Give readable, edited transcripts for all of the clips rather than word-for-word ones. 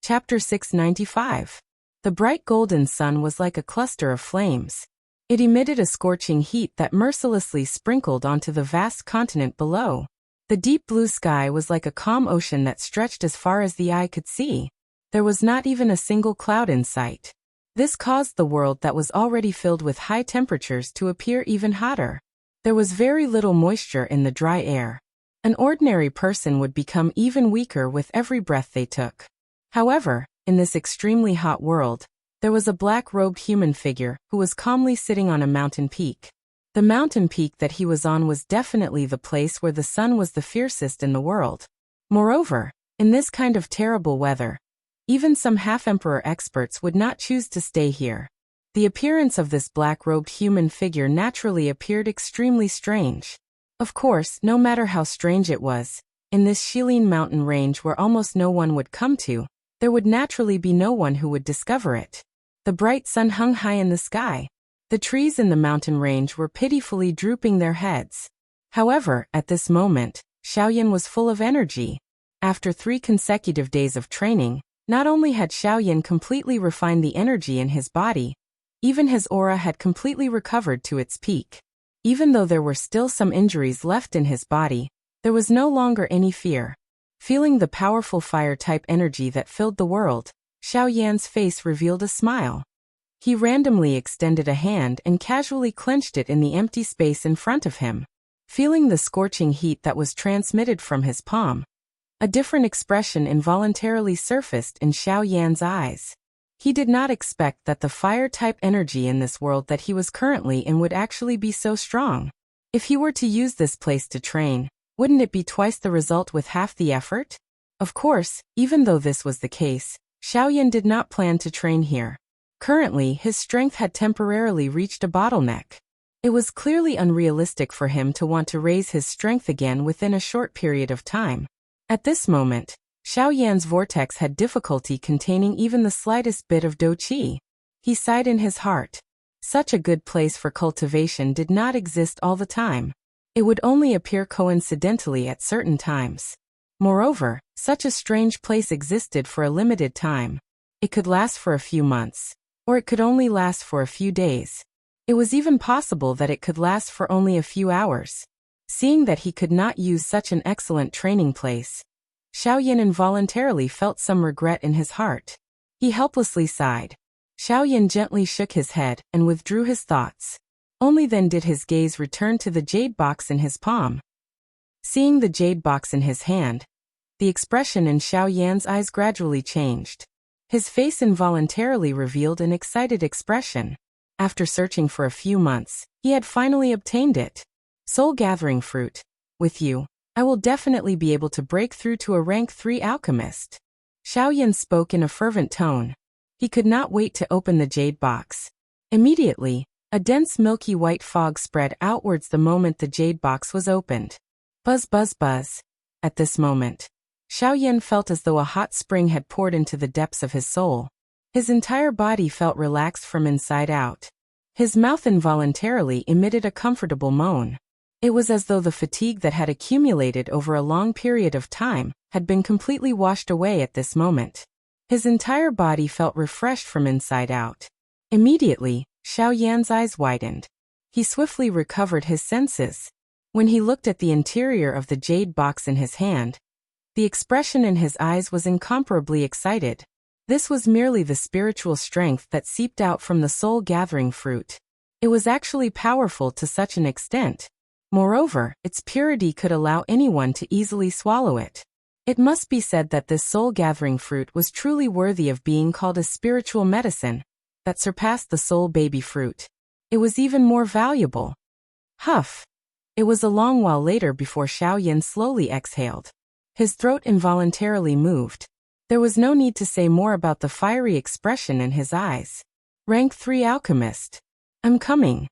Chapter 695. The bright golden sun was like a cluster of flames. It emitted a scorching heat that mercilessly sprinkled onto the vast continent below. The deep blue sky was like a calm ocean that stretched as far as the eye could see. There was not even a single cloud in sight. This caused the world that was already filled with high temperatures to appear even hotter. There was very little moisture in the dry air. An ordinary person would become even weaker with every breath they took. However, in this extremely hot world, there was a black-robed human figure who was calmly sitting on a mountain peak. The mountain peak that he was on was definitely the place where the sun was the fiercest in the world. Moreover, in this kind of terrible weather, even some half-emperor experts would not choose to stay here. The appearance of this black-robed human figure naturally appeared extremely strange. Of course, no matter how strange it was, in this Shilin mountain range where almost no one would come to, there would naturally be no one who would discover it. The bright sun hung high in the sky. The trees in the mountain range were pitifully drooping their heads. However, at this moment, Xiaoyan was full of energy. After 3 consecutive days of training, not only had Xiaoyan completely refined the energy in his body, even his aura had completely recovered to its peak. Even though there were still some injuries left in his body, there was no longer any fear. Feeling the powerful fire-type energy that filled the world, Xiaoyan's face revealed a smile. He randomly extended a hand and casually clenched it in the empty space in front of him. Feeling the scorching heat that was transmitted from his palm, a different expression involuntarily surfaced in Xiaoyan's eyes. He did not expect that the fire-type energy in this world that he was currently in would actually be so strong. If he were to use this place to train, wouldn't it be twice the result with half the effort? Of course, even though this was the case, Xiaoyan did not plan to train here. Currently, his strength had temporarily reached a bottleneck. It was clearly unrealistic for him to want to raise his strength again within a short period of time. At this moment, Xiaoyan's vortex had difficulty containing even the slightest bit of dou qi. He sighed in his heart. Such a good place for cultivation did not exist all the time. It would only appear coincidentally at certain times. Moreover, such a strange place existed for a limited time. It could last for a few months, or it could only last for a few days. It was even possible that it could last for only a few hours. Seeing that he could not use such an excellent training place, Xiaoyan involuntarily felt some regret in his heart. He helplessly sighed. Xiaoyan gently shook his head and withdrew his thoughts. Only then did his gaze return to the jade box in his palm. Seeing the jade box in his hand, the expression in Xiaoyan's eyes gradually changed. His face involuntarily revealed an excited expression. After searching for a few months, he had finally obtained it. Soul gathering fruit. With you, I will definitely be able to break through to a rank 3 alchemist. Xiaoyan spoke in a fervent tone. He could not wait to open the jade box. Immediately, a dense milky white fog spread outwards the moment the jade box was opened. Buzz buzz buzz. At this moment, Xiaoyan felt as though a hot spring had poured into the depths of his soul. His entire body felt relaxed from inside out. His mouth involuntarily emitted a comfortable moan. It was as though the fatigue that had accumulated over a long period of time had been completely washed away at this moment. His entire body felt refreshed from inside out. Immediately, Xiaoyan's eyes widened. He swiftly recovered his senses. When he looked at the interior of the jade box in his hand, the expression in his eyes was incomparably excited. This was merely the spiritual strength that seeped out from the soul-gathering fruit. It was actually powerful to such an extent. Moreover, its purity could allow anyone to easily swallow it. It must be said that this soul-gathering fruit was truly worthy of being called a spiritual medicine that surpassed the soul baby fruit. It was even more valuable. Huff. It was a long while later before Xiaoyan slowly exhaled. His throat involuntarily moved. There was no need to say more about the fiery expression in his eyes. Rank 3 alchemist. I'm coming.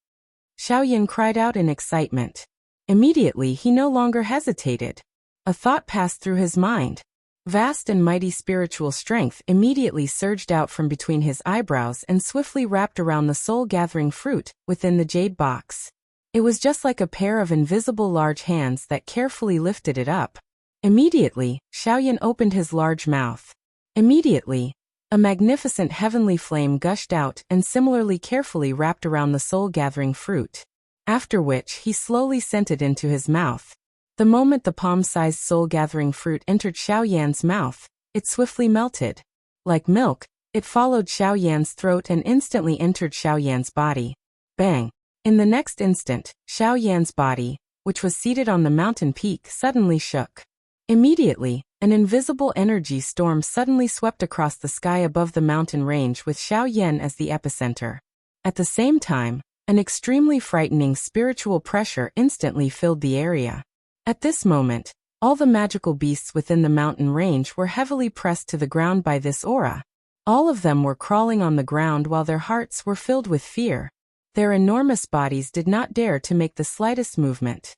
Xiaoyan cried out in excitement. Immediately he no longer hesitated. A thought passed through his mind. Vast and mighty spiritual strength immediately surged out from between his eyebrows and swiftly wrapped around the soul-gathering fruit within the jade box. It was just like a pair of invisible large hands that carefully lifted it up. Immediately, Xiaoyan opened his large mouth. Immediately, a magnificent heavenly flame gushed out and similarly carefully wrapped around the soul-gathering fruit, after which he slowly sent it into his mouth. The moment the palm-sized soul-gathering fruit entered Xiao Yan's mouth, it swiftly melted. Like milk, it followed Xiao Yan's throat and instantly entered Xiao Yan's body. Bang! In the next instant, Xiao Yan's body, which was seated on the mountain peak, suddenly shook. Immediately, an invisible energy storm suddenly swept across the sky above the mountain range with Xiao Yan as the epicenter. At the same time, an extremely frightening spiritual pressure instantly filled the area. At this moment, all the magical beasts within the mountain range were heavily pressed to the ground by this aura. All of them were crawling on the ground while their hearts were filled with fear. Their enormous bodies did not dare to make the slightest movement.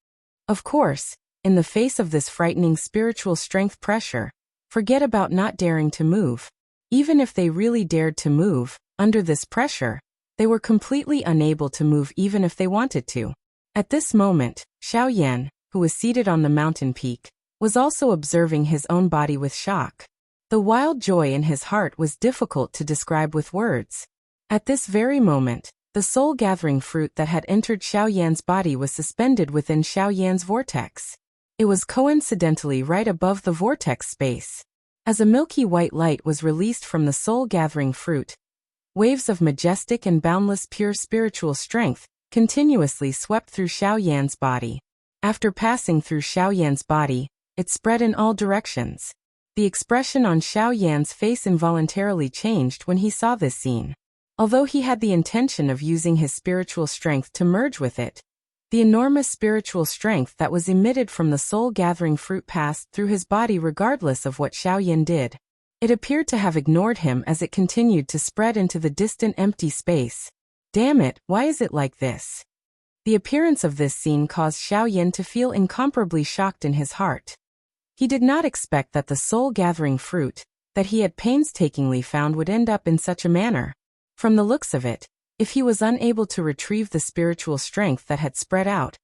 Of course, in the face of this frightening spiritual strength pressure, forget about not daring to move. Even if they really dared to move, under this pressure, they were completely unable to move even if they wanted to. At this moment, Xiao Yan, who was seated on the mountain peak, was also observing his own body with shock. The wild joy in his heart was difficult to describe with words. At this very moment, the soul-gathering fruit that had entered Xiao Yan's body was suspended within Xiao Yan's vortex. It was coincidentally right above the vortex space. As a milky white light was released from the soul-gathering fruit, waves of majestic and boundless pure spiritual strength continuously swept through Xiao Yan's body. After passing through Xiao Yan's body, it spread in all directions. The expression on Xiao Yan's face involuntarily changed when he saw this scene. Although he had the intention of using his spiritual strength to merge with it, the enormous spiritual strength that was emitted from the soul-gathering fruit passed through his body regardless of what Xiao Yan did. It appeared to have ignored him as it continued to spread into the distant empty space. Damn it, why is it like this? The appearance of this scene caused Xiao Yan to feel incomparably shocked in his heart. He did not expect that the soul-gathering fruit that he had painstakingly found would end up in such a manner. From the looks of it, if he was unable to retrieve the spiritual strength that had spread out,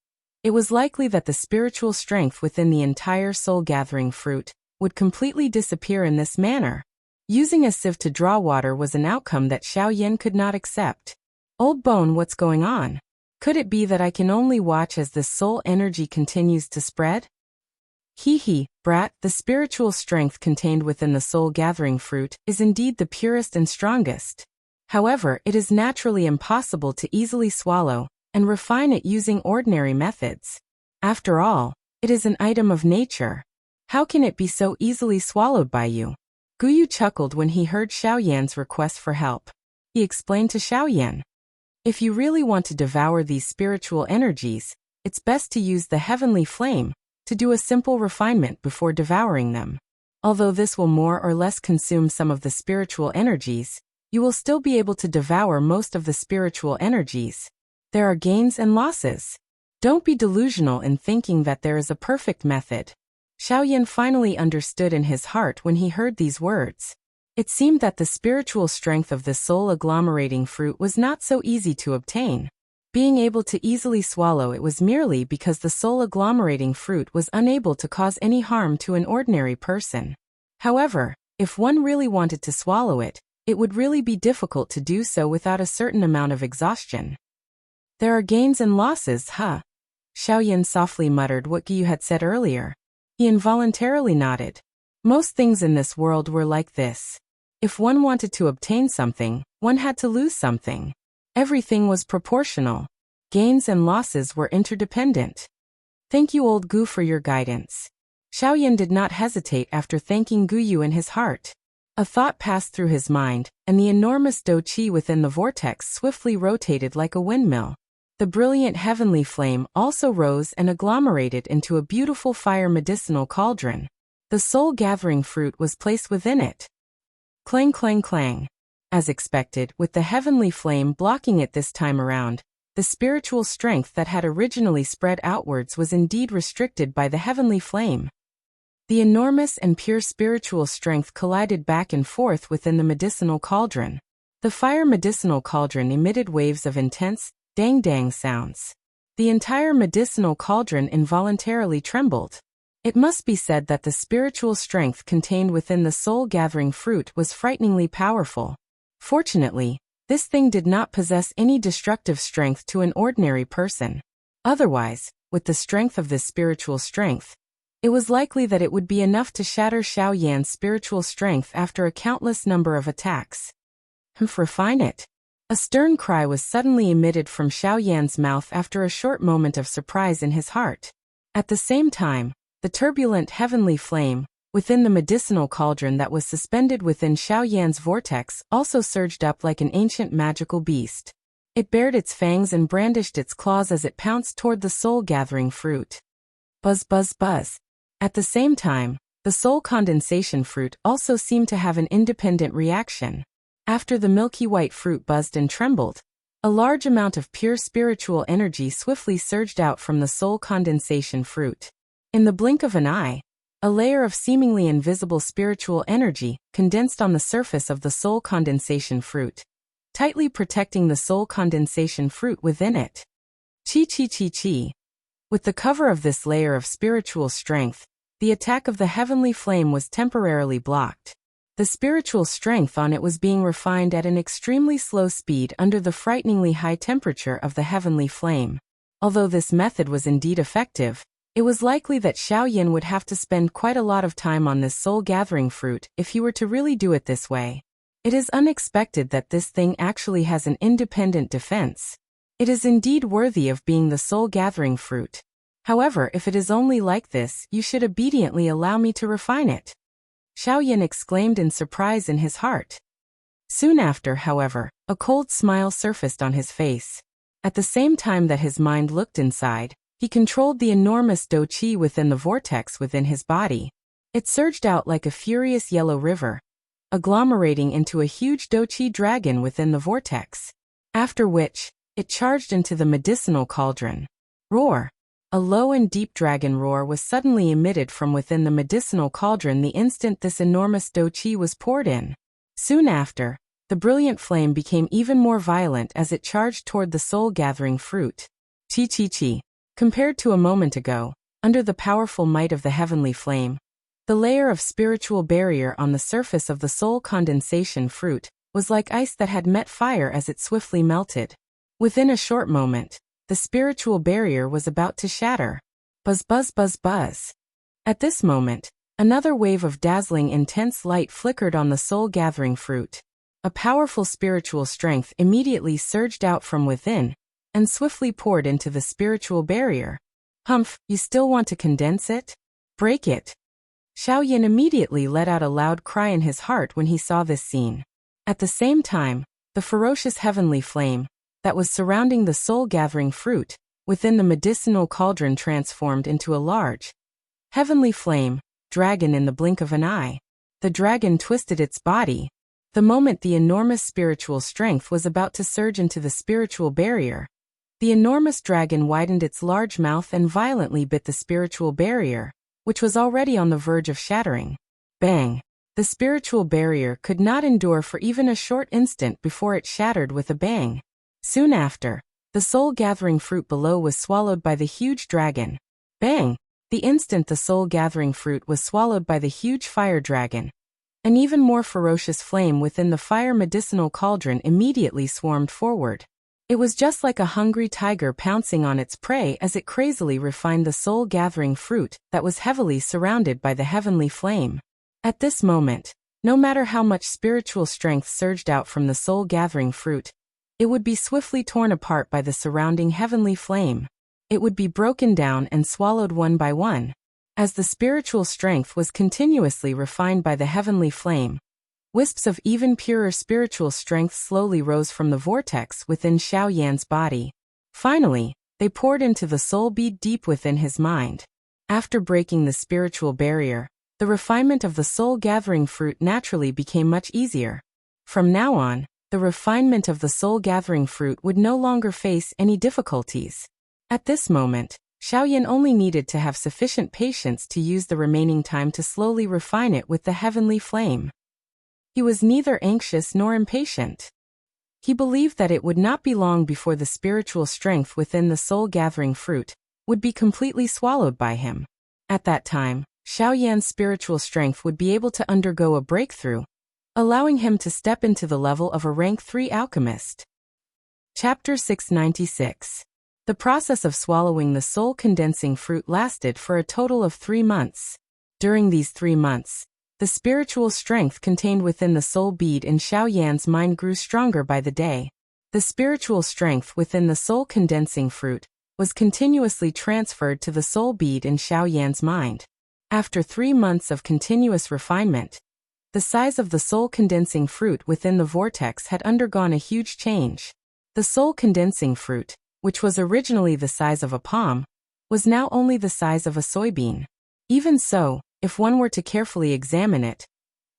it was likely that the spiritual strength within the entire soul-gathering fruit would completely disappear in this manner. Using a sieve to draw water was an outcome that Xiao Yan could not accept. Old bone, what's going on? Could it be that I can only watch as this soul energy continues to spread? Hee, brat, the spiritual strength contained within the soul-gathering fruit is indeed the purest and strongest. However, it is naturally impossible to easily swallow and refine it using ordinary methods. After all, it is an item of nature. How can it be so easily swallowed by you? Guyu chuckled when he heard Xiao Yan's request for help. He explained to Xiao Yan, if you really want to devour these spiritual energies, it's best to use the heavenly flame to do a simple refinement before devouring them. Although this will more or less consume some of the spiritual energies, you will still be able to devour most of the spiritual energies. There are gains and losses. Don't be delusional in thinking that there is a perfect method. Xiao Yan finally understood in his heart when he heard these words. It seemed that the spiritual strength of the soul-agglomerating fruit was not so easy to obtain. Being able to easily swallow it was merely because the soul-agglomerating fruit was unable to cause any harm to an ordinary person. However, if one really wanted to swallow it, it would really be difficult to do so without a certain amount of exhaustion. There are gains and losses, huh? Xiao Yan softly muttered what Guyu had said earlier. He involuntarily nodded. Most things in this world were like this. If one wanted to obtain something, one had to lose something. Everything was proportional. Gains and losses were interdependent. Thank you, old Gu, for your guidance. Xiao Yan did not hesitate after thanking Guyu in his heart. A thought passed through his mind, and the enormous do qi within the vortex swiftly rotated like a windmill. The brilliant heavenly flame also rose and agglomerated into a beautiful fire medicinal cauldron. The soul-gathering fruit was placed within it. Clang, clang, clang. As expected, with the heavenly flame blocking it this time around, the spiritual strength that had originally spread outwards was indeed restricted by the heavenly flame. The enormous and pure spiritual strength collided back and forth within the medicinal cauldron. The fire medicinal cauldron emitted waves of intense, dang-dang sounds. The entire medicinal cauldron involuntarily trembled. It must be said that the spiritual strength contained within the soul-gathering fruit was frighteningly powerful. Fortunately, this thing did not possess any destructive strength to an ordinary person. Otherwise, with the strength of this spiritual strength, it was likely that it would be enough to shatter Xiao Yan's spiritual strength after a countless number of attacks. Refine it. A stern cry was suddenly emitted from Xiao Yan's mouth after a short moment of surprise in his heart. At the same time, the turbulent heavenly flame, within the medicinal cauldron that was suspended within Xiao Yan's vortex, also surged up like an ancient magical beast. It bared its fangs and brandished its claws as it pounced toward the soul-gathering fruit. Buzz, buzz, buzz. At the same time, the soul condensation fruit also seemed to have an independent reaction. After the milky white fruit buzzed and trembled, a large amount of pure spiritual energy swiftly surged out from the soul condensation fruit. In the blink of an eye, a layer of seemingly invisible spiritual energy condensed on the surface of the soul condensation fruit, tightly protecting the soul condensation fruit within it. Chi chi chi chi. With the cover of this layer of spiritual strength, the attack of the heavenly flame was temporarily blocked. The spiritual strength on it was being refined at an extremely slow speed under the frighteningly high temperature of the heavenly flame. Although this method was indeed effective, it was likely that Xiao Yan would have to spend quite a lot of time on this soul-gathering fruit if he were to really do it this way. It is unexpected that this thing actually has an independent defense. It is indeed worthy of being the soul-gathering fruit. However, if it is only like this, you should obediently allow me to refine it. Xiao Yan exclaimed in surprise in his heart. Soon after, however, a cold smile surfaced on his face. At the same time that his mind looked inside, he controlled the enormous dou qi within the vortex within his body. It surged out like a furious yellow river, agglomerating into a huge dou qi dragon within the vortex. After which, it charged into the medicinal cauldron. Roar! A low and deep dragon roar was suddenly emitted from within the medicinal cauldron the instant this enormous dou qi was poured in. Soon after, the brilliant flame became even more violent as it charged toward the soul-gathering fruit. Chi chi chi. Compared to a moment ago, under the powerful might of the heavenly flame, the layer of spiritual barrier on the surface of the soul condensation fruit was like ice that had met fire as it swiftly melted. Within a short moment, the spiritual barrier was about to shatter. Buzz, buzz, buzz, buzz. At this moment, another wave of dazzling intense light flickered on the soul-gathering fruit. A powerful spiritual strength immediately surged out from within, and swiftly poured into the spiritual barrier. Humph, you still want to condense it? Break it. Xiao Yan immediately let out a loud cry in his heart when he saw this scene. At the same time, the ferocious heavenly flame that was surrounding the soul-gathering fruit within the medicinal cauldron transformed into a large, heavenly flame dragon in the blink of an eye. The dragon twisted its body. The moment the enormous spiritual strength was about to surge into the spiritual barrier, the enormous dragon widened its large mouth and violently bit the spiritual barrier, which was already on the verge of shattering. Bang! The spiritual barrier could not endure for even a short instant before it shattered with a bang. Soon after, the soul-gathering fruit below was swallowed by the huge dragon. Bang! The instant the soul-gathering fruit was swallowed by the huge fire dragon, an even more ferocious flame within the fire medicinal cauldron immediately swarmed forward. It was just like a hungry tiger pouncing on its prey as it crazily refined the soul-gathering fruit that was heavily surrounded by the heavenly flame. At this moment, no matter how much spiritual strength surged out from the soul-gathering fruit, it would be swiftly torn apart by the surrounding heavenly flame. It would be broken down and swallowed one by one. As the spiritual strength was continuously refined by the heavenly flame, wisps of even purer spiritual strength slowly rose from the vortex within Xiao Yan's body. Finally, they poured into the soul bead deep within his mind. After breaking the spiritual barrier, the refinement of the soul-gathering fruit naturally became much easier. From now on, the refinement of the soul-gathering fruit would no longer face any difficulties. At this moment, Xiao Yan only needed to have sufficient patience to use the remaining time to slowly refine it with the heavenly flame. He was neither anxious nor impatient. He believed that it would not be long before the spiritual strength within the soul-gathering fruit would be completely swallowed by him. At that time, Xiao Yan's spiritual strength would be able to undergo a breakthrough, allowing him to step into the level of a rank 3 alchemist. Chapter 696. The process of swallowing the soul-condensing fruit lasted for a total of 3 months. During these 3 months, the spiritual strength contained within the soul bead in Xiao Yan's mind grew stronger by the day. The spiritual strength within the soul-condensing fruit was continuously transferred to the soul bead in Xiao Yan's mind. After 3 months of continuous refinement, the size of the soul-condensing fruit within the vortex had undergone a huge change. The soul-condensing fruit, which was originally the size of a palm, was now only the size of a soybean. Even so, if one were to carefully examine it,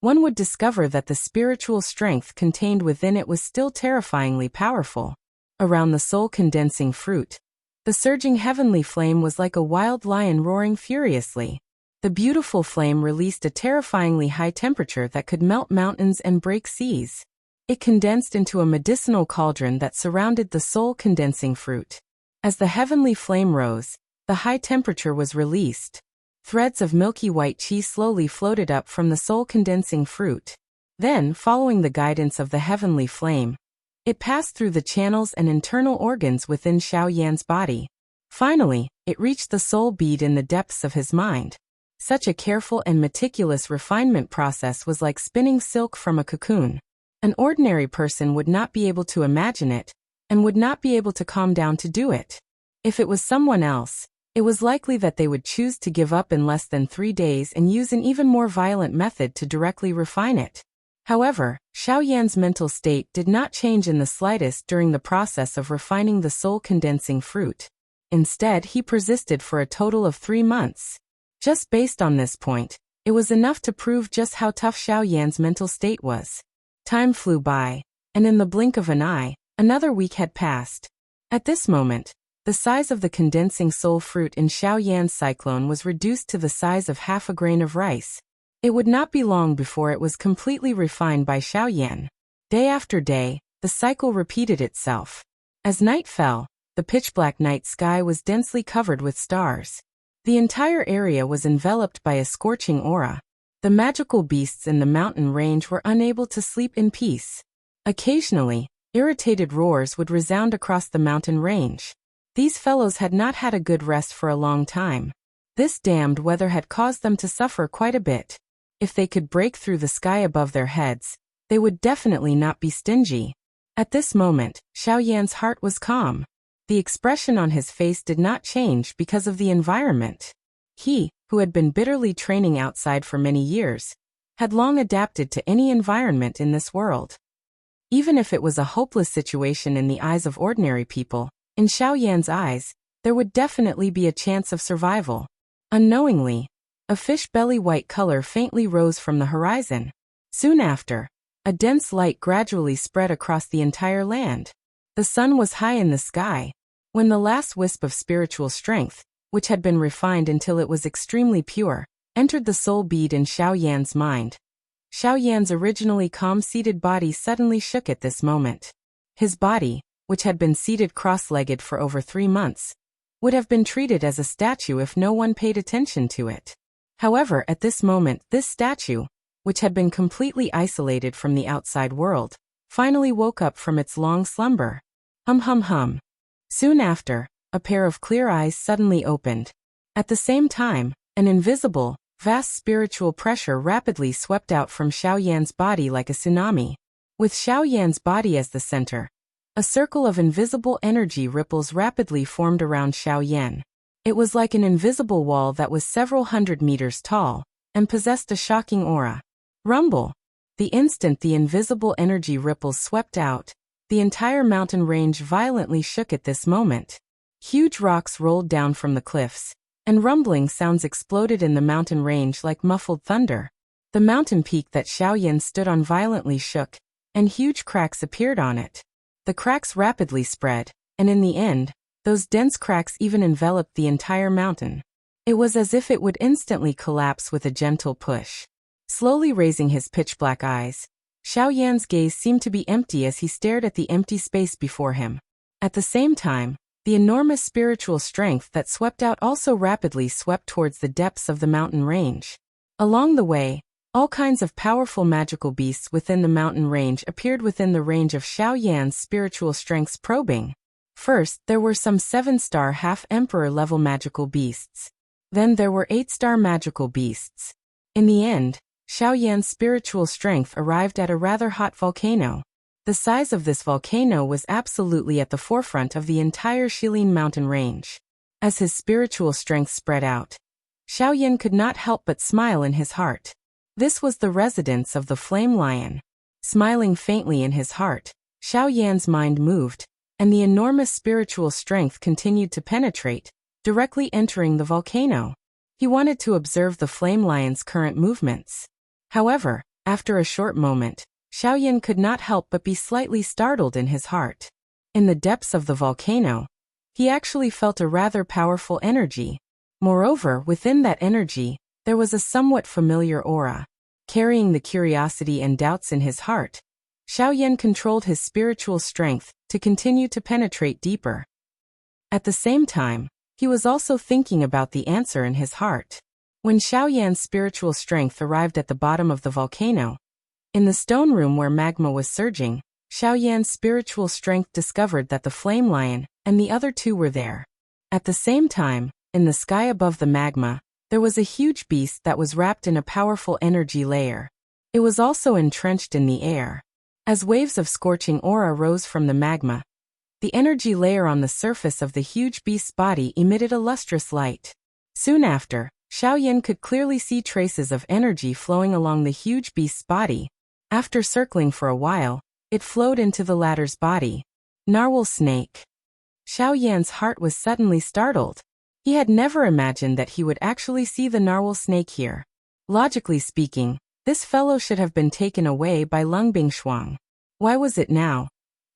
one would discover that the spiritual strength contained within it was still terrifyingly powerful. Around the soul-condensing fruit, the surging heavenly flame was like a wild lion roaring furiously. The beautiful flame released a terrifyingly high temperature that could melt mountains and break seas. It condensed into a medicinal cauldron that surrounded the soul-condensing fruit. As the heavenly flame rose, the high temperature was released. Threads of milky white qi slowly floated up from the soul-condensing fruit. Then, following the guidance of the heavenly flame, it passed through the channels and internal organs within Xiao Yan's body. Finally, it reached the soul bead in the depths of his mind. Such a careful and meticulous refinement process was like spinning silk from a cocoon. An ordinary person would not be able to imagine it, and would not be able to calm down to do it. If it was someone else, it was likely that they would choose to give up in less than 3 days and use an even more violent method to directly refine it. However, Xiao Yan's mental state did not change in the slightest during the process of refining the soul-condensing fruit. Instead, he persisted for a total of 3 months. Just based on this point, it was enough to prove just how tough Xiao Yan's mental state was. Time flew by, and in the blink of an eye, another week had passed. At this moment, the size of the condensing soul fruit in Xiao Yan's cyclone was reduced to the size of half a grain of rice. It would not be long before it was completely refined by Xiao Yan. Day after day, the cycle repeated itself. As night fell, the pitch-black night sky was densely covered with stars. The entire area was enveloped by a scorching aura. The magical beasts in the mountain range were unable to sleep in peace. Occasionally, irritated roars would resound across the mountain range. These fellows had not had a good rest for a long time. This damned weather had caused them to suffer quite a bit. If they could break through the sky above their heads, they would definitely not be stingy. At this moment, Xiao Yan's heart was calm. The expression on his face did not change because of the environment. He, who had been bitterly training outside for many years, had long adapted to any environment in this world. Even if it was a hopeless situation in the eyes of ordinary people, in Xiao Yan's eyes, there would definitely be a chance of survival. Unknowingly, a fish belly white color faintly rose from the horizon. Soon after, a dense light gradually spread across the entire land. The sun was high in the sky. When the last wisp of spiritual strength, which had been refined until it was extremely pure, entered the soul bead in Xiao Yan's mind, Xiao Yan's originally calm-seated body suddenly shook at this moment. His body, which had been seated cross-legged for over 3 months, would have been treated as a statue if no one paid attention to it. However, at this moment, this statue, which had been completely isolated from the outside world, finally woke up from its long slumber. Hum hum hum. Soon after, a pair of clear eyes suddenly opened. At the same time, an invisible, vast spiritual pressure rapidly swept out from Xiao Yan's body like a tsunami. With Xiao Yan's body as the center, a circle of invisible energy ripples rapidly formed around Xiao Yan. It was like an invisible wall that was several hundred meters tall, and possessed a shocking aura. Rumble! The instant the invisible energy ripples swept out, the entire mountain range violently shook at this moment. Huge rocks rolled down from the cliffs, and rumbling sounds exploded in the mountain range like muffled thunder. The mountain peak that Xiao Yan stood on violently shook, and huge cracks appeared on it. The cracks rapidly spread, and in the end, those dense cracks even enveloped the entire mountain. It was as if it would instantly collapse with a gentle push. Slowly raising his pitch-black eyes, Xiao Yan's gaze seemed to be empty as he stared at the empty space before him. At the same time, The enormous spiritual strength that swept out also rapidly swept towards the depths of the mountain range. Along the way, all kinds of powerful magical beasts within the mountain range appeared within the range of Xiao Yan's spiritual strength's probing. First, there were some 7-star half-emperor level magical beasts. Then there were 8-star magical beasts. In the end, Xiao Yan's spiritual strength arrived at a rather hot volcano. The size of this volcano was absolutely at the forefront of the entire Shilin mountain range. As his spiritual strength spread out, Xiao Yan could not help but smile in his heart. This was the residence of the Flame Lion. Smiling faintly in his heart, Xiao Yan's mind moved, and the enormous spiritual strength continued to penetrate, directly entering the volcano. He wanted to observe the Flame Lion's current movements. However, after a short moment, Xiao Yan could not help but be slightly startled in his heart. In the depths of the volcano, he actually felt a rather powerful energy. Moreover, within that energy, there was a somewhat familiar aura. Carrying the curiosity and doubts in his heart, Xiao Yan controlled his spiritual strength to continue to penetrate deeper. At the same time, he was also thinking about the answer in his heart. When Xiao Yan's spiritual strength arrived at the bottom of the volcano, in the stone room where magma was surging, Xiao Yan's spiritual strength discovered that the Flame Lion and the other two were there. At the same time, in the sky above the magma, there was a huge beast that was wrapped in a powerful energy layer. It was also entrenched in the air. As waves of scorching aura rose from the magma, the energy layer on the surface of the huge beast's body emitted a lustrous light. Soon after, Xiao Yan could clearly see traces of energy flowing along the huge beast's body. After circling for a while, it flowed into the latter's body. Narwhal snake. Xiao Yan's heart was suddenly startled. He had never imagined that he would actually see the narwhal snake here. Logically speaking, this fellow should have been taken away by Lung Bingshuang. Why was it now?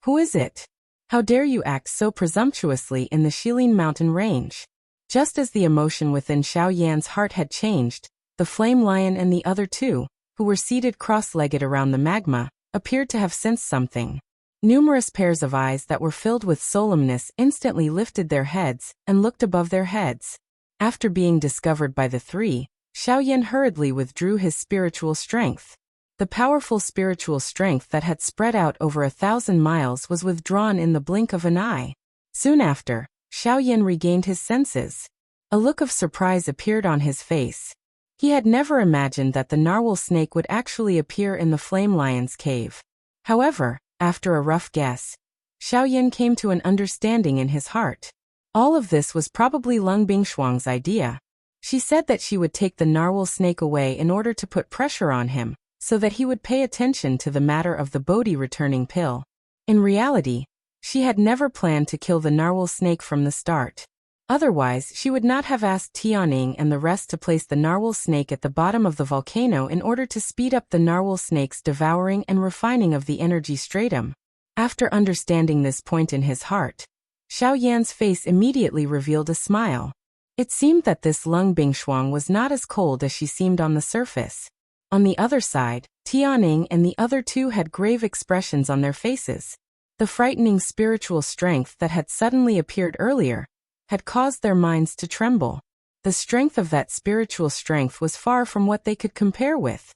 Who is it? How dare you act so presumptuously in the Shilin mountain range? Just as the emotion within Xiao Yan's heart had changed, the Flame Lion and the other two, who were seated cross-legged around the magma, appeared to have sensed something. Numerous pairs of eyes that were filled with solemnness instantly lifted their heads and looked above their heads. After being discovered by the three, Xiao Yan hurriedly withdrew his spiritual strength. The powerful spiritual strength that had spread out over 1,000 miles was withdrawn in the blink of an eye. Soon after, Xiao Yan regained his senses. A look of surprise appeared on his face. He had never imagined that the narwhal snake would actually appear in the Flame Lion's cave. However, after a rough guess, Xiao Yan came to an understanding in his heart. All of this was probably Lung Bingshuang's idea. She said that she would take the narwhal snake away in order to put pressure on him, so that he would pay attention to the matter of the Bodhi returning pill. In reality, she had never planned to kill the narwhal snake from the start. Otherwise, she would not have asked Tianing and the rest to place the narwhal snake at the bottom of the volcano in order to speed up the narwhal snake's devouring and refining of the energy stratum. After understanding this point in his heart, Xiao Yan's face immediately revealed a smile. It seemed that this Lung Bingshuang was not as cold as she seemed on the surface. On the other side, Tianing and the other two had grave expressions on their faces. The frightening spiritual strength that had suddenly appeared earlier had caused their minds to tremble. The strength of that spiritual strength was far from what they could compare with.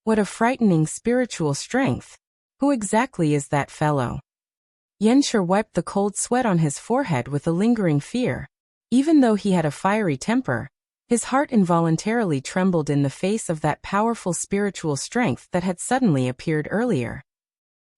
What a frightening spiritual strength! Who exactly is that fellow? Yanshi wiped the cold sweat on his forehead with a lingering fear. Even though he had a fiery temper, his heart involuntarily trembled in the face of that powerful spiritual strength that had suddenly appeared earlier.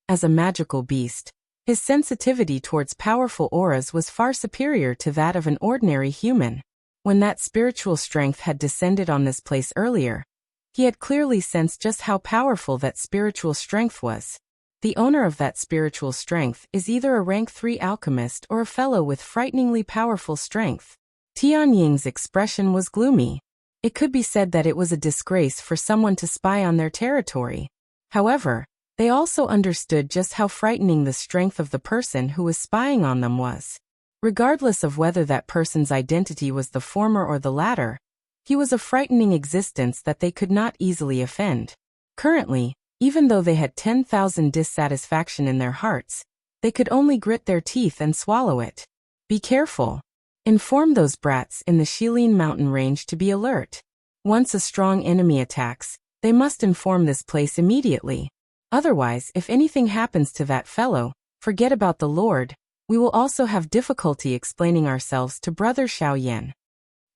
As a magical beast, his sensitivity towards powerful auras was far superior to that of an ordinary human. When that spiritual strength had descended on this place earlier, he had clearly sensed just how powerful that spiritual strength was. The owner of that spiritual strength is either a rank 3 alchemist or a fellow with frighteningly powerful strength. Tianying's expression was gloomy. It could be said that it was a disgrace for someone to spy on their territory. However, they also understood just how frightening the strength of the person who was spying on them was. Regardless of whether that person's identity was the former or the latter, he was a frightening existence that they could not easily offend. Currently, even though they had 10,000 dissatisfaction in their hearts, they could only grit their teeth and swallow it. Be careful. Inform those brats in the Shilin mountain range to be alert. Once a strong enemy attacks, they must inform this place immediately. Otherwise, if anything happens to that fellow, forget about the Lord. We will also have difficulty explaining ourselves to Brother Xiaoyan.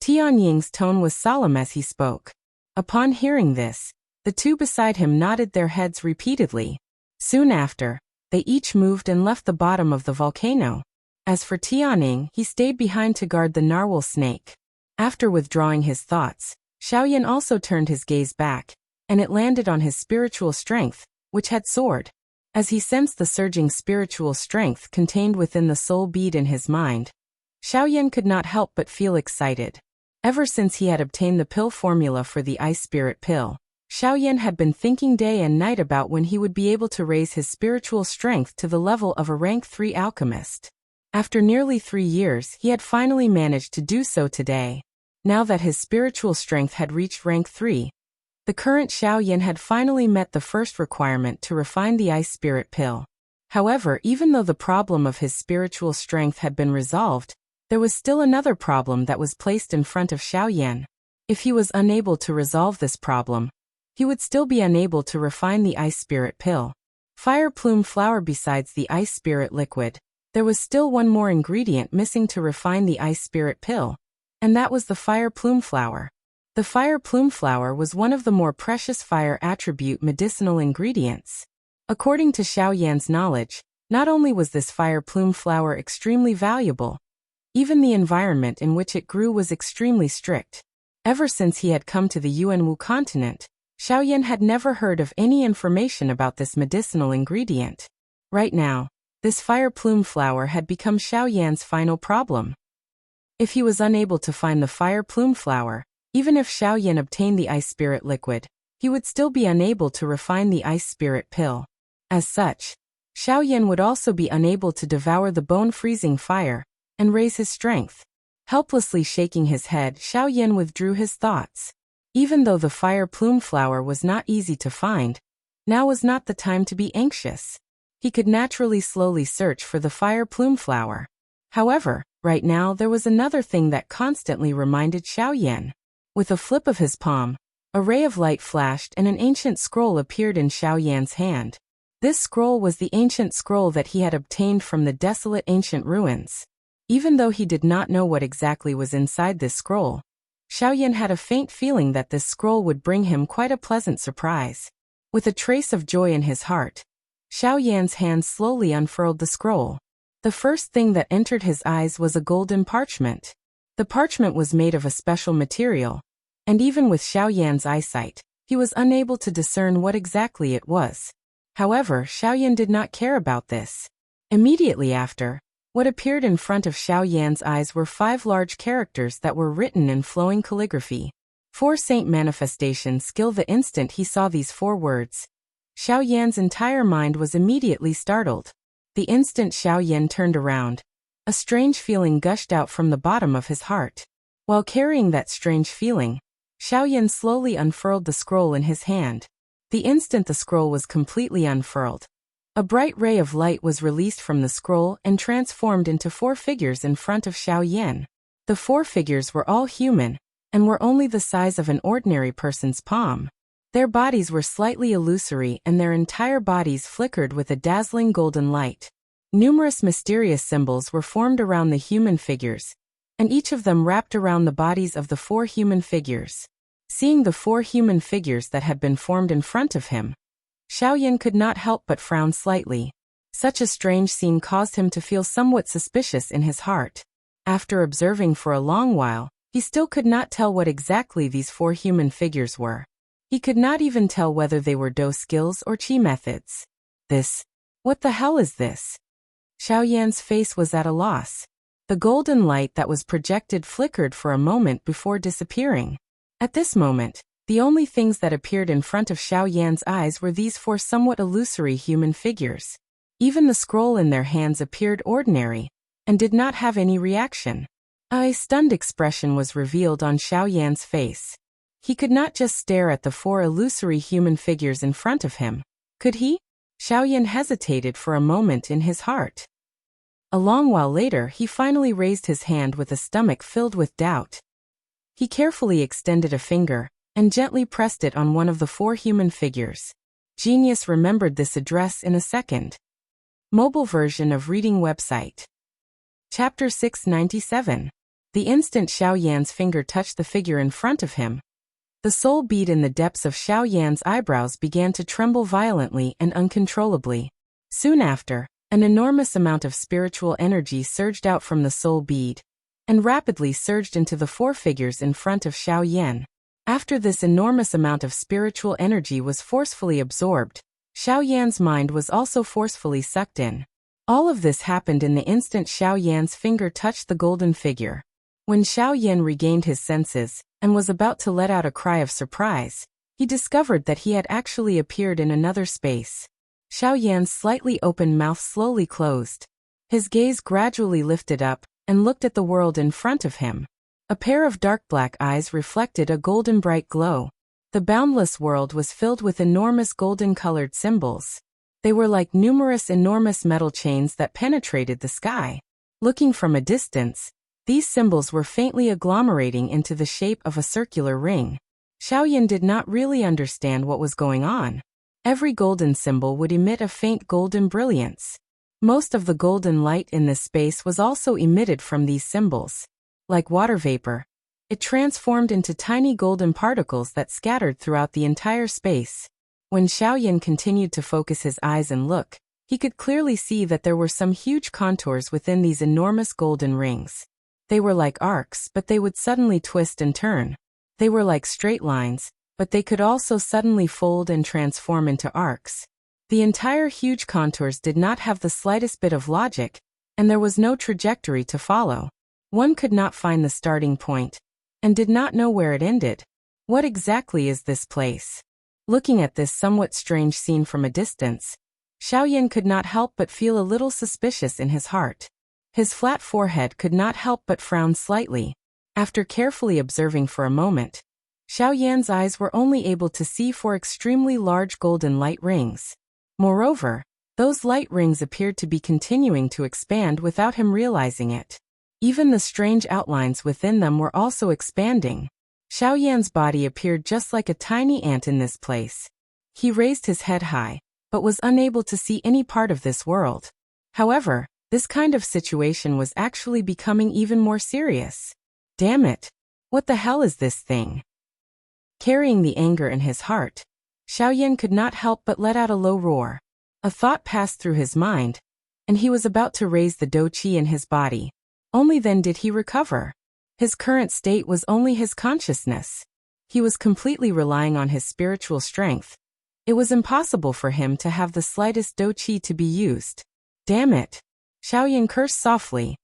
Tianying's tone was solemn as he spoke. Upon hearing this, the two beside him nodded their heads repeatedly. Soon after, they each moved and left the bottom of the volcano. As for Tianying, he stayed behind to guard the narwhal snake. After withdrawing his thoughts, Xiaoyan also turned his gaze back, and it landed on his spiritual strength, which had soared. As he sensed the surging spiritual strength contained within the soul bead in his mind, Xiaoyan could not help but feel excited. Ever since he had obtained the pill formula for the ice spirit pill, Xiaoyan had been thinking day and night about when he would be able to raise his spiritual strength to the level of a rank 3 alchemist. After nearly 3 years, he had finally managed to do so today. Now that his spiritual strength had reached rank 3, the current Xiaoyan had finally met the first requirement to refine the ice spirit pill. However, even though the problem of his spiritual strength had been resolved, there was still another problem that was placed in front of Xiaoyan. If he was unable to resolve this problem, he would still be unable to refine the ice spirit pill. Fire plume flower. Besides the ice spirit liquid, there was still one more ingredient missing to refine the ice spirit pill, and that was the fire plume flower. The fire plume flower was one of the more precious fire attribute medicinal ingredients. According to Xiaoyan's knowledge, not only was this fire plume flower extremely valuable, even the environment in which it grew was extremely strict. Ever since he had come to the Yuanwu continent, Xiaoyan had never heard of any information about this medicinal ingredient. Right now, this fire plume flower had become Xiaoyan's final problem. If he was unable to find the fire plume flower, even if Xiaoyan obtained the ice spirit liquid, he would still be unable to refine the ice spirit pill. As such, Xiaoyan would also be unable to devour the bone-freezing fire and raise his strength. Helplessly shaking his head, Xiaoyan withdrew his thoughts. Even though the fire plume flower was not easy to find, now was not the time to be anxious. He could naturally slowly search for the fire plume flower. However, right now there was another thing that constantly reminded Xiaoyan. With a flip of his palm, a ray of light flashed and an ancient scroll appeared in Xiaoyan's hand. This scroll was the ancient scroll that he had obtained from the desolate ancient ruins. Even though he did not know what exactly was inside this scroll, Xiaoyan had a faint feeling that this scroll would bring him quite a pleasant surprise. With a trace of joy in his heart, Xiaoyan's hand slowly unfurled the scroll. The first thing that entered his eyes was a golden parchment. The parchment was made of a special material, and even with Xiaoyan's eyesight, he was unable to discern what exactly it was. However, Xiaoyan did not care about this. Immediately after, what appeared in front of Xiaoyan's eyes were 5 large characters that were written in flowing calligraphy. 4 Saint manifestation skill. The instant he saw these 4 words, Xiaoyan's entire mind was immediately startled. The instant Xiaoyan turned around, a strange feeling gushed out from the bottom of his heart. While carrying that strange feeling, Xiaoyan slowly unfurled the scroll in his hand. The instant the scroll was completely unfurled, a bright ray of light was released from the scroll and transformed into 4 figures in front of Xiaoyan. The 4 figures were all human, and were only the size of an ordinary person's palm. Their bodies were slightly illusory and their entire bodies flickered with a dazzling golden light. Numerous mysterious symbols were formed around the human figures, and each of them wrapped around the bodies of the 4 human figures. Seeing the 4 human figures that had been formed in front of him, Xiaoyan could not help but frown slightly. Such a strange scene caused him to feel somewhat suspicious in his heart. After observing for a long while, he still could not tell what exactly these 4 human figures were. He could not even tell whether they were Do skills or Qi methods. What the hell is this? Xiaoyan's face was at a loss. The golden light that was projected flickered for a moment before disappearing. At this moment, the only things that appeared in front of Xiaoyan's eyes were these 4 somewhat illusory human figures. Even the scroll in their hands appeared ordinary, and did not have any reaction. A stunned expression was revealed on Xiaoyan's face. He could not just stare at the 4 illusory human figures in front of him, could he? Xiaoyan hesitated for a moment in his heart. A long while later, he finally raised his hand with a stomach filled with doubt. He carefully extended a finger and gently pressed it on one of the 4 human figures. Genius remembered this address in a second. Mobile version of reading website. Chapter 697. The instant Xiao Yan's finger touched the figure in front of him, the soul bead in the depths of Xiao Yan's eyebrows began to tremble violently and uncontrollably. Soon after, an enormous amount of spiritual energy surged out from the soul bead and rapidly surged into the 4 figures in front of Xiao Yan. After this enormous amount of spiritual energy was forcefully absorbed, Xiao Yan's mind was also forcefully sucked in. All of this happened in the instant Xiao Yan's finger touched the golden figure. When Xiao Yan regained his senses and was about to let out a cry of surprise, he discovered that he had actually appeared in another space. Xiao Yan's slightly open mouth slowly closed. His gaze gradually lifted up and looked at the world in front of him. A pair of dark black eyes reflected a golden bright glow. The boundless world was filled with enormous golden-colored symbols. They were like numerous enormous metal chains that penetrated the sky. Looking from a distance, these symbols were faintly agglomerating into the shape of a circular ring. Xiao Yan did not really understand what was going on. Every golden symbol would emit a faint golden brilliance. Most of the golden light in this space was also emitted from these symbols. Like water vapor, it transformed into tiny golden particles that scattered throughout the entire space. When Xiao Yan continued to focus his eyes and look, he could clearly see that there were some huge contours within these enormous golden rings. They were like arcs, but they would suddenly twist and turn. They were like straight lines, but they could also suddenly fold and transform into arcs. The entire huge contours did not have the slightest bit of logic, and there was no trajectory to follow. One could not find the starting point, and did not know where it ended. What exactly is this place? Looking at this somewhat strange scene from a distance, Xiao Yan could not help but feel a little suspicious in his heart. His flat forehead could not help but frown slightly. After carefully observing for a moment, Xiao Yan's eyes were only able to see 4 extremely large golden light rings. Moreover, those light rings appeared to be continuing to expand without him realizing it. Even the strange outlines within them were also expanding. Xiao Yan's body appeared just like a tiny ant in this place. He raised his head high, but was unable to see any part of this world. However, this kind of situation was actually becoming even more serious. Damn it! What the hell is this thing? Carrying the anger in his heart, Xiao Yan could not help but let out a low roar. A thought passed through his mind, and he was about to raise the dou qi in his body. Only then did he recover. His current state was only his consciousness. He was completely relying on his spiritual strength. It was impossible for him to have the slightest dou qi to be used. Damn it! Xiao Yan cursed softly.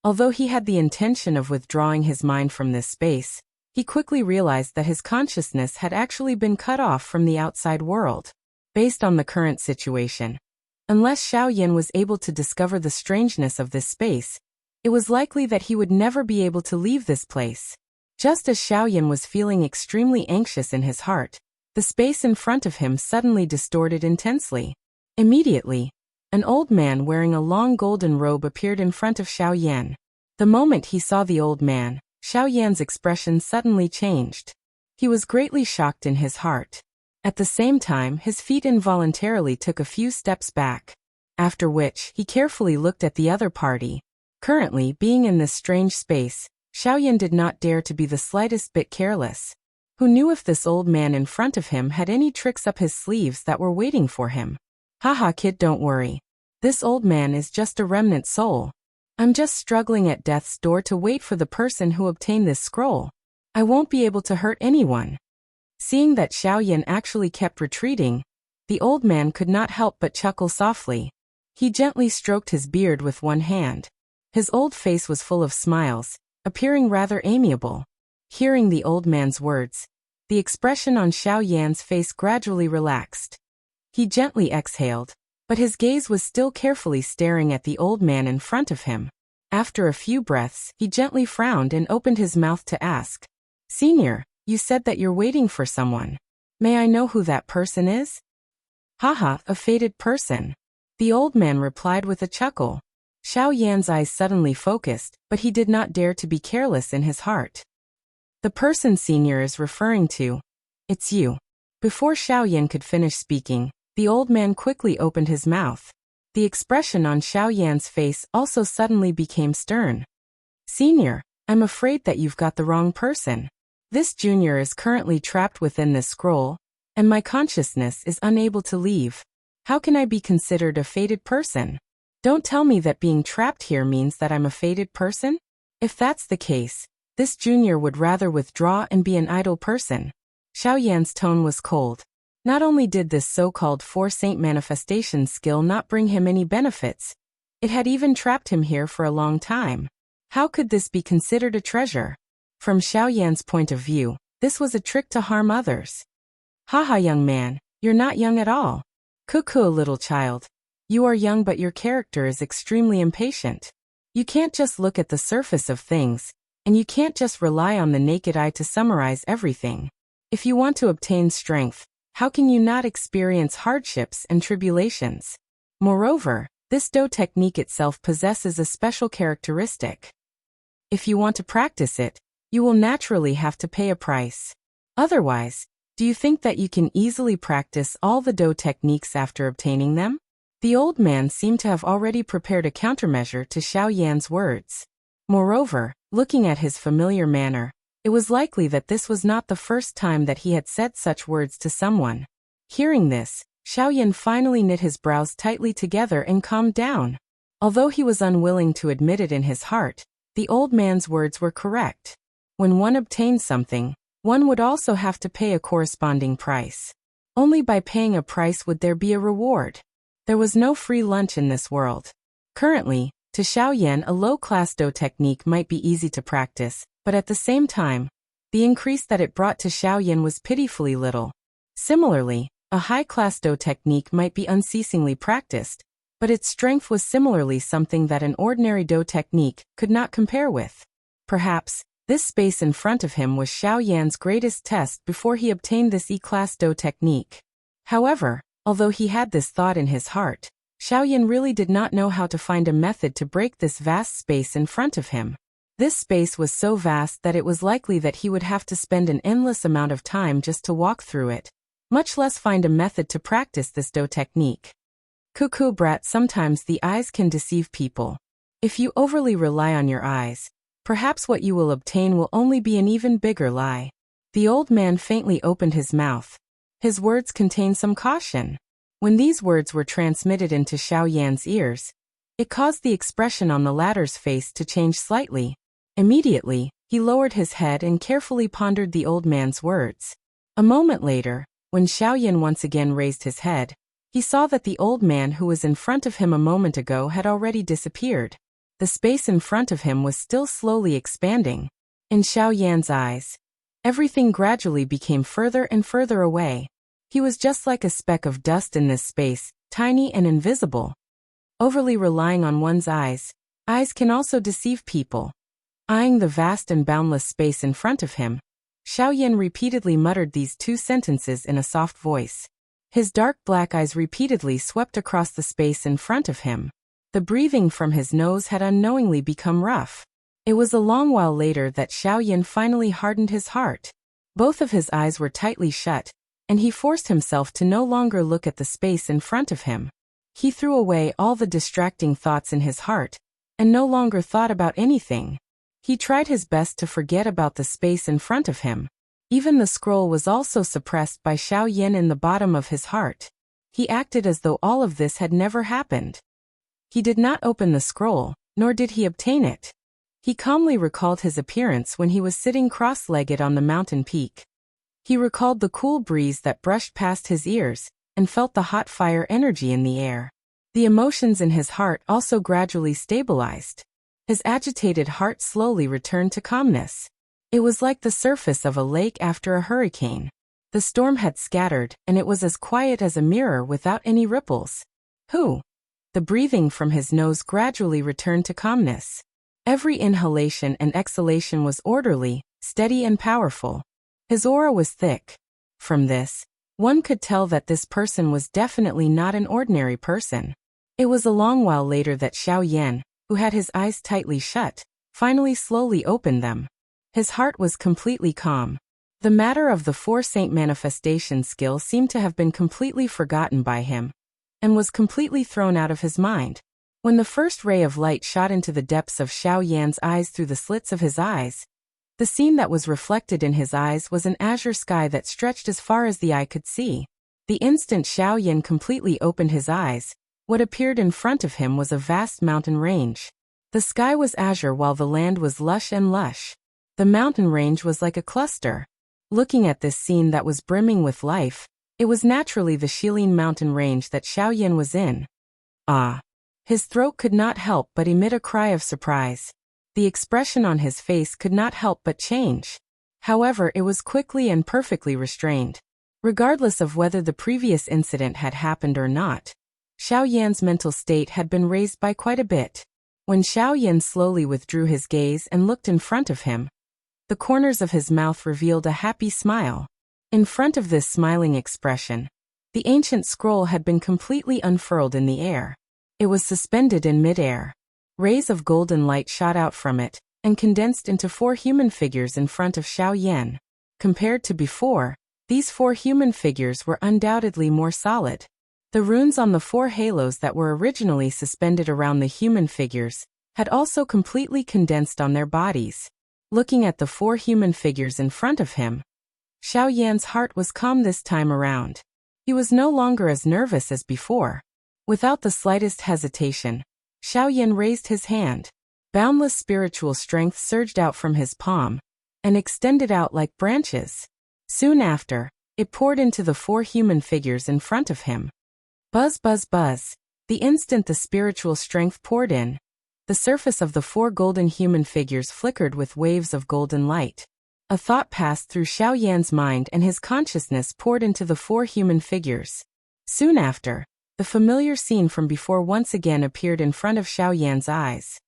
Although he had the intention of withdrawing his mind from this space, he quickly realized that his consciousness had actually been cut off from the outside world. Based on the current situation, unless Xiao Yan was able to discover the strangeness of this space, it was likely that he would never be able to leave this place. Just as Xiao Yan was feeling extremely anxious in his heart, the space in front of him suddenly distorted intensely. Immediately, an old man wearing a long golden robe appeared in front of Xiao Yan. The moment he saw the old man, Xiao Yan's expression suddenly changed. He was greatly shocked in his heart. At the same time, his feet involuntarily took a few steps back. After which, he carefully looked at the other party. Currently, being in this strange space, Xiao Yan did not dare to be the slightest bit careless. Who knew if this old man in front of him had any tricks up his sleeves that were waiting for him? Haha kid, don't worry. This old man is just a remnant soul. I'm just struggling at death's door to wait for the person who obtained this scroll. I won't be able to hurt anyone. Seeing that Xiao Yan actually kept retreating, the old man could not help but chuckle softly. He gently stroked his beard with one hand. His old face was full of smiles, appearing rather amiable. Hearing the old man's words, the expression on Xiao Yan's face gradually relaxed. He gently exhaled, but his gaze was still carefully staring at the old man in front of him. After a few breaths, he gently frowned and opened his mouth to ask, "Senior, you said that you're waiting for someone. May I know who that person is?" "Haha, a fated person," the old man replied with a chuckle. Xiao Yan's eyes suddenly focused, but he did not dare to be careless in his heart. The person Senior is referring to. It's you. Before Xiao Yan could finish speaking, the old man quickly opened his mouth. The expression on Xiao Yan's face also suddenly became stern. Senior, I'm afraid that you've got the wrong person. This junior is currently trapped within this scroll, and my consciousness is unable to leave. How can I be considered a fated person? Don't tell me that being trapped here means that I'm a fated person? If that's the case, this junior would rather withdraw and be an idle person. Xiao Yan's tone was cold. Not only did this so-called four-saint manifestation skill not bring him any benefits, it had even trapped him here for a long time. How could this be considered a treasure? From Xiao Yan's point of view, this was a trick to harm others. Haha, young man, you're not young at all. Cuckoo, little child. You are young, but your character is extremely impatient. You can't just look at the surface of things, and you can't just rely on the naked eye to summarize everything. If you want to obtain strength, how can you not experience hardships and tribulations? Moreover, this Do technique itself possesses a special characteristic. If you want to practice it, you will naturally have to pay a price. Otherwise, do you think that you can easily practice all the Do techniques after obtaining them? The old man seemed to have already prepared a countermeasure to Xiao Yan's words. Moreover, looking at his familiar manner, it was likely that this was not the first time that he had said such words to someone. Hearing this, Xiao Yan finally knit his brows tightly together and calmed down. Although he was unwilling to admit it in his heart, the old man's words were correct. When one obtained something, one would also have to pay a corresponding price. Only by paying a price would there be a reward. There was no free lunch in this world. Currently, to Xiao Yan, a low-class Do technique might be easy to practice, but at the same time, the increase that it brought to Xiao Yan was pitifully little. Similarly, a high-class Do technique might be unceasingly practiced, but its strength was similarly something that an ordinary Do technique could not compare with. Perhaps, this space in front of him was Xiao Yan's greatest test before he obtained this E-class Do technique. However, although he had this thought in his heart, Xiao Yan really did not know how to find a method to break this vast space in front of him. This space was so vast that it was likely that he would have to spend an endless amount of time just to walk through it, much less find a method to practice this Do technique. Cuckoo brat, sometimes the eyes can deceive people. If you overly rely on your eyes, perhaps what you will obtain will only be an even bigger lie. The old man faintly opened his mouth. His words contained some caution. When these words were transmitted into Xiao Yan's ears, it caused the expression on the latter's face to change slightly. Immediately, he lowered his head and carefully pondered the old man's words. A moment later, when Xiao Yan once again raised his head, he saw that the old man who was in front of him a moment ago had already disappeared. The space in front of him was still slowly expanding. In Xiao Yan's eyes, everything gradually became further and further away. He was just like a speck of dust in this space, tiny and invisible. Overly relying on one's eyes can also deceive people. Eyeing the vast and boundless space in front of him, Xiao Yan repeatedly muttered these two sentences in a soft voice. His dark black eyes repeatedly swept across the space in front of him. The breathing from his nose had unknowingly become rough. It was a long while later that Xiao Yan finally hardened his heart. Both of his eyes were tightly shut, and he forced himself to no longer look at the space in front of him. He threw away all the distracting thoughts in his heart, and no longer thought about anything. He tried his best to forget about the space in front of him. Even the scroll was also suppressed by Xiao Yan in the bottom of his heart. He acted as though all of this had never happened. He did not open the scroll, nor did he obtain it. He calmly recalled his appearance when he was sitting cross-legged on the mountain peak. He recalled the cool breeze that brushed past his ears, and felt the hot fire energy in the air. The emotions in his heart also gradually stabilized. His agitated heart slowly returned to calmness. It was like the surface of a lake after a hurricane. The storm had scattered, and it was as quiet as a mirror without any ripples. The breathing from his nose gradually returned to calmness. Every inhalation and exhalation was orderly, steady and powerful. His aura was thick. From this, one could tell that this person was definitely not an ordinary person. It was a long while later that Xiao Yan, who had his eyes tightly shut, finally slowly opened them. His heart was completely calm. The matter of the four saint manifestation skill seemed to have been completely forgotten by him, and was completely thrown out of his mind. When the first ray of light shot into the depths of Xiao Yan's eyes through the slits of his eyes, the scene that was reflected in his eyes was an azure sky that stretched as far as the eye could see. The instant Xiao Yan completely opened his eyes, what appeared in front of him was a vast mountain range. The sky was azure while the land was lush and lush. The mountain range was like a cluster. Looking at this scene that was brimming with life, it was naturally the Shilin mountain range that Xiao Yan was in. Ah! His throat could not help but emit a cry of surprise. The expression on his face could not help but change. However, it was quickly and perfectly restrained. Regardless of whether the previous incident had happened or not, Xiao Yan's mental state had been raised by quite a bit. When Xiao Yan slowly withdrew his gaze and looked in front of him, the corners of his mouth revealed a happy smile. In front of this smiling expression, the ancient scroll had been completely unfurled in the air. It was suspended in mid-air. Rays of golden light shot out from it, and condensed into four human figures in front of Xiao Yan. Compared to before, these four human figures were undoubtedly more solid. The runes on the four halos that were originally suspended around the human figures had also completely condensed on their bodies. Looking at the four human figures in front of him, Xiao Yan's heart was calm this time around. He was no longer as nervous as before. Without the slightest hesitation, Xiao Yan raised his hand. Boundless spiritual strength surged out from his palm and extended out like branches. Soon after, it poured into the four human figures in front of him. Buzz, buzz, buzz. The instant the spiritual strength poured in, the surface of the four golden human figures flickered with waves of golden light. A thought passed through Xiao Yan's mind and his consciousness poured into the four human figures. Soon after, the familiar scene from before once again appeared in front of Xiao Yan's eyes.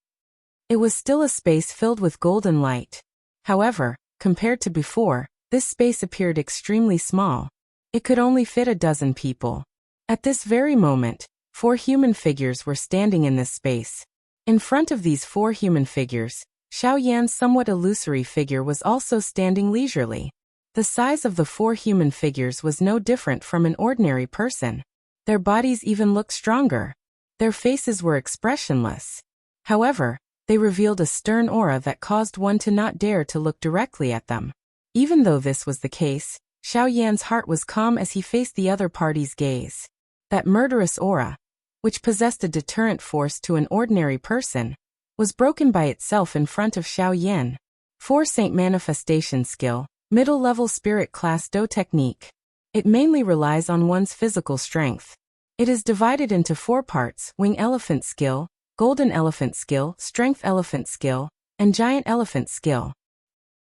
It was still a space filled with golden light. However, compared to before, this space appeared extremely small. It could only fit a dozen people. At this very moment, four human figures were standing in this space. In front of these four human figures, Xiao Yan's somewhat illusory figure was also standing leisurely. The size of the four human figures was no different from an ordinary person. Their bodies even looked stronger. Their faces were expressionless. However, they revealed a stern aura that caused one to not dare to look directly at them. Even though this was the case, Xiao Yan's heart was calm as he faced the other party's gaze. That murderous aura, which possessed a deterrent force to an ordinary person, was broken by itself in front of Xiao Yan. 4 Saint Manifestation Skill, Middle-Level Spirit Class Do Technique. It mainly relies on one's physical strength. It is divided into 4 parts: Wing Elephant Skill, Golden Elephant Skill, Strength Elephant Skill, and Giant Elephant Skill.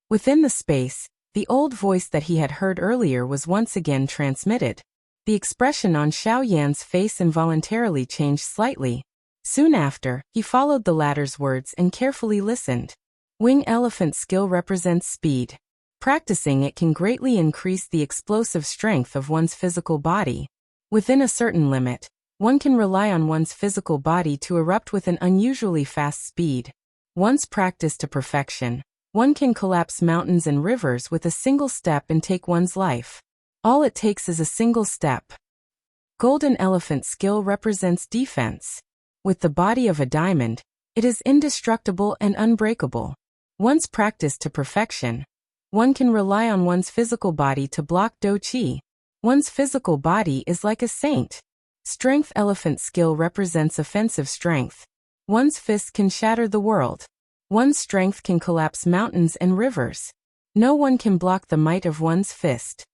Within the space, the old voice that he had heard earlier was once again transmitted. The expression on Xiao Yan's face involuntarily changed slightly. Soon after, he followed the latter's words and carefully listened. Wing Elephant Skill represents speed. Practicing it can greatly increase the explosive strength of one's physical body. Within a certain limit, one can rely on one's physical body to erupt with an unusually fast speed. Once practiced to perfection, one can collapse mountains and rivers with a single step and take one's life. All it takes is a single step. Golden Elephant Skill represents defense. With the body of a diamond, it is indestructible and unbreakable. Once practiced to perfection, one can rely on one's physical body to block Do Qi. One's physical body is like a saint. Strength Elephant Skill represents offensive strength. One's fist can shatter the world. One's strength can collapse mountains and rivers. No one can block the might of one's fist.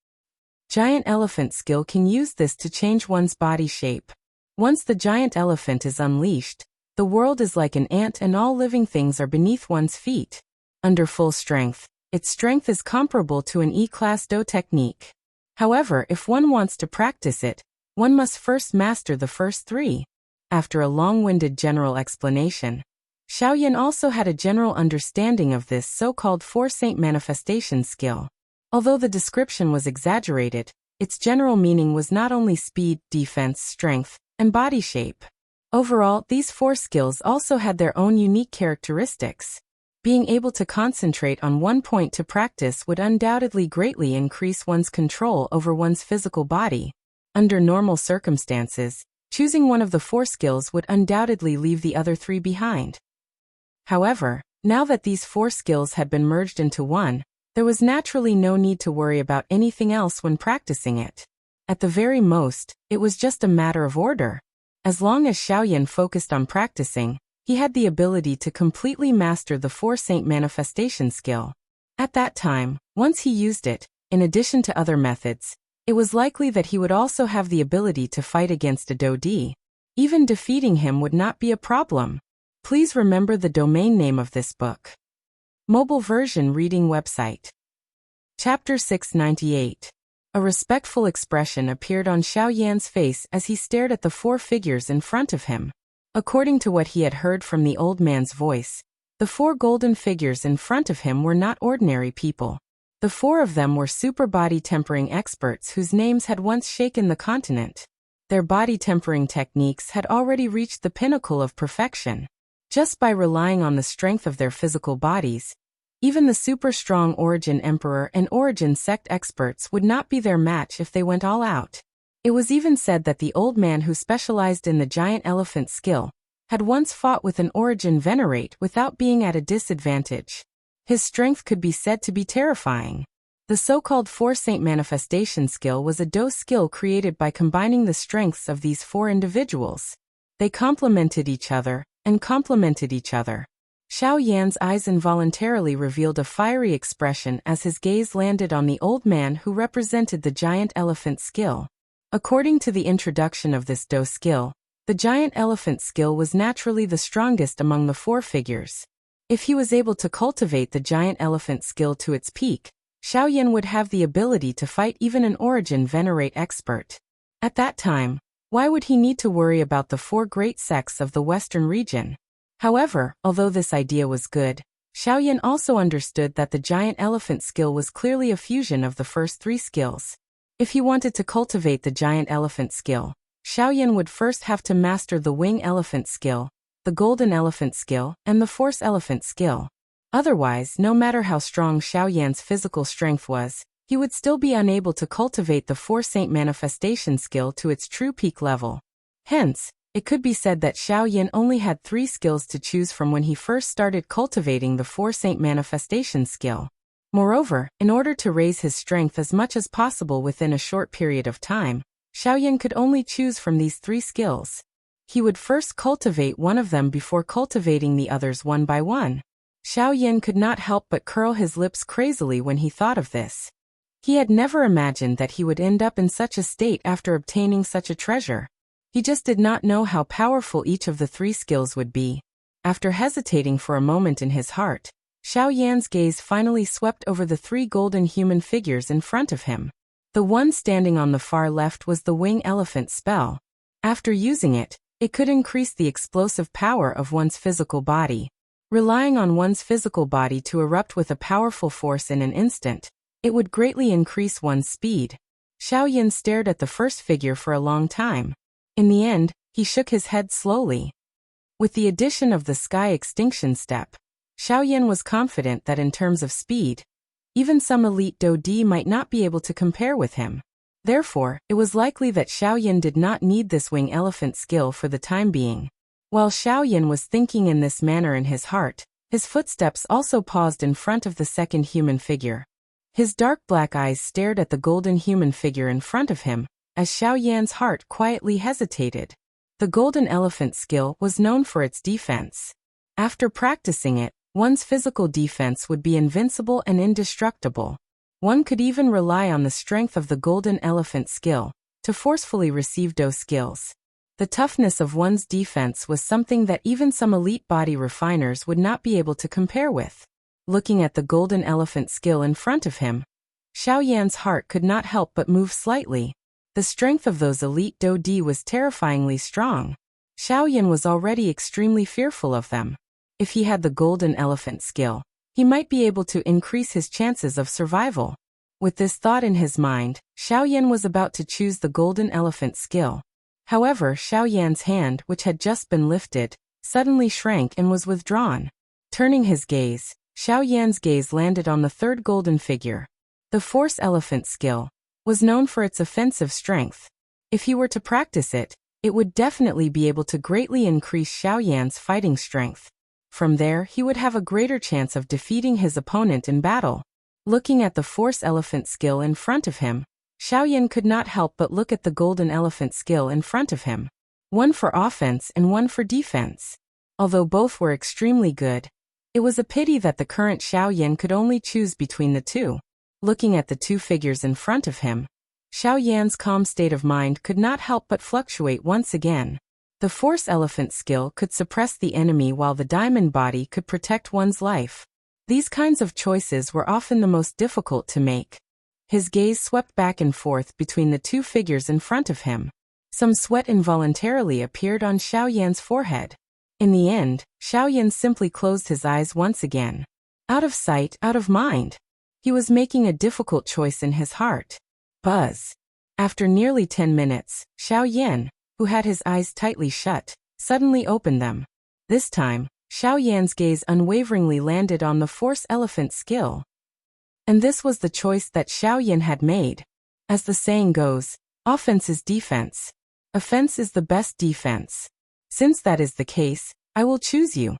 Giant Elephant Skill can use this to change one's body shape. Once the giant elephant is unleashed, the world is like an ant and all living things are beneath one's feet. Under full strength, its strength is comparable to an E-class Do technique. However, if one wants to practice it, one must first master the first 3. After a long-winded general explanation, Xiao Yan also had a general understanding of this so-called 4 Saint Manifestation Skill. Although the description was exaggerated, its general meaning was not only speed, defense, strength, and body shape. Overall, these 4 skills also had their own unique characteristics. Being able to concentrate on one point to practice would undoubtedly greatly increase one's control over one's physical body. Under normal circumstances, choosing one of the 4 skills would undoubtedly leave the other 3 behind. However, now that these 4 skills had been merged into one, there was naturally no need to worry about anything else when practicing it. At the very most, it was just a matter of order. As long as Xiaoyan focused on practicing, he had the ability to completely master the 4 Saint manifestation skill. At that time, once he used it, in addition to other methods, it was likely that he would also have the ability to fight against a Dodi. Even defeating him would not be a problem. Please remember the domain name of this book. Mobile version reading website. Chapter 698. A respectful expression appeared on Xiaoyan's face as he stared at the 4 figures in front of him. According to what he had heard from the old man's voice, the 4 golden figures in front of him were not ordinary people. The 4 of them were super body tempering experts whose names had once shaken the continent. Their body tempering techniques had already reached the pinnacle of perfection. Just by relying on the strength of their physical bodies, even the super-strong Origin Emperor and Origin Sect experts would not be their match if they went all out. It was even said that the old man who specialized in the giant elephant skill had once fought with an Origin Venerate without being at a disadvantage. His strength could be said to be terrifying. The so-called 4 Saint manifestation skill was a dose skill created by combining the strengths of these 4 individuals. They complemented each other, and complemented each other. Xiaoyan's eyes involuntarily revealed a fiery expression as his gaze landed on the old man who represented the giant elephant skill. According to the introduction of this dose skill, the giant elephant skill was naturally the strongest among the 4 figures. If he was able to cultivate the giant elephant skill to its peak, Xiaoyan would have the ability to fight even an Origin Venerate expert. At that time, why would he need to worry about the 4 great sects of the Western region? However, although this idea was good, Xiaoyan also understood that the giant elephant skill was clearly a fusion of the first 3 skills. If he wanted to cultivate the giant elephant skill, Xiaoyan would first have to master the wing elephant skill, the golden elephant skill, and the force elephant skill. Otherwise, no matter how strong Xiaoyan's physical strength was, he would still be unable to cultivate the 4 Saint manifestation skill to its true peak level. Hence, it could be said that Xiaoyan only had 3 skills to choose from when he first started cultivating the 4 Saint manifestation skill. Moreover, in order to raise his strength as much as possible within a short period of time, Xiaoyan could only choose from these 3 skills. He would first cultivate one of them before cultivating the others one by one. Xiaoyan could not help but curl his lips crazily when he thought of this. He had never imagined that he would end up in such a state after obtaining such a treasure. He just did not know how powerful each of the 3 skills would be. After hesitating for a moment in his heart, Xiaoyan's gaze finally swept over the 3 golden human figures in front of him. The one standing on the far left was the wing elephant spell. After using it, it could increase the explosive power of one's physical body. Relying on one's physical body to erupt with a powerful force in an instant, it would greatly increase one's speed. Xiaoyan stared at the first figure for a long time. In the end, he shook his head slowly. With the addition of the sky extinction step, Xiaoyan was confident that in terms of speed, even some elite Dodi might not be able to compare with him. Therefore, it was likely that Xiaoyan did not need this wing elephant skill for the time being. While Xiaoyan was thinking in this manner in his heart, his footsteps also paused in front of the second human figure. His dark black eyes stared at the golden human figure in front of him, as Xiaoyan's heart quietly hesitated. The golden elephant skill was known for its defense. After practicing it, one's physical defense would be invincible and indestructible. One could even rely on the strength of the golden elephant skill to forcefully receive those skills. The toughness of one's defense was something that even some elite body refiners would not be able to compare with. Looking at the golden elephant skill in front of him, Xiaoyan's heart could not help but move slightly. The strength of those elite Dodi was terrifyingly strong. Xiaoyan was already extremely fearful of them. If he had the golden elephant skill, he might be able to increase his chances of survival. With this thought in his mind, Xiaoyan was about to choose the golden elephant skill. However, Xiao Yan's hand, which had just been lifted, suddenly shrank and was withdrawn. Turning his gaze, Xiao Yan's gaze landed on the third golden figure. The Force Elephant skill was known for its offensive strength. If he were to practice it, it would definitely be able to greatly increase Xiao Yan's fighting strength. From there, he would have a greater chance of defeating his opponent in battle. Looking at the Force Elephant skill in front of him, Xiao Yan could not help but look at the Golden Elephant skill in front of him. One for offense and one for defense. Although both were extremely good, it was a pity that the current Xiao Yan could only choose between the two. Looking at the two figures in front of him, Xiao Yan's calm state of mind could not help but fluctuate once again. The Force Elephant skill could suppress the enemy while the Diamond Body could protect one's life. These kinds of choices were often the most difficult to make. His gaze swept back and forth between the two figures in front of him. Some sweat involuntarily appeared on Xiao Yan's forehead. In the end, Xiao Yan simply closed his eyes once again. Out of sight, out of mind. He was making a difficult choice in his heart. Buzz. After nearly 10 minutes, Xiao Yan, who had his eyes tightly shut, suddenly opened them. This time, Xiao Yan's gaze unwaveringly landed on the Force Elephant skill. And this was the choice that Xiao Yan had made. As the saying goes, offense is defense. Offense is the best defense. Since that is the case, I will choose you.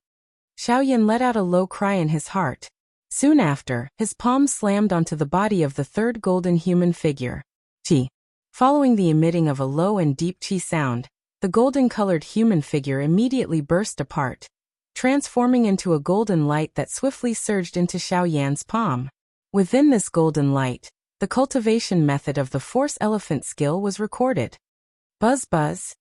Xiao Yan let out a low cry in his heart. Soon after, his palm slammed onto the body of the third golden human figure. Qi. Following the emitting of a low and deep qi sound, the golden-colored human figure immediately burst apart, transforming into a golden light that swiftly surged into Xiao Yan's palm. Within this golden light, the cultivation method of the Force Elephant skill was recorded. Buzz buzz.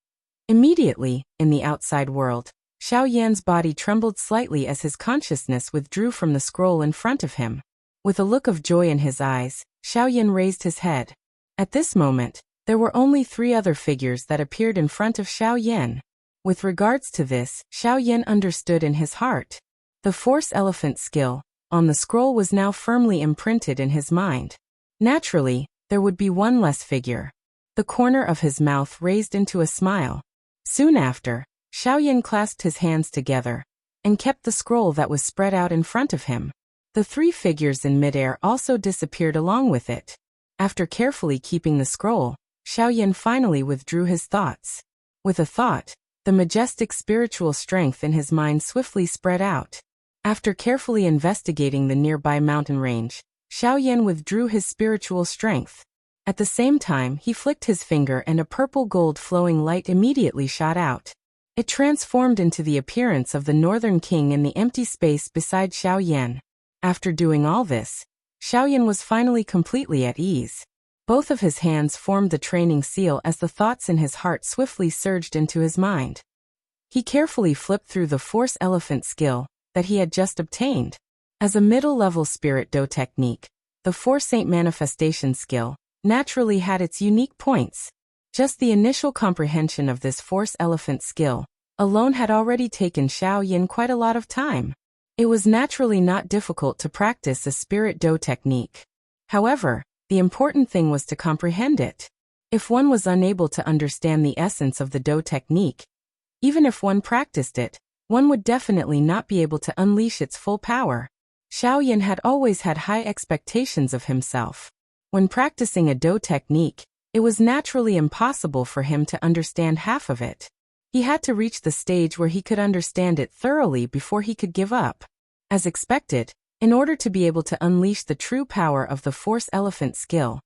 Immediately, in the outside world, Xiao Yan's body trembled slightly as his consciousness withdrew from the scroll in front of him. With a look of joy in his eyes, Xiao Yan raised his head. At this moment, there were only 3 other figures that appeared in front of Xiao Yan. With regards to this, Xiao Yan understood in his heart. The Force Elephant skill on the scroll was now firmly imprinted in his mind. Naturally, there would be one less figure. The corner of his mouth raised into a smile. Soon after, Xiao Yan clasped his hands together and kept the scroll that was spread out in front of him. The 3 figures in midair also disappeared along with it. After carefully keeping the scroll, Xiao Yan finally withdrew his thoughts. With a thought, the majestic spiritual strength in his mind swiftly spread out. After carefully investigating the nearby mountain range, Xiao Yan withdrew his spiritual strength. At the same time, he flicked his finger and a purple gold flowing light immediately shot out. It transformed into the appearance of the Northern King in the empty space beside Xiao Yan. After doing all this, Xiao Yan was finally completely at ease. Both of his hands formed the training seal as the thoughts in his heart swiftly surged into his mind. He carefully flipped through the Force Elephant skill that he had just obtained. As a middle-level spirit do technique, the Force Saint manifestation skill naturally had its unique points. Just the initial comprehension of this Force Elephant skill alone had already taken Xiao Yan quite a lot of time. It was naturally not difficult to practice a spirit do technique. However, the important thing was to comprehend it. If one was unable to understand the essence of the do technique, even if one practiced it, one would definitely not be able to unleash its full power. Xiao Yan had always had high expectations of himself. When practicing a do technique, it was naturally impossible for him to understand half of it. He had to reach the stage where he could understand it thoroughly before he could give up. As expected, in order to be able to unleash the true power of the Force Elephant skill,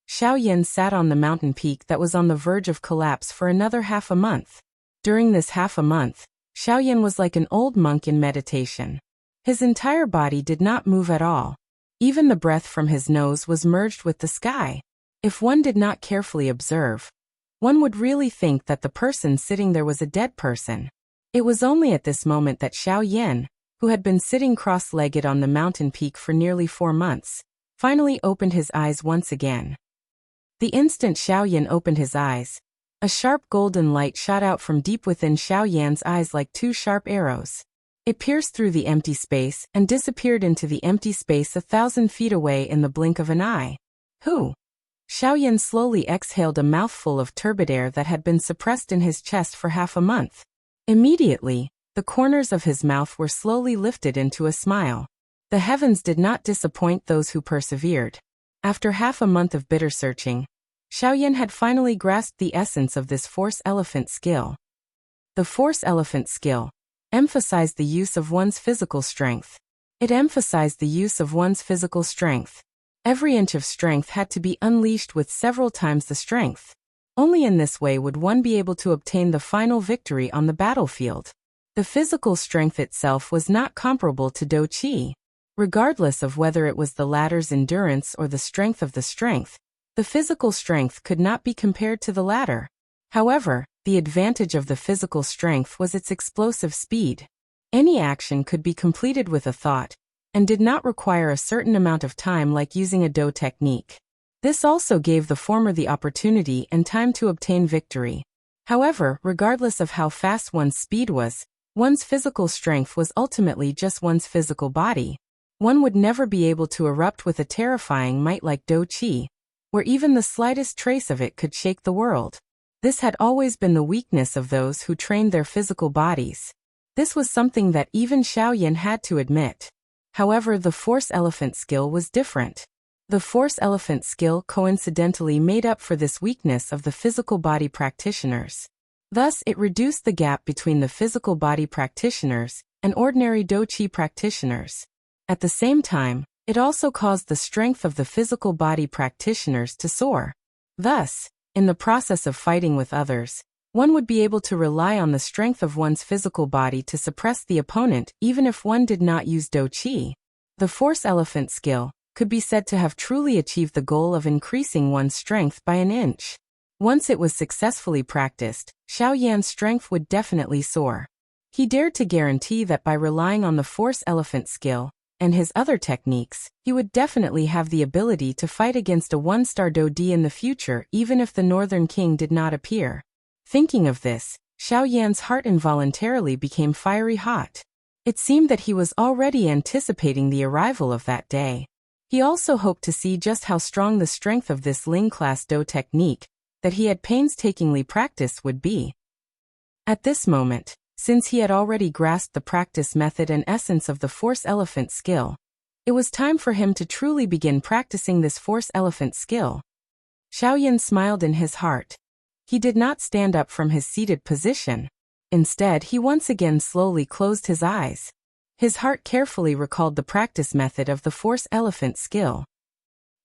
Xiao Yan sat on the mountain peak that was on the verge of collapse for another half a month. During this half a month, Xiao Yan was like an old monk in meditation. His entire body did not move at all. Even the breath from his nose was merged with the sky. If one did not carefully observe, one would really think that the person sitting there was a dead person. It was only at this moment that Xiao Yan, who had been sitting cross-legged on the mountain peak for nearly 4 months, finally opened his eyes once again. The instant Xiao Yan opened his eyes, a sharp golden light shot out from deep within Xiao Yan's eyes like 2 sharp arrows. It pierced through the empty space and disappeared into the empty space 1,000 feet away in the blink of an eye. Who? Xiaoyan slowly exhaled a mouthful of turbid air that had been suppressed in his chest for half a month. Immediately, the corners of his mouth were slowly lifted into a smile. The heavens did not disappoint those who persevered. After half a month of bitter searching, Xiaoyan had finally grasped the essence of this Force Elephant skill. The Force Elephant skill emphasized the use of one's physical strength. It emphasized the use of one's physical strength. Every inch of strength had to be unleashed with several times the strength. Only in this way would one be able to obtain the final victory on the battlefield. The physical strength itself was not comparable to Do Qi. Regardless of whether it was the latter's endurance or the strength of the strength, the physical strength could not be compared to the latter. However, the advantage of the physical strength was its explosive speed. Any action could be completed with a thought, and did not require a certain amount of time like using a Do technique. This also gave the former the opportunity and time to obtain victory. However, regardless of how fast one's speed was, one's physical strength was ultimately just one's physical body. One would never be able to erupt with a terrifying might like Do Qi, where even the slightest trace of it could shake the world. This had always been the weakness of those who trained their physical bodies. This was something that even Xiaoyan had to admit. However, the Force Elephant skill was different. The Force Elephant skill coincidentally made up for this weakness of the physical body practitioners. Thus, it reduced the gap between the physical body practitioners and ordinary Do Qi practitioners. At the same time, it also caused the strength of the physical body practitioners to soar. Thus, in the process of fighting with others, one would be able to rely on the strength of one's physical body to suppress the opponent even if one did not use Do Qi. The Force Elephant skill could be said to have truly achieved the goal of increasing one's strength by an inch. Once it was successfully practiced, Xiaoyan's strength would definitely soar. He dared to guarantee that by relying on the Force Elephant skill and his other techniques, he would definitely have the ability to fight against a one-star Do Di in the future even if the Northern King did not appear. Thinking of this, Xiaoyan's heart involuntarily became fiery hot. It seemed that he was already anticipating the arrival of that day. He also hoped to see just how strong the strength of this Ling-class Do technique that he had painstakingly practiced would be. At this moment, since he had already grasped the practice method and essence of the Force Elephant skill, it was time for him to truly begin practicing this Force Elephant skill. Xiaoyan smiled in his heart. He did not stand up from his seated position. Instead, he once again slowly closed his eyes. His heart carefully recalled the practice method of the Force Elephant skill.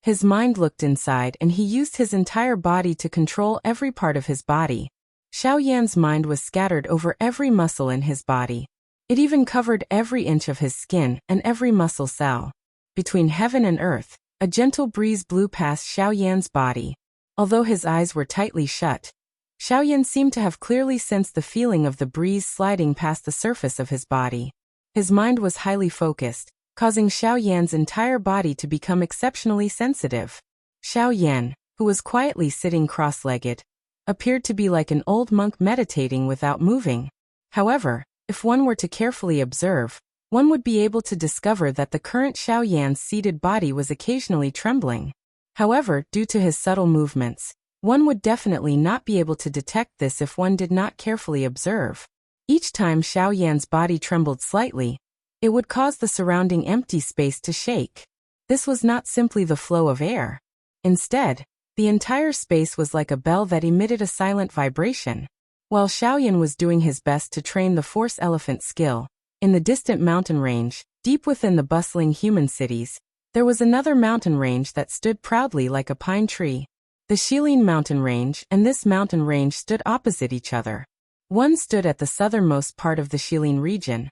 His mind looked inside and he used his entire body to control every part of his body. Xiaoyan's mind was scattered over every muscle in his body. It even covered every inch of his skin and every muscle cell. Between heaven and earth, a gentle breeze blew past Xiaoyan's body. Although his eyes were tightly shut, Xiaoyan seemed to have clearly sensed the feeling of the breeze sliding past the surface of his body. His mind was highly focused, causing Xiaoyan's entire body to become exceptionally sensitive. Xiaoyan, who was quietly sitting cross-legged, appeared to be like an old monk meditating without moving. However, if one were to carefully observe, one would be able to discover that the current Xiaoyan's seated body was occasionally trembling. However, due to his subtle movements, one would definitely not be able to detect this if one did not carefully observe. Each time Xiaoyan's body trembled slightly, it would cause the surrounding empty space to shake. This was not simply the flow of air. Instead, the entire space was like a bell that emitted a silent vibration. While Xiaoyan was doing his best to train the Force Elephant skill, in the distant mountain range, deep within the bustling human cities, there was another mountain range that stood proudly like a pine tree. The Shilin mountain range and this mountain range stood opposite each other. One stood at the southernmost part of the Shilin region,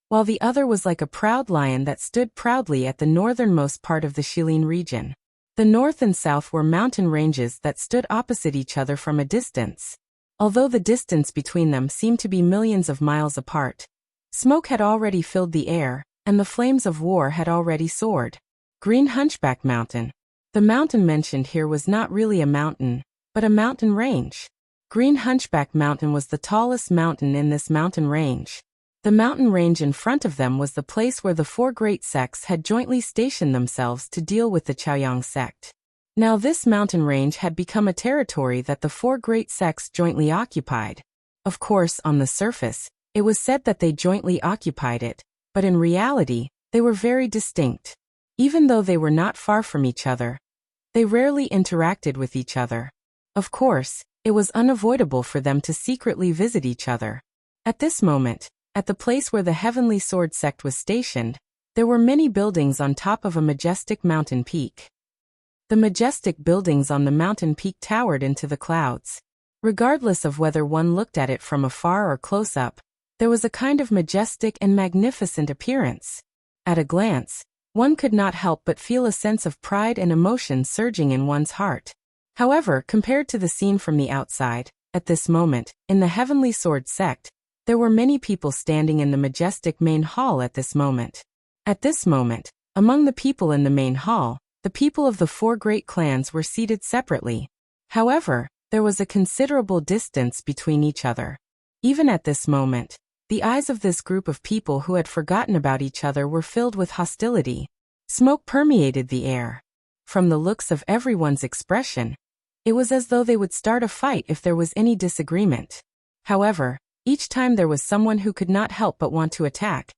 while the other was like a proud lion that stood proudly at the northernmost part of the Shilin region. The north and south were mountain ranges that stood opposite each other from a distance. Although the distance between them seemed to be millions of miles apart, smoke had already filled the air, and the flames of war had already soared. Green Hunchback Mountain. The mountain mentioned here was not really a mountain, but a mountain range. Green Hunchback Mountain was the tallest mountain in this mountain range. The mountain range in front of them was the place where the four great sects had jointly stationed themselves to deal with the Chaoyang sect. Now this mountain range had become a territory that the four great sects jointly occupied. Of course, on the surface, it was said that they jointly occupied it, but in reality, they were very distinct. Even though they were not far from each other, they rarely interacted with each other. Of course, it was unavoidable for them to secretly visit each other. At this moment, at the place where the Heavenly Sword sect was stationed, there were many buildings on top of a majestic mountain peak. The majestic buildings on the mountain peak towered into the clouds. Regardless of whether one looked at it from afar or close up, there was a kind of majestic and magnificent appearance. At a glance, one could not help but feel a sense of pride and emotion surging in one's heart. However, compared to the scene from the outside, at this moment, in the Heavenly Sword sect, there were many people standing in the majestic main hall at this moment. At this moment, among the people in the main hall, the people of the four great clans were seated separately. However, there was a considerable distance between each other. Even at this moment, the eyes of this group of people who had forgotten about each other were filled with hostility. Smoke permeated the air. From the looks of everyone's expression, it was as though they would start a fight if there was any disagreement. However, each time there was someone who could not help but want to attack,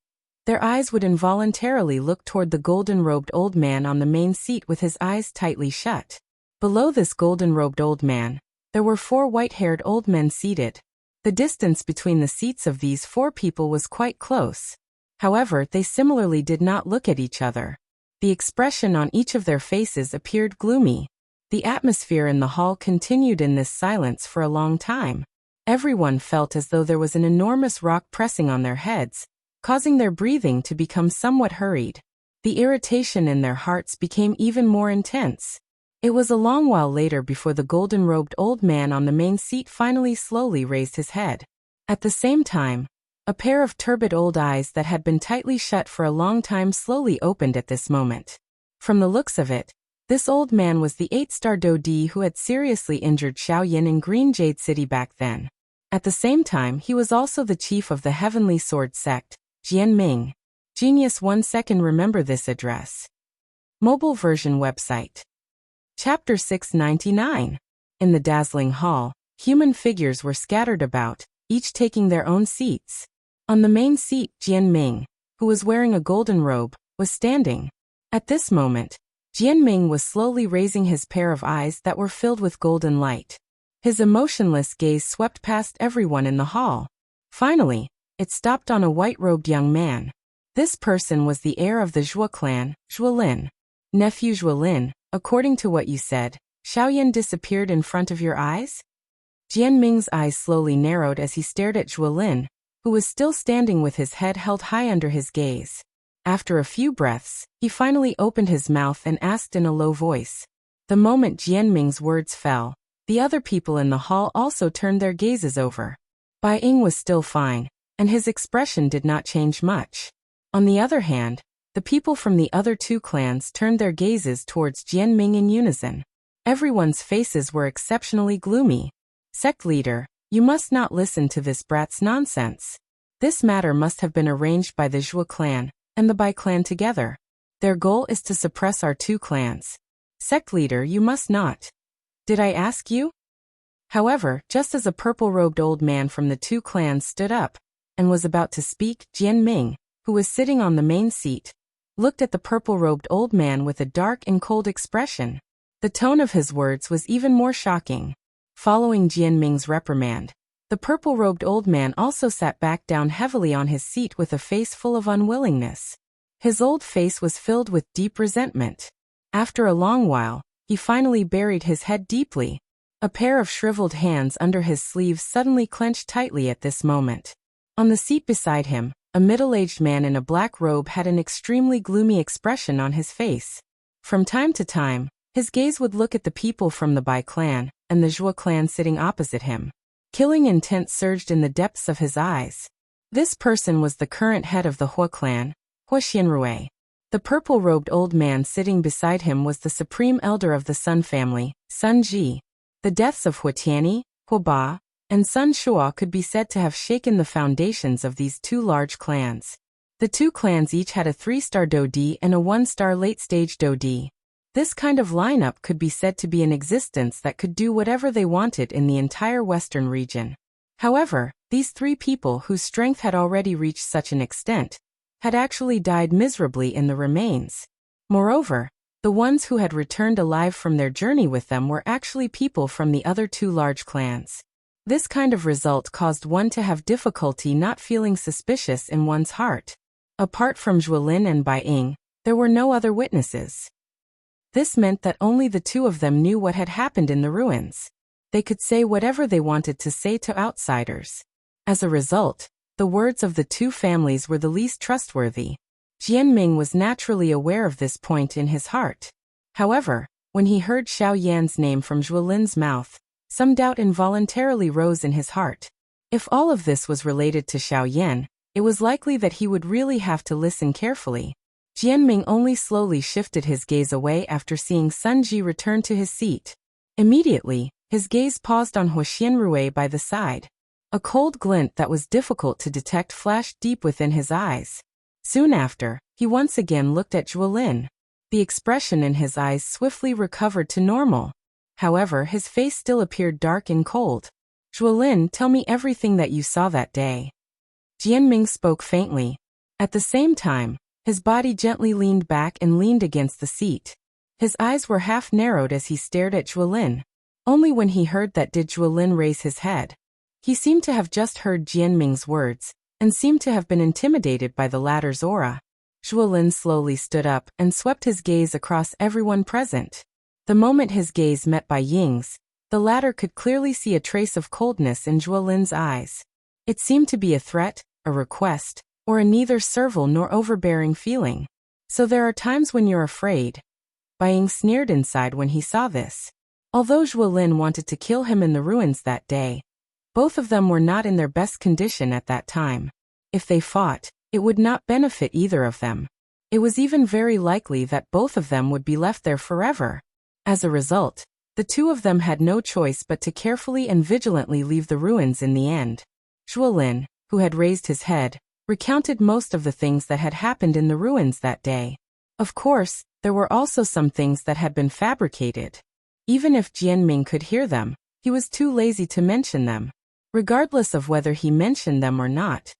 their eyes would involuntarily look toward the golden-robed old man on the main seat with his eyes tightly shut. Below this golden-robed old man, there were four white-haired old men seated. The distance between the seats of these four people was quite close. However, they similarly did not look at each other. The expression on each of their faces appeared gloomy. The atmosphere in the hall continued in this silence for a long time. Everyone felt as though there was an enormous rock pressing on their heads, causing their breathing to become somewhat hurried. The irritation in their hearts became even more intense. It was a long while later before the golden-robed old man on the main seat finally slowly raised his head. At the same time, a pair of turbid old eyes that had been tightly shut for a long time slowly opened at this moment. From the looks of it, this old man was the 8-star Dodi who had seriously injured Xiao Yin in Green Jade City back then. At the same time, he was also the chief of the Heavenly Sword sect, Jian Ming. Genius 1 second. Remember this address. Mobile version website. Chapter 699. In the dazzling hall, human figures were scattered about, each taking their own seats. On the main seat, Jian Ming, who was wearing a golden robe, was standing. At this moment, Jian Ming was slowly raising his pair of eyes that were filled with golden light. His emotionless gaze swept past everyone in the hall. Finally, it stopped on a white-robed young man. This person was the heir of the Zhuo clan, Zhuolin. Nephew Zhuolin, according to what you said, Xiaoyan disappeared in front of your eyes? Jian Ming's eyes slowly narrowed as he stared at Zhuolin, who was still standing with his head held high under his gaze. After a few breaths, he finally opened his mouth and asked in a low voice. The moment Jian Ming's words fell, the other people in the hall also turned their gazes over. Bai Ying was still fine, and his expression did not change much. On the other hand, the people from the other two clans turned their gazes towards Jian Ming in unison. Everyone's faces were exceptionally gloomy. Sect leader, you must not listen to this brat's nonsense. This matter must have been arranged by the Zhuo clan and the Bai clan together. Their goal is to suppress our two clans. Sect leader, you must not. Did I ask you? However, just as a purple-robed old man from the two clans stood up and was about to speak, Jian Ming, who was sitting on the main seat, looked at the purple-robed old man with a dark and cold expression. The tone of his words was even more shocking. Following Jian Ming's reprimand, the purple-robed old man also sat back down heavily on his seat with a face full of unwillingness. His old face was filled with deep resentment. After a long while, he finally buried his head deeply. A pair of shriveled hands under his sleeves suddenly clenched tightly at this moment. On the seat beside him, a middle-aged man in a black robe had an extremely gloomy expression on his face. From time to time, his gaze would look at the people from the Bai clan and the Zhuo clan sitting opposite him. Killing intent surged in the depths of his eyes. This person was the current head of the Hua clan, Hua Xianrui. The purple-robed old man sitting beside him was the supreme elder of the Sun family, Sun Ji. The deaths of Hua Tianyi, Hua Ba, and Sun Shua could be said to have shaken the foundations of these two large clans. The two clans each had a 3-star Dodi and a 1-star late-stage Dodi. This kind of lineup could be said to be in existence that could do whatever they wanted in the entire western region. However, these three people whose strength had already reached such an extent had actually died miserably in the remains. Moreover, the ones who had returned alive from their journey with them were actually people from the other two large clans. This kind of result caused one to have difficulty not feeling suspicious in one's heart. Apart from Zhuolin and Bai Ying, there were no other witnesses. This meant that only the two of them knew what had happened in the ruins. They could say whatever they wanted to say to outsiders. As a result, the words of the two families were the least trustworthy. Jianming was naturally aware of this point in his heart. However, when he heard Xiao Yan's name from Zhuolin's mouth, some doubt involuntarily rose in his heart. If all of this was related to Xiao Yan, it was likely that he would really have to listen carefully. Jianming only slowly shifted his gaze away after seeing Sun Ji return to his seat. Immediately, his gaze paused on Huo Xianrui by the side. A cold glint that was difficult to detect flashed deep within his eyes. Soon after, he once again looked at Zhuolin. The expression in his eyes swiftly recovered to normal. However, his face still appeared dark and cold. Zhuolin, tell me everything that you saw that day. Jianming spoke faintly. At the same time, his body gently leaned back and leaned against the seat. His eyes were half narrowed as he stared at Zhuolin. Only when he heard that did Zhuolin raise his head. He seemed to have just heard Jianming's words, and seemed to have been intimidated by the latter's aura. Zhuolin slowly stood up and swept his gaze across everyone present. The moment his gaze met Bai Ying's, the latter could clearly see a trace of coldness in Zhuolin's eyes. It seemed to be a threat, a request, or a neither servile nor overbearing feeling. So there are times when you're afraid. Bai Ying sneered inside when he saw this. Although Zhuolin wanted to kill him in the ruins that day, both of them were not in their best condition at that time. If they fought, it would not benefit either of them. It was even very likely that both of them would be left there forever. As a result, the two of them had no choice but to carefully and vigilantly leave the ruins in the end. Zhuolin, who had raised his head, recounted most of the things that had happened in the ruins that day. Of course, there were also some things that had been fabricated. Even if Jianming could hear them, he was too lazy to mention them. Regardless of whether he mentioned them or not,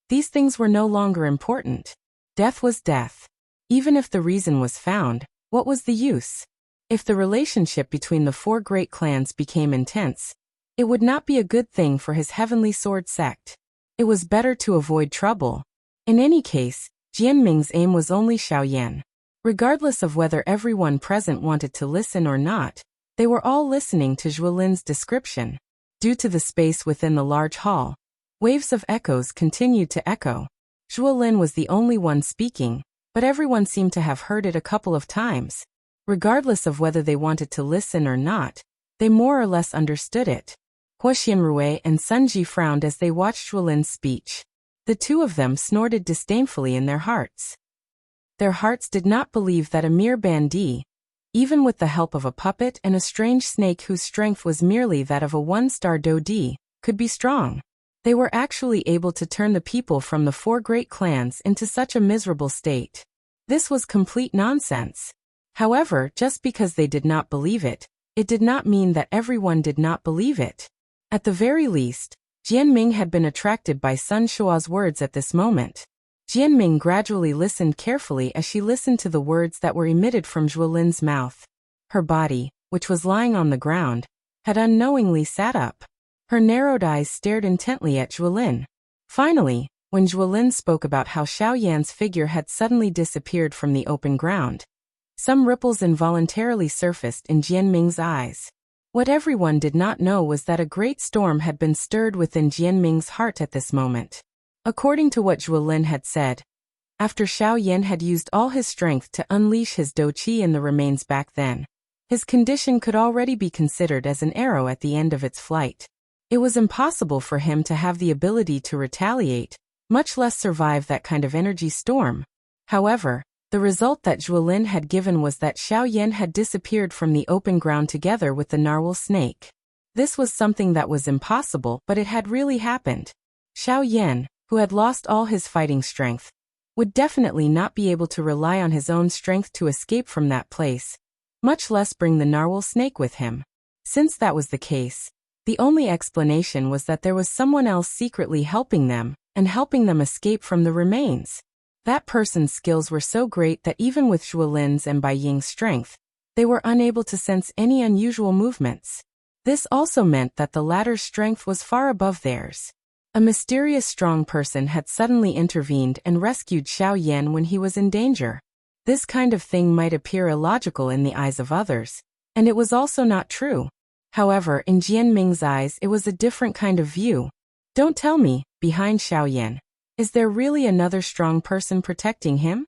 these things were no longer important. Death was death. Even if the reason was found, what was the use? If the relationship between the four great clans became intense, it would not be a good thing for his heavenly sword sect. It was better to avoid trouble. In any case, Jianming's aim was only Xiao Yan. Regardless of whether everyone present wanted to listen or not, they were all listening to Zhuolin's description. Due to the space within the large hall, waves of echoes continued to echo. Zhuolin was the only one speaking, but everyone seemed to have heard it a couple of times. Regardless of whether they wanted to listen or not, they more or less understood it. Huo Xianrui and Sun Ji frowned as they watched Zhuolin's speech. The two of them snorted disdainfully in their hearts. Their hearts did not believe that a mere bandit, even with the help of a puppet and a strange snake whose strength was merely that of a one-star dodi, could be strong. They were actually able to turn the people from the four great clans into such a miserable state. This was complete nonsense. However, just because they did not believe it, it did not mean that everyone did not believe it. At the very least, Jianming had been attracted by Sun Shua's words at this moment. Jianming gradually listened carefully as she listened to the words that were emitted from Zhuolin's mouth. Her body, which was lying on the ground, had unknowingly sat up. Her narrowed eyes stared intently at Zhuolin. Finally, when Zhuolin spoke about how Xiao Yan's figure had suddenly disappeared from the open ground, some ripples involuntarily surfaced in Jianming's eyes. What everyone did not know was that a great storm had been stirred within Jianming's heart at this moment. According to what Zhuolin had said, after Xiao Yan had used all his strength to unleash his doqi in the remains back then, his condition could already be considered as an arrow at the end of its flight. It was impossible for him to have the ability to retaliate, much less survive that kind of energy storm. However, the result that Zhuolin had given was that Xiao Yan had disappeared from the open ground together with the narwhal snake. This was something that was impossible, but it had really happened. Xiao Yan, who had lost all his fighting strength, would definitely not be able to rely on his own strength to escape from that place. much less bring the narwhal snake with him. Since that was the case, the only explanation was that there was someone else secretly helping them, and helping them escape from the remains. That person's skills were so great that even with Zhuolin's and Bai Ying's strength, they were unable to sense any unusual movements. This also meant that the latter's strength was far above theirs. A mysterious strong person had suddenly intervened and rescued Xiao Yan when he was in danger. This kind of thing might appear illogical in the eyes of others, and it was also not true. However, in Jian Ming's eyes it was a different kind of view. Don't tell me, behind Xiao Yan, is there really another strong person protecting him?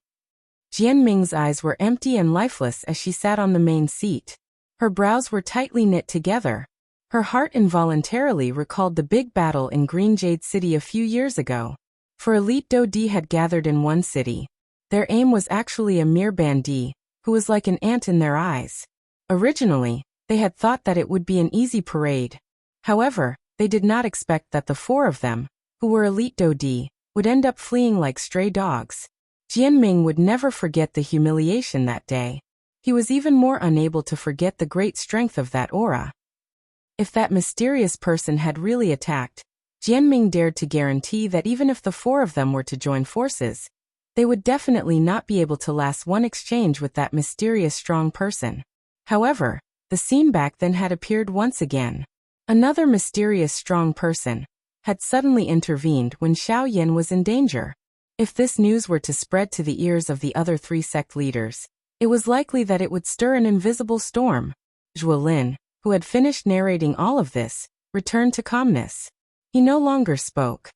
Jian Ming's eyes were empty and lifeless as she sat on the main seat. Her brows were tightly knit together. Her heart involuntarily recalled the big battle in Green Jade City a few years ago. For elite Dodi had gathered in one city. Their aim was actually a mere bandit, who was like an ant in their eyes. Originally, they had thought that it would be an easy parade. However, they did not expect that the four of them, who were elite Dodi, would end up fleeing like stray dogs. Jian Ming would never forget the humiliation that day. He was even more unable to forget the great strength of that aura. If that mysterious person had really attacked, Jian Ming dared to guarantee that even if the four of them were to join forces, they would definitely not be able to last one exchange with that mysterious strong person. However, the scene back then had appeared once again. Another mysterious strong person had suddenly intervened when Xiao Yan was in danger. If this news were to spread to the ears of the other three sect leaders, it was likely that it would stir an invisible storm. Zhuolin, who had finished narrating all of this, returned to calmness. He no longer spoke.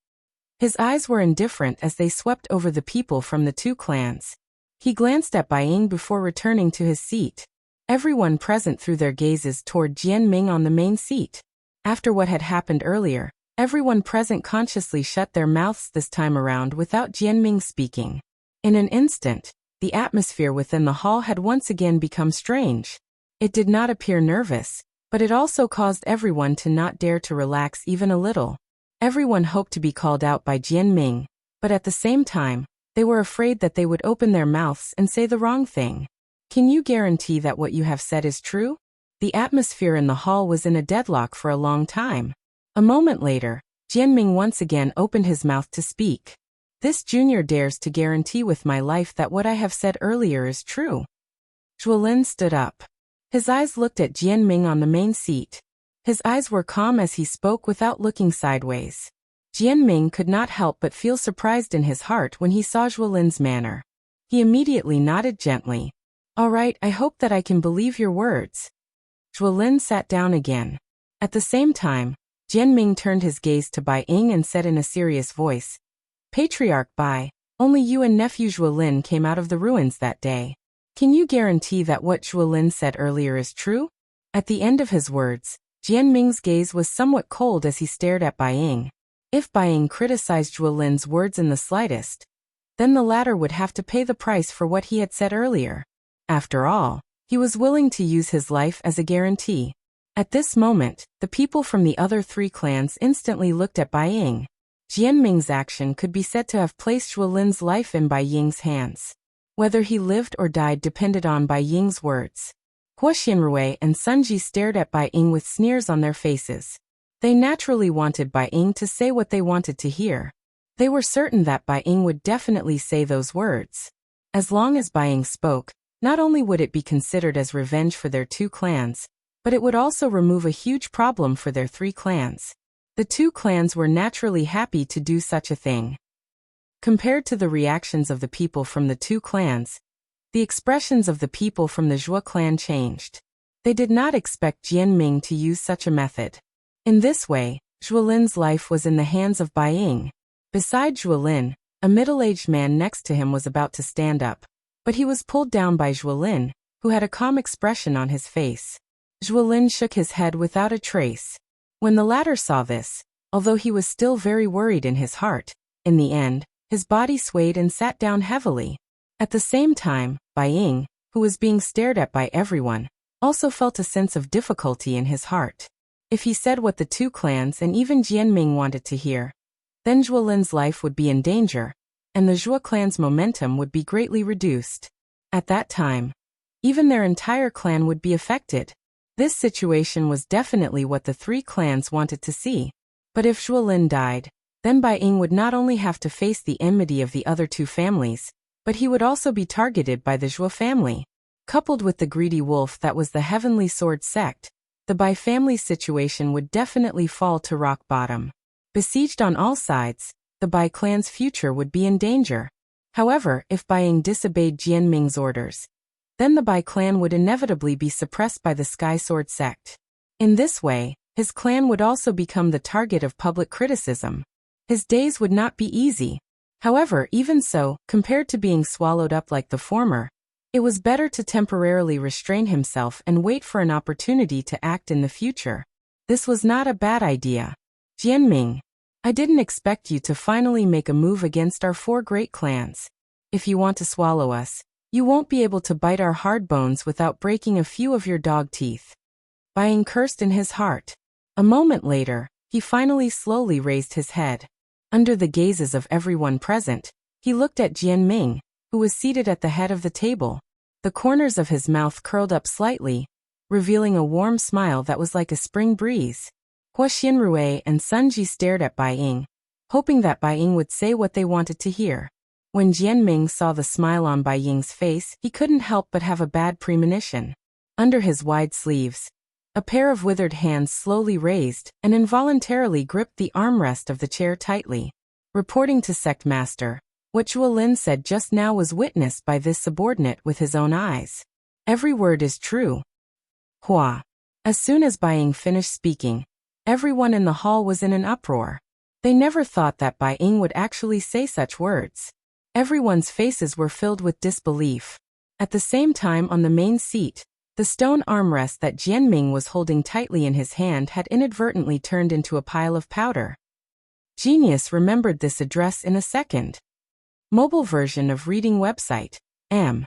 His eyes were indifferent as they swept over the people from the two clans. He glanced at Bai Ying before returning to his seat. Everyone present threw their gazes toward Jian Ming on the main seat. After what had happened earlier, everyone present consciously shut their mouths this time around without Jian Ming speaking. In an instant, the atmosphere within the hall had once again become strange. It did not appear nervous, but it also caused everyone to not dare to relax even a little. Everyone hoped to be called out by Jian Ming, but at the same time, they were afraid that they would open their mouths and say the wrong thing. Can you guarantee that what you have said is true? The atmosphere in the hall was in a deadlock for a long time. A moment later, Jian Ming once again opened his mouth to speak. This junior dares to guarantee with my life that what I have said earlier is true. Zhuolin stood up. His eyes looked at Jian Ming on the main seat. His eyes were calm as he spoke without looking sideways. Jian Ming could not help but feel surprised in his heart when he saw Zhuolin's manner. He immediately nodded gently. All right, I hope that I can believe your words. Zhuolin sat down again. At the same time, Jian Ming turned his gaze to Bai Ying and said in a serious voice, Patriarch Bai, only you and nephew Zhuolin came out of the ruins that day. Can you guarantee that what Zhuolin said earlier is true? At the end of his words, Jian Ming's gaze was somewhat cold as he stared at Bai Ying. If Bai Ying criticized Zhuolin's words in the slightest, then the latter would have to pay the price for what he had said earlier. After all, he was willing to use his life as a guarantee. At this moment, the people from the other three clans instantly looked at Bai Ying. Jian Ming's action could be said to have placed Zhuolin's life in Bai Ying's hands. Whether he lived or died depended on Bai Ying's words. Hua Xianrui and Sun Ji stared at Bai Ying with sneers on their faces. They naturally wanted Bai Ying to say what they wanted to hear. They were certain that Bai Ying would definitely say those words. As long as Bai Ying spoke, not only would it be considered as revenge for their two clans, but it would also remove a huge problem for their three clans. The two clans were naturally happy to do such a thing. Compared to the reactions of the people from the two clans, the expressions of the people from the Zhuo clan changed. They did not expect Jian Ming to use such a method. In this way, Zhuolin's life was in the hands of Bai Ying. Beside Zhuolin, a middle-aged man next to him was about to stand up, but he was pulled down by Zhuolin, who had a calm expression on his face. Zhuolin shook his head without a trace. When the latter saw this, although he was still very worried in his heart, in the end, his body swayed and sat down heavily. At the same time, Bai Ying, who was being stared at by everyone, also felt a sense of difficulty in his heart. If he said what the two clans and even Jian Ming wanted to hear, then Zhuolin's life would be in danger, and the Zhuo clan's momentum would be greatly reduced. At that time, even their entire clan would be affected. This situation was definitely what the three clans wanted to see. But if Zhuolin died, then Bai Ying would not only have to face the enmity of the other two families, but he would also be targeted by the Zhuo family. Coupled with the greedy wolf that was the Heavenly Sword sect, the Bai family's situation would definitely fall to rock bottom. Besieged on all sides, the Bai clan's future would be in danger. However, if Bai Ying disobeyed Jianming's orders, then the Bai clan would inevitably be suppressed by the Sky Sword sect. In this way, his clan would also become the target of public criticism. His days would not be easy. However, even so, compared to being swallowed up like the former, it was better to temporarily restrain himself and wait for an opportunity to act in the future. This was not a bad idea. Jianming, I didn't expect you to finally make a move against our four great clans. If you want to swallow us, you won't be able to bite our hard bones without breaking a few of your dog teeth. Bai Ying cursed in his heart. A moment later, he finally slowly raised his head. Under the gazes of everyone present, he looked at Jianming, who was seated at the head of the table. The corners of his mouth curled up slightly, revealing a warm smile that was like a spring breeze. Hua Xianrui and Sun Ji stared at Bai Ying, hoping that Bai Ying would say what they wanted to hear. When Jianming saw the smile on Bai Ying's face, he couldn't help but have a bad premonition. Under his wide sleeves, a pair of withered hands slowly raised and involuntarily gripped the armrest of the chair tightly. Reporting to Sect Master, what Zhuolin said just now was witnessed by this subordinate with his own eyes. Every word is true. Hua. As soon as Bai Ying finished speaking, everyone in the hall was in an uproar. They never thought that Bai Ying would actually say such words. Everyone's faces were filled with disbelief. At the same time, on the main seat, the stone armrest that Jianming was holding tightly in his hand had inadvertently turned into a pile of powder. Genius remembered this address in a second. Mobile version of reading website, M.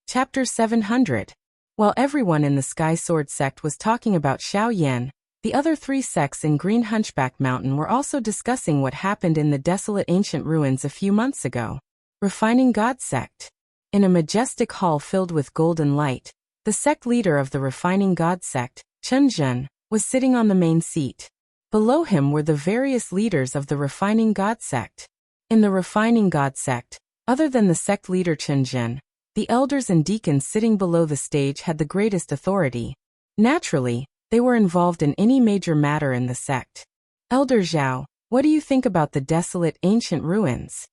Chapter 700. While everyone in the Sky Sword sect was talking about Xiao Yan, the other three sects in Green Hunchback Mountain were also discussing what happened in the desolate ancient ruins a few months ago. Refining God sect. In a majestic hall filled with golden light, the sect leader of the Refining God sect, Chen Zhen, was sitting on the main seat. Below him were the various leaders of the Refining God sect. In the Refining God sect, other than the sect leader Chen Zhen, the elders and deacons sitting below the stage had the greatest authority. Naturally, they were involved in any major matter in the sect. Elder Zhao, what do you think about the desolate ancient ruins?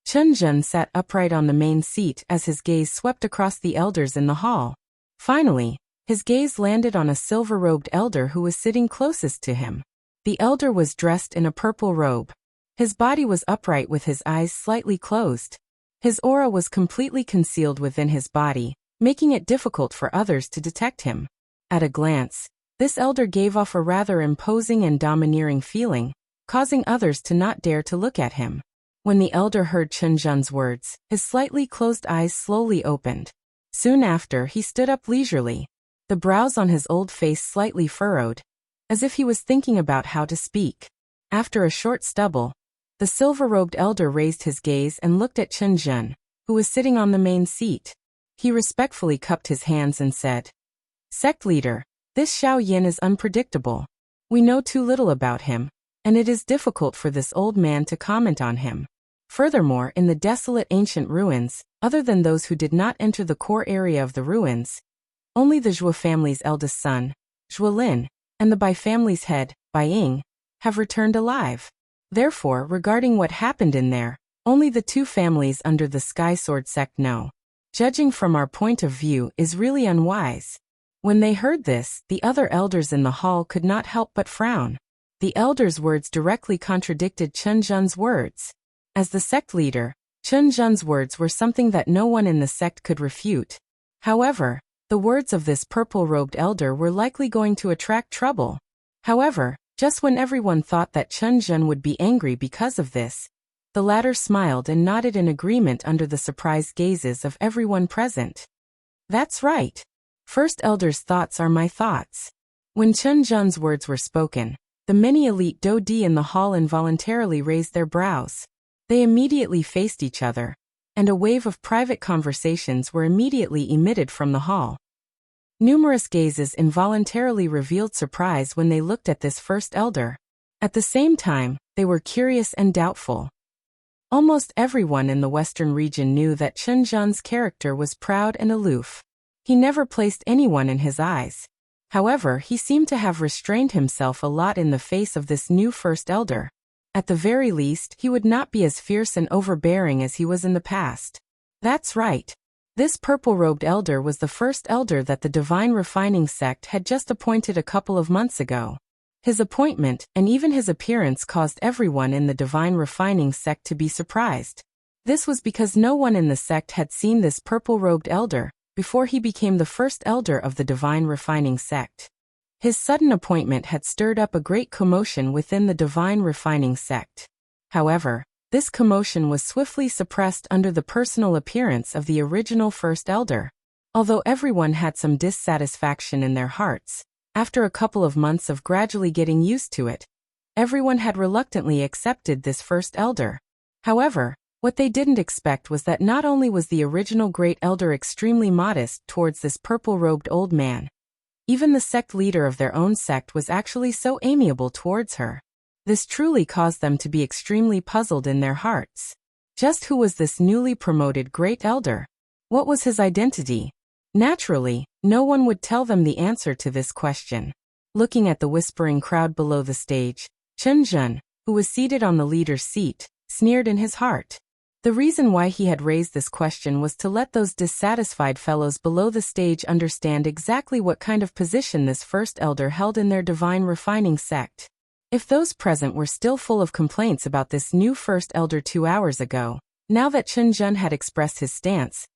Chen Zhen sat upright on the main seat as his gaze swept across the elders in the hall. Finally, his gaze landed on a silver-robed elder who was sitting closest to him. The elder was dressed in a purple robe. His body was upright with his eyes slightly closed. His aura was completely concealed within his body, making it difficult for others to detect him. At a glance, this elder gave off a rather imposing and domineering feeling, causing others to not dare to look at him. When the elder heard Chen Zhen's words, his slightly closed eyes slowly opened. Soon after, he stood up leisurely, the brows on his old face slightly furrowed, as if he was thinking about how to speak. After a short stubble, the silver-robed elder raised his gaze and looked at Chen Zhen, who was sitting on the main seat. He respectfully cupped his hands and said, "Sect leader, this Xiao Yin is unpredictable. We know too little about him, and it is difficult for this old man to comment on him. Furthermore, in the desolate ancient ruins, other than those who did not enter the core area of the ruins, only the Zhuo family's eldest son, Zhuolin, and the Bai family's head, Bai Ying, have returned alive. Therefore, regarding what happened in there, only the two families under the Sky Sword sect know. Judging from our point of view is really unwise." When they heard this, the other elders in the hall could not help but frown. The elders' words directly contradicted Chen Zhen's words. As the sect leader, Chen Zhen's words were something that no one in the sect could refute. However, the words of this purple-robed elder were likely going to attract trouble. However, just when everyone thought that Chen Zhen would be angry because of this, the latter smiled and nodded in agreement under the surprised gazes of everyone present. "That's right. First elder's thoughts are my thoughts." When Chen Zhen's words were spoken, the many elite Dodi in the hall involuntarily raised their brows. They immediately faced each other, and a wave of private conversations were immediately emitted from the hall. Numerous gazes involuntarily revealed surprise when they looked at this first elder. At the same time, they were curious and doubtful. Almost everyone in the Western region knew that Chen Zhen's character was proud and aloof. He never placed anyone in his eyes. However, he seemed to have restrained himself a lot in the face of this new first elder. At the very least, he would not be as fierce and overbearing as he was in the past. That's right. This purple-robed elder was the first elder that the Divine Refining sect had just appointed a couple of months ago. His appointment, and even his appearance, caused everyone in the Divine Refining sect to be surprised. This was because no one in the sect had seen this purple-robed elder before he became the first elder of the Divine Refining sect. His sudden appointment had stirred up a great commotion within the Divine Refining sect. However, this commotion was swiftly suppressed under the personal appearance of the original first elder. Although everyone had some dissatisfaction in their hearts, after a couple of months of gradually getting used to it, everyone had reluctantly accepted this first elder. However, what they didn't expect was that not only was the original great elder extremely modest towards this purple-robed old man, even the sect leader of their own sect was actually so amiable towards her. This truly caused them to be extremely puzzled in their hearts. Just who was this newly promoted great elder? What was his identity? Naturally, no one would tell them the answer to this question. Looking at the whispering crowd below the stage, Chen Zhen, who was seated on the leader's seat, sneered in his heart. The reason why he had raised this question was to let those dissatisfied fellows below the stage understand exactly what kind of position this first elder held in their Divine Refining sect. If those present were still full of complaints about this new first elder 2 hours ago, now that Chen Zhen had expressed his stance,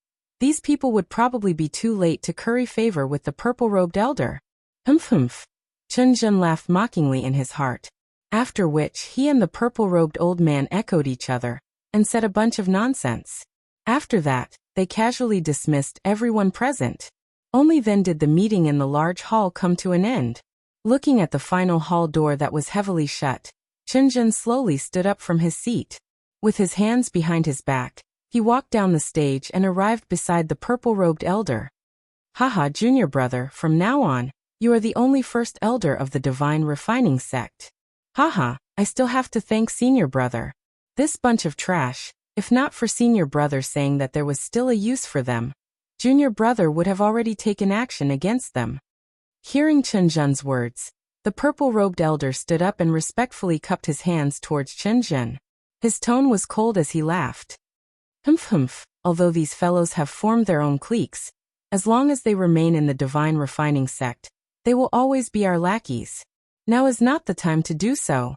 these people would probably be too late to curry favor with the purple-robed elder. Humph. Chen Zhen laughed mockingly in his heart, after which he and the purple-robed old man echoed each other and said a bunch of nonsense. After that, they casually dismissed everyone present. Only then did the meeting in the large hall come to an end. Looking at the final hall door that was heavily shut, Chen Zhen slowly stood up from his seat. With his hands behind his back, he walked down the stage and arrived beside the purple-robed elder. Haha, junior brother, from now on, you are the only first elder of the Divine Refining sect. Haha, I still have to thank senior brother. This bunch of trash, if not for senior brother saying that there was still a use for them, junior brother would have already taken action against them. Hearing Chen Zhen's words, the purple-robed elder stood up and respectfully cupped his hands towards Chen Zhen. His tone was cold as he laughed. Humph. Although these fellows have formed their own cliques, as long as they remain in the Divine Refining sect, they will always be our lackeys. Now is not the time to do so.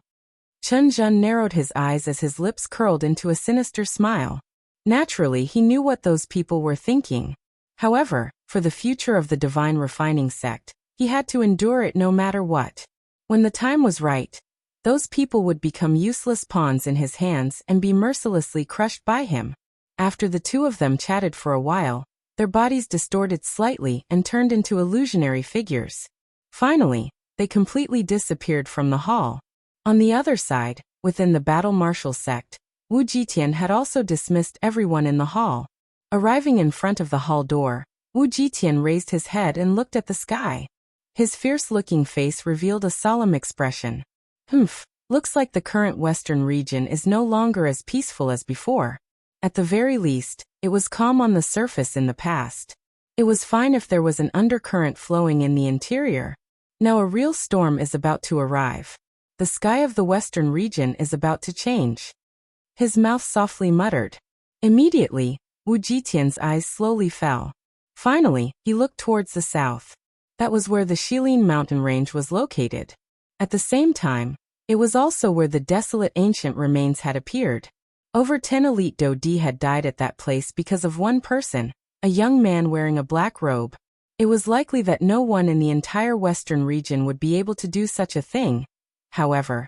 Chen Zhen narrowed his eyes as his lips curled into a sinister smile. Naturally, he knew what those people were thinking. However, for the future of the Divine Refining sect, he had to endure it no matter what. When the time was right, those people would become useless pawns in his hands and be mercilessly crushed by him. After the two of them chatted for a while, their bodies distorted slightly and turned into illusionary figures. Finally, they completely disappeared from the hall. On the other side, within the Battle Marshal sect, Wu Jitian had also dismissed everyone in the hall. Arriving in front of the hall door, Wu Jitian raised his head and looked at the sky. His fierce-looking face revealed a solemn expression. Looks like the current Western region is no longer as peaceful as before. At the very least, it was calm on the surface in the past. It was fine if there was an undercurrent flowing in the interior. Now a real storm is about to arrive. The sky of the Western region is about to change. His mouth softly muttered. Immediately, Wu Jitian's eyes slowly fell. Finally, he looked towards the south. That was where the Shilin mountain range was located. At the same time, it was also where the desolate ancient remains had appeared. Over 10 elite Dodi had died at that place because of one person, a young man wearing a black robe. It was likely that no one in the entire Western region would be able to do such a thing. However,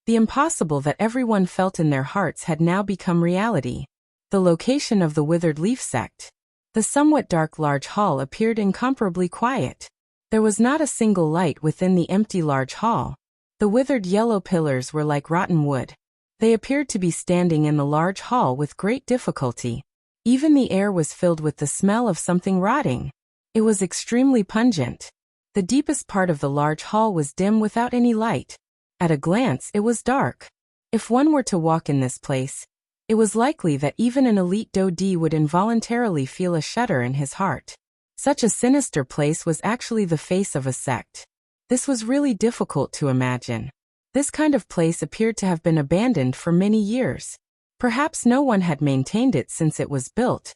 the impossible that everyone felt in their hearts had now become reality. The location of the Withered Leaf sect. The somewhat dark large hall appeared incomparably quiet. There was not a single light within the empty large hall. The withered yellow pillars were like rotten wood. They appeared to be standing in the large hall with great difficulty. Even the air was filled with the smell of something rotting. It was extremely pungent. The deepest part of the large hall was dim without any light. At a glance, it was dark. If one were to walk in this place, it was likely that even an elite Dodi would involuntarily feel a shudder in his heart. Such a sinister place was actually the face of a sect. This was really difficult to imagine. This kind of place appeared to have been abandoned for many years. Perhaps no one had maintained it since it was built,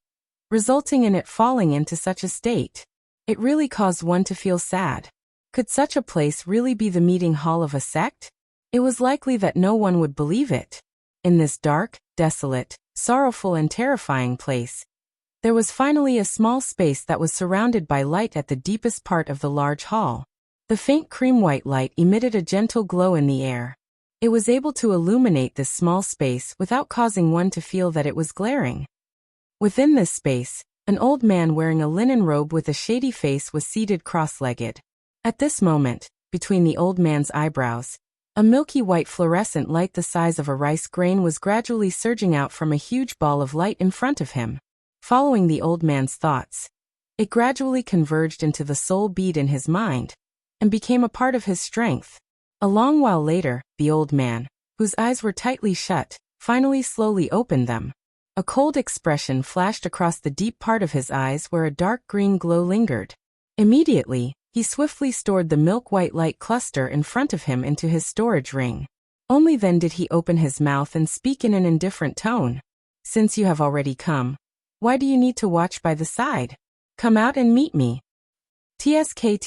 resulting in it falling into such a state. It really caused one to feel sad. Could such a place really be the meeting hall of a sect? It was likely that no one would believe it. In this dark, desolate, sorrowful and terrifying place, there was finally a small space that was surrounded by light at the deepest part of the large hall. The faint cream-white light emitted a gentle glow in the air. It was able to illuminate this small space without causing one to feel that it was glaring. Within this space, an old man wearing a linen robe with a shady face was seated cross-legged. At this moment, between the old man's eyebrows, a milky white fluorescent light the size of a rice grain was gradually surging out from a huge ball of light in front of him. Following the old man's thoughts, it gradually converged into the soul bead in his mind, and became a part of his strength. A long while later, the old man, whose eyes were tightly shut, finally slowly opened them. A cold expression flashed across the deep part of his eyes where a dark green glow lingered. Immediately, he swiftly stored the milk-white light cluster in front of him into his storage ring. Only then did he open his mouth and speak in an indifferent tone. "Since you have already come, why do you need to watch by the side? Come out and meet me." TSK,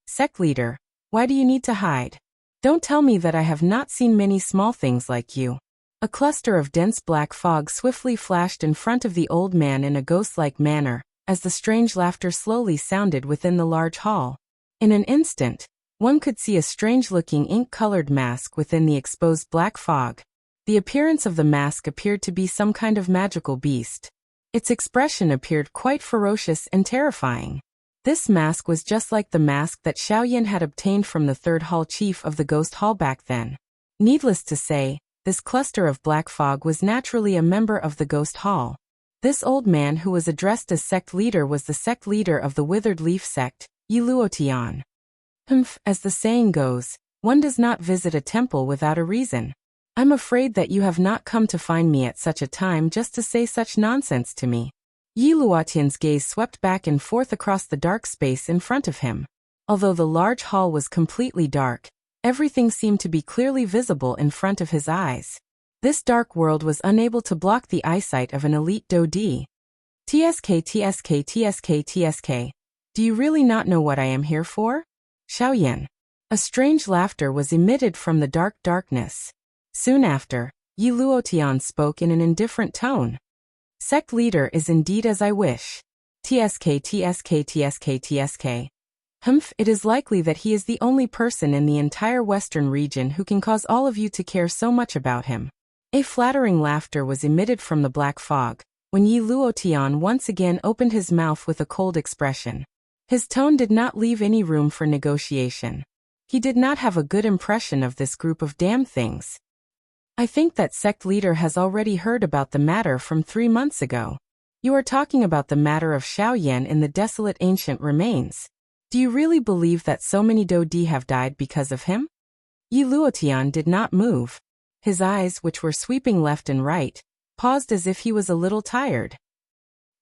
sect leader, why do you need to hide? Don't tell me that I have not seen many small things like you. A cluster of dense black fog swiftly flashed in front of the old man in a ghost-like manner, as the strange laughter slowly sounded within the large hall. In an instant, one could see a strange-looking ink-colored mask within the exposed black fog. The appearance of the mask appeared to be some kind of magical beast. Its expression appeared quite ferocious and terrifying. This mask was just like the mask that Xiaoyan had obtained from the third hall chief of the ghost hall back then. Needless to say, this cluster of black fog was naturally a member of the ghost hall. This old man who was addressed as sect leader was the sect leader of the Withered Leaf sect, Yiluotian. As the saying goes, one does not visit a temple without a reason. I'm afraid that you have not come to find me at such a time just to say such nonsense to me. Yiluotian's gaze swept back and forth across the dark space in front of him. Although the large hall was completely dark, everything seemed to be clearly visible in front of his eyes. This dark world was unable to block the eyesight of an elite Dodi. TSK. Do you really not know what I am here for? Xiaoyan. A strange laughter was emitted from the darkness. Soon after, Yiluotian spoke in an indifferent tone. Sect leader is indeed as I wish. TSK. It is likely that he is the only person in the entire western region who can cause all of you to care so much about him. A flattering laughter was emitted from the black fog, when Yiluotian once again opened his mouth with a cold expression. His tone did not leave any room for negotiation. He did not have a good impression of this group of damn things. I think that sect leader has already heard about the matter from 3 months ago. You are talking about the matter of Xiaoyan in the desolate ancient remains. Do you really believe that so many Dodi have died because of him? Yiluotian did not move. His eyes, which were sweeping left and right, paused as if he was a little tired.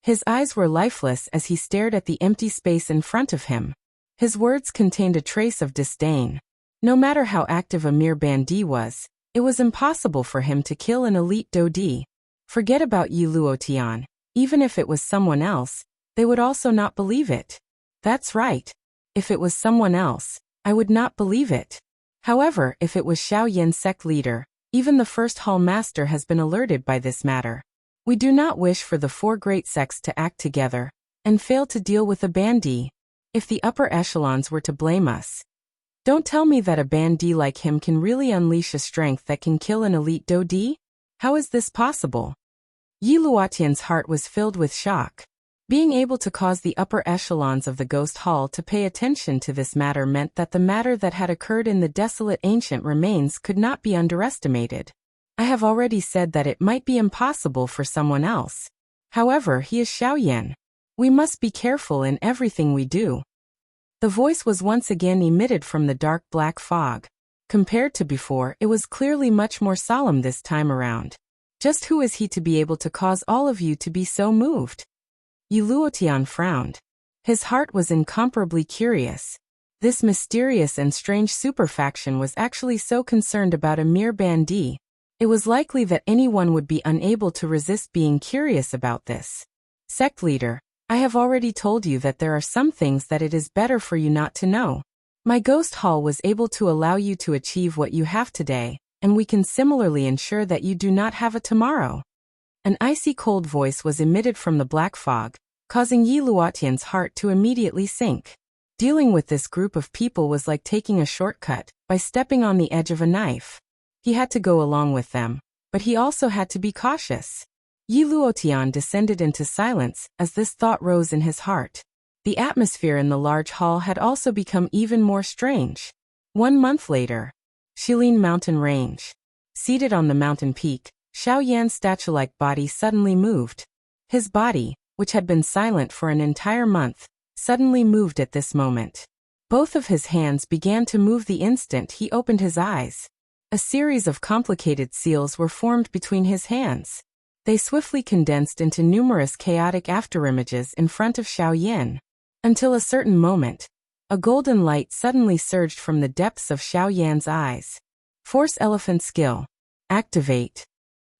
His eyes were lifeless as he stared at the empty space in front of him. His words contained a trace of disdain. No matter how active Amir Bandi was, it was impossible for him to kill an elite Dodi. Forget about Yiluotian. Even if it was someone else, they would also not believe it. That's right. If it was someone else, I would not believe it. However, if it was Xiaoyan sect leader, even the first hall master has been alerted by this matter. We do not wish for the 4 great sects to act together and fail to deal with a Bandi. If the upper echelons were to blame us, don't tell me that a Bandi like him can really unleash a strength that can kill an elite Dodi? How is this possible? Yiluotian's heart was filled with shock. Being able to cause the upper echelons of the Ghost Hall to pay attention to this matter meant that the matter that had occurred in the desolate ancient remains could not be underestimated. I have already said that it might be impossible for someone else. However, he is Xiaoyan. We must be careful in everything we do. The voice was once again emitted from the dark black fog. Compared to before, it was clearly much more solemn this time around. Just who is he to be able to cause all of you to be so moved? Yi Luotian frowned. His heart was incomparably curious. This mysterious and strange superfaction was actually so concerned about a mere bandit. It was likely that anyone would be unable to resist being curious about this. Sect leader, I have already told you that there are some things that it is better for you not to know. My ghost hall was able to allow you to achieve what you have today, and we can similarly ensure that you do not have a tomorrow. An icy cold voice was emitted from the black fog, causing Yi Luotian's heart to immediately sink. Dealing with this group of people was like taking a shortcut, by stepping on the edge of a knife. He had to go along with them, but he also had to be cautious. Yi Luotian descended into silence as this thought rose in his heart. The atmosphere in the large hall had also become even more strange. 1 month later, Shilin Mountain Range. Seated on the mountain peak, Xiaoyan's statue-like body suddenly moved. His body, which had been silent for an entire month, suddenly moved at this moment. Both of his hands began to move the instant he opened his eyes. A series of complicated seals were formed between his hands. They swiftly condensed into numerous chaotic afterimages in front of Xiaoyan. Until a certain moment, a golden light suddenly surged from the depths of Xiaoyan's eyes. Force Elephant Skill. Activate.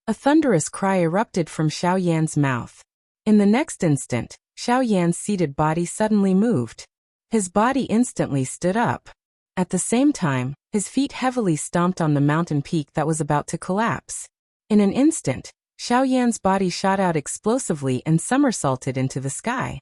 A thunderous cry erupted from Xiaoyan's mouth. In the next instant, Xiaoyan's seated body suddenly moved. His body instantly stood up. At the same time, his feet heavily stomped on the mountain peak that was about to collapse. In an instant, Xiaoyan's body shot out explosively and somersaulted into the sky.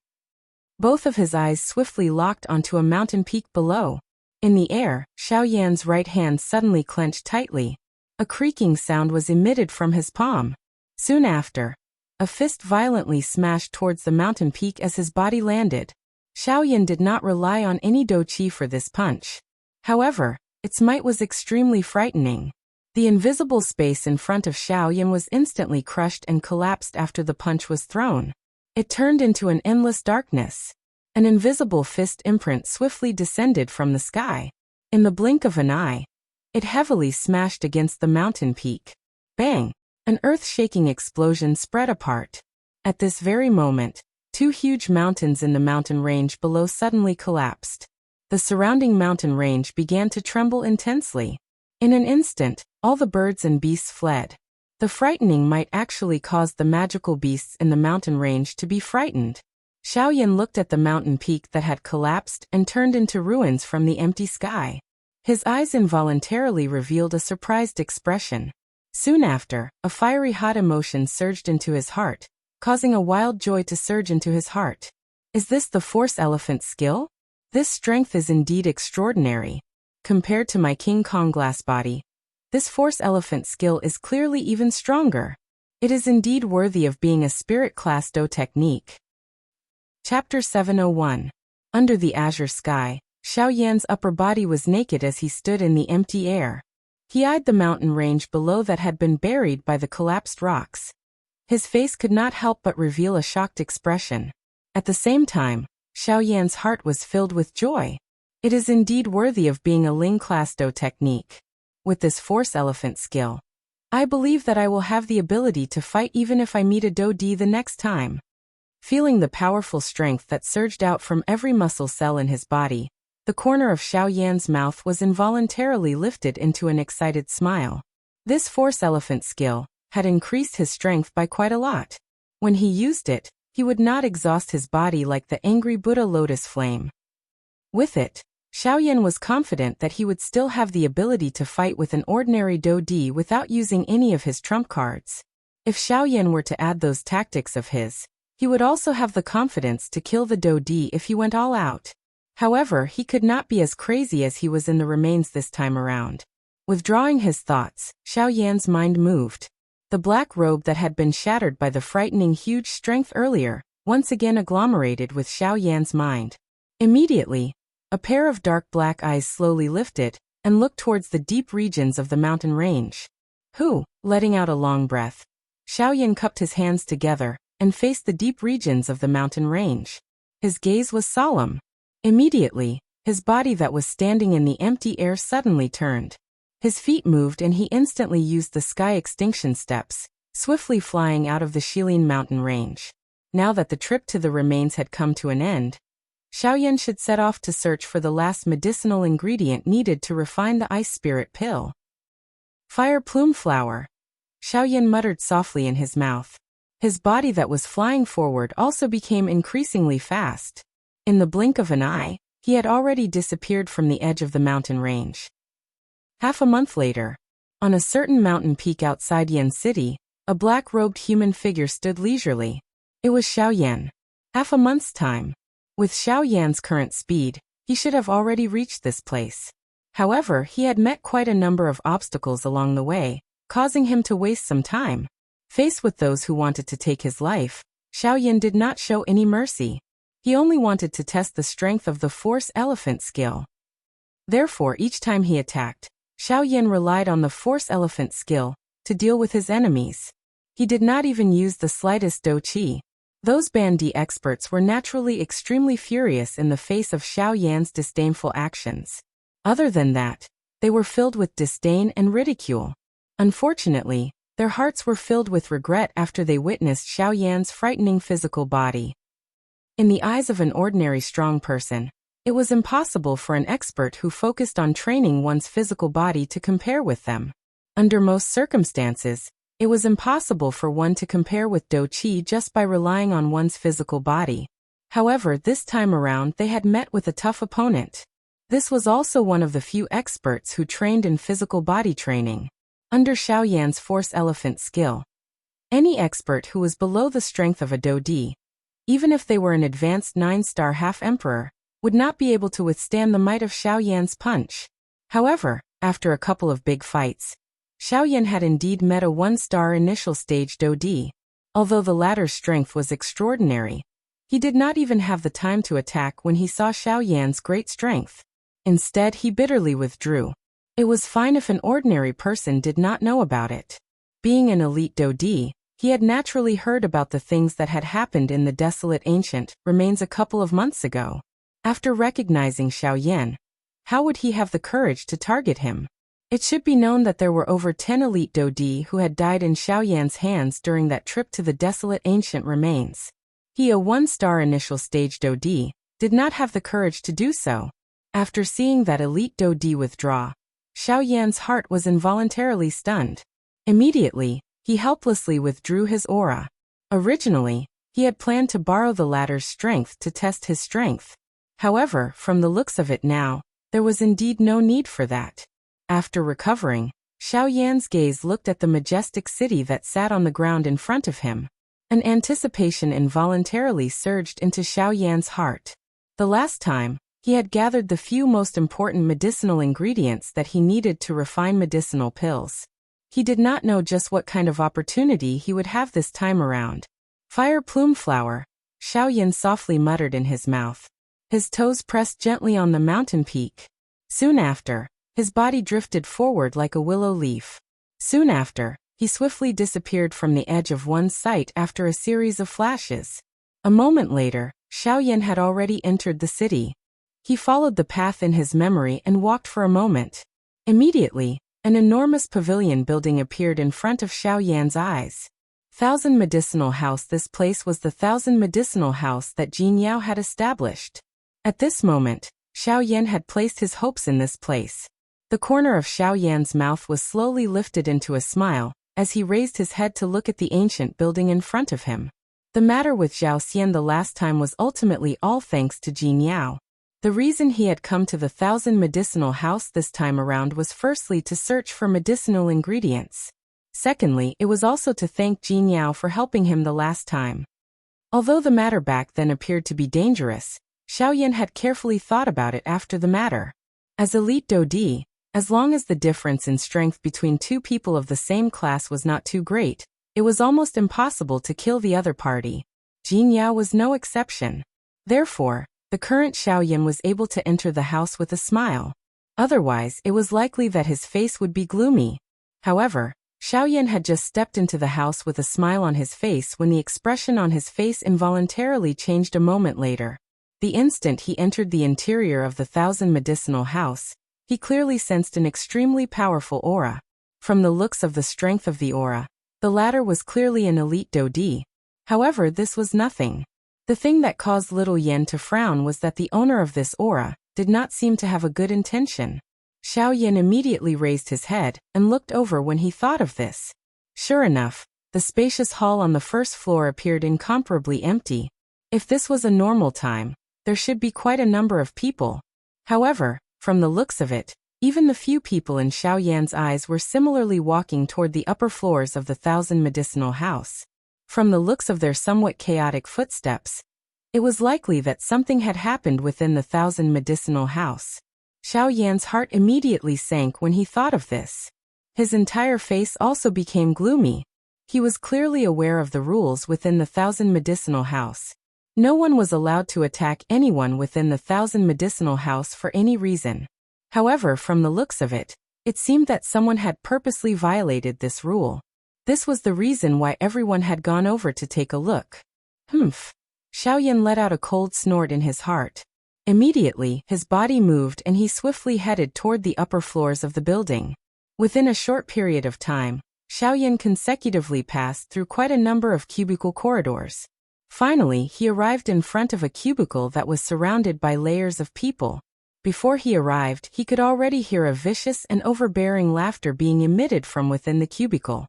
Both of his eyes swiftly locked onto a mountain peak below. In the air, Xiaoyan's right hand suddenly clenched tightly. A creaking sound was emitted from his palm. Soon after, a fist violently smashed towards the mountain peak as his body landed. Xiaoyan did not rely on any douqi for this punch. However, its might was extremely frightening. The invisible space in front of Xiaoyan was instantly crushed and collapsed after the punch was thrown. It turned into an endless darkness. An invisible fist imprint swiftly descended from the sky. In the blink of an eye, it heavily smashed against the mountain peak. Bang! An earth-shaking explosion spread apart. At this very moment, 2 huge mountains in the mountain range below suddenly collapsed. The surrounding mountain range began to tremble intensely. In an instant, all the birds and beasts fled. The frightening might actually cause the magical beasts in the mountain range to be frightened. Xiaoyan looked at the mountain peak that had collapsed and turned into ruins from the empty sky. His eyes involuntarily revealed a surprised expression. Soon after, a fiery hot emotion surged into his heart, causing a wild joy to surge into his heart. Is this the Force Elephant skill? This strength is indeed extraordinary. Compared to my King Kong glass body, this Force Elephant skill is clearly even stronger. It is indeed worthy of being a spirit class Do technique. Chapter 701. Under the azure sky, Xiaoyan's upper body was naked as he stood in the empty air. He eyed the mountain range below that had been buried by the collapsed rocks. His face could not help but reveal a shocked expression. At the same time, Xiaoyan's heart was filled with joy. It is indeed worthy of being a Ling class Do technique. With this Force Elephant skill, I believe that I will have the ability to fight even if I meet a Do Di the next time. Feeling the powerful strength that surged out from every muscle cell in his body, the corner of Xiaoyan's mouth was involuntarily lifted into an excited smile. This Force Elephant skill had increased his strength by quite a lot. When he used it, he would not exhaust his body like the angry Buddha lotus flame. With it, Xiaoyan was confident that he would still have the ability to fight with an ordinary Do Di without using any of his trump cards. If Xiaoyan were to add those tactics of his, he would also have the confidence to kill the Do Di if he went all out. However, he could not be as crazy as he was in the remains this time around. Withdrawing his thoughts, Xiaoyan's mind moved. The black robe that had been shattered by the frightening huge strength earlier, once again agglomerated with Xiaoyan's mind. Immediately, a pair of dark black eyes slowly lifted and looked towards the deep regions of the mountain range. Letting out a long breath, Xiaoyan cupped his hands together and faced the deep regions of the mountain range. His gaze was solemn. Immediately, his body that was standing in the empty air suddenly turned. His feet moved and he instantly used the sky extinction steps, swiftly flying out of the Shilin mountain range. Now that the trip to the remains had come to an end, Xiaoyan should set off to search for the last medicinal ingredient needed to refine the ice spirit pill. Fire plume flower. Xiaoyan muttered softly in his mouth. His body that was flying forward also became increasingly fast. In the blink of an eye, he had already disappeared from the edge of the mountain range. Half a month later, on a certain mountain peak outside Yan City, a black-robed human figure stood leisurely. It was Xiaoyan. Half a month's time. With Xiaoyan's current speed, he should have already reached this place. However, he had met quite a number of obstacles along the way, causing him to waste some time. Faced with those who wanted to take his life, Xiaoyan did not show any mercy. He only wanted to test the strength of the Force Elephant skill. Therefore, each time he attacked, Xiaoyan relied on the Force Elephant skill to deal with his enemies. He did not even use the slightest Do Qi. Those Bandi experts were naturally extremely furious in the face of Xiaoyan's disdainful actions. Other than that, they were filled with disdain and ridicule. Unfortunately, their hearts were filled with regret after they witnessed Xiaoyan's frightening physical body. In the eyes of an ordinary strong person, it was impossible for an expert who focused on training one's physical body to compare with them. Under most circumstances, it was impossible for one to compare with Do Qi just by relying on one's physical body. However, this time around they had met with a tough opponent. This was also one of the few experts who trained in physical body training. Under Xiaoyan's Force Elephant skill, any expert who was below the strength of a Do Di, even if they were an advanced 9-star half-emperor, would not be able to withstand the might of Xiaoyan's punch. However, after a couple of big fights, Xiaoyan had indeed met a 1-star initial stage Do Di. Although the latter's strength was extraordinary, he did not even have the time to attack when he saw Xiaoyan's great strength. Instead, he bitterly withdrew. It was fine if an ordinary person did not know about it. Being an elite Do Di, he had naturally heard about the things that had happened in the desolate ancient remains a couple of months ago. After recognizing Xiaoyan, how would he have the courage to target him? It should be known that there were over 10 elite Do Di who had died in Xiaoyan's hands during that trip to the desolate ancient remains. He, a 1-star initial stage Do Di, did not have the courage to do so. After seeing that elite Do Di withdraw, Xiaoyan's heart was involuntarily stunned. Immediately, he helplessly withdrew his aura. Originally, he had planned to borrow the latter's strength to test his strength. However, from the looks of it now, there was indeed no need for that. After recovering, Xiaoyan's gaze looked at the majestic city that sat on the ground in front of him. An anticipation involuntarily surged into Xiaoyan's heart. The last time, he had gathered the few most important medicinal ingredients that he needed to refine medicinal pills. He did not know just what kind of opportunity he would have this time around. Fire plume flower, Xiaoyan softly muttered in his mouth. His toes pressed gently on the mountain peak. Soon after, his body drifted forward like a willow leaf. Soon after, he swiftly disappeared from the edge of one's sight after a series of flashes. A moment later, Xiaoyan had already entered the city. He followed the path in his memory and walked for a moment. Immediately, an enormous pavilion building appeared in front of Xiaoyan's eyes. 1000 Medicinal House. This place was the 1000 Medicinal House that Jin Yao had established. At this moment, Xiaoyan had placed his hopes in this place. The corner of Xiaoyan's mouth was slowly lifted into a smile, as he raised his head to look at the ancient building in front of him. The matter with Zhao Xian the last time was ultimately all thanks to Jin Yao. The reason he had come to the 1000 Medicinal House this time around was firstly to search for medicinal ingredients. Secondly, it was also to thank Jin Yao for helping him the last time. Although the matter back then appeared to be dangerous, Xiaoyan had carefully thought about it after the matter. As elite Do Di, as long as the difference in strength between two people of the same class was not too great, it was almost impossible to kill the other party. Jin Yao was no exception. Therefore, the current Xiaoyan was able to enter the house with a smile. Otherwise, it was likely that his face would be gloomy. However, Xiaoyan had just stepped into the house with a smile on his face when the expression on his face involuntarily changed a moment later. The instant he entered the interior of the Thousand Medicinal House, he clearly sensed an extremely powerful aura. From the looks of the strength of the aura, the latter was clearly an elite Dodi. However, this was nothing. The thing that caused little Yen to frown was that the owner of this aura did not seem to have a good intention. Xiaoyan immediately raised his head and looked over when he thought of this. Sure enough, the spacious hall on the first floor appeared incomparably empty. If this was a normal time, there should be quite a number of people. However, from the looks of it, even the few people in Xiaoyan's eyes were similarly walking toward the upper floors of the Thousand Medicinal House. From the looks of their somewhat chaotic footsteps, it was likely that something had happened within the Thousand Medicinal House. Xiaoyan's heart immediately sank when he thought of this. His entire face also became gloomy. He was clearly aware of the rules within the Thousand Medicinal House. No one was allowed to attack anyone within the Thousand Medicinal House for any reason. However, from the looks of it, it seemed that someone had purposely violated this rule. This was the reason why everyone had gone over to take a look. Humph. Xiaoyan let out a cold snort in his heart. Immediately, his body moved and he swiftly headed toward the upper floors of the building. Within a short period of time, Xiaoyan consecutively passed through quite a number of cubicle corridors. Finally, he arrived in front of a cubicle that was surrounded by layers of people. Before he arrived, he could already hear a vicious and overbearing laughter being emitted from within the cubicle.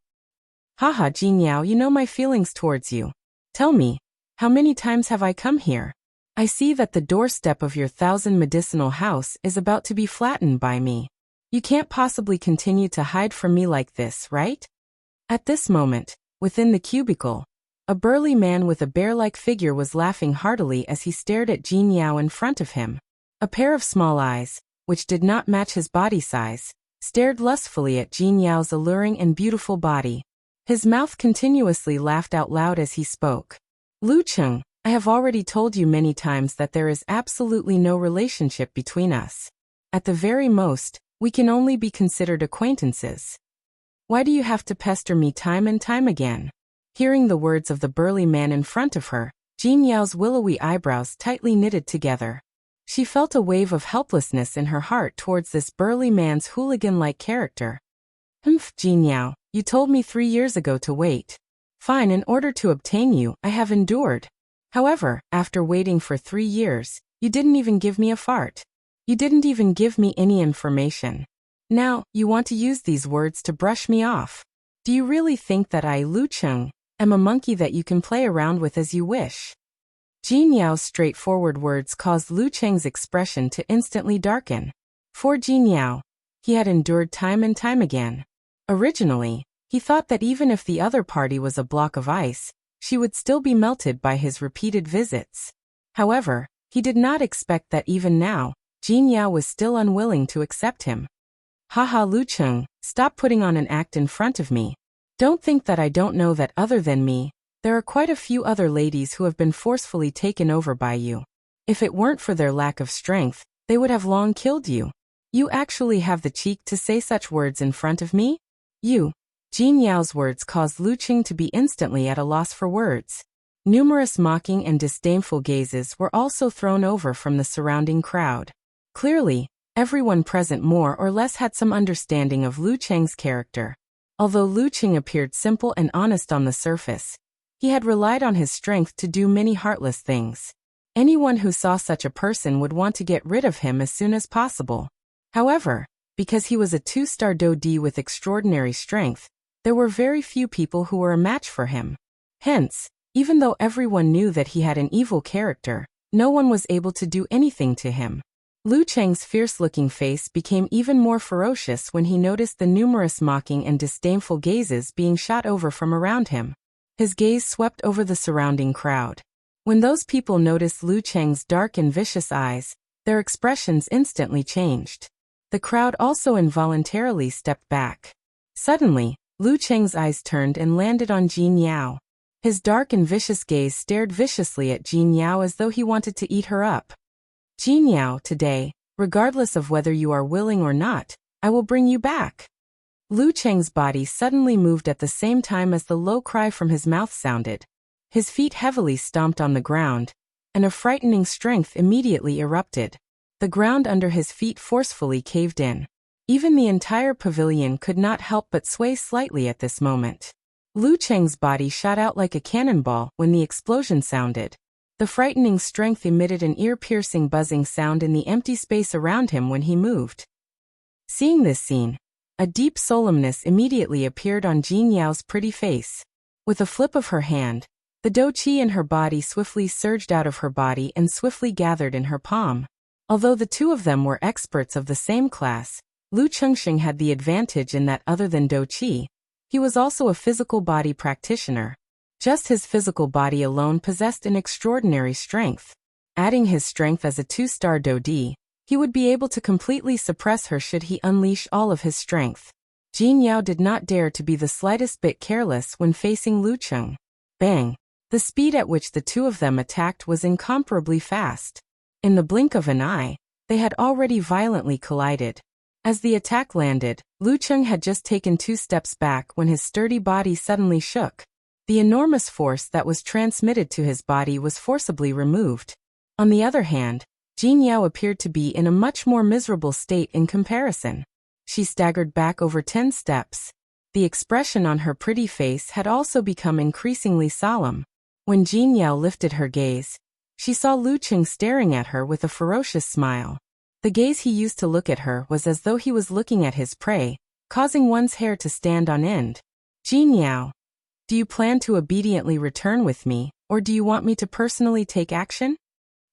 Haha, Jinyao, you know my feelings towards you. Tell me, how many times have I come here? I see that the doorstep of your Thousand Medicinal House is about to be flattened by me. You can't possibly continue to hide from me like this, right? At this moment, within the cubicle, a burly man with a bear-like figure was laughing heartily as he stared at Jinyao in front of him. A pair of small eyes, which did not match his body size, stared lustfully at Jinyao's alluring and beautiful body. His mouth continuously laughed out loud as he spoke. Lu Cheng, I have already told you many times that there is absolutely no relationship between us. At the very most, we can only be considered acquaintances. Why do you have to pester me time and time again? Hearing the words of the burly man in front of her, Jinyao's willowy eyebrows tightly knitted together. She felt a wave of helplessness in her heart towards this burly man's hooligan-like character. Humph, Jinyao, you told me 3 years ago to wait. Fine, in order to obtain you, I have endured. However, after waiting for 3 years, you didn't even give me a fart. You didn't even give me any information. Now, you want to use these words to brush me off. Do you really think that I, Lu Cheng, am a monkey that you can play around with as you wish? Jinyao's straightforward words caused Lu Cheng's expression to instantly darken. For Jinyao, he had endured time and time again. Originally, he thought that even if the other party was a block of ice, she would still be melted by his repeated visits. However, he did not expect that even now, Jinyao was still unwilling to accept him. Haha, Lu Cheng, stop putting on an act in front of me. Don't think that I don't know that other than me, there are quite a few other ladies who have been forcefully taken over by you. If it weren't for their lack of strength, they would have long killed you. You actually have the cheek to say such words in front of me? You. Jinyao's words caused Lu Cheng to be instantly at a loss for words. Numerous mocking and disdainful gazes were also thrown over from the surrounding crowd. Clearly, everyone present more or less had some understanding of Lu Cheng's character. Although Lu Cheng appeared simple and honest on the surface, he had relied on his strength to do many heartless things. Anyone who saw such a person would want to get rid of him as soon as possible. However, because he was a 2-star Dodi with extraordinary strength, there were very few people who were a match for him. Hence, even though everyone knew that he had an evil character, no one was able to do anything to him. Lu Cheng's fierce-looking face became even more ferocious when he noticed the numerous mocking and disdainful gazes being shot over from around him. His gaze swept over the surrounding crowd. When those people noticed Lu Cheng's dark and vicious eyes, their expressions instantly changed. The crowd also involuntarily stepped back. Suddenly, Lu Cheng's eyes turned and landed on Jinyao. His dark and vicious gaze stared viciously at Jinyao as though he wanted to eat her up. Jinyao, today, regardless of whether you are willing or not, I will bring you back. Lu Cheng's body suddenly moved at the same time as the low cry from his mouth sounded. His feet heavily stomped on the ground, and a frightening strength immediately erupted. The ground under his feet forcefully caved in. Even the entire pavilion could not help but sway slightly at this moment. Lu Cheng's body shot out like a cannonball when the explosion sounded. The frightening strength emitted an ear-piercing buzzing sound in the empty space around him when he moved. Seeing this scene, a deep solemnness immediately appeared on Jin Yao's pretty face. With a flip of her hand, the dou qi in her body swiftly surged out of her body and swiftly gathered in her palm. Although the two of them were experts of the same class, Lu Chengxing had the advantage in that other than dou qi, he was also a physical body practitioner. Just his physical body alone possessed an extraordinary strength. Adding his strength as a 2-star dou di, he would be able to completely suppress her should he unleash all of his strength. Jin Yao did not dare to be the slightest bit careless when facing Lu Cheng. Bang! The speed at which the two of them attacked was incomparably fast. In the blink of an eye, they had already violently collided. As the attack landed, Lu Cheng had just taken 2 steps back when his sturdy body suddenly shook. The enormous force that was transmitted to his body was forcibly removed. On the other hand, Jin Yao appeared to be in a much more miserable state in comparison. She staggered back over 10 steps. The expression on her pretty face had also become increasingly solemn. When Jin Yao lifted her gaze, she saw Lu Cheng staring at her with a ferocious smile. The gaze he used to look at her was as though he was looking at his prey, causing one's hair to stand on end. Jin Yao, do you plan to obediently return with me, or do you want me to personally take action?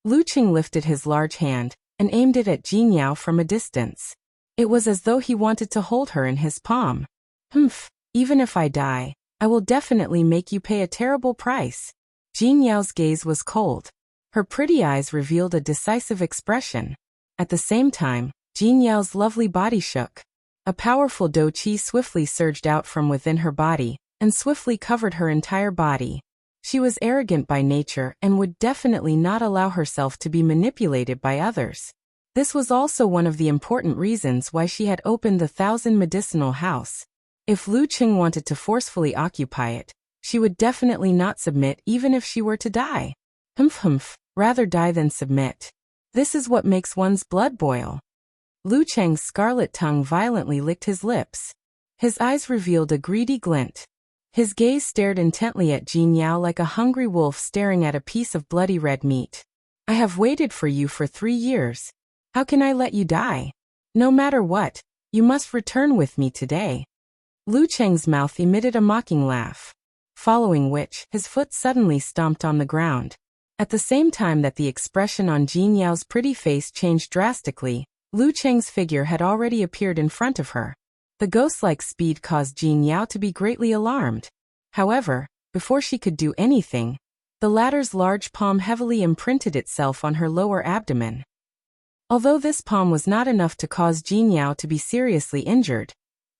Lu Cheng lifted his large hand and aimed it at Jin Yao from a distance. It was as though he wanted to hold her in his palm. Humph, even if I die, I will definitely make you pay a terrible price. Jin Yao's gaze was cold. Her pretty eyes revealed a decisive expression. At the same time, Jin Yao's lovely body shook. A powerful dou qi swiftly surged out from within her body and swiftly covered her entire body. She was arrogant by nature and would definitely not allow herself to be manipulated by others. This was also one of the important reasons why she had opened the 1,000 medicinal house. If Lu Cheng wanted to forcefully occupy it, she would definitely not submit even if she were to die. Humph, rather die than submit. This is what makes one's blood boil. Lu Cheng's scarlet tongue violently licked his lips. His eyes revealed a greedy glint. His gaze stared intently at Jin Yao like a hungry wolf staring at a piece of bloody red meat. I have waited for you for 3 years. How can I let you die? No matter what, you must return with me today. Lu Cheng's mouth emitted a mocking laugh, following which his foot suddenly stomped on the ground. At the same time that the expression on Jin Yao's pretty face changed drastically, Lu Cheng's figure had already appeared in front of her. The ghost-like speed caused Jin Yao to be greatly alarmed. However, before she could do anything, the latter's large palm heavily imprinted itself on her lower abdomen. Although this palm was not enough to cause Jin Yao to be seriously injured,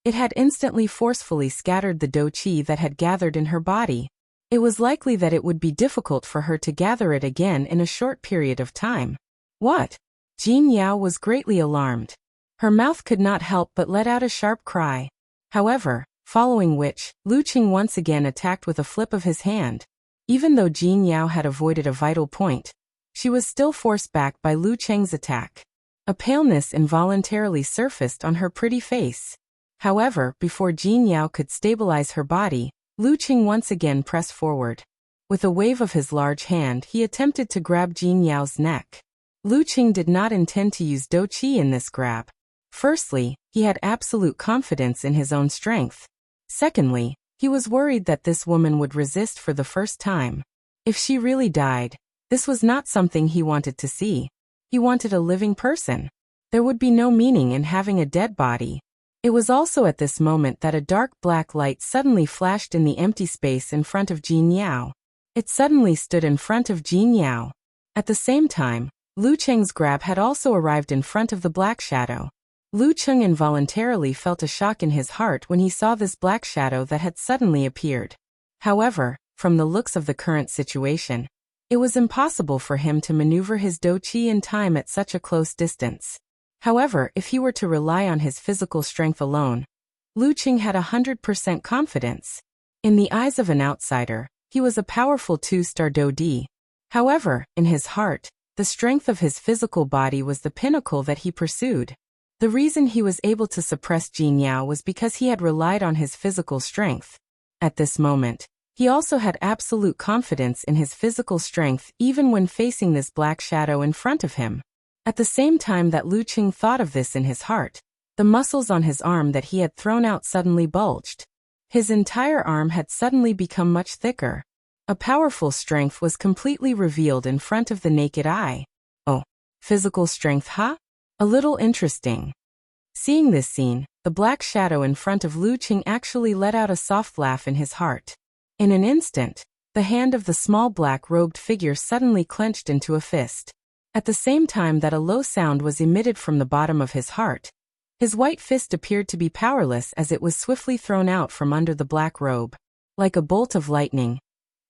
it had instantly forcefully scattered the dou qi that had gathered in her body. It was likely that it would be difficult for her to gather it again in a short period of time. What? Jin Yao was greatly alarmed. Her mouth could not help but let out a sharp cry. However, following which, Lu Cheng once again attacked with a flip of his hand. Even though Jin Yao had avoided a vital point, she was still forced back by Lu Cheng's attack. A paleness involuntarily surfaced on her pretty face. However, before Jin Yao could stabilize her body, Lu Cheng once again pressed forward. With a wave of his large hand, he attempted to grab Jin Yao's neck. Lu Cheng did not intend to use dou qi in this grab. Firstly, he had absolute confidence in his own strength. Secondly, he was worried that this woman would resist for the first time. If she really died, this was not something he wanted to see. He wanted a living person. There would be no meaning in having a dead body. It was also at this moment that a dark black light suddenly flashed in the empty space in front of Jin Yao. It suddenly stood in front of Jin Yao. At the same time, Lu Cheng's grab had also arrived in front of the black shadow. Lu Cheng involuntarily felt a shock in his heart when he saw this black shadow that had suddenly appeared. However, from the looks of the current situation, it was impossible for him to maneuver his dou qi in time at such a close distance. However, if he were to rely on his physical strength alone, Lu Qing had 100% confidence. In the eyes of an outsider, he was a powerful 2-star Dodi. However, in his heart, the strength of his physical body was the pinnacle that he pursued. The reason he was able to suppress Jin Yao was because he had relied on his physical strength. At this moment, he also had absolute confidence in his physical strength even when facing this black shadow in front of him. At the same time that Lu Qing thought of this in his heart, the muscles on his arm that he had thrown out suddenly bulged. His entire arm had suddenly become much thicker. A powerful strength was completely revealed in front of the naked eye. Oh, physical strength, huh? A little interesting. Seeing this scene, the black shadow in front of Lu Qing actually let out a soft laugh in his heart. In an instant, the hand of the small black-robed figure suddenly clenched into a fist. At the same time that a low sound was emitted from the bottom of his heart, his white fist appeared to be powerless as it was swiftly thrown out from under the black robe. Like a bolt of lightning,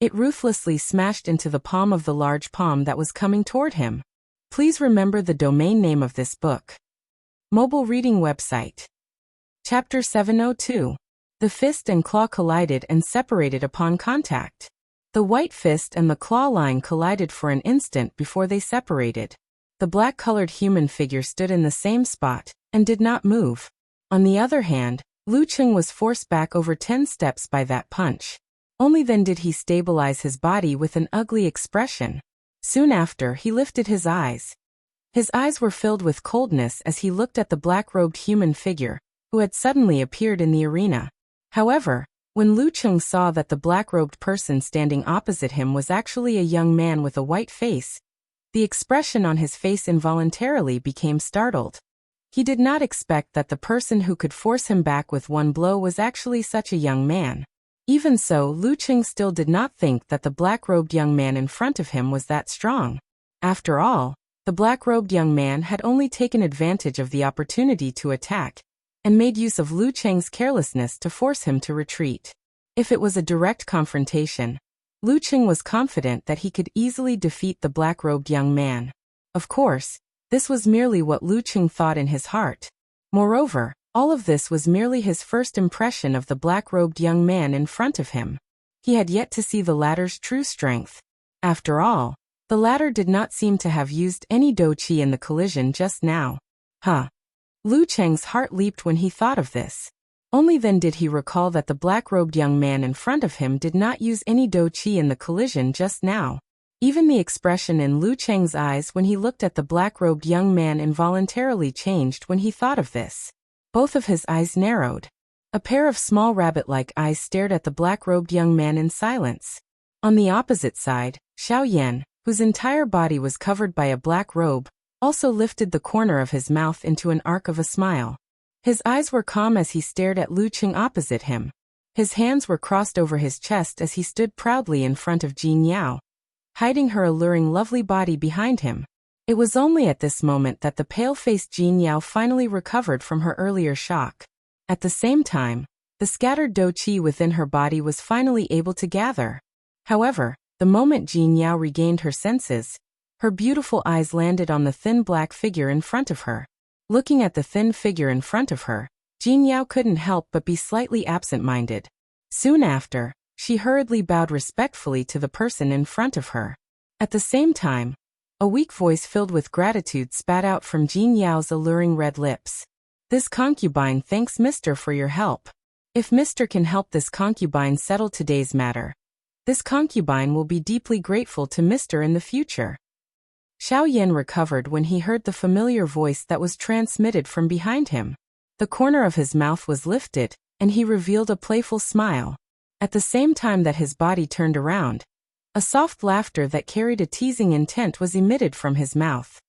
it ruthlessly smashed into the palm of the large palm that was coming toward him. Please remember the domain name of this book. Mobile reading website. Chapter 702. The fist and claw collided and separated upon contact. The white fist and the claw line collided for an instant before they separated. The black-colored human figure stood in the same spot and did not move. On the other hand, Lu Qing was forced back over 10 steps by that punch. Only then did he stabilize his body with an ugly expression. Soon after, he lifted his eyes. His eyes were filled with coldness as he looked at the black-robed human figure, who had suddenly appeared in the arena. However, when Lu Qing saw that the black-robed person standing opposite him was actually a young man with a white face, the expression on his face involuntarily became startled. He did not expect that the person who could force him back with one blow was actually such a young man. Even so, Lu Qing still did not think that the black-robed young man in front of him was that strong. After all, the black-robed young man had only taken advantage of the opportunity to attack, and made use of Lu Qing's carelessness to force him to retreat. If it was a direct confrontation, Lu Qing was confident that he could easily defeat the black-robed young man. Of course, this was merely what Lu Qing thought in his heart. Moreover, all of this was merely his first impression of the black-robed young man in front of him. He had yet to see the latter's true strength. After all, the latter did not seem to have used any do qi in the collision just now. Lu Qing's heart leaped when he thought of this. Only then did he recall that the black-robed young man in front of him did not use any do qi in the collision just now. Even the expression in Lu Qing's eyes when he looked at the black-robed young man involuntarily changed when he thought of this. Both of his eyes narrowed. A pair of small rabbit-like eyes stared at the black-robed young man in silence. On the opposite side, Xiao Yan, whose entire body was covered by a black robe, also lifted the corner of his mouth into an arc of a smile. His eyes were calm as he stared at Lu Qing opposite him. His hands were crossed over his chest as he stood proudly in front of Jin Yao, hiding her alluring lovely body behind him. It was only at this moment that the pale-faced Jin Yao finally recovered from her earlier shock. At the same time, the scattered do qi within her body was finally able to gather. However, the moment Jin Yao regained her senses, her beautiful eyes landed on the thin black figure in front of her. Looking at the thin figure in front of her, Jin Yao couldn't help but be slightly absent-minded. Soon after, she hurriedly bowed respectfully to the person in front of her. At the same time, a weak voice filled with gratitude spat out from Jin Yao's alluring red lips. "This concubine thanks Mr. for your help. If Mr. can help this concubine settle today's matter, this concubine will be deeply grateful to Mr. in the future." Xiao Yan recovered when he heard the familiar voice that was transmitted from behind him. The corner of his mouth was lifted, and he revealed a playful smile. At the same time that his body turned around, a soft laughter that carried a teasing intent was emitted from his mouth.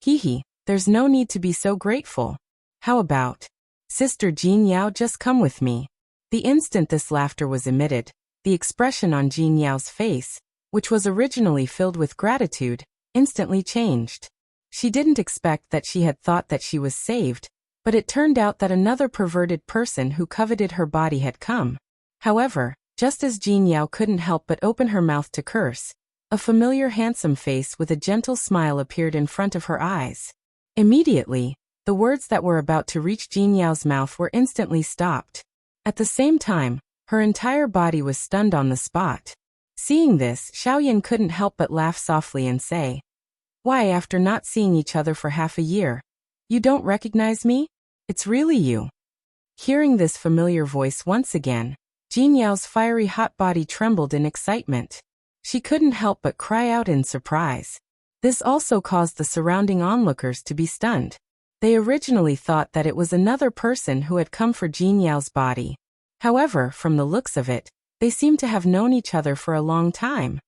"Hee, there's no need to be so grateful. How about, Sister Jin Yao, just come with me?" The instant this laughter was emitted, the expression on Jin Yao's face, which was originally filled with gratitude, instantly changed. She didn't expect that she had thought that she was saved, but it turned out that another perverted person who coveted her body had come. However, just as Jin Yao couldn't help but open her mouth to curse, a familiar handsome face with a gentle smile appeared in front of her eyes. Immediately, The words that were about to reach Jin Yao's mouth were instantly stopped. At the same time, her entire body was stunned on the spot. Seeing this, Xiaoyan couldn't help but laugh softly and say, "Why, after not seeing each other for half a year? You don't recognize me? It's really you." Hearing this familiar voice once again, Jin Yao's fiery hot body trembled in excitement. She couldn't help but cry out in surprise. This also caused the surrounding onlookers to be stunned. They originally thought that it was another person who had come for Jin Yao's body. However, from the looks of it, they seemed to have known each other for a long time.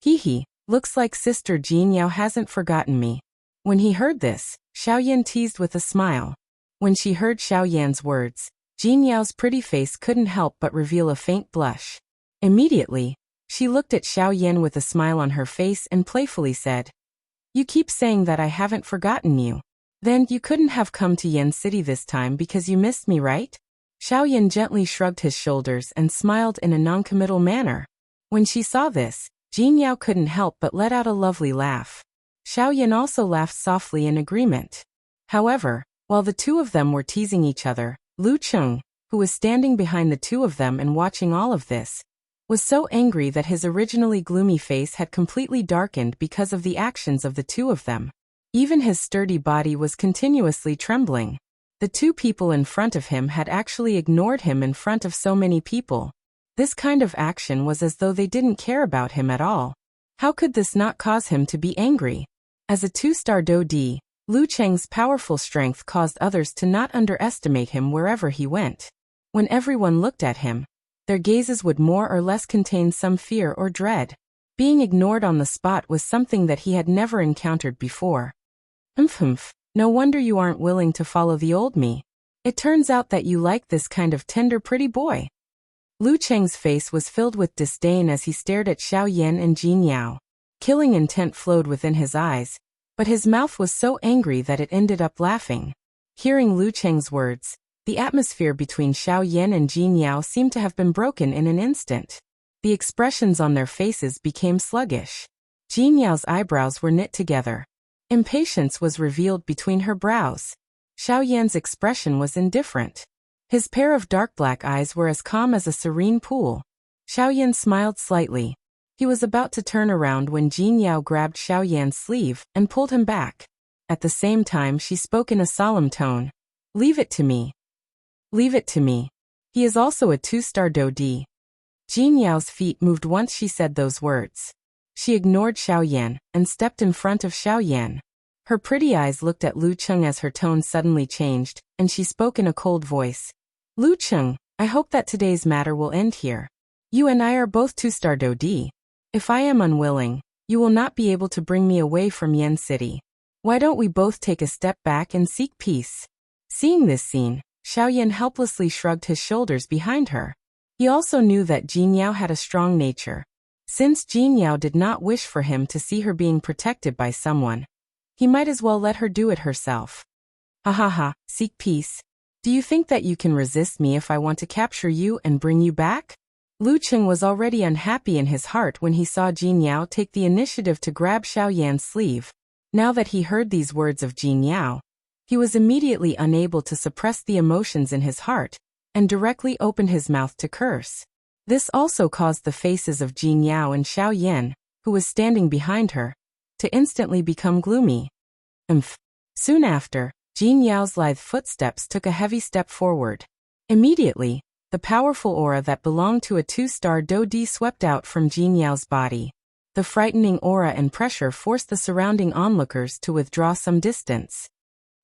Hee, looks like Sister Jin Yao hasn't forgotten me. When he heard this, Xiaoyan teased with a smile. When she heard Xiaoyan's words, Jin Yao's pretty face couldn't help but reveal a faint blush. Immediately, she looked at Xiaoyan with a smile on her face and playfully said, "You keep saying that I haven't forgotten you. Then you couldn't have come to Yen City this time because you missed me, right?" Xiaoyan gently shrugged his shoulders and smiled in a noncommittal manner. When she saw this, Jin Yao couldn't help but let out a lovely laugh. Xiaoyan also laughed softly in agreement. However, while the two of them were teasing each other, Lu Cheng, who was standing behind the two of them and watching all of this, was so angry that his originally gloomy face had completely darkened because of the actions of the two of them. Even his sturdy body was continuously trembling. The two people in front of him had actually ignored him in front of so many people. This kind of action was as though they didn't care about him at all. How could this not cause him to be angry? As a two-star Dodi, Lu Cheng's powerful strength caused others to not underestimate him wherever he went. When everyone looked at him, their gazes would more or less contain some fear or dread. Being ignored on the spot was something that he had never encountered before. Humph. No wonder you aren't willing to follow the old me. It turns out that you like this kind of tender pretty boy." Lu Cheng's face was filled with disdain as he stared at Xiaoyan and Jin Yao. Killing intent flowed within his eyes, but his mouth was so angry that it ended up laughing. Hearing Lu Cheng's words, the atmosphere between Xiaoyan and Jin Yao seemed to have been broken in an instant. The expressions on their faces became sluggish. Jin Yao's eyebrows were knit together. Impatience was revealed between her brows. Xiaoyan's expression was indifferent. His pair of dark black eyes were as calm as a serene pool. Xiaoyan smiled slightly. He was about to turn around when Jin Yao grabbed Xiaoyan's sleeve and pulled him back. At the same time she spoke in a solemn tone. "Leave it to me. Leave it to me. He is also a two-star Dodi." Jin Yao's feet moved once she said those words. She ignored Xiaoyan and stepped in front of Xiaoyan. Her pretty eyes looked at Lu Cheng as her tone suddenly changed, and she spoke in a cold voice. "Lu Cheng, I hope that today's matter will end here. You and I are both two-star Dodi. If I am unwilling, you will not be able to bring me away from Yen City. Why don't we both take a step back and seek peace?" Seeing this scene, Xiaoyan helplessly shrugged his shoulders behind her. He also knew that Jin Yao had a strong nature. Since Jin Yao did not wish for him to see her being protected by someone, he might as well let her do it herself. Ha, seek peace. Do you think that you can resist me if I want to capture you and bring you back?" Lu Cheng was already unhappy in his heart when he saw Jin Yao take the initiative to grab Xiaoyan's sleeve. Now that he heard these words of Jin Yao, he was immediately unable to suppress the emotions in his heart, and directly opened his mouth to curse. This also caused the faces of Jin Yao and Xiaoyan, who was standing behind her, to instantly become gloomy. Soon after, Jin Yao's lithe footsteps took a heavy step forward. Immediately, the powerful aura that belonged to a two-star Dodi swept out from Jin Yao's body. The frightening aura and pressure forced the surrounding onlookers to withdraw some distance.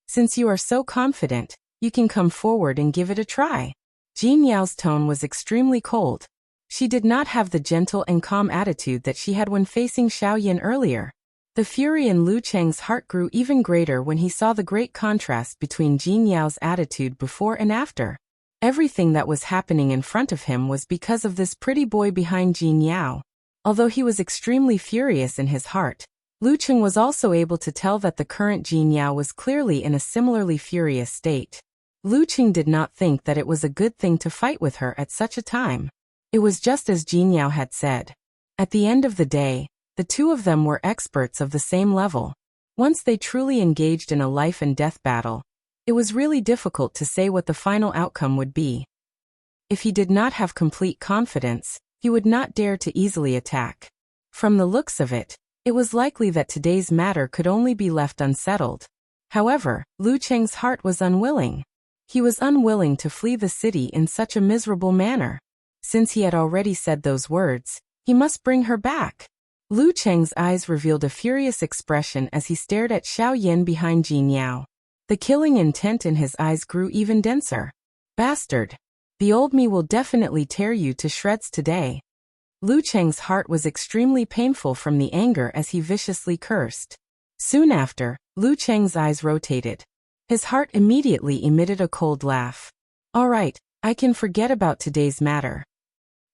"Since you are so confident, you can come forward and give it a try." Jin Yao's tone was extremely cold. She did not have the gentle and calm attitude that she had when facing Xiaoyan earlier. The fury in Lu Cheng's heart grew even greater when he saw the great contrast between Jin Yao's attitude before and after. Everything that was happening in front of him was because of this pretty boy behind Jin Yao. Although he was extremely furious in his heart, Lu Cheng was also able to tell that the current Jin Yao was clearly in a similarly furious state. Lu Cheng did not think that it was a good thing to fight with her at such a time. It was just as Jin Yao had said. At the end of the day, the two of them were experts of the same level. Once they truly engaged in a life and death battle, It was really difficult to say what the final outcome would be. If he did not have complete confidence, he would not dare to easily attack. From the looks of it, it was likely that today's matter could only be left unsettled. However, Lu Cheng's heart was unwilling. He was unwilling to flee the city in such a miserable manner. Since he had already said those words, he must bring her back. Lu Cheng's eyes revealed a furious expression as he stared at Xiao Yan behind Jin Yao. The killing intent in his eyes grew even denser. Bastard! The old me will definitely tear you to shreds today. Lu Cheng's heart was extremely painful from the anger as he viciously cursed. Soon after, Lu Cheng's eyes rotated. His heart immediately emitted a cold laugh. All right, I can forget about today's matter.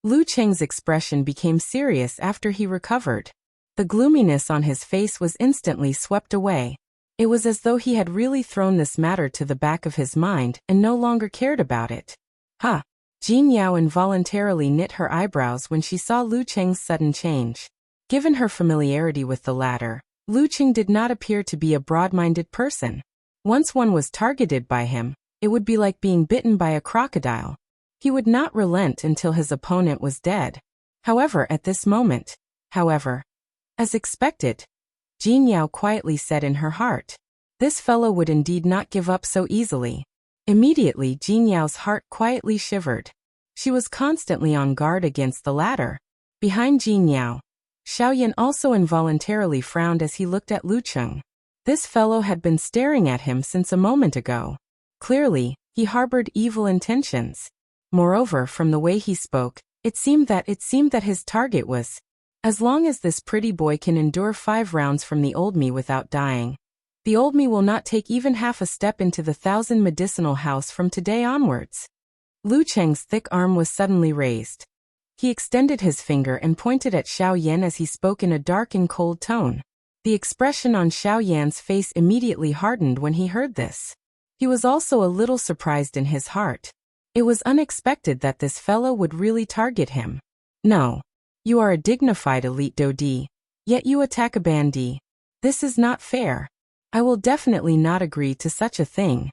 Lu Cheng's expression became serious after he recovered. The gloominess on his face was instantly swept away. It was as though he had really thrown this matter to the back of his mind and no longer cared about it. Ha! Jin Yao involuntarily knit her eyebrows when she saw Lu Cheng's sudden change. Given her familiarity with the latter, Lu Cheng did not appear to be a broad-minded person. Once one was targeted by him, it would be like being bitten by a crocodile. He would not relent until his opponent was dead. However, at this moment, as expected, Jin Yao quietly said in her heart, this fellow would indeed not give up so easily. Immediately Jin Yao's heart quietly shivered. She was constantly on guard against the latter. Behind Jin Yao, Xiao Yan also involuntarily frowned as he looked at Lu Cheng. This fellow had been staring at him since a moment ago. Clearly, he harbored evil intentions. Moreover, from the way he spoke, it seemed that his target was, as long as this pretty boy can endure 5 rounds from the old me without dying, the old me will not take even half a step into the 1,000 medicinal house from today onwards. Lu Cheng's thick arm was suddenly raised. He extended his finger and pointed at Xiao Yan as he spoke in a dark and cold tone. The expression on Xiao Yan's face immediately hardened when he heard this. He was also a little surprised in his heart. It was unexpected that this fellow would really target him. No. You are a dignified elite Dodi, yet you attack a bandit. This is not fair. I will definitely not agree to such a thing.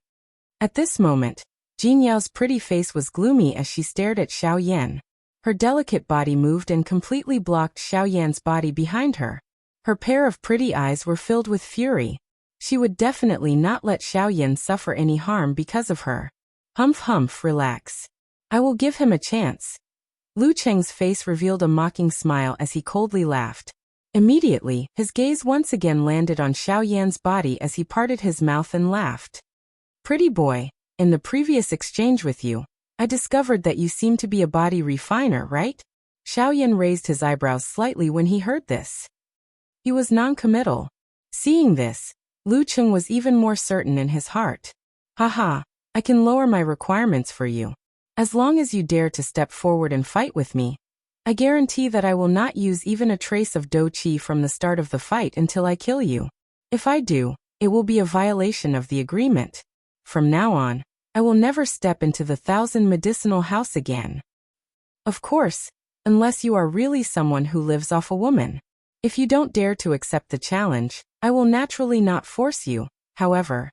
At this moment, Jin Yao's pretty face was gloomy as she stared at Xiao Yan. Her delicate body moved and completely blocked Xiao Yan's body behind her. Her pair of pretty eyes were filled with fury. She would definitely not let Xiao Yan suffer any harm because of her. Humph, relax. I will give him a chance. Lu Cheng's face revealed a mocking smile as he coldly laughed. Immediately, his gaze once again landed on Xiao Yan's body as he parted his mouth and laughed. Pretty boy, in the previous exchange with you, I discovered that you seem to be a body refiner, right? Xiao Yan raised his eyebrows slightly when he heard this. He was non-committal. Seeing this, Lu Cheng was even more certain in his heart. Haha. I can lower my requirements for you. As long as you dare to step forward and fight with me, I guarantee that I will not use even a trace of Do Qi from the start of the fight until I kill you. If I do, it will be a violation of the agreement. From now on, I will never step into the 1,000 medicinal house again. Of course, unless you are really someone who lives off a woman. If you don't dare to accept the challenge, I will naturally not force you. However,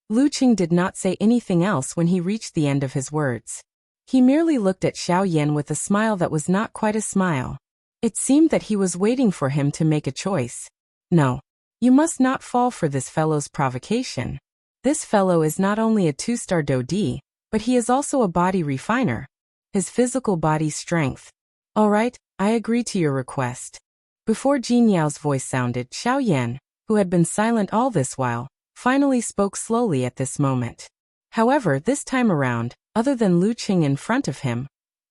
Lu Cheng did not say anything else when he reached the end of his words. He merely looked at Xiao Yan with a smile that was not quite a smile. It seemed that he was waiting for him to make a choice. No. You must not fall for this fellow's provocation. This fellow is not only a 2-star Dodi, but he is also a body refiner. His physical body strength. All right, I agree to your request. Before Jin Yao's voice sounded, Xiao Yan, who had been silent all this while, finally spoke slowly at this moment. However, this time around, other than Lu Cheng in front of him,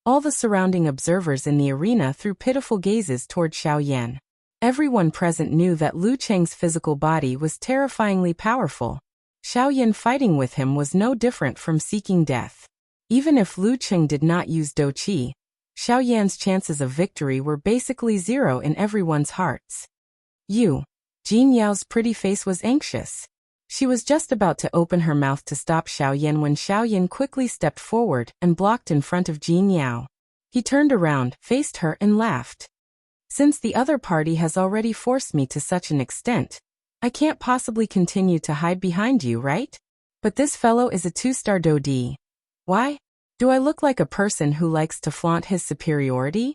all the surrounding observers in the arena threw pitiful gazes toward Xiao Yan. Everyone present knew that Lu Cheng's physical body was terrifyingly powerful. Xiao Yan fighting with him was no different from seeking death. Even if Lu Cheng did not use Do Qi, Xiao Yan's chances of victory were basically 0 in everyone's hearts. Jin Yao's pretty face was anxious. She was just about to open her mouth to stop Xiao Yan when Xiao Yan quickly stepped forward and blocked in front of Jin Yao. He turned around, faced her and laughed. Since the other party has already forced me to such an extent, I can't possibly continue to hide behind you, right? But this fellow is a 2-star Dodi. Why? Do I look like a person who likes to flaunt his superiority?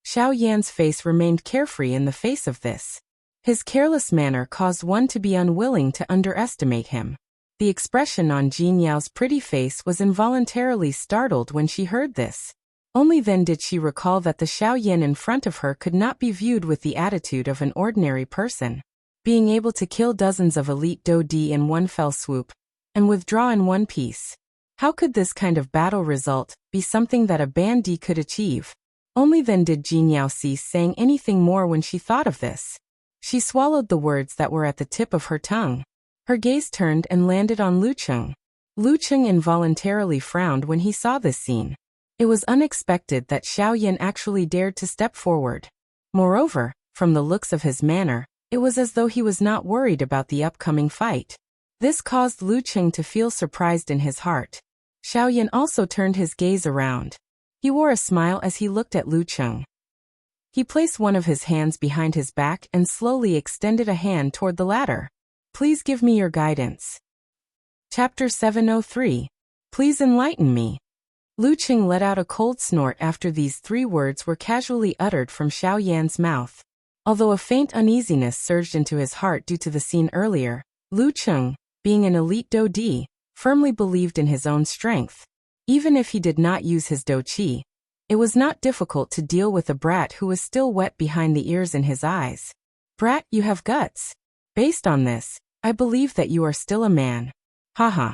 Xiao Yan's face remained carefree in the face of this. His careless manner caused one to be unwilling to underestimate him. The expression on Jin Yao's pretty face was involuntarily startled when she heard this. Only then did she recall that the Xiao Yan in front of her could not be viewed with the attitude of an ordinary person. Being able to kill dozens of elite Dodi in one fell swoop, and withdraw in one piece. How could this kind of battle result be something that a Bandi could achieve? Only then did Jin Yao cease saying anything more when she thought of this. She swallowed the words that were at the tip of her tongue. Her gaze turned and landed on Lu Cheng. Lu Cheng involuntarily frowned when he saw this scene. It was unexpected that Xiao Yan actually dared to step forward. Moreover, from the looks of his manner, it was as though he was not worried about the upcoming fight. This caused Lu Cheng to feel surprised in his heart. Xiao Yan also turned his gaze around. He wore a smile as he looked at Lu Cheng. He placed one of his hands behind his back and slowly extended a hand toward the latter. Please give me your guidance. Chapter 703. Please enlighten me. Lu Cheng let out a cold snort after these 3 words were casually uttered from Xiao Yan's mouth. Although a faint uneasiness surged into his heart due to the scene earlier, Lu Cheng, being an elite Dodi, firmly believed in his own strength. Even if he did not use his Do Qi, it was not difficult to deal with a brat who was still wet behind the ears in his eyes. Brat, you have guts. Based on this, I believe that you are still a man. Haha.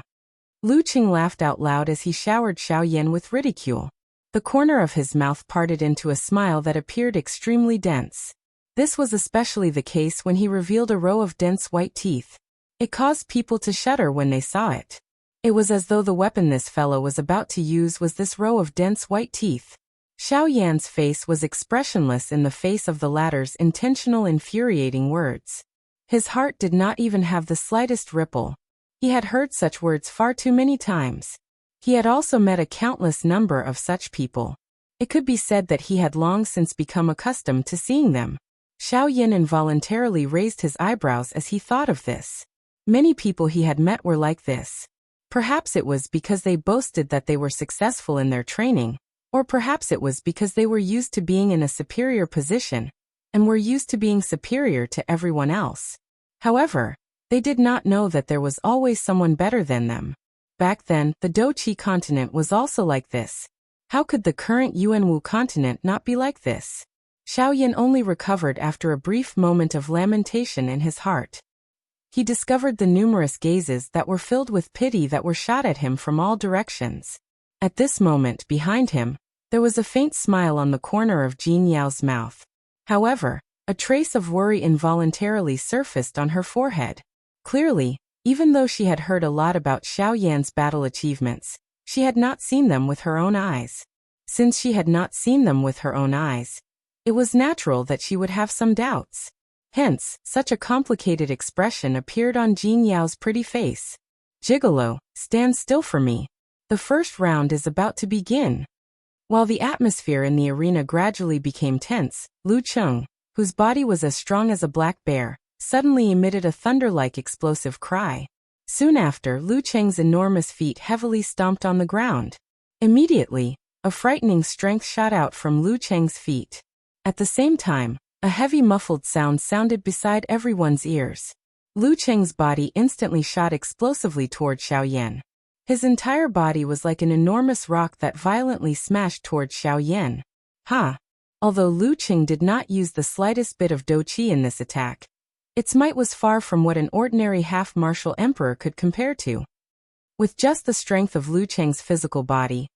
Lu Cheng laughed out loud as he showered Xiao Yan with ridicule. The corner of his mouth parted into a smile that appeared extremely dense. This was especially the case when he revealed a row of dense white teeth. It caused people to shudder when they saw it. It was as though the weapon this fellow was about to use was this row of dense white teeth. Xiao Yan's face was expressionless in the face of the latter's intentional infuriating words. His heart did not even have the slightest ripple. He had heard such words far too many times. He had also met a countless number of such people. It could be said that he had long since become accustomed to seeing them. Xiao Yan involuntarily raised his eyebrows as he thought of this. Many people he had met were like this. Perhaps it was because they boasted that they were successful in their training, or perhaps it was because they were used to being in a superior position, and were used to being superior to everyone else. However, they did not know that there was always someone better than them. Back then, the Doqi continent was also like this. How could the current Yuanwu continent not be like this? Xiao Yan only recovered after a brief moment of lamentation in his heart. He discovered the numerous gazes that were filled with pity that were shot at him from all directions. At this moment, behind him, there was a faint smile on the corner of Jin Yao's mouth. However, a trace of worry involuntarily surfaced on her forehead. Clearly, even though she had heard a lot about Xiao Yan's battle achievements, she had not seen them with her own eyes. Since she had not seen them with her own eyes, it was natural that she would have some doubts. Hence, such a complicated expression appeared on Jin Yao's pretty face. Gigolo, stand still for me. The first round is about to begin. While the atmosphere in the arena gradually became tense, Lu Cheng, whose body was as strong as a black bear, suddenly emitted a thunder-like explosive cry. Soon after, Lu Cheng's enormous feet heavily stomped on the ground. Immediately, a frightening strength shot out from Lu Cheng's feet. At the same time, a heavy muffled sound sounded beside everyone's ears. Lu Cheng's body instantly shot explosively toward Xiao Yan. His entire body was like an enormous rock that violently smashed toward Xiao Yan. Ha! Although Lu Cheng did not use the slightest bit of Do Qi in this attack, its might was far from what an ordinary half-martial emperor could compare to. With just the strength of Lu Cheng's physical body,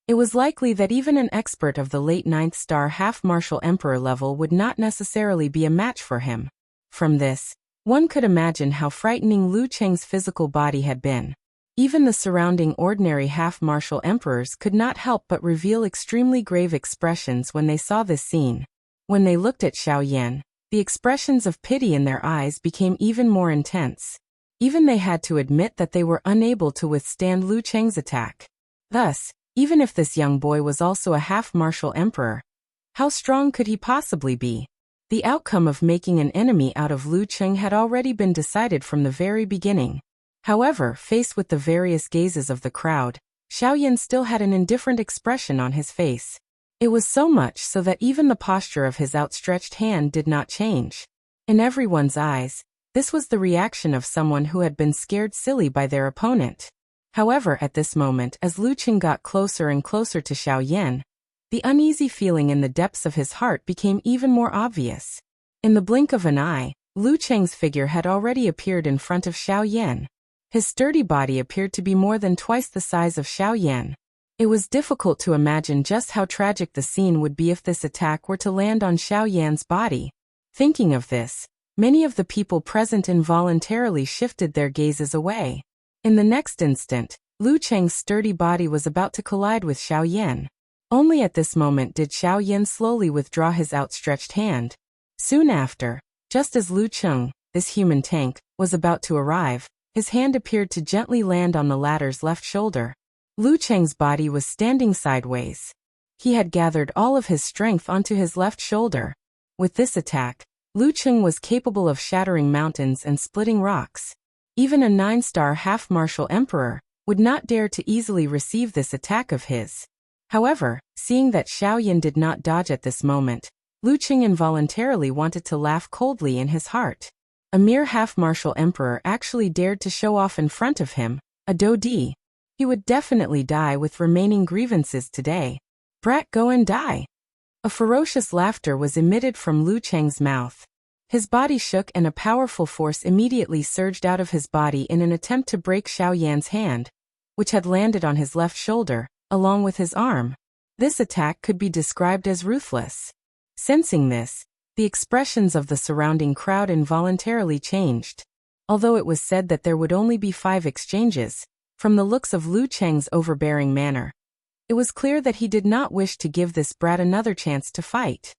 it was likely that even an expert of the late 9th star half-martial emperor level would not necessarily be a match for him. From this, one could imagine how frightening Lu Cheng's physical body had been. Even the surrounding ordinary half-martial emperors could not help but reveal extremely grave expressions when they saw this scene. When they looked at Xiao Yan, the expressions of pity in their eyes became even more intense. Even they had to admit that they were unable to withstand Lu Cheng's attack. Thus, even if this young boy was also a half-martial emperor, how strong could he possibly be? The outcome of making an enemy out of Lu Cheng had already been decided from the very beginning. However, faced with the various gazes of the crowd, Xiaoyan still had an indifferent expression on his face. It was so much so that even the posture of his outstretched hand did not change. In everyone's eyes, this was the reaction of someone who had been scared silly by their opponent. However, at this moment, as Lu Qing got closer and closer to Xiaoyan, the uneasy feeling in the depths of his heart became even more obvious. In the blink of an eye, Lu Cheng's figure had already appeared in front of Xiaoyan. His sturdy body appeared to be more than twice the size of Xiaoyan. It was difficult to imagine just how tragic the scene would be if this attack were to land on Xiaoyan's body. Thinking of this, many of the people present involuntarily shifted their gazes away. In the next instant, Lu Cheng's sturdy body was about to collide with Xiaoyan. Only at this moment did Xiaoyan slowly withdraw his outstretched hand. Soon after, just as Lu Cheng, this human tank, was about to arrive, his hand appeared to gently land on the latter's left shoulder. Lu Cheng's body was standing sideways. He had gathered all of his strength onto his left shoulder. With this attack, Lu Cheng was capable of shattering mountains and splitting rocks. Even a 9-star half-martial emperor would not dare to easily receive this attack of his. However, seeing that Xiaoyan did not dodge at this moment, Lu Cheng involuntarily wanted to laugh coldly in his heart. A mere half-martial emperor actually dared to show off in front of him, a Dodi. He would definitely die with remaining grievances today. Brat, go and die. A ferocious laughter was emitted from Lu Cheng's mouth. His body shook and a powerful force immediately surged out of his body in an attempt to break Xiaoyan's hand, which had landed on his left shoulder, along with his arm. This attack could be described as ruthless. Sensing this, the expressions of the surrounding crowd involuntarily changed. Although it was said that there would only be 5 exchanges, from the looks of Lu Cheng's overbearing manner, it was clear that he did not wish to give this brat another chance to fight.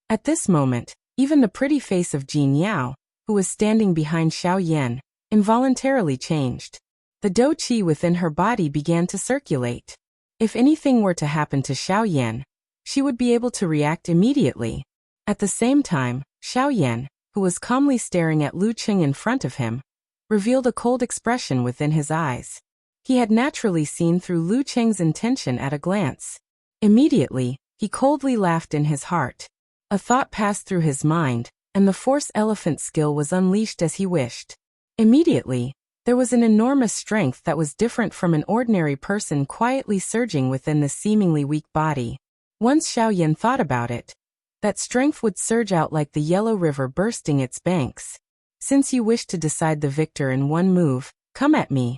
At this moment, even the pretty face of Jin Yao, who was standing behind Xiaoyan, involuntarily changed. The dou qi within her body began to circulate. If anything were to happen to Xiaoyan, she would be able to react immediately. At the same time, Xiaoyan, who was calmly staring at Lu Cheng in front of him, revealed a cold expression within his eyes. He had naturally seen through Lu Cheng's intention at a glance. Immediately, he coldly laughed in his heart. A thought passed through his mind, and the Force Elephant skill was unleashed as he wished. Immediately, there was an enormous strength that was different from an ordinary person quietly surging within the seemingly weak body. Once Xiaoyan thought about it, that strength would surge out like the Yellow River bursting its banks. Since you wish to decide the victor in one move, come at me.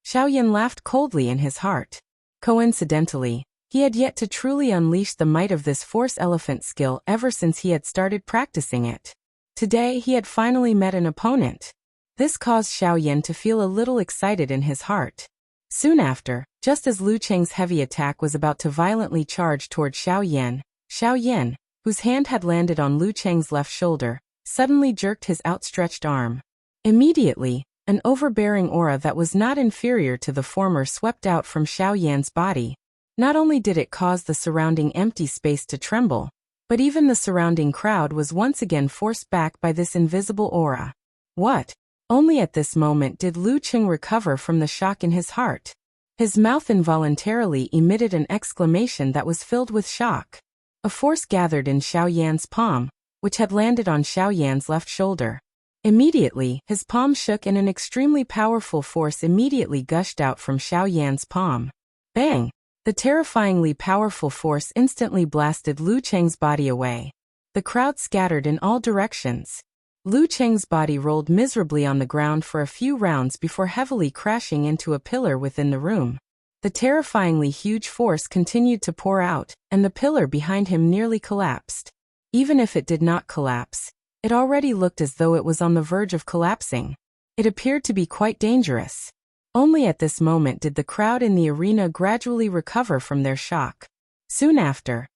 Xiaoyan laughed coldly in his heart. Coincidentally, he had yet to truly unleash the might of this Force Elephant skill ever since he had started practicing it. Today he had finally met an opponent. This caused Xiaoyan to feel a little excited in his heart. Soon after, just as Lu Cheng's heavy attack was about to violently charge toward Xiaoyan, whose hand had landed on Lu Cheng's left shoulder, suddenly jerked his outstretched arm. Immediately, an overbearing aura that was not inferior to the former swept out from Xiaoyan's body. Not only did it cause the surrounding empty space to tremble, but even the surrounding crowd was once again forced back by this invisible aura. What? Only at this moment did Lu Cheng recover from the shock in his heart. His mouth involuntarily emitted an exclamation that was filled with shock. A force gathered in Xiaoyan's palm, which had landed on Xiaoyan's left shoulder. Immediately, his palm shook and an extremely powerful force immediately gushed out from Xiaoyan's palm. Bang! The terrifyingly powerful force instantly blasted Lu Cheng's body away. The crowd scattered in all directions. Lu Cheng's body rolled miserably on the ground for a few rounds before heavily crashing into a pillar within the room. The terrifyingly huge force continued to pour out, and the pillar behind him nearly collapsed. Even if it did not collapse, it already looked as though it was on the verge of collapsing. It appeared to be quite dangerous. Only at this moment did the crowd in the arena gradually recover from their shock. Soon after,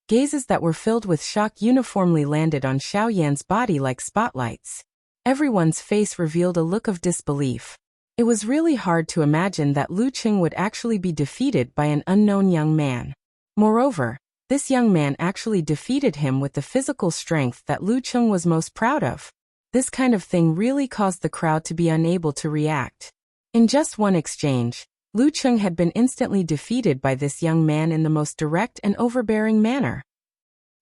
gazes that were filled with shock uniformly landed on Xiaoyan's body like spotlights. Everyone's face revealed a look of disbelief. It was really hard to imagine that Lu Cheng would actually be defeated by an unknown young man. Moreover, this young man actually defeated him with the physical strength that Lu Cheng was most proud of. This kind of thing really caused the crowd to be unable to react. In just one exchange, Lu Cheng had been instantly defeated by this young man in the most direct and overbearing manner.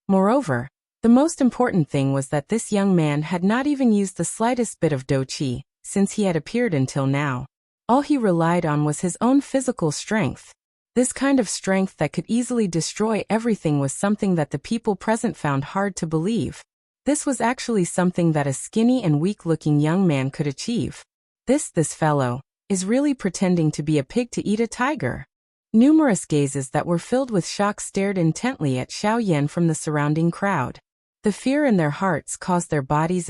Moreover, the most important thing was that this young man had not even used the slightest bit of dou qi since he had appeared until now. All he relied on was his own physical strength. This kind of strength that could easily destroy everything was something that the people present found hard to believe. This was actually something that a skinny and weak-looking young man could achieve. This fellow is really pretending to be a pig to eat a tiger. Numerous gazes that were filled with shock stared intently at Xiao Yan from the surrounding crowd. The fear in their hearts caused their bodies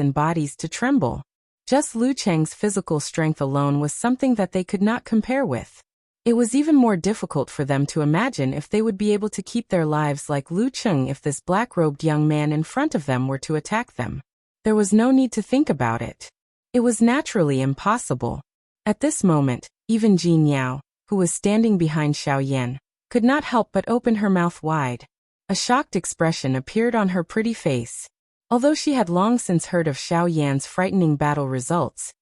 to tremble. Just Lu Cheng's physical strength alone was something that they could not compare with. It was even more difficult for them to imagine if they would be able to keep their lives like Lu Cheng if this black-robed young man in front of them were to attack them. There was no need to think about it. It was naturally impossible. At this moment, even Jin Yao, who was standing behind Xiao Yan, could not help but open her mouth wide. A shocked expression appeared on her pretty face. Although she had long since heard of Xiao Yan's frightening battle results,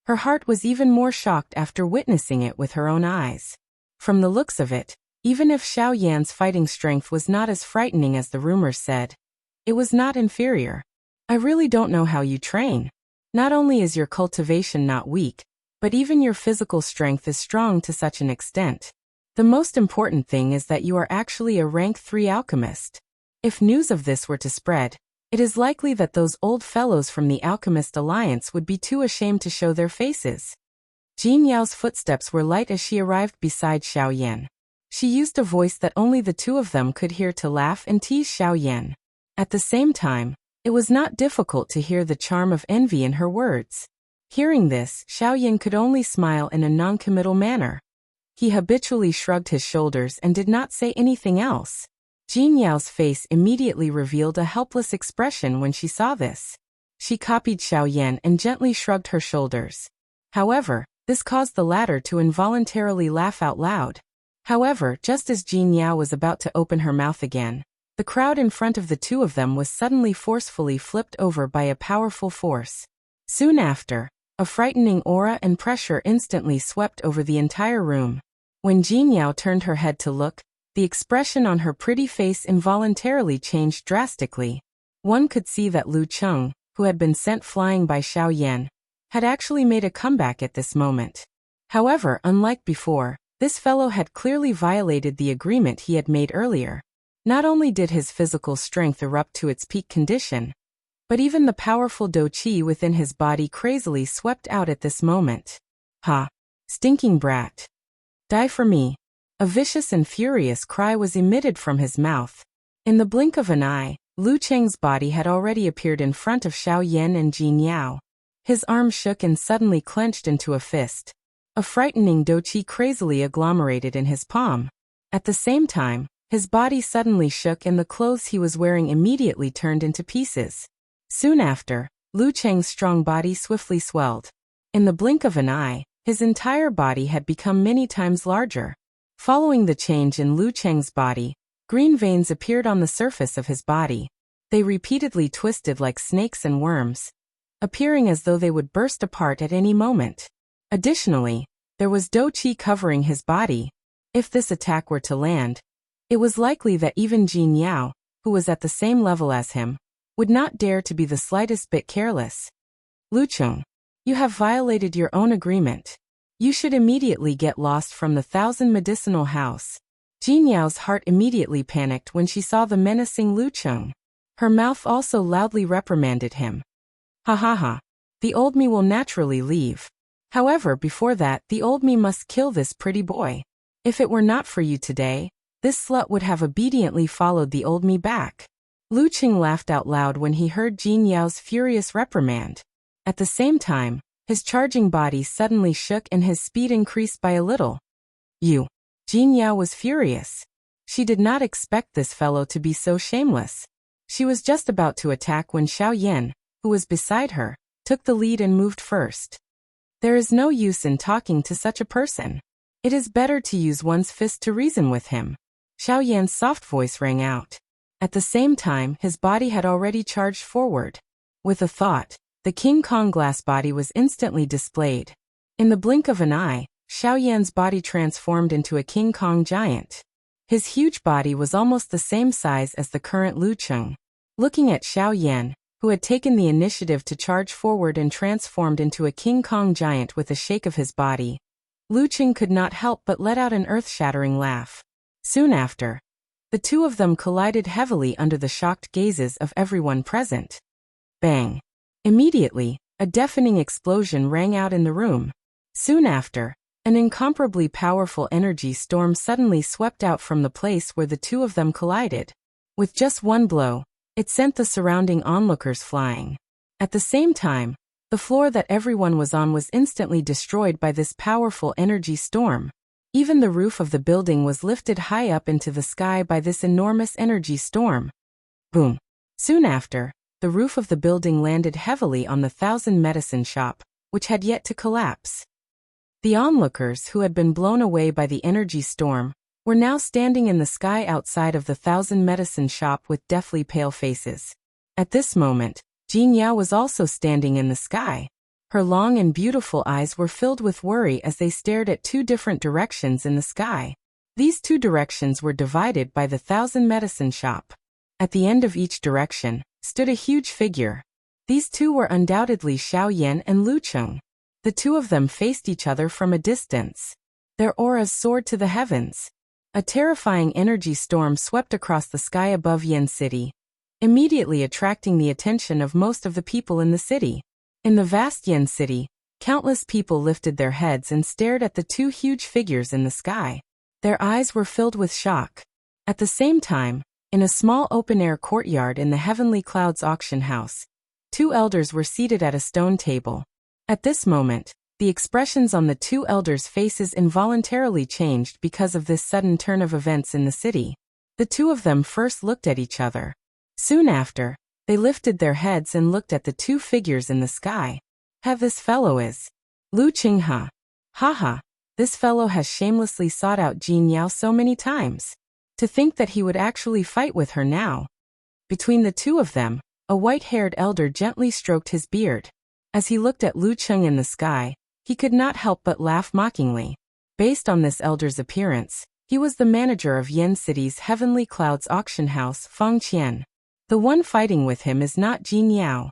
her heart was even more shocked after witnessing it with her own eyes. From the looks of it, even if Xiao Yan's fighting strength was not as frightening as the rumors said, it was not inferior. I really don't know how you train. Not only is your cultivation not weak, but even your physical strength is strong to such an extent. The most important thing is that you are actually a rank 3 alchemist. If news of this were to spread, it is likely that those old fellows from the Alchemist Alliance would be too ashamed to show their faces. Jin Yao's footsteps were light as she arrived beside Xiao Yan. She used a voice that only the two of them could hear to laugh and tease Xiao Yan. At the same time, it was not difficult to hear the charm of envy in her words. Hearing this, Xiao Yan could only smile in a non-committal manner. He habitually shrugged his shoulders and did not say anything else. Jin Yao's face immediately revealed a helpless expression when she saw this. She copied Xiao Yan and gently shrugged her shoulders. However, this caused the latter to involuntarily laugh out loud. However, just as Jin Yao was about to open her mouth again, the crowd in front of the two of them was suddenly forcefully flipped over by a powerful force. Soon after, a frightening aura and pressure instantly swept over the entire room. When Jin Yao turned her head to look, the expression on her pretty face involuntarily changed drastically. One could see that Lu Cheng, who had been sent flying by Xiao Yan, had actually made a comeback at this moment. However, unlike before, this fellow had clearly violated the agreement he had made earlier. Not only did his physical strength erupt to its peak condition, but even the powerful dou qi within his body crazily swept out at this moment. Ha! Stinking brat! Die for me! A vicious and furious cry was emitted from his mouth. In the blink of an eye, Lu Cheng's body had already appeared in front of Xiao Yan and Jin Yao. His arm shook and suddenly clenched into a fist. A frightening dou qi crazily agglomerated in his palm. At the same time, his body suddenly shook and the clothes he was wearing immediately turned into pieces. Soon after, Lu Cheng's strong body swiftly swelled. In the blink of an eye, his entire body had become many times larger. Following the change in Lu Cheng's body, green veins appeared on the surface of his body. They repeatedly twisted like snakes and worms, appearing as though they would burst apart at any moment. Additionally, there was dou qi covering his body. If this attack were to land, it was likely that even Jin Yao, who was at the same level as him, would not dare to be the slightest bit careless. Lu Cheng, you have violated your own agreement. You should immediately get lost from the Thousand Medicinal House. Jin Yao's heart immediately panicked when she saw the menacing Lu Cheng. Her mouth also loudly reprimanded him. Ha ha ha. The old me will naturally leave. However, before that, the old me must kill this pretty boy. If it were not for you today, this slut would have obediently followed the old me back. Lu Cheng laughed out loud when he heard Jin Yao's furious reprimand. At the same time, his charging body suddenly shook and his speed increased by a little. You! Jin Yao was furious. She did not expect this fellow to be so shameless. She was just about to attack when Xiao Yan, who was beside her, took the lead and moved first. There is no use in talking to such a person. It is better to use one's fist to reason with him. Xiao Yan's soft voice rang out. At the same time, his body had already charged forward. With a thought, the King Kong glass body was instantly displayed. In the blink of an eye, Xiao Yan's body transformed into a King Kong giant. His huge body was almost the same size as the current Lu Cheng. Looking at Xiao Yan, who had taken the initiative to charge forward and transformed into a King Kong giant with a shake of his body, Lu Cheng could not help but let out an earth-shattering laugh. Soon after, the two of them collided heavily under the shocked gazes of everyone present. Bang! Immediately, a deafening explosion rang out in the room. Soon after, an incomparably powerful energy storm suddenly swept out from the place where the two of them collided. With just one blow, it sent the surrounding onlookers flying. At the same time, the floor that everyone was on was instantly destroyed by this powerful energy storm. Even the roof of the building was lifted high up into the sky by this enormous energy storm. Boom! Soon after, the roof of the building landed heavily on the 1,000 medicine shop, which had yet to collapse. The onlookers who had been blown away by the energy storm were now standing in the sky outside of the 1,000 medicine shop with deathly pale faces. At this moment, Jin Yao was also standing in the sky. Her long and beautiful eyes were filled with worry as they stared at two different directions in the sky. These two directions were divided by the 1,000 medicine shop. At the end of each direction stood a huge figure. These two were undoubtedly Xiao Yan and Lu Cheng. The two of them faced each other from a distance. Their auras soared to the heavens. A terrifying energy storm swept across the sky above Yan City, immediately attracting the attention of most of the people in the city. In the vast Yan City, countless people lifted their heads and stared at the two huge figures in the sky. Their eyes were filled with shock. At the same time, in a small open-air courtyard in the Heavenly Clouds auction house, two elders were seated at a stone table. At this moment, the expressions on the two elders' faces involuntarily changed because of this sudden turn of events in the city. The two of them first looked at each other. Soon after, they lifted their heads and looked at the two figures in the sky. This fellow is Lu Cheng, huh? Haha, this fellow has shamelessly sought out Jin Yao so many times. To think that he would actually fight with her now. Between the two of them, a white-haired elder gently stroked his beard. As he looked at Lu Cheng in the sky, he could not help but laugh mockingly. Based on this elder's appearance, he was the manager of Yan City's Heavenly Clouds auction house, Feng Qian. The one fighting with him is not Jin Yao.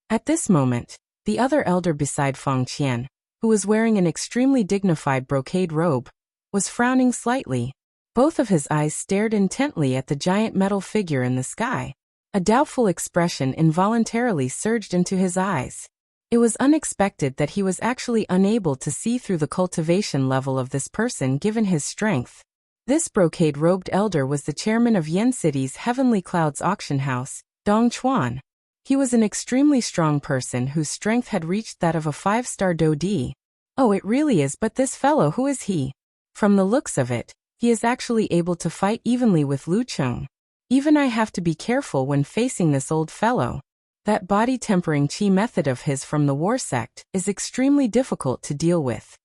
At this moment, the other elder beside Feng Qian, who was wearing an extremely dignified brocade robe, was frowning slightly. Both of his eyes stared intently at the giant metal figure in the sky. A doubtful expression involuntarily surged into his eyes. It was unexpected that he was actually unable to see through the cultivation level of this person given his strength. This brocade-robed elder was the chairman of Yan City's Heavenly Clouds auction house, Dong Chuan. He was an extremely strong person whose strength had reached that of a 5-star Dodi. Oh, it really is, but this fellow, who is he? From the looks of it, he is actually able to fight evenly with Lu Cheng. Even I have to be careful when facing this old fellow. That body-tempering chi method of his from the war sect is extremely difficult to deal with.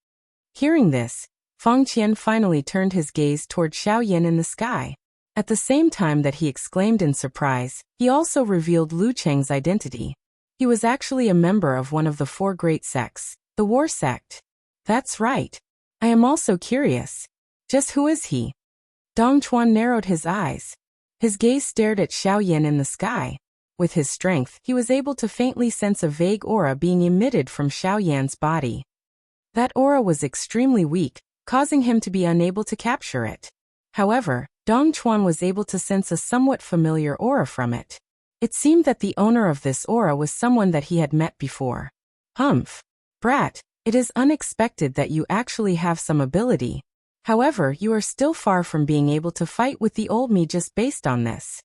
Hearing this, Feng Qian finally turned his gaze toward Xiao Yan in the sky. At the same time that he exclaimed in surprise, he also revealed Lu Cheng's identity. He was actually a member of one of the 4 great sects, the war sect. That's right. I am also curious. Just who is he? Dong Chuan narrowed his eyes. His gaze stared at Xiao Yan in the sky. With his strength, he was able to faintly sense a vague aura being emitted from Xiao Yan's body. That aura was extremely weak, causing him to be unable to capture it. However, Dong Chuan was able to sense a somewhat familiar aura from it. It seemed that the owner of this aura was someone that he had met before. Humph. Brat, it is unexpected that you actually have some ability. However, you are still far from being able to fight with the old me just based on this.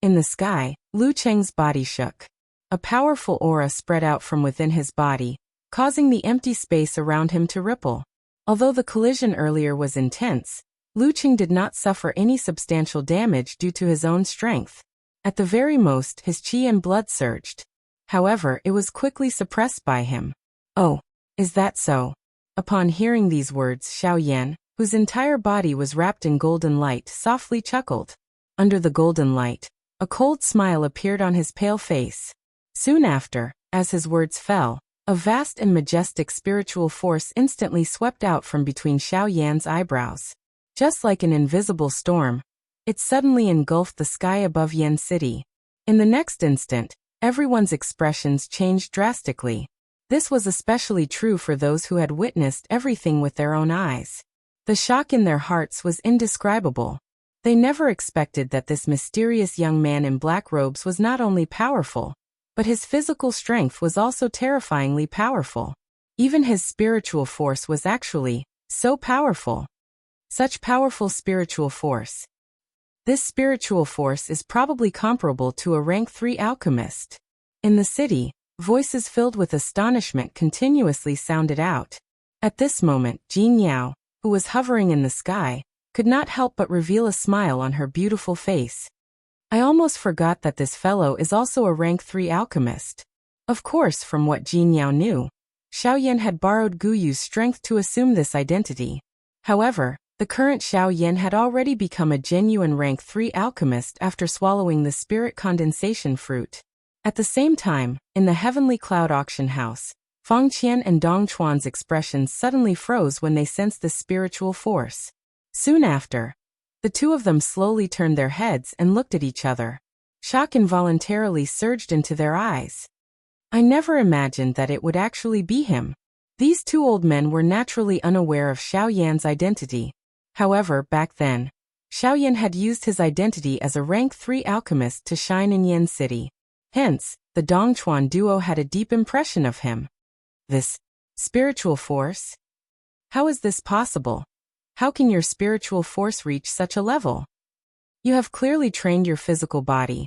In the sky, Lu Cheng's body shook. A powerful aura spread out from within his body, causing the empty space around him to ripple. Although the collision earlier was intense, Lu Cheng did not suffer any substantial damage due to his own strength. At the very most, his chi and blood surged. However, it was quickly suppressed by him. Oh, is that so? Upon hearing these words, Xiao Yan, whose entire body was wrapped in golden light, softly chuckled. Under the golden light, a cold smile appeared on his pale face. Soon after, as his words fell, A vast and majestic spiritual force instantly swept out from between Xiao Yan's eyebrows. Just like an invisible storm, it suddenly engulfed the sky above Yan City. In the next instant, everyone's expressions changed drastically. This was especially true for those who had witnessed everything with their own eyes. The shock in their hearts was indescribable. They never expected that this mysterious young man in black robes was not only powerful, but his physical strength was also terrifyingly powerful. Even his spiritual force was actually so powerful. Such powerful spiritual force. This spiritual force is probably comparable to a rank 3 alchemist. In the city, voices filled with astonishment continuously sounded out. At this moment, Jin Yao, who was hovering in the sky, could not help but reveal a smile on her beautiful face. I almost forgot that this fellow is also a rank 3 alchemist. Of course, from what Jin Yao knew, Xiao Yan had borrowed Gu Yu's strength to assume this identity. However, the current Xiao Yan had already become a genuine rank 3 alchemist after swallowing the spirit condensation fruit. At the same time, in the Heavenly Cloud Auction House, Fang Qian and Dong Chuan's expressions suddenly froze when they sensed this spiritual force. Soon after, the two of them slowly turned their heads and looked at each other. Shock involuntarily surged into their eyes. I never imagined that it would actually be him. These two old men were naturally unaware of Xiao Yan's identity. However, back then, Xiao Yan had used his identity as a rank 3 alchemist to shine in Yan City. Hence, the Dongchuan duo had a deep impression of him. This spiritual force? How is this possible? How can your spiritual force reach such a level? You have clearly trained your physical body.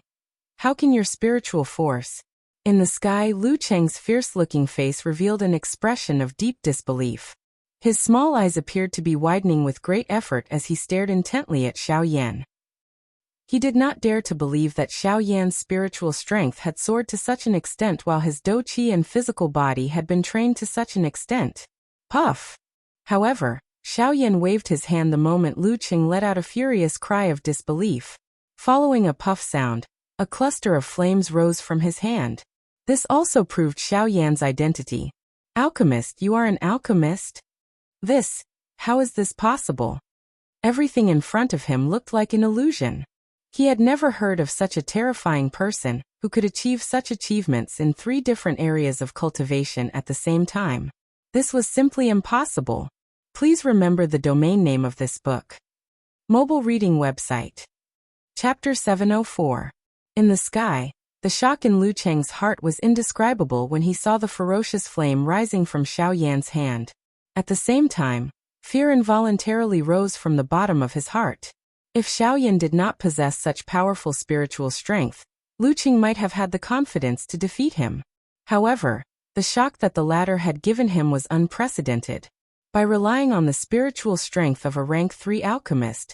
How can your spiritual force? In the sky, Lu Cheng's fierce-looking face revealed an expression of deep disbelief. His small eyes appeared to be widening with great effort as he stared intently at Xiao Yan. He did not dare to believe that Xiao Yan's spiritual strength had soared to such an extent while his dou qi and physical body had been trained to such an extent. Puff! However, Xiao Yan waved his hand the moment Lu Cheng let out a furious cry of disbelief. Following a puff sound, a cluster of flames rose from his hand. This also proved Xiao Yan's identity. Alchemist, you are an alchemist? How is this possible? Everything in front of him looked like an illusion. He had never heard of such a terrifying person who could achieve such achievements in 3 different areas of cultivation at the same time. This was simply impossible. Please remember the domain name of this book. Mobile reading website. Chapter 704. In the sky, the shock in Lu Cheng's heart was indescribable when he saw the ferocious flame rising from Xiao Yan's hand. At the same time, fear involuntarily rose from the bottom of his heart. If Xiao Yan did not possess such powerful spiritual strength, Lu Cheng might have had the confidence to defeat him. However, the shock that the latter had given him was unprecedented. By relying on the spiritual strength of a rank 3 alchemist,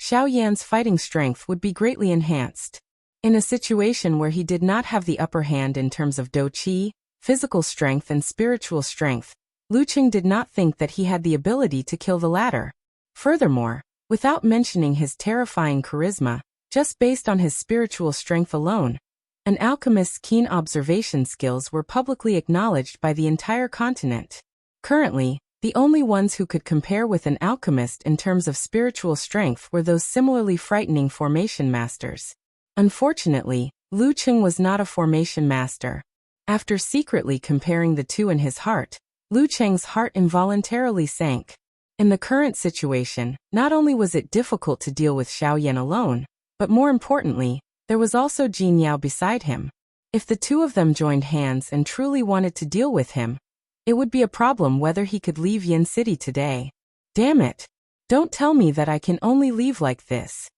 Xiao Yan's fighting strength would be greatly enhanced. In a situation where he did not have the upper hand in terms of dou qi, physical strength and spiritual strength, Lu Cheng did not think that he had the ability to kill the latter. Furthermore, without mentioning his terrifying charisma, just based on his spiritual strength alone, an alchemist's keen observation skills were publicly acknowledged by the entire continent. Currently, the only ones who could compare with an alchemist in terms of spiritual strength were those similarly frightening formation masters. Unfortunately, Lu Cheng was not a formation master. After secretly comparing the two in his heart, Lu Cheng's heart involuntarily sank. In the current situation, not only was it difficult to deal with Xiao Yan alone, but more importantly, there was also Jin Yao beside him. If the two of them joined hands and truly wanted to deal with him, it would be a problem whether he could leave Yan City today. Damn it! Don't tell me that I can only leave like this.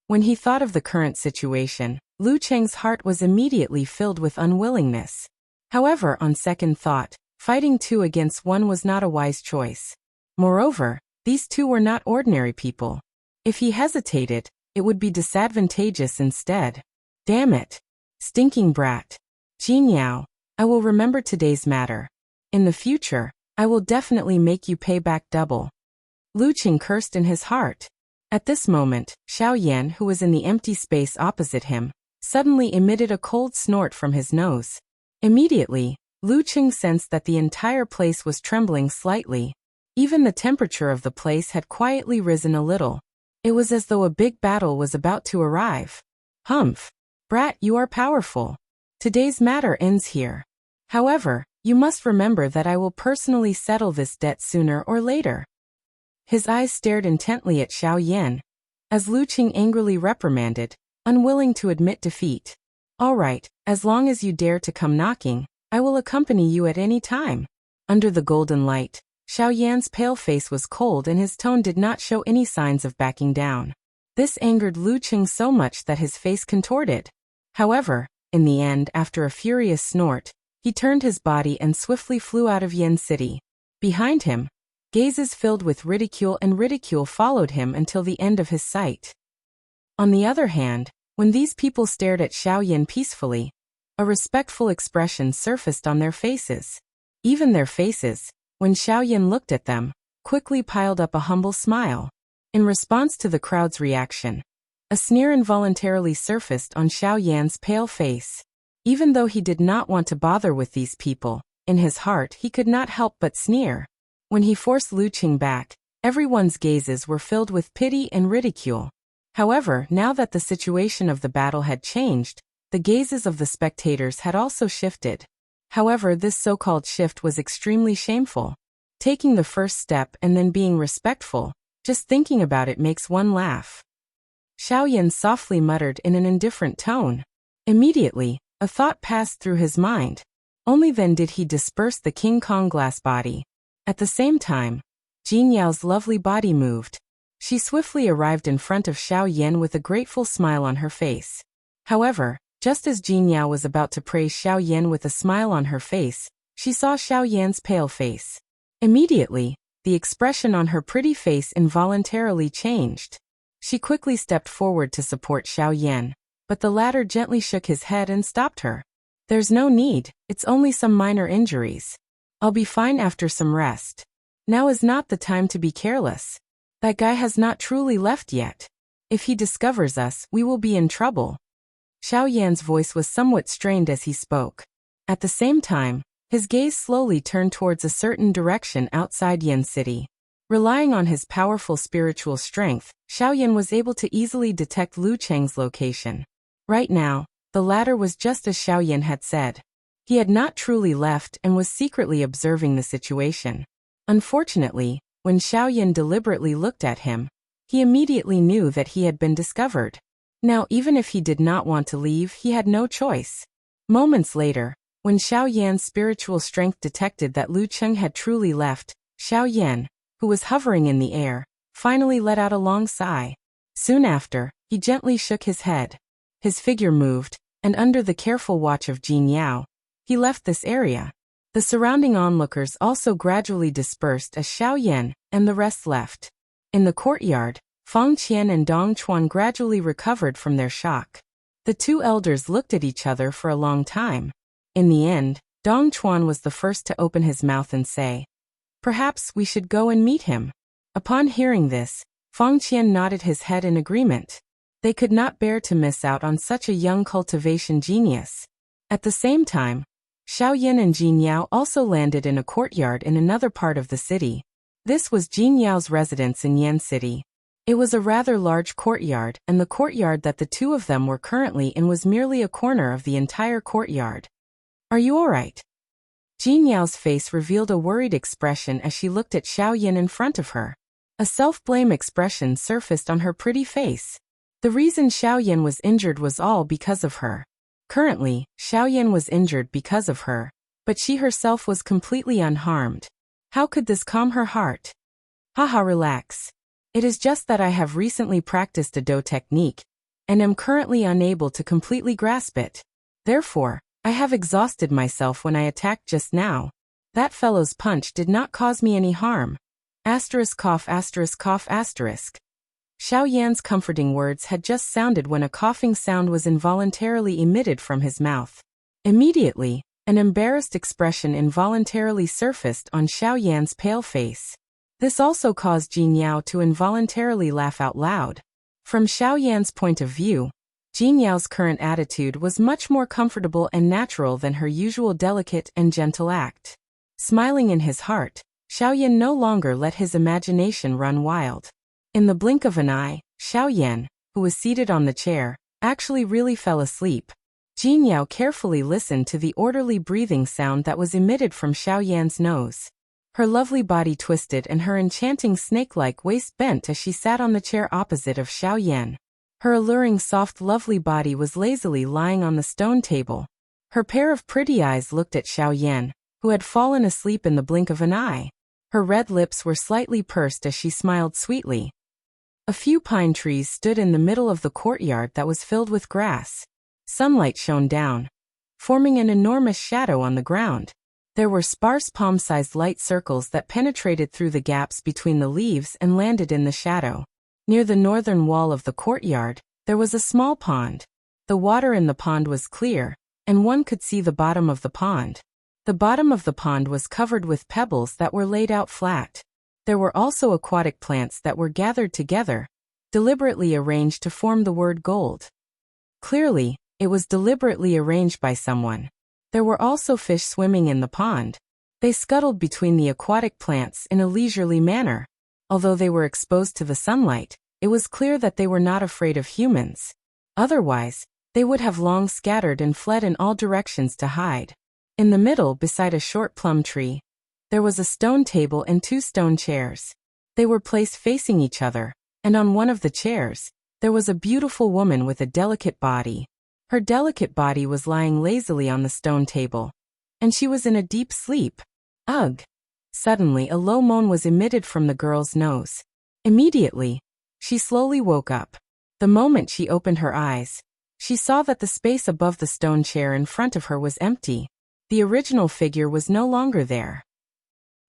When he thought of the current situation, Lu Cheng's heart was immediately filled with unwillingness. However, on second thought, fighting 2 against 1 was not a wise choice. Moreover, these two were not ordinary people. If he hesitated, it would be disadvantageous instead. Damn it! Stinking brat. Jin Yao, I will remember today's matter. In the future, I will definitely make you pay back double. Lu Cheng cursed in his heart. At this moment, Xiao Yan, who was in the empty space opposite him, suddenly emitted a cold snort from his nose. Immediately, Lu Qing sensed that the entire place was trembling slightly. Even the temperature of the place had quietly risen a little. It was as though a big battle was about to arrive. Humph! Brat, you are powerful. Today's matter ends here. However, you must remember that I will personally settle this debt sooner or later. His eyes stared intently at Xiao Yan, as Lu Qing angrily reprimanded, unwilling to admit defeat. All right, as long as you dare to come knocking, I will accompany you at any time. Under the golden light, Xiao Yan's pale face was cold and his tone did not show any signs of backing down. This angered Lu Qing so much that his face contorted. However, in the end, after a furious snort, he turned his body and swiftly flew out of Yen City. Behind him, gazes filled with ridicule and ridicule followed him until the end of his sight. On the other hand, when these people stared at Xiao Yan peacefully, a respectful expression surfaced on their faces. Even their faces, when Xiao Yan looked at them, quickly piled up a humble smile. In response to the crowd's reaction, a sneer involuntarily surfaced on Xiao Yan's pale face. Even though he did not want to bother with these people, in his heart he could not help but sneer. When he forced Lu Qing back, everyone's gazes were filled with pity and ridicule. However, now that the situation of the battle had changed, the gazes of the spectators had also shifted. However, this so-called shift was extremely shameful. Taking the first step and then being respectful, just thinking about it makes one laugh. Xiao Yan softly muttered in an indifferent tone. Immediately, a thought passed through his mind. Only then did he disperse the King Kong glass body. At the same time, Jin Yao's lovely body moved. She swiftly arrived in front of Xiao Yan with a grateful smile on her face. However, just as Jin Yao was about to praise Xiao Yan with a smile on her face, she saw Xiao Yan's pale face. Immediately, the expression on her pretty face involuntarily changed. She quickly stepped forward to support Xiao Yan, but the latter gently shook his head and stopped her. There's no need, it's only some minor injuries. I'll be fine after some rest. Now is not the time to be careless. That guy has not truly left yet. If he discovers us, we will be in trouble. Xiao Yan's voice was somewhat strained as he spoke. At the same time, his gaze slowly turned towards a certain direction outside Yen City. Relying on his powerful spiritual strength, Xiao Yan was able to easily detect Lu Cheng's location. Right now, the latter was just as Xiao Yan had said. He had not truly left and was secretly observing the situation. Unfortunately, when Xiao Yan deliberately looked at him, he immediately knew that he had been discovered. Now, even if he did not want to leave, he had no choice. Moments later, when Xiao Yan's spiritual strength detected that Lu Cheng had truly left, Xiao Yan, who was hovering in the air, finally let out a long sigh. Soon after, he gently shook his head. His figure moved, and under the careful watch of Jin Yao, he left this area. The surrounding onlookers also gradually dispersed as Xiao Yan and the rest left. In the courtyard, Fang Qian and Dong Chuan gradually recovered from their shock. The two elders looked at each other for a long time. In the end, Dong Chuan was the first to open his mouth and say, "Perhaps we should go and meet him." Upon hearing this, Fang Qian nodded his head in agreement. They could not bear to miss out on such a young cultivation genius. At the same time, Xiao Yan and Jin Yao also landed in a courtyard in another part of the city. This was Jin Yao's residence in Yan City. It was a rather large courtyard, and the courtyard that the two of them were currently in was merely a corner of the entire courtyard. "Are you all right?" Jin Yao's face revealed a worried expression as she looked at Xiao Yan in front of her. A self-blame expression surfaced on her pretty face. The reason Xiao Yan was injured was all because of her. Currently, Xiao Yan was injured because of her, but she herself was completely unharmed. How could this calm her heart? Haha, relax. It is just that I have recently practiced a Do technique, and am currently unable to completely grasp it. Therefore, I have exhausted myself when I attacked just now. That fellow's punch did not cause me any harm. Asterisk cough asterisk cough asterisk. Xiao Yan's comforting words had just sounded when a coughing sound was involuntarily emitted from his mouth. Immediately, an embarrassed expression involuntarily surfaced on Xiao Yan's pale face. This also caused Jin Yao to involuntarily laugh out loud. From Xiao Yan's point of view, Jin Yao's current attitude was much more comfortable and natural than her usual delicate and gentle act. Smiling in his heart, Xiaoyan no longer let his imagination run wild. In the blink of an eye, Xiaoyan, who was seated on the chair, actually really fell asleep. Jin Yao carefully listened to the orderly breathing sound that was emitted from Xiaoyan's nose. Her lovely body twisted and her enchanting snake-like waist bent as she sat on the chair opposite of Xiaoyan. Her alluring soft lovely body was lazily lying on the stone table. Her pair of pretty eyes looked at Xiaoyan, who had fallen asleep in the blink of an eye. Her red lips were slightly pursed as she smiled sweetly. A few pine trees stood in the middle of the courtyard that was filled with grass. Sunlight shone down, forming an enormous shadow on the ground. There were sparse palm-sized light circles that penetrated through the gaps between the leaves and landed in the shadow. Near the northern wall of the courtyard, there was a small pond. The water in the pond was clear, and one could see the bottom of the pond. The bottom of the pond was covered with pebbles that were laid out flat. There were also aquatic plants that were gathered together, deliberately arranged to form the word gold. Clearly, it was deliberately arranged by someone. There were also fish swimming in the pond. They scuttled between the aquatic plants in a leisurely manner. Although they were exposed to the sunlight, it was clear that they were not afraid of humans. Otherwise, they would have long scattered and fled in all directions to hide. In the middle, beside a short plum tree, there was a stone table and 2 stone chairs. They were placed facing each other, and on one of the chairs, there was a beautiful woman with a delicate body. Her delicate body was lying lazily on the stone table, and she was in a deep sleep. Ugh! Suddenly a low moan was emitted from the girl's nose. Immediately, she slowly woke up. The moment she opened her eyes, she saw that the space above the stone chair in front of her was empty. The original figure was no longer there.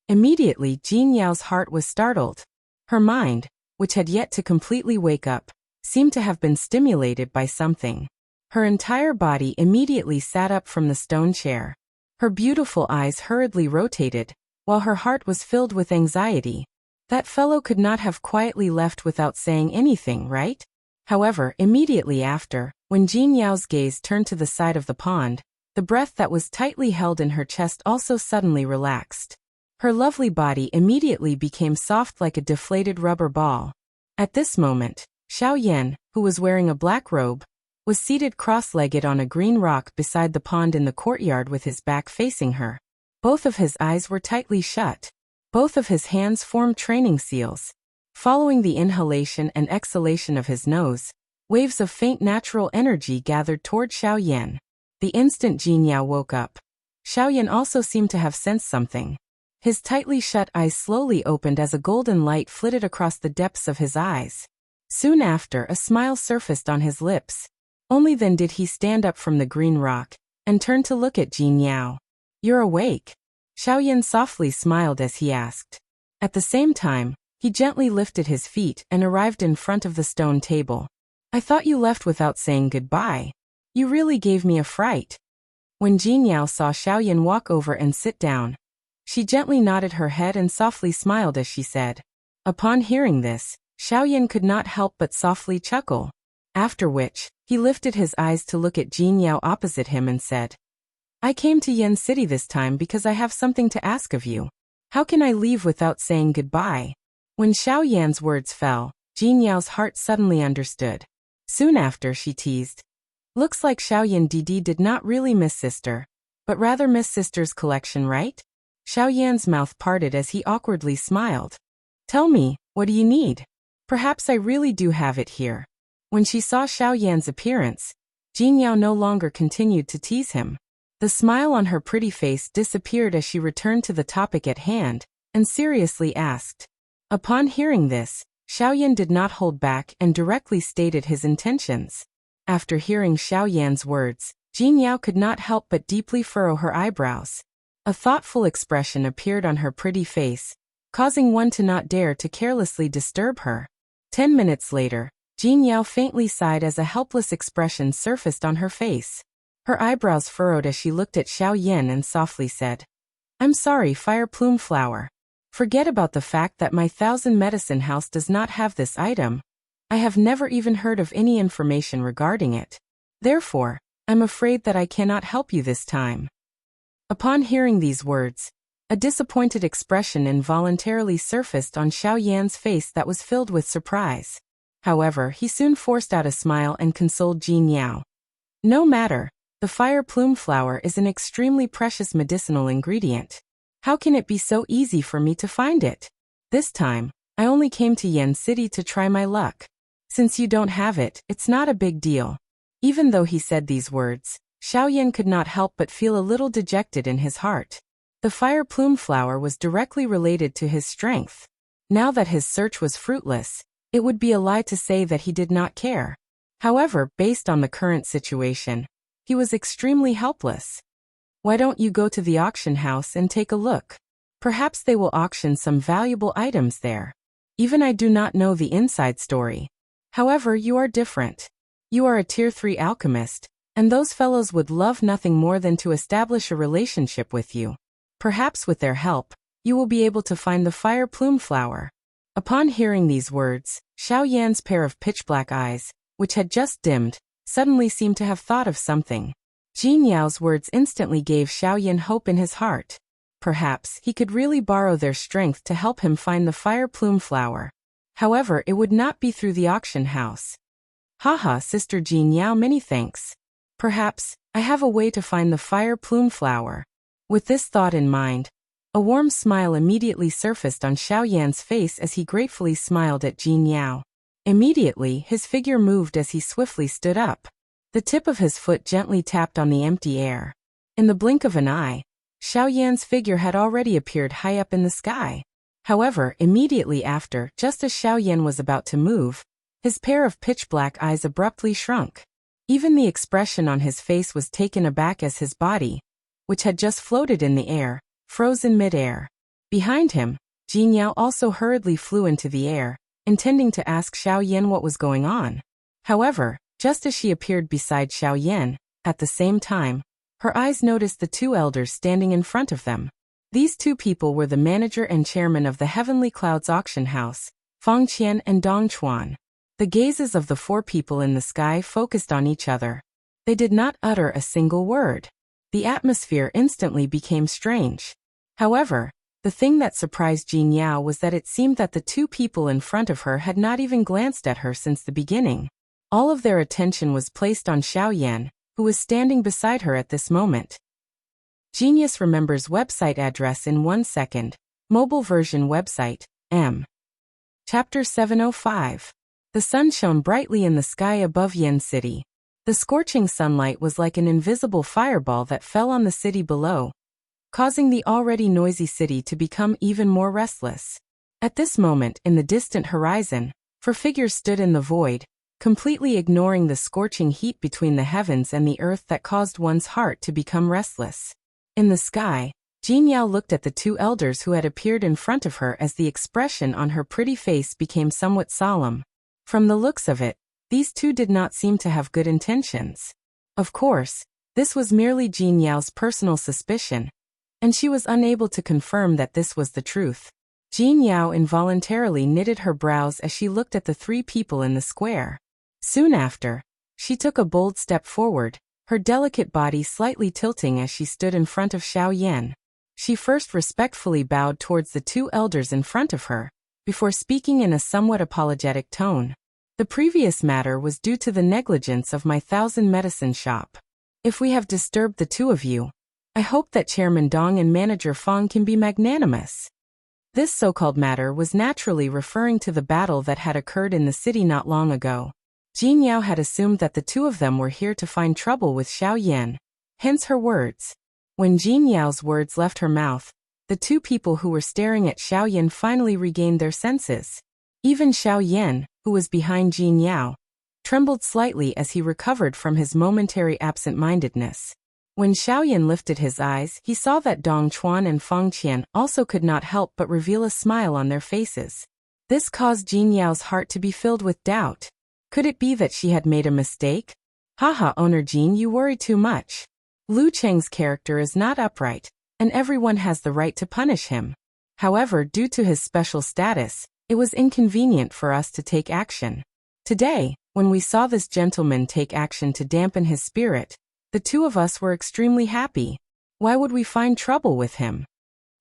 Immediately Jin Yao's heart was startled. Her mind, which had yet to completely wake up, seemed to have been stimulated by something. Her entire body immediately sat up from the stone chair. Her beautiful eyes hurriedly rotated, while her heart was filled with anxiety. That fellow could not have quietly left without saying anything, right? However, immediately after, when Jin Yao's gaze turned to the side of the pond, the breath that was tightly held in her chest also suddenly relaxed. Her lovely body immediately became soft like a deflated rubber ball. At this moment, Xiaoyan, who was wearing a black robe, was seated cross-legged on a green rock beside the pond in the courtyard with his back facing her. Both of his eyes were tightly shut. Both of his hands formed training seals. Following the inhalation and exhalation of his nose, waves of faint natural energy gathered toward Xiaoyan. The instant Jin Yao woke up, Xiaoyan also seemed to have sensed something. His tightly shut eyes slowly opened as a golden light flitted across the depths of his eyes. Soon after, a smile surfaced on his lips. Only then did he stand up from the green rock and turn to look at Jin Yao. "You're awake?" Xiaoyan softly smiled as he asked. At the same time, he gently lifted his feet and arrived in front of the stone table. "I thought you left without saying goodbye. You really gave me a fright." When Jin Yao saw Xiaoyan walk over and sit down, she gently nodded her head and softly smiled as she said. Upon hearing this, Xiaoyan could not help but softly chuckle. After which, he lifted his eyes to look at Jin Yao opposite him and said, "I came to Yen City this time because I have something to ask of you. How can I leave without saying goodbye?" When Xiaoyan's words fell, Jin Yao's heart suddenly understood. Soon after, she teased, "Looks like Xiaoyan Didi did not really miss sister, but rather miss sister's collection, right?" Xiaoyan's mouth parted as he awkwardly smiled. "Tell me, what do you need? Perhaps I really do have it here." When she saw Xiaoyan's appearance, Jin Yao no longer continued to tease him. The smile on her pretty face disappeared as she returned to the topic at hand, and seriously asked. Upon hearing this, Xiaoyan did not hold back and directly stated his intentions. After hearing Xiaoyan's words, Jin Yao could not help but deeply furrow her eyebrows. A thoughtful expression appeared on her pretty face, causing one to not dare to carelessly disturb her. 10 minutes later, Jin Yao faintly sighed as a helpless expression surfaced on her face. Her eyebrows furrowed as she looked at Xiaoyan and softly said, "I'm sorry, Fire Plume Flower. Forget about the fact that my 1000 medicine house does not have this item. I have never even heard of any information regarding it. Therefore, I'm afraid that I cannot help you this time." Upon hearing these words, a disappointed expression involuntarily surfaced on Xiao Yan's face that was filled with surprise. However, he soon forced out a smile and consoled Jin Yao. "No matter, the fire plume flower is an extremely precious medicinal ingredient. How can it be so easy for me to find it? This time, I only came to Yen City to try my luck. Since you don't have it, it's not a big deal." Even though he said these words, Xiao Yan could not help but feel a little dejected in his heart. The fire plume flower was directly related to his strength. Now that his search was fruitless, it would be a lie to say that he did not care. However, based on the current situation, he was extremely helpless. "Why don't you go to the auction house and take a look? Perhaps they will auction some valuable items there. Even I do not know the inside story. However, you are different. You are a Tier 3 alchemist, and those fellows would love nothing more than to establish a relationship with you. Perhaps with their help, you will be able to find the fire plume flower." Upon hearing these words, Xiao Yan's pair of pitch-black eyes, which had just dimmed, suddenly seemed to have thought of something. Jin Yao's words instantly gave Xiao Yan hope in his heart. Perhaps he could really borrow their strength to help him find the fire plume flower. However, it would not be through the auction house. "Haha, Sister Jin Yao, many thanks. Perhaps I have a way to find the fire plume flower." With this thought in mind, a warm smile immediately surfaced on Xiao Yan's face as he gratefully smiled at Jin Yao. Immediately, his figure moved as he swiftly stood up. The tip of his foot gently tapped on the empty air. In the blink of an eye, Xiao Yan's figure had already appeared high up in the sky. However, immediately after, just as Xiao Yan was about to move, his pair of pitch-black eyes abruptly shrunk. Even the expression on his face was taken aback as his body, which had just floated in the air, froze in mid-air. Behind him, Jin Yao also hurriedly flew into the air, intending to ask Xiao Yan what was going on. However, just as she appeared beside Xiao Yan, at the same time, her eyes noticed the two elders standing in front of them. These two people were the manager and chairman of the Heavenly Clouds auction house, Fang Qian and Dong Chuan. The gazes of the four people in the sky focused on each other. They did not utter a single word. The atmosphere instantly became strange. However, the thing that surprised Jin Yao was that it seemed that the two people in front of her had not even glanced at her since the beginning. All of their attention was placed on Xiao Yan, who was standing beside her at this moment. Genius remembers website address in 1 second. Mobile version website, M. Chapter 705. The sun shone brightly in the sky above Yen City. The scorching sunlight was like an invisible fireball that fell on the city below, causing the already noisy city to become even more restless. At this moment in the distant horizon, four figures stood in the void, completely ignoring the scorching heat between the heavens and the earth that caused one's heart to become restless. In the sky, Jin Yao looked at the two elders who had appeared in front of her as the expression on her pretty face became somewhat solemn. From the looks of it, these two did not seem to have good intentions. Of course, this was merely Jin Yao's personal suspicion, and she was unable to confirm that this was the truth. Jin Yao involuntarily knitted her brows as she looked at the three people in the square. Soon after, she took a bold step forward, her delicate body slightly tilting as she stood in front of Xiao Yan. She first respectfully bowed towards the two elders in front of her, before speaking in a somewhat apologetic tone. "The previous matter was due to the negligence of my 1,000 medicine shop. If we have disturbed the two of you, I hope that Chairman Dong and Manager Fang can be magnanimous." This so-called matter was naturally referring to the battle that had occurred in the city not long ago. Jin Yao had assumed that the two of them were here to find trouble with Xiao Yan, hence her words. When Jin Yao's words left her mouth, the two people who were staring at Xiao Yan finally regained their senses. Even Xiao Yan, who was behind Jin Yao, trembled slightly as he recovered from his momentary absent-mindedness. When Xiao Yan lifted his eyes, he saw that Dong Chuan and Fang Qian also could not help but reveal a smile on their faces. This caused Jin Yao's heart to be filled with doubt. Could it be that she had made a mistake? Haha, owner Jin, you worry too much. Lu Cheng's character is not upright, and everyone has the right to punish him. However, due to his special status, it was inconvenient for us to take action. Today, when we saw this gentleman take action to dampen his spirit, the two of us were extremely happy. Why would we find trouble with him?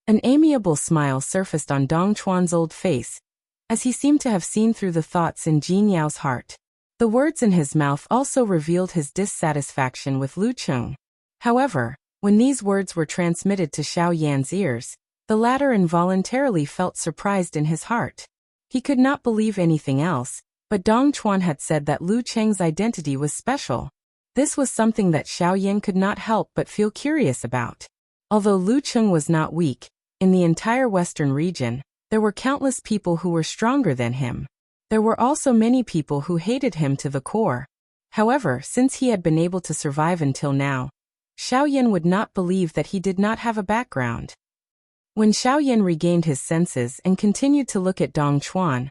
An amiable smile surfaced on Dong Chuan's old face, as he seemed to have seen through the thoughts in Jin Yao's heart. The words in his mouth also revealed his dissatisfaction with Lu Cheng. However, when these words were transmitted to Xiao Yan's ears, the latter involuntarily felt surprised in his heart. He could not believe anything else, but Dong Chuan had said that Lu Cheng's identity was special. This was something that Xiao Yan could not help but feel curious about. Although Lu Cheng was not weak, in the entire western region, there were countless people who were stronger than him. There were also many people who hated him to the core. However, since he had been able to survive until now, Xiao Yan would not believe that he did not have a background. When Xiao Yan regained his senses and continued to look at Dong Chuan,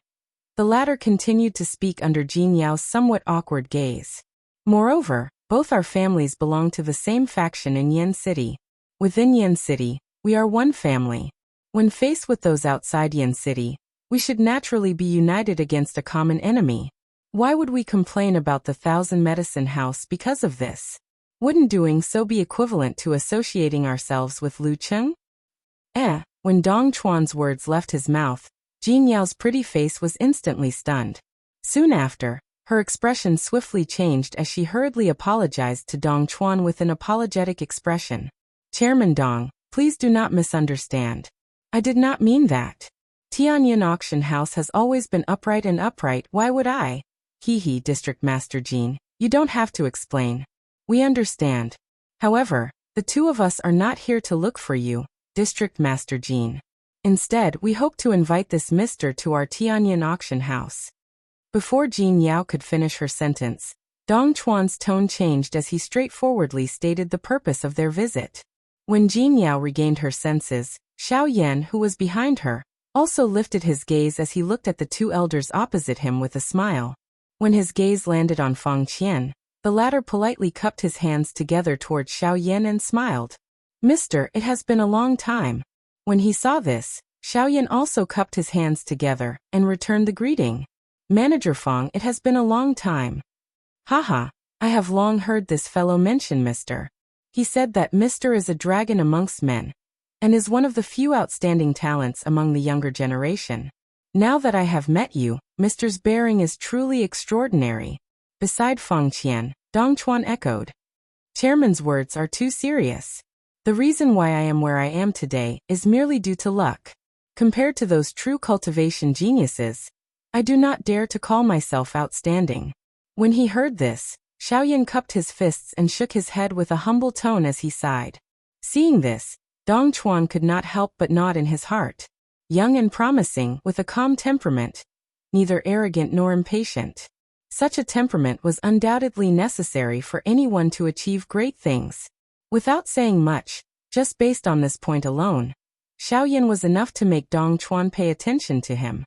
the latter continued to speak under Jin Yao's somewhat awkward gaze. Moreover, both our families belong to the same faction in Yen City. Within Yen City, we are one family. When faced with those outside Yen City, we should naturally be united against a common enemy. Why would we complain about the Thousand Medicine House because of this? Wouldn't doing so be equivalent to associating ourselves with Lu Cheng? When Dong Chuan's words left his mouth, Jin Yao's pretty face was instantly stunned. Soon after, her expression swiftly changed as she hurriedly apologized to Dong Chuan with an apologetic expression. Chairman Dong, please do not misunderstand. I did not mean that. Tianyan Auction House has always been upright and upright, why would I? Hee, District Master Jin, you don't have to explain. We understand. However, the two of us are not here to look for you, District Master Jin. Instead, we hope to invite this mister to our Tianyan Auction House. Before Jin Yao could finish her sentence, Dong Chuan's tone changed as he straightforwardly stated the purpose of their visit. When Jin Yao regained her senses, Xiao Yan, who was behind her, also lifted his gaze as he looked at the two elders opposite him with a smile. When his gaze landed on Fang Qian, the latter politely cupped his hands together towards Xiao Yan and smiled. Mister, it has been a long time. When he saw this, Xiao Yan also cupped his hands together and returned the greeting. Manager Fang, it has been a long time. Haha, I have long heard this fellow mention Mister. He said that Mister is a dragon amongst men, and is one of the few outstanding talents among the younger generation. Now that I have met you, Mister's bearing is truly extraordinary. Beside Fang Qian, Dong Chuan echoed. Chairman's words are too serious. The reason why I am where I am today is merely due to luck. Compared to those true cultivation geniuses, I do not dare to call myself outstanding. When he heard this, Xiao Yan cupped his fists and shook his head with a humble tone as he sighed. Seeing this, Dong Chuan could not help but nod in his heart. Young and promising, with a calm temperament, neither arrogant nor impatient. Such a temperament was undoubtedly necessary for anyone to achieve great things. Without saying much, just based on this point alone, Xiao Yan was enough to make Dong Chuan pay attention to him.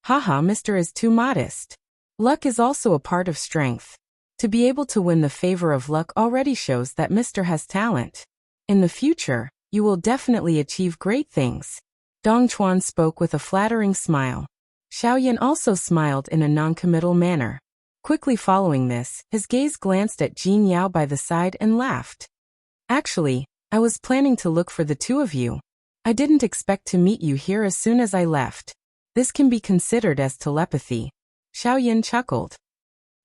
Haha, Mister is too modest. Luck is also a part of strength. To be able to win the favor of luck already shows that Mister has talent. In the future, you will definitely achieve great things. Dong Chuan spoke with a flattering smile. Xiao Yan also smiled in a non-committal manner. Quickly following this, his gaze glanced at Jin Yao by the side and laughed. Actually, I was planning to look for the two of you. I didn't expect to meet you here as soon as I left. This can be considered as telepathy. Xiao Yan chuckled.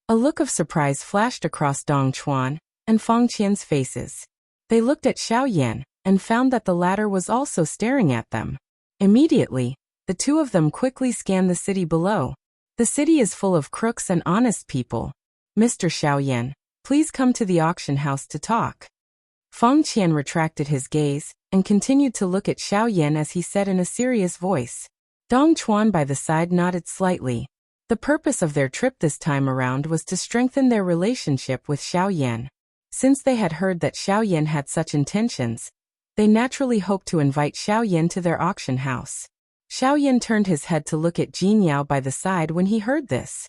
A look of surprise flashed across Dong Chuan and Fang Qian's faces. They looked at Xiao Yan and found that the latter was also staring at them. Immediately, the two of them quickly scanned the city below. The city is full of crooks and honest people. Mr. Xiao Yan, please come to the auction house to talk. Fang Qian retracted his gaze and continued to look at Xiao Yan as he said in a serious voice. Dong Chuan by the side nodded slightly. The purpose of their trip this time around was to strengthen their relationship with Xiao Yan. Since they had heard that Xiao Yan had such intentions, they naturally hoped to invite Xiao Yan to their auction house. Xiao Yan turned his head to look at Jin Yao by the side when he heard this.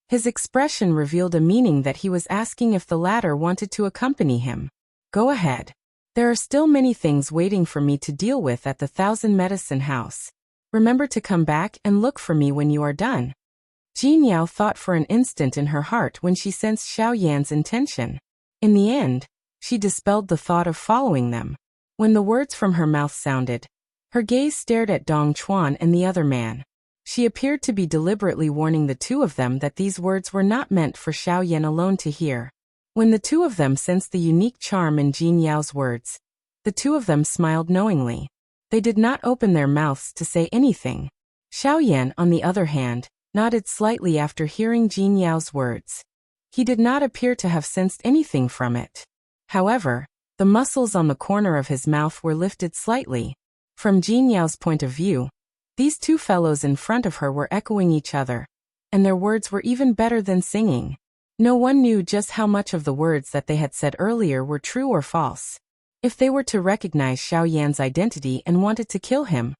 His expression revealed a meaning that he was asking if the latter wanted to accompany him. Go ahead. There are still many things waiting for me to deal with at the Thousand Medicine House. Remember to come back and look for me when you are done. Jin Yao thought for an instant in her heart when she sensed Xiao Yan's intention. In the end, she dispelled the thought of following them. When the words from her mouth sounded, her gaze stared at Dong Chuan and the other man. She appeared to be deliberately warning the two of them that these words were not meant for Xiao Yan alone to hear. When the two of them sensed the unique charm in Jin Yao's words, the two of them smiled knowingly. They did not open their mouths to say anything. Xiao Yan, on the other hand, nodded slightly after hearing Jin Yao's words. He did not appear to have sensed anything from it. However, the muscles on the corner of his mouth were lifted slightly. From Jin Yao's point of view, these two fellows in front of her were echoing each other, and their words were even better than singing. No one knew just how much of the words that they had said earlier were true or false. If they were to recognize Xiao Yan's identity and wanted to kill him,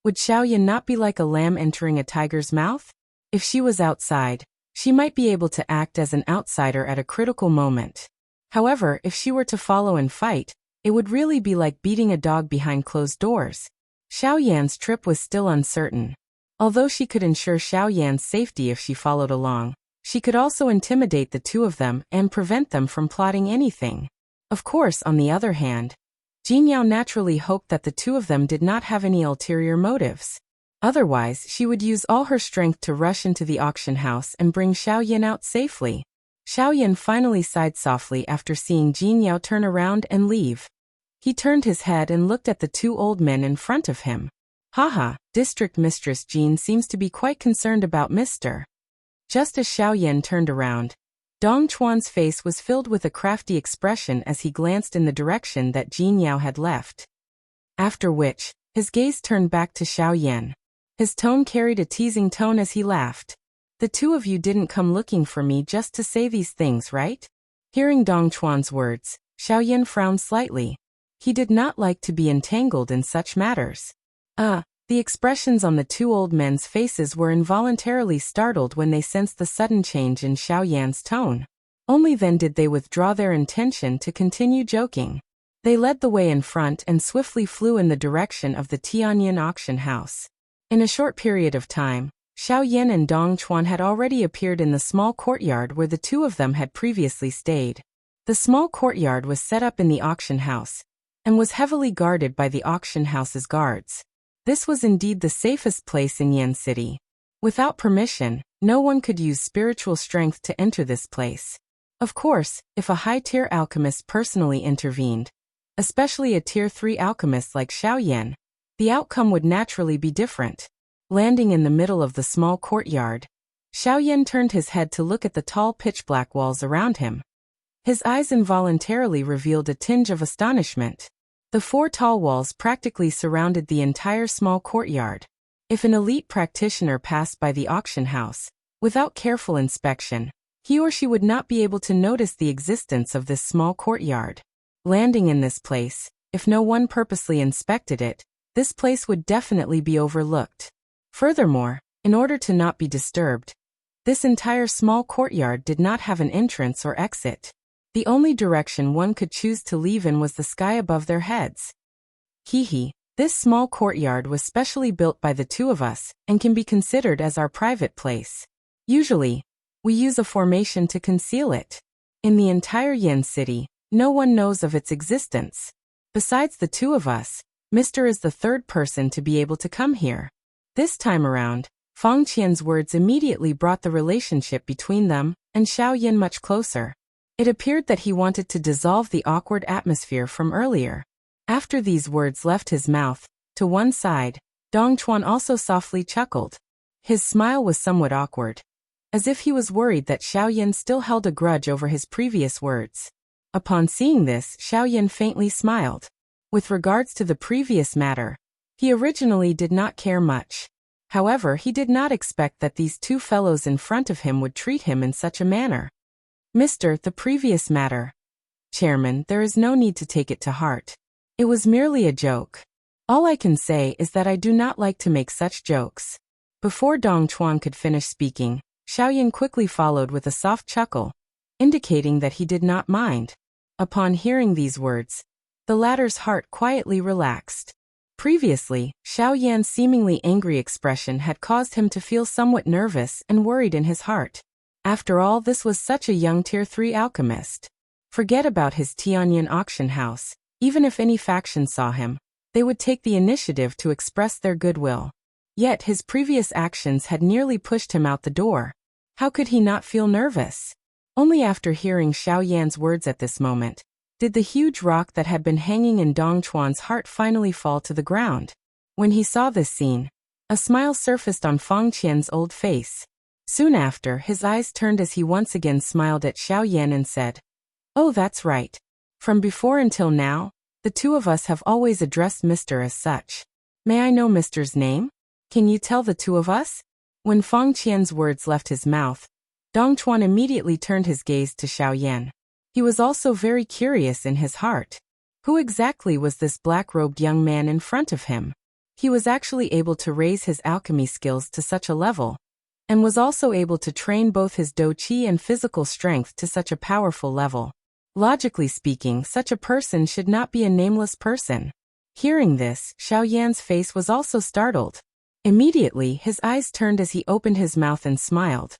would Xiao Yan not be like a lamb entering a tiger's mouth? If she was outside, she might be able to act as an outsider at a critical moment. However, if she were to follow and fight, it would really be like beating a dog behind closed doors. Xiao Yan's trip was still uncertain. Although she could ensure Xiao Yan's safety if she followed along, she could also intimidate the two of them and prevent them from plotting anything. Of course, on the other hand, Jin Yao naturally hoped that the two of them did not have any ulterior motives. Otherwise, she would use all her strength to rush into the auction house and bring Xiao Yan out safely. Xiao Yan finally sighed softly after seeing Jin Yao turn around and leave. He turned his head and looked at the two old men in front of him. Haha, District Mistress Jean seems to be quite concerned about Mr. Just as Xiao Yan turned around, Dong Chuan's face was filled with a crafty expression as he glanced in the direction that Jin Yao had left. After which, his gaze turned back to Xiao Yan. His tone carried a teasing tone as he laughed. The two of you didn't come looking for me just to say these things, right? Hearing Dong Chuan's words, Xiao Yan frowned slightly. He did not like to be entangled in such matters. The expressions on the two old men's faces were involuntarily startled when they sensed the sudden change in Xiao Yan's tone. Only then did they withdraw their intention to continue joking. They led the way in front and swiftly flew in the direction of the Tianyan auction house. In a short period of time, Xiao Yan and Dong Chuan had already appeared in the small courtyard where the two of them had previously stayed. The small courtyard was set up in the auction house, and was heavily guarded by the auction house's guards. This was indeed the safest place in Yan City. Without permission, no one could use spiritual strength to enter this place. Of course, if a high-tier alchemist personally intervened, especially a tier 3 alchemist like Xiao Yan, the outcome would naturally be different. Landing in the middle of the small courtyard, Xiao Yan turned his head to look at the tall pitch-black walls around him. His eyes involuntarily revealed a tinge of astonishment. The 4 tall walls practically surrounded the entire small courtyard. If an elite practitioner passed by the auction house, without careful inspection, he or she would not be able to notice the existence of this small courtyard. Landing in this place, if no one purposely inspected it, this place would definitely be overlooked. Furthermore, in order to not be disturbed, this entire small courtyard did not have an entrance or exit. The only direction one could choose to leave in was the sky above their heads. This small courtyard was specially built by the two of us and can be considered as our private place. Usually, we use a formation to conceal it. In the entire Yan City, no one knows of its existence. Besides the two of us, Mr. is the third person to be able to come here. This time around, Fang Qian's words immediately brought the relationship between them and Xiao Yan much closer. It appeared that he wanted to dissolve the awkward atmosphere from earlier. After these words left his mouth, to one side, Dong Chuan also softly chuckled. His smile was somewhat awkward, as if he was worried that Xiao Yan still held a grudge over his previous words. Upon seeing this, Xiao Yan faintly smiled. With regards to the previous matter, he originally did not care much. However, he did not expect that these two fellows in front of him would treat him in such a manner. Mr. The previous matter. Chairman, there is no need to take it to heart. It was merely a joke. All I can say is that I do not like to make such jokes. Before Dong Chuan could finish speaking, Xiao Yan quickly followed with a soft chuckle, indicating that he did not mind. Upon hearing these words, the latter's heart quietly relaxed. Previously, Xiao Yan's seemingly angry expression had caused him to feel somewhat nervous and worried in his heart. After all, this was such a young Tier 3 alchemist. Forget about his Tianyan auction house. Even if any faction saw him, they would take the initiative to express their goodwill. Yet his previous actions had nearly pushed him out the door. How could he not feel nervous? Only after hearing Xiao Yan's words at this moment did the huge rock that had been hanging in Dong Chuan's heart finally fall to the ground. When he saw this scene, a smile surfaced on Fang Qian's old face. Soon after, his eyes turned as he once again smiled at Xiao Yan and said, "Oh, that's right. From before until now, the two of us have always addressed Mr. as such. May I know Mr.'s name? Can you tell the two of us?" When Fang Qian's words left his mouth, Dong Chuan immediately turned his gaze to Xiao Yan. He was also very curious in his heart. Who exactly was this black-robed young man in front of him? He was actually able to raise his alchemy skills to such a level, and was also able to train both his do-qi and physical strength to such a powerful level. Logically speaking, such a person should not be a nameless person. Hearing this, Xiao Yan's face was also startled. Immediately, his eyes turned as he opened his mouth and smiled.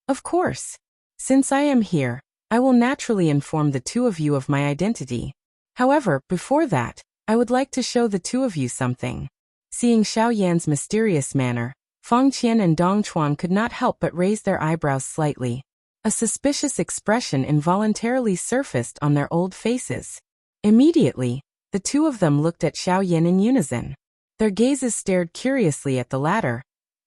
"Of course. Since I am here, I will naturally inform the two of you of my identity. However, before that, I would like to show the two of you something." Seeing Xiao Yan's mysterious manner, Fang Qian and Dong Chuan could not help but raise their eyebrows slightly. A suspicious expression involuntarily surfaced on their old faces. Immediately, the two of them looked at Xiao Yan in unison. Their gazes stared curiously at the latter,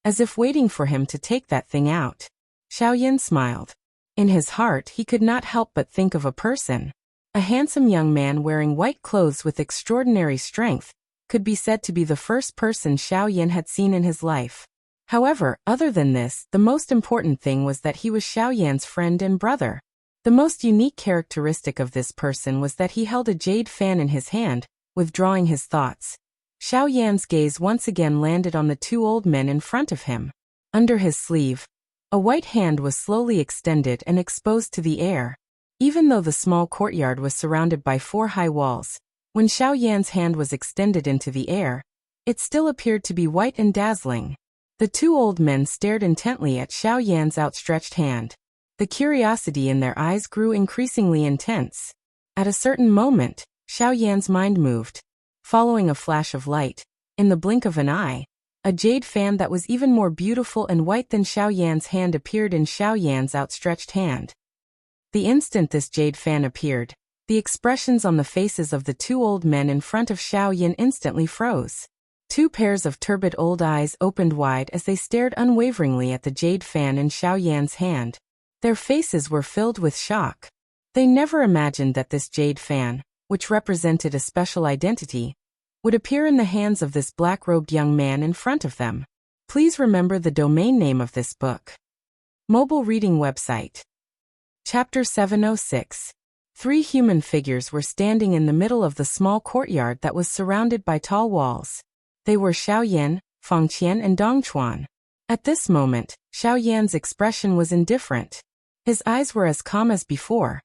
as if waiting for him to take that thing out. Xiao Yan smiled. In his heart, he could not help but think of a person. A handsome young man wearing white clothes with extraordinary strength could be said to be the first person Xiao Yan had seen in his life. However, other than this, the most important thing was that he was Xiao Yan's friend and brother. The most unique characteristic of this person was that he held a jade fan in his hand, withdrawing his thoughts. Xiao Yan's gaze once again landed on the two old men in front of him. Under his sleeve, a white hand was slowly extended and exposed to the air. Even though the small courtyard was surrounded by 4 high walls, when Xiao Yan's hand was extended into the air, it still appeared to be white and dazzling. The two old men stared intently at Xiao Yan's outstretched hand. The curiosity in their eyes grew increasingly intense. At a certain moment, Xiao Yan's mind moved. Following a flash of light, in the blink of an eye, a jade fan that was even more beautiful and white than Xiao Yan's hand appeared in Xiao Yan's outstretched hand. The instant this jade fan appeared, the expressions on the faces of the two old men in front of Xiao Yan instantly froze. 2 pairs of turbid old eyes opened wide as they stared unwaveringly at the jade fan in Xiao Yan's hand. Their faces were filled with shock. They never imagined that this jade fan, which represented a special identity, would appear in the hands of this black-robed young man in front of them. Please remember the domain name of this book. Mobile reading website. Chapter 706. 3 human figures were standing in the middle of the small courtyard that was surrounded by tall walls. They were Xiao Yan, Fang Qian and Dong Chuan. At this moment, Xiao Yan's expression was indifferent. His eyes were as calm as before.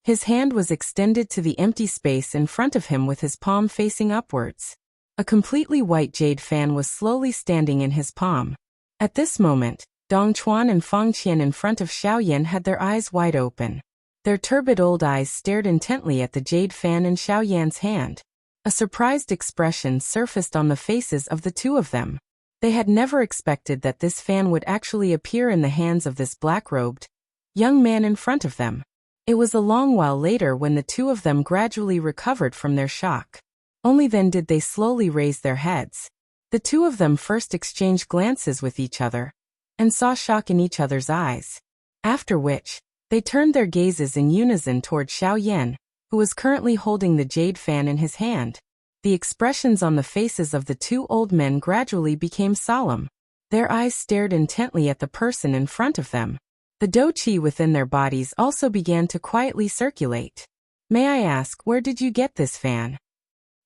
His hand was extended to the empty space in front of him with his palm facing upwards. A completely white jade fan was slowly standing in his palm. At this moment, Dong Chuan and Fang Qian in front of Xiao Yan had their eyes wide open. Their turbid old eyes stared intently at the jade fan in Xiao Yan's hand. A surprised expression surfaced on the faces of the two of them. They had never expected that this fan would actually appear in the hands of this black-robed young man in front of them. It was a long while later when the two of them gradually recovered from their shock. Only then did they slowly raise their heads. The two of them first exchanged glances with each other, and saw shock in each other's eyes. After which, they turned their gazes in unison toward Xiao Yan, who was currently holding the jade fan in his hand. The expressions on the faces of the two old men gradually became solemn. Their eyes stared intently at the person in front of them. The do-qi within their bodies also began to quietly circulate. "May I ask, where did you get this fan?"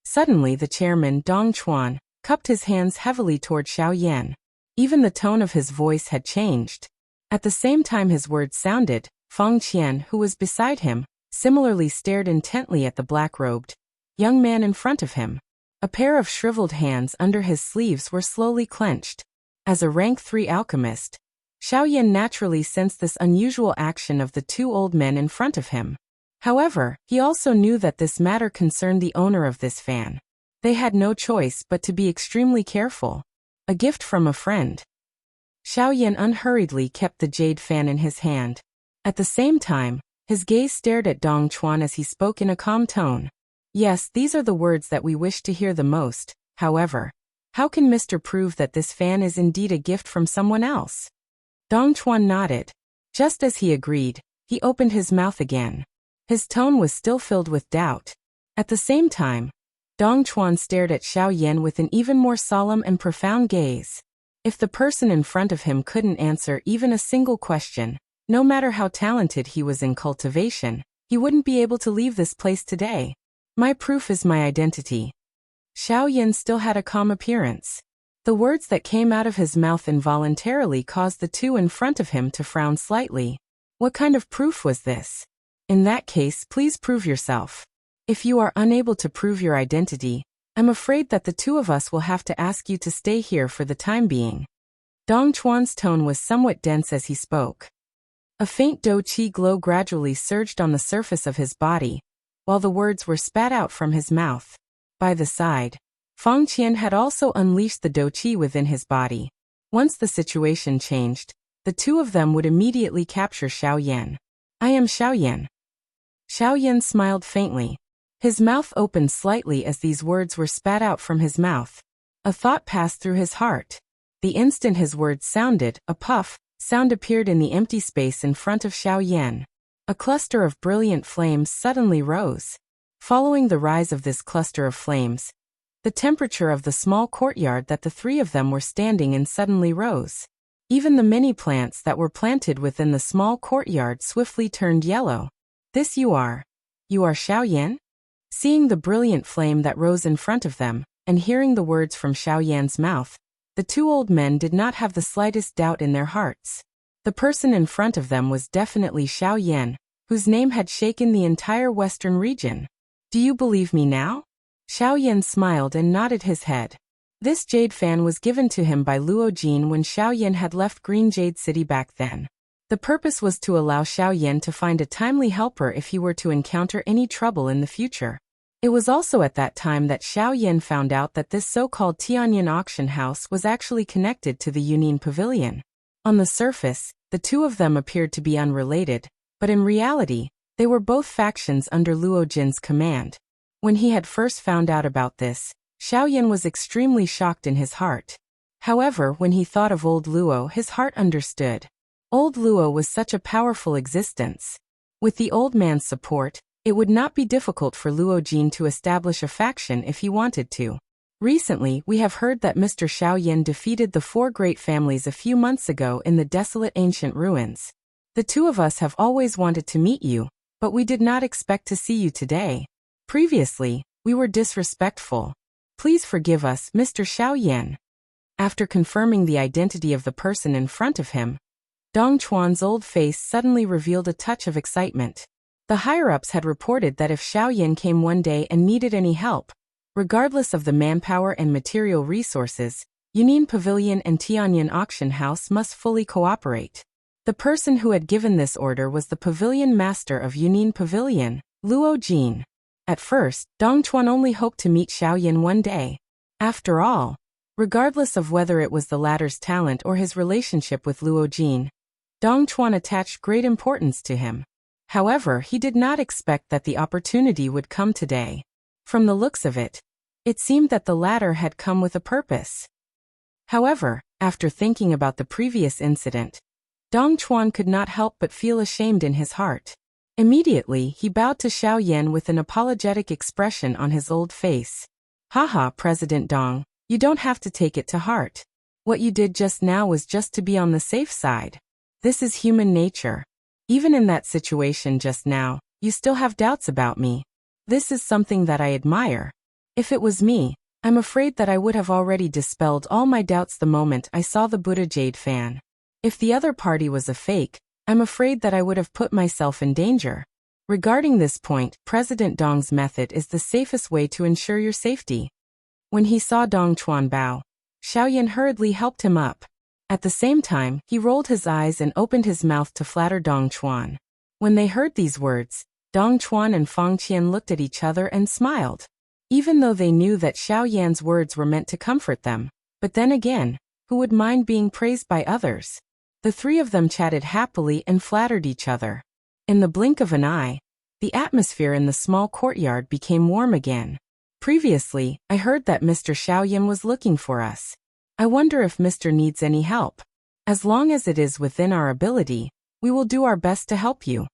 Suddenly the chairman, Dong Chuan, cupped his hands heavily toward Xiao Yan. Even the tone of his voice had changed. At the same time his words sounded, Fang Qian, who was beside him, similarly stared intently at the black-robed young man in front of him. A pair of shriveled hands under his sleeves were slowly clenched. As a rank 3 alchemist, Xiaoyan naturally sensed this unusual action of the two old men in front of him. However, he also knew that this matter concerned the owner of this fan. They had no choice but to be extremely careful. A gift from a friend. Xiaoyan unhurriedly kept the jade fan in his hand. At the same time, his gaze stared at Dong Chuan as he spoke in a calm tone. Yes, these are the words that we wish to hear the most. However, how can Mr. prove that this fan is indeed a gift from someone else? Dong Chuan nodded. Just as he agreed, he opened his mouth again. His tone was still filled with doubt. At the same time, Dong Chuan stared at Xiaoyan with an even more solemn and profound gaze. If the person in front of him couldn't answer even a single question, no matter how talented he was in cultivation, he wouldn't be able to leave this place today. My proof is my identity. Xiaoyan still had a calm appearance. The words that came out of his mouth involuntarily caused the two in front of him to frown slightly. What kind of proof was this? In that case, please prove yourself. If you are unable to prove your identity, I'm afraid that the two of us will have to ask you to stay here for the time being. Dong Chuan's tone was somewhat dense as he spoke. A faint do qi glow gradually surged on the surface of his body, while the words were spat out from his mouth. By the side, Fang Qian had also unleashed the do qi within his body. Once the situation changed, the two of them would immediately capture Xiaoyan. I am Xiaoyan. Xiaoyan smiled faintly. His mouth opened slightly as these words were spat out from his mouth. A thought passed through his heart. The instant his words sounded, a puff sound appeared in the empty space in front of Xiaoyan. A cluster of brilliant flames suddenly rose. Following the rise of this cluster of flames, the temperature of the small courtyard that the three of them were standing in suddenly rose. Even the many plants that were planted within the small courtyard swiftly turned yellow. This you are Xiaoyan? Seeing the brilliant flame that rose in front of them, and hearing the words from Xiaoyan's mouth, the two old men did not have the slightest doubt in their hearts. The person in front of them was definitely Xiaoyan, whose name had shaken the entire western region. Do you believe me now? Xiaoyan smiled and nodded his head. This jade fan was given to him by Luo Jin when Xiaoyan had left Green Jade City back then. The purpose was to allow Xiaoyan to find a timely helper if he were to encounter any trouble in the future. It was also at that time that Xiaoyan found out that this so-called Tianyan auction house was actually connected to the Yunin Pavilion. On the surface, the two of them appeared to be unrelated, but in reality, they were both factions under Luo Jin's command. When he had first found out about this, Xiaoyan was extremely shocked in his heart. However, when he thought of old Luo, his heart understood. Old Luo was such a powerful existence. With the old man's support, it would not be difficult for Luo Jin to establish a faction if he wanted to. Recently, we have heard that Mr. Xiaoyan defeated the 4 great families a few months ago in the desolate ancient ruins. The two of us have always wanted to meet you, but we did not expect to see you today. Previously, we were disrespectful. Please forgive us, Mr. Xiaoyan. After confirming the identity of the person in front of him, Dong Chuan's old face suddenly revealed a touch of excitement. The higher-ups had reported that if Xiaoyan came one day and needed any help, regardless of the manpower and material resources, Yunin Pavilion and Tianyan Auction House must fully cooperate. The person who had given this order was the pavilion master of Yunin Pavilion, Luo Jin. At first, Dong Chuan only hoped to meet Xiaoyan one day. After all, regardless of whether it was the latter's talent or his relationship with Luo Jin, Dong Chuan attached great importance to him. However, he did not expect that the opportunity would come today. From the looks of it, it seemed that the latter had come with a purpose. However, after thinking about the previous incident, Dong Chuan could not help but feel ashamed in his heart. Immediately, he bowed to Xiaoyan with an apologetic expression on his old face. Haha, President Dong, you don't have to take it to heart. What you did just now was just to be on the safe side. This is human nature. Even in that situation just now, you still have doubts about me. This is something that I admire. If it was me, I'm afraid that I would have already dispelled all my doubts the moment I saw the Buddha Jade fan. If the other party was a fake, I'm afraid that I would have put myself in danger. Regarding this point, President Dong's method is the safest way to ensure your safety. When he saw Dong Chuan bow, Xiaoyan hurriedly helped him up. At the same time, he rolled his eyes and opened his mouth to flatter Dong Chuan. When they heard these words, Dong Chuan and Fang Qian looked at each other and smiled. Even though they knew that Xiaoyan's words were meant to comfort them, but then again, who would mind being praised by others? The three of them chatted happily and flattered each other. In the blink of an eye, the atmosphere in the small courtyard became warm again. Previously, I heard that Mr. Xiaoyan was looking for us. I wonder if Mr. needs any help. As long as it is within our ability, we will do our best to help you.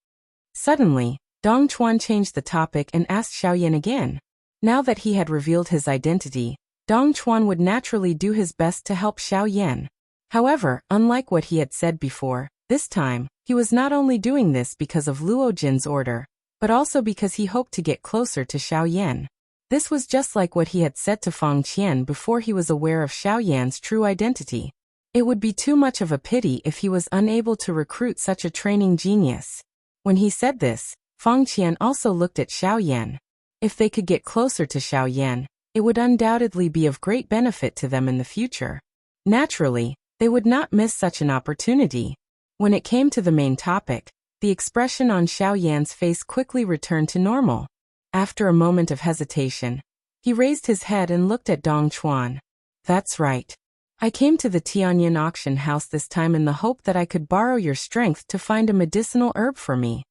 Suddenly, Dong Chuan changed the topic and asked Xiaoyan again. Now that he had revealed his identity, Dong Chuan would naturally do his best to help Xiaoyan. However, unlike what he had said before, this time, he was not only doing this because of Luo Jin's order, but also because he hoped to get closer to Xiaoyan. This was just like what he had said to Fang Qian before he was aware of Xiaoyan's true identity. It would be too much of a pity if he was unable to recruit such a training genius. When he said this, Fang Qian also looked at Xiaoyan. If they could get closer to Xiaoyan, it would undoubtedly be of great benefit to them in the future. Naturally, they would not miss such an opportunity. When it came to the main topic, the expression on Xiaoyan's face quickly returned to normal. After a moment of hesitation, he raised his head and looked at Dong Chuan. That's right. I came to the Tianyin auction house this time in the hope that I could borrow your strength to find a medicinal herb for me.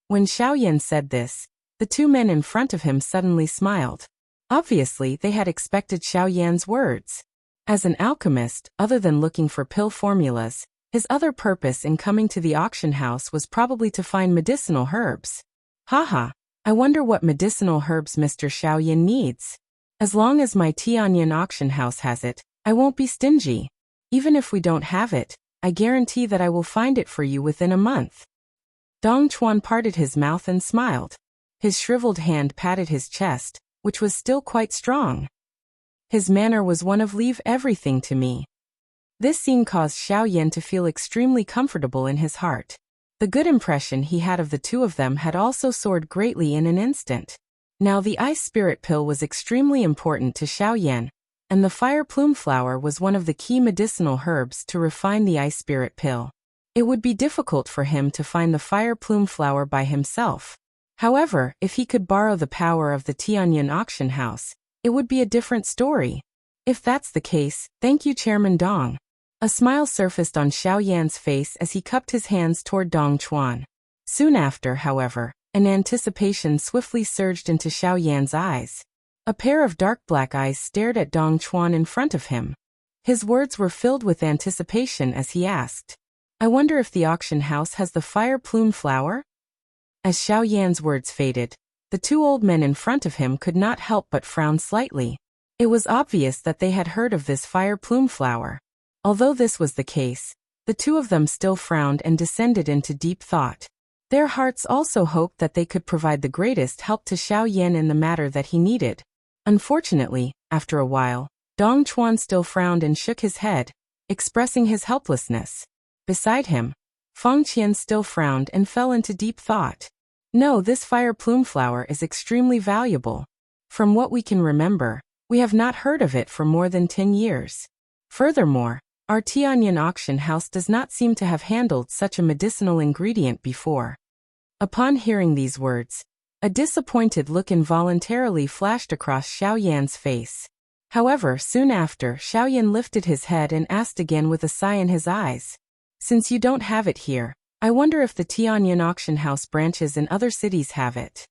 When Xiaoyan said this, the two men in front of him suddenly smiled. Obviously, they had expected Xiaoyan's words. As an alchemist, other than looking for pill formulas, his other purpose in coming to the auction house was probably to find medicinal herbs. Haha, I wonder what medicinal herbs Mr. Xiaoyan needs. As long as my Tianyin auction house has it, I won't be stingy. Even if we don't have it, I guarantee that I will find it for you within a month. Dong Chuan parted his mouth and smiled. His shriveled hand patted his chest, which was still quite strong. His manner was one of leave everything to me. This scene caused Xiaoyan to feel extremely comfortable in his heart. The good impression he had of the two of them had also soared greatly in an instant. Now the ice spirit pill was extremely important to Xiaoyan, and the fire plume flower was one of the key medicinal herbs to refine the ice spirit pill. It would be difficult for him to find the fire plume flower by himself. However, if he could borrow the power of the Tianyin auction house, it would be a different story. If that's the case, thank you, Chairman Dong. A smile surfaced on Xiaoyan's face as he cupped his hands toward Dong Chuan. Soon after, however, an anticipation swiftly surged into Xiaoyan's eyes. A pair of dark black eyes stared at Dong Chuan in front of him. His words were filled with anticipation as he asked, I wonder if the auction house has the fire plume flower? As Xiaoyan's words faded, the two old men in front of him could not help but frown slightly. It was obvious that they had heard of this fire plume flower. Although this was the case, the two of them still frowned and descended into deep thought. Their hearts also hoped that they could provide the greatest help to Xiaoyan in the matter that he needed. Unfortunately, after a while, Dong Chuan still frowned and shook his head, expressing his helplessness. Beside him, Fang Qian still frowned and fell into deep thought. No, this fire plume flower is extremely valuable. From what we can remember, we have not heard of it for more than 10 years. Furthermore, our Tianyin auction house does not seem to have handled such a medicinal ingredient before. Upon hearing these words, a disappointed look involuntarily flashed across Xiaoyan's face. However, soon after, Xiaoyan lifted his head and asked again with a sigh in his eyes. Since you don't have it here, I wonder if the Tianyin auction house branches in other cities have it.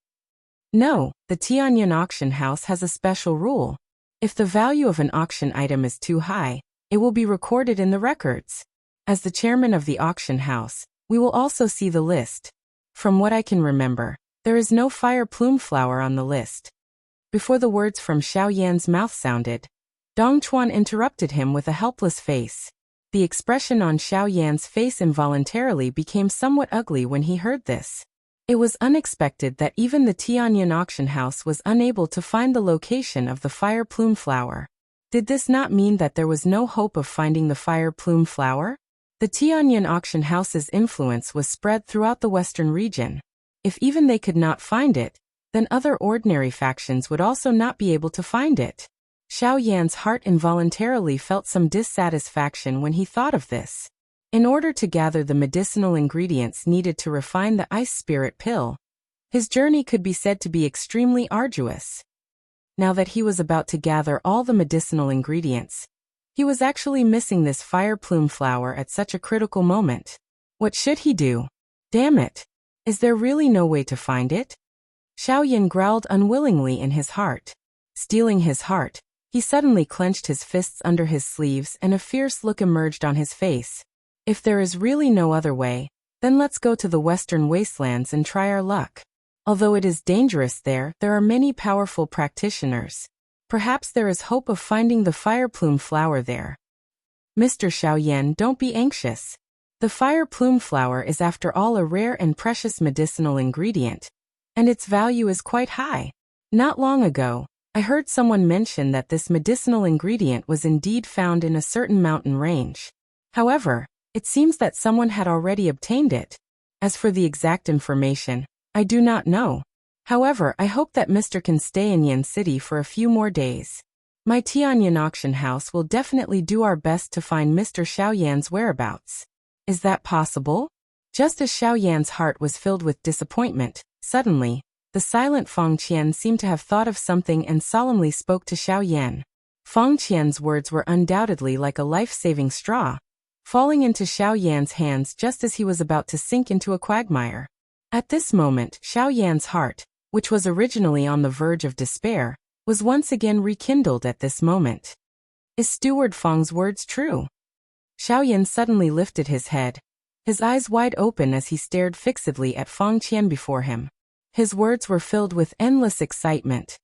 No, the Tianyin auction house has a special rule. If the value of an auction item is too high, it will be recorded in the records. As the chairman of the auction house, we will also see the list. From what I can remember, there is no fire plume flower on the list. Before the words from Xiaoyan's mouth sounded, Dong Chuan interrupted him with a helpless face. The expression on Xiaoyan's face involuntarily became somewhat ugly when he heard this. It was unexpected that even the Tianyin auction house was unable to find the location of the fire plume flower. Did this not mean that there was no hope of finding the fire plume flower? The Tianyin auction house's influence was spread throughout the western region. If even they could not find it, then other ordinary factions would also not be able to find it. Xiao Yan's heart involuntarily felt some dissatisfaction when he thought of this. In order to gather the medicinal ingredients needed to refine the ice spirit pill, his journey could be said to be extremely arduous. Now that he was about to gather all the medicinal ingredients, he was actually missing this fire plume flower at such a critical moment. What should he do? Damn it! Is there really no way to find it? Xiao Yan growled unwillingly in his heart. Stealing his heart, he suddenly clenched his fists under his sleeves and a fierce look emerged on his face. If there is really no other way, then let's go to the western wastelands and try our luck. Although it is dangerous there are many powerful practitioners. Perhaps there is hope of finding the fire plume flower there. Mr. Xiao Yan, don't be anxious. The fire plume flower is after all a rare and precious medicinal ingredient, and its value is quite high. Not long ago, I heard someone mention that this medicinal ingredient was indeed found in a certain mountain range. However, it seems that someone had already obtained it. As for the exact information, I do not know. However, I hope that Mr. can stay in Yan City for a few more days. My Tianyan auction house will definitely do our best to find Mr. Xiao Yan's whereabouts. Is that possible? Just as Xiao Yan's heart was filled with disappointment, suddenly, the silent Feng Qian seemed to have thought of something and solemnly spoke to Xiao Yan. Feng Qian's words were undoubtedly like a life-saving straw, falling into Xiao Yan's hands just as he was about to sink into a quagmire. At this moment, Xiao Yan's heart, which was originally on the verge of despair, was once again rekindled at this moment. Is Steward Feng's words true? Xiao Yan suddenly lifted his head, his eyes wide open as he stared fixedly at Feng Qian before him. His words were filled with endless excitement.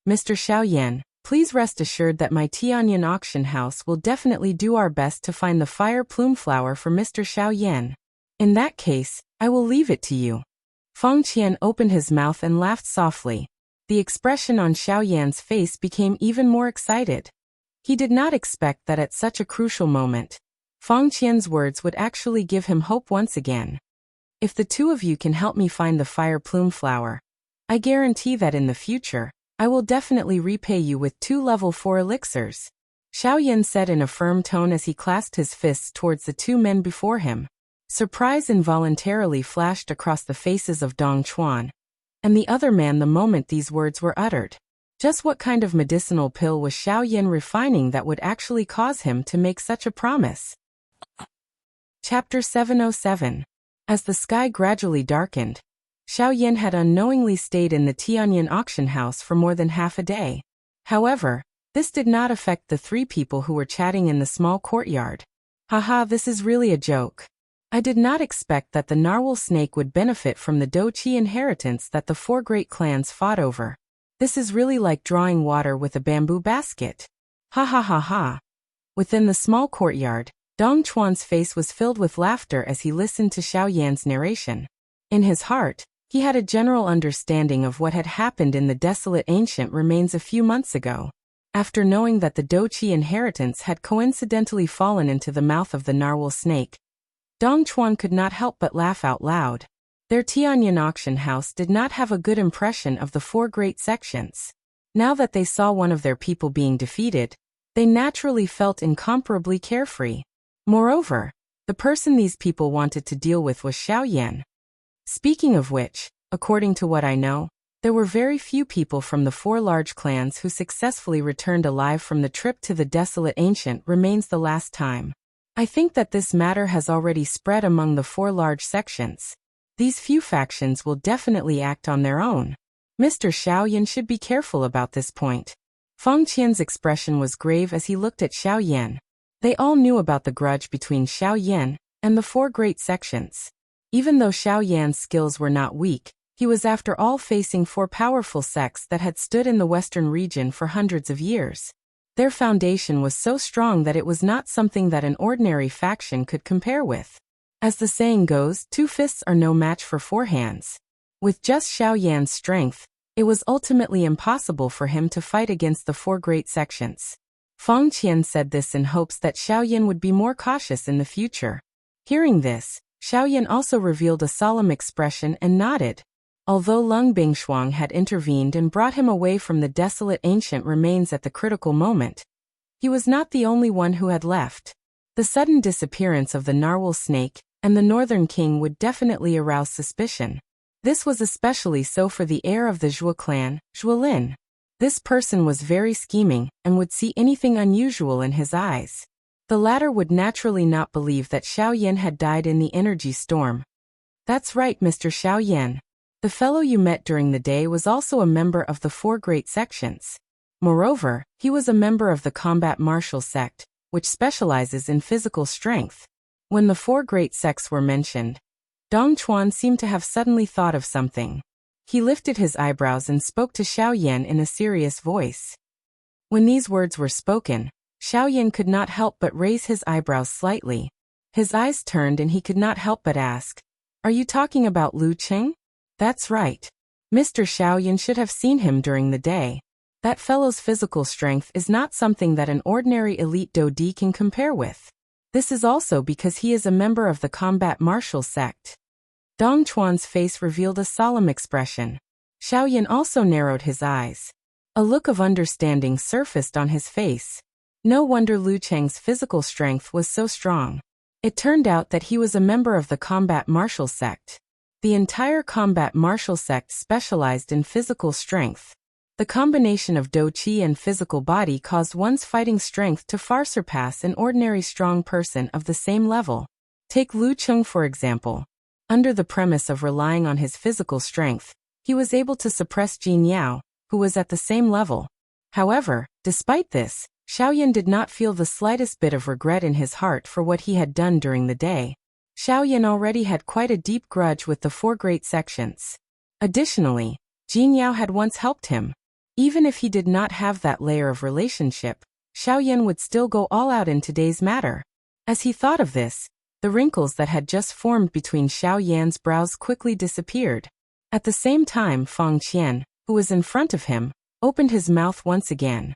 Mr. Xiao Yan, please rest assured that my Tianyan auction house will definitely do our best to find the fire plume flower for Mr. Xiao Yan. In that case, I will leave it to you. Feng Qian opened his mouth and laughed softly. The expression on Xiao Yan's face became even more excited. He did not expect that at such a crucial moment, Feng Qian's words would actually give him hope once again. If the two of you can help me find the fire plume flower, I guarantee that in the future, I will definitely repay you with 2 level 4 elixirs. Xiao Yan said in a firm tone as he clasped his fists towards the 2 men before him. Surprise involuntarily flashed across the faces of Dong Chuan and the other man the moment these words were uttered. Just what kind of medicinal pill was Xiao Yan refining that would actually cause him to make such a promise? Chapter 707. As the sky gradually darkened, Xiao Yan had unknowingly stayed in the Tianyan auction house for more than half a day. However, this did not affect the 3 people who were chatting in the small courtyard. Haha, this is really a joke. I did not expect that the narwhal snake would benefit from the Doqi inheritance that the 4 great clans fought over. This is really like drawing water with a bamboo basket. Ha ha ha ha. Within the small courtyard, Dong Chuan's face was filled with laughter as he listened to Xiao Yan's narration. In his heart, he had a general understanding of what had happened in the desolate ancient remains a few months ago. After knowing that the Doqi inheritance had coincidentally fallen into the mouth of the narwhal snake, Dong Chuan could not help but laugh out loud. Their Tianyan auction house did not have a good impression of the 4 great sections. Now that they saw one of their people being defeated, they naturally felt incomparably carefree. Moreover, the person these people wanted to deal with was Xiao Yan. Speaking of which, according to what I know, there were very few people from the 4 large clans who successfully returned alive from the trip to the desolate ancient remains the last time. I think that this matter has already spread among the 4 large sections. These few factions will definitely act on their own. Mr. Xiao Yan should be careful about this point. Feng Qian's expression was grave as he looked at Xiao Yan. They all knew about the grudge between Xiao Yan and the 4 great sections. Even though Xiao Yan's skills were not weak, he was after all facing 4 powerful sects that had stood in the western region for hundreds of years. Their foundation was so strong that it was not something that an ordinary faction could compare with. As the saying goes, 2 fists are no match for 4 hands. With just Xiao Yan's strength, it was ultimately impossible for him to fight against the 4 great sections. Feng Qian said this in hopes that Xiao Yan would be more cautious in the future. Hearing this, Xiao Yan also revealed a solemn expression and nodded. Although Lung Bingshuang had intervened and brought him away from the desolate ancient remains at the critical moment, he was not the only one who had left. The sudden disappearance of the narwhal snake and the Northern King would definitely arouse suspicion. This was especially so for the heir of the Zhuo clan, Zhuolin. This person was very scheming and would see anything unusual in his eyes. The latter would naturally not believe that Xiao Yan had died in the energy storm. That's right, Mr. Xiao Yan. The fellow you met during the day was also a member of the four great sections. Moreover, he was a member of the combat martial sect, which specializes in physical strength. When the four great sects were mentioned, Dong Chuan seemed to have suddenly thought of something. He lifted his eyebrows and spoke to Xiao Yan in a serious voice. When these words were spoken, Xiao Yan could not help but raise his eyebrows slightly. His eyes turned and he could not help but ask, "Are you talking about Lu Qing?" "That's right. Mr. Xiao Yan should have seen him during the day. That fellow's physical strength is not something that an ordinary elite Dodi can compare with. This is also because he is a member of the combat martial sect." Dong Chuan's face revealed a solemn expression. Xiao Yan also narrowed his eyes. A look of understanding surfaced on his face. No wonder Lu Cheng's physical strength was so strong. It turned out that he was a member of the combat martial sect. The entire combat martial sect specialized in physical strength. The combination of Do Qi and physical body caused one's fighting strength to far surpass an ordinary strong person of the same level. Take Lu Cheng for example. Under the premise of relying on his physical strength, he was able to suppress Jin Yao, who was at the same level. However, despite this, Xiao Yan did not feel the slightest bit of regret in his heart for what he had done during the day. Xiao Yan already had quite a deep grudge with the four great sections. Additionally, Jin Yao had once helped him. Even if he did not have that layer of relationship, Xiao Yan would still go all out in today's matter. As he thought of this, the wrinkles that had just formed between Xiao Yan's brows quickly disappeared. At the same time, Fang Qian, who was in front of him, opened his mouth once again.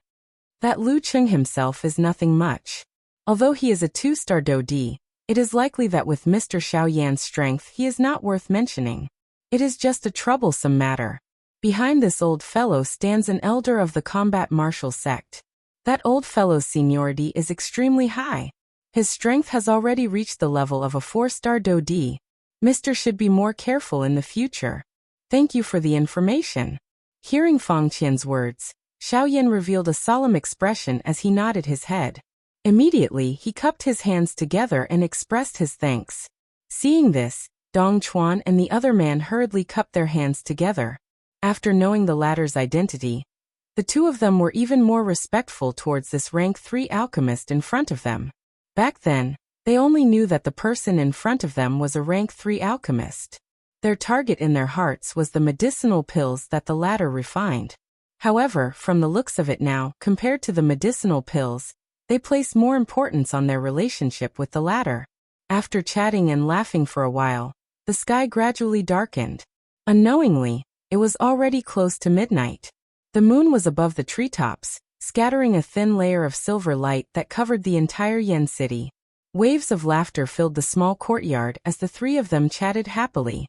That Lu Cheng himself is nothing much. Although he is a 2-star Dodi, it is likely that with Mr. Xiao Yan's strength he is not worth mentioning. It is just a troublesome matter. Behind this old fellow stands an elder of the combat martial sect. That old fellow's seniority is extremely high. His strength has already reached the level of a 4-star Dodi. Mr. should be more careful in the future. Thank you for the information. Hearing Fang Qian's words, Xiao Yan revealed a solemn expression as he nodded his head. Immediately, he cupped his hands together and expressed his thanks. Seeing this, Dong Chuan and the other man hurriedly cupped their hands together. After knowing the latter's identity, the two of them were even more respectful towards this rank 3 alchemist in front of them. Back then, they only knew that the person in front of them was a rank 3 alchemist. Their target in their hearts was the medicinal pills that the latter refined. However, from the looks of it now, compared to the medicinal pills, they placed more importance on their relationship with the latter. After chatting and laughing for a while, the sky gradually darkened. Unknowingly, it was already close to midnight. The moon was above the treetops, scattering a thin layer of silver light that covered the entire Yen city. Waves of laughter filled the small courtyard as the three of them chatted happily.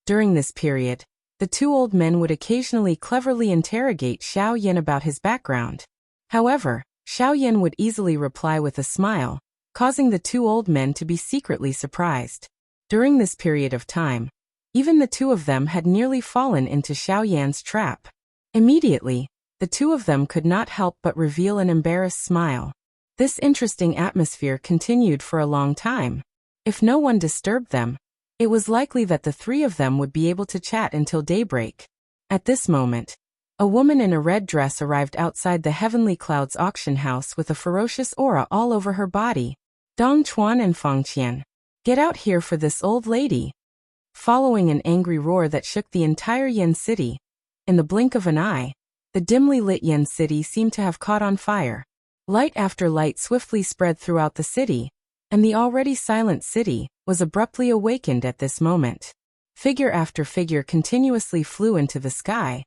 During this period, the two old men would occasionally cleverly interrogate Xiao Yan about his background. However, Xiao Yan would easily reply with a smile, causing the two old men to be secretly surprised. During this period of time, even the two of them had nearly fallen into Xiao Yan's trap. Immediately, the two of them could not help but reveal an embarrassed smile. This interesting atmosphere continued for a long time. If no one disturbed them, it was likely that the three of them would be able to chat until daybreak. At this moment, a woman in a red dress arrived outside the Heavenly Clouds auction house with a ferocious aura all over her body. Dong Chuan and Fang Qian, get out here for this old lady. Following an angry roar that shook the entire Yen city, in the blink of an eye, the dimly lit Yen city seemed to have caught on fire. Light after light swiftly spread throughout the city, and the already silent city was abruptly awakened at this moment. Figure after figure continuously flew into the sky,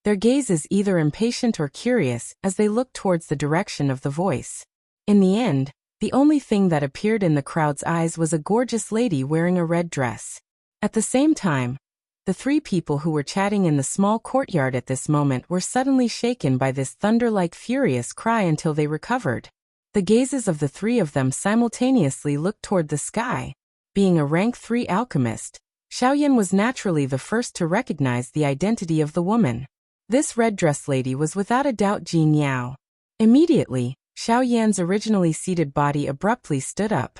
their gazes either impatient or curious as they looked towards the direction of the voice. In the end, the only thing that appeared in the crowd's eyes was a gorgeous lady wearing a red dress. At the same time, The three people who were chatting in the small courtyard at this moment were suddenly shaken by this thunder-like furious cry until they recovered. The gazes of the three of them simultaneously looked toward the sky. Being a rank 3 alchemist, Xiaoyan was naturally the first to recognize the identity of the woman. This red-dressed lady was without a doubt Jin Yao. Immediately, Xiaoyan's originally seated body abruptly stood up,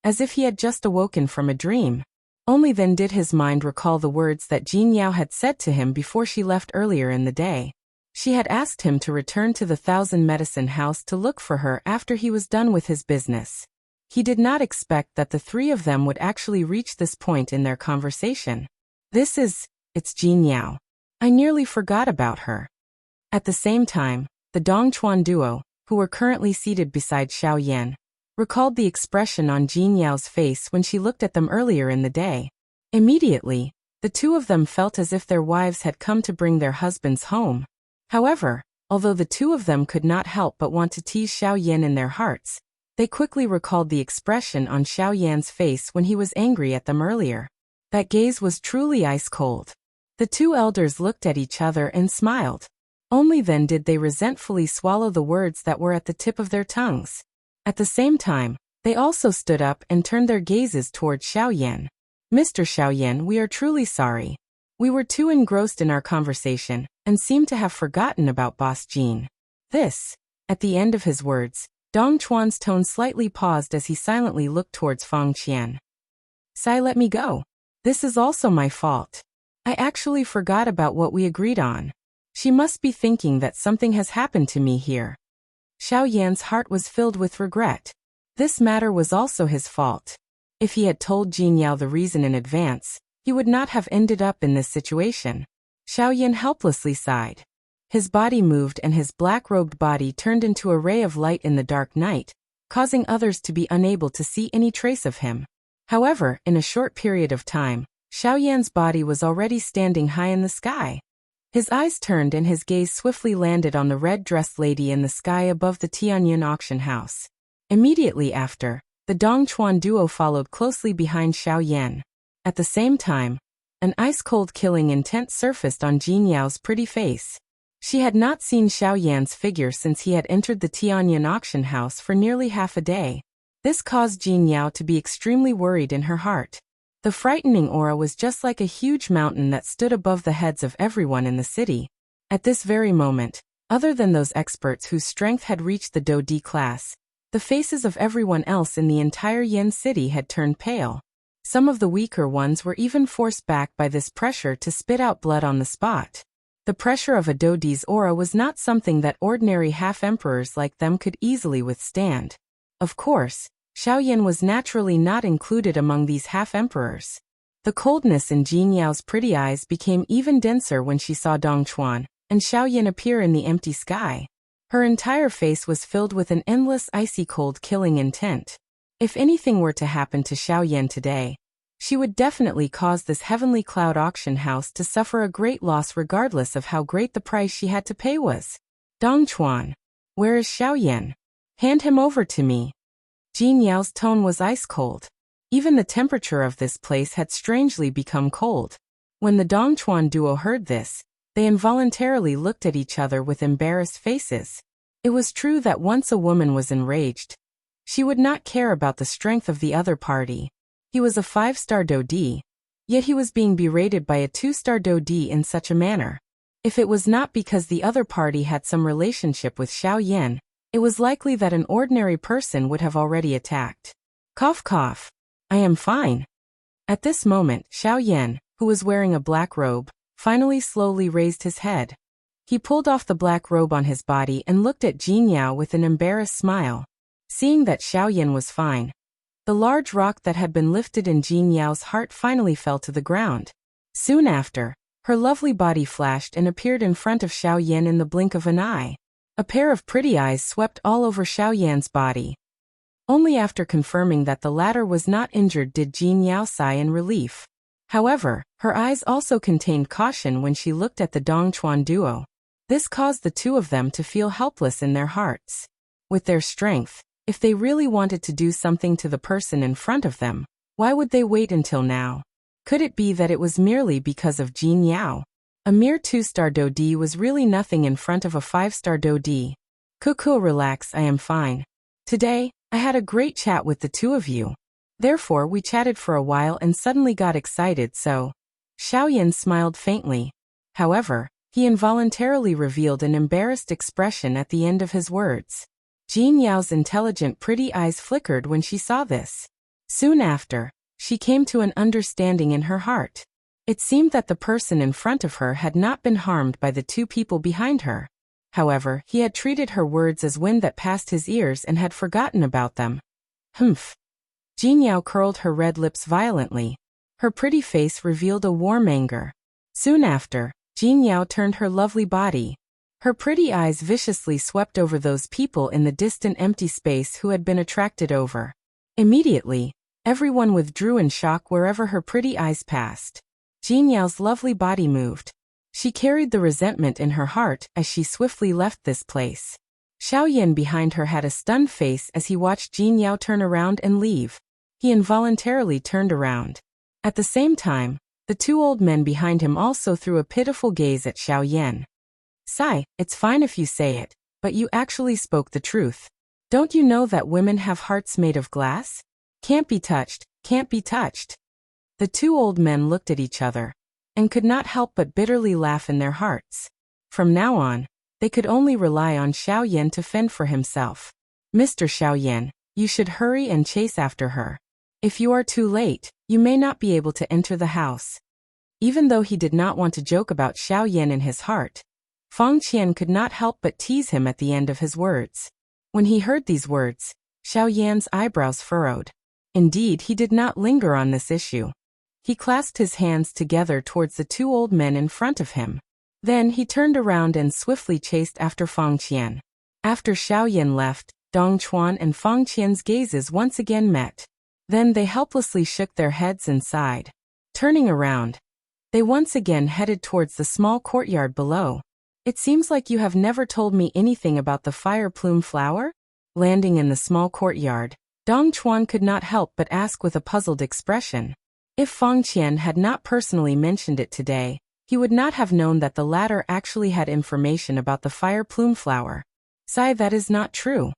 as if he had just awoken from a dream. Only then did his mind recall the words that Jin Yao had said to him before she left earlier in the day. She had asked him to return to the Thousand Medicine House to look for her after he was done with his business. He did not expect that the three of them would actually reach this point in their conversation. It's Jin Yao. I nearly forgot about her. At the same time, the Dongchuan duo, who were currently seated beside Xiaoyan, recalled the expression on Jin Yao's face when she looked at them earlier in the day. Immediately, the two of them felt as if their wives had come to bring their husbands home. However, although the two of them could not help but want to tease Xiaoyan in their hearts, they quickly recalled the expression on Xiaoyan's face when he was angry at them earlier. That gaze was truly ice-cold. The two elders looked at each other and smiled. Only then did they resentfully swallow the words that were at the tip of their tongues. At the same time, they also stood up and turned their gazes toward Xiaoyan. Mr. Xiaoyan, we are truly sorry. We were too engrossed in our conversation and seemed to have forgotten about Boss Jin. At the end of his words, Dong Chuan's tone slightly paused as he silently looked towards Feng Qian. Sai, let me go. This is also my fault. I actually forgot about what we agreed on. She must be thinking that something has happened to me here. Xiaoyan's heart was filled with regret. This matter was also his fault. If he had told Jin Yao the reason in advance, he would not have ended up in this situation. Xiaoyan helplessly sighed. His body moved and his black-robed body turned into a ray of light in the dark night, causing others to be unable to see any trace of him. However, in a short period of time, Xiaoyan's body was already standing high in the sky. His eyes turned and his gaze swiftly landed on the red-dressed lady in the sky above the Tianyun auction house. Immediately after, the Dongchuan duo followed closely behind Xiaoyan. At the same time, an ice-cold killing intent surfaced on Jin Yao's pretty face. She had not seen Xiaoyan's figure since he had entered the Tianyun auction house for nearly half a day. This caused Jin Yao to be extremely worried in her heart. The frightening aura was just like a huge mountain that stood above the heads of everyone in the city. At this very moment, other than those experts whose strength had reached the Do D class, the faces of everyone else in the entire Yen city had turned pale. Some of the weaker ones were even forced back by this pressure to spit out blood on the spot. The pressure of a Do D's aura was not something that ordinary half-emperors like them could easily withstand. Of course, Xiaoyan was naturally not included among these half-emperors. The coldness in Jin Yao's pretty eyes became even denser when she saw Dongchuan and Xiaoyan appear in the empty sky. Her entire face was filled with an endless icy cold killing intent. If anything were to happen to Xiaoyan today, she would definitely cause this heavenly cloud auction house to suffer a great loss regardless of how great the price she had to pay was. Dongchuan, where is Xiaoyan? Hand him over to me. Jin Yao's tone was ice-cold. Even the temperature of this place had strangely become cold. When the Dongchuan duo heard this, they involuntarily looked at each other with embarrassed faces. It was true that once a woman was enraged, she would not care about the strength of the other party. He was a 5-star Do D, yet he was being berated by a 2-star Do D in such a manner. If it was not because the other party had some relationship with Xiaoyan, it was likely that an ordinary person would have already attacked. Cough cough. I am fine. At this moment, Xiaoyan, who was wearing a black robe, finally slowly raised his head. He pulled off the black robe on his body and looked at Jin Yao with an embarrassed smile. Seeing that Xiaoyan was fine, the large rock that had been lifted in Jin Yao's heart finally fell to the ground. Soon after, her lovely body flashed and appeared in front of Xiaoyan in the blink of an eye. A pair of pretty eyes swept all over Xiaoyan's body. Only after confirming that the latter was not injured did Jin Yao sigh in relief. However, her eyes also contained caution when she looked at the Dongchuan duo. This caused the two of them to feel helpless in their hearts. With their strength, if they really wanted to do something to the person in front of them, why would they wait until now? Could it be that it was merely because of Jin Yao? A mere 2-star Dodi was really nothing in front of a 5-star Dodi. Cuckoo, relax, I am fine. Today, I had a great chat with the two of you. Therefore, we chatted for a while and suddenly got excited, so. Xiaoyan smiled faintly. However, he involuntarily revealed an embarrassed expression at the end of his words. Jin Yao's intelligent, pretty eyes flickered when she saw this. Soon after, she came to an understanding in her heart. It seemed that the person in front of her had not been harmed by the two people behind her. However, he had treated her words as wind that passed his ears and had forgotten about them. Humph. Jin Yao curled her red lips violently. Her pretty face revealed a warm anger. Soon after, Jin Yao turned her lovely body. Her pretty eyes viciously swept over those people in the distant empty space who had been attracted over. Immediately, everyone withdrew in shock wherever her pretty eyes passed. Jin Yao's lovely body moved. She carried the resentment in her heart as she swiftly left this place. Xiaoyan behind her had a stunned face as he watched Jin Yao turn around and leave. He involuntarily turned around. At the same time, the two old men behind him also threw a pitiful gaze at Xiaoyan. Sigh, it's fine if you say it, but you actually spoke the truth. Don't you know that women have hearts made of glass? Can't be touched, can't be touched. The two old men looked at each other and could not help but bitterly laugh in their hearts. From now on, they could only rely on Xiaoyan to fend for himself. Mr. Xiaoyan, you should hurry and chase after her. If you are too late, you may not be able to enter the house. Even though he did not want to joke about Xiaoyan in his heart, Fang Qian could not help but tease him at the end of his words. When he heard these words, Xiaoyan's eyebrows furrowed. Indeed, he did not linger on this issue. He clasped his hands together towards the two old men in front of him. Then he turned around and swiftly chased after Fang Qian. After Xiaoyan left, Dong Chuan and Fang Qian's gazes once again met. Then they helplessly shook their heads and sighed. Turning around, they once again headed towards the small courtyard below. It seems like you have never told me anything about the fire plume flower? Landing in the small courtyard, Dong Chuan could not help but ask with a puzzled expression. If Fang Qian had not personally mentioned it today, he would not have known that the latter actually had information about the fire plume flower. Sigh, that is not true.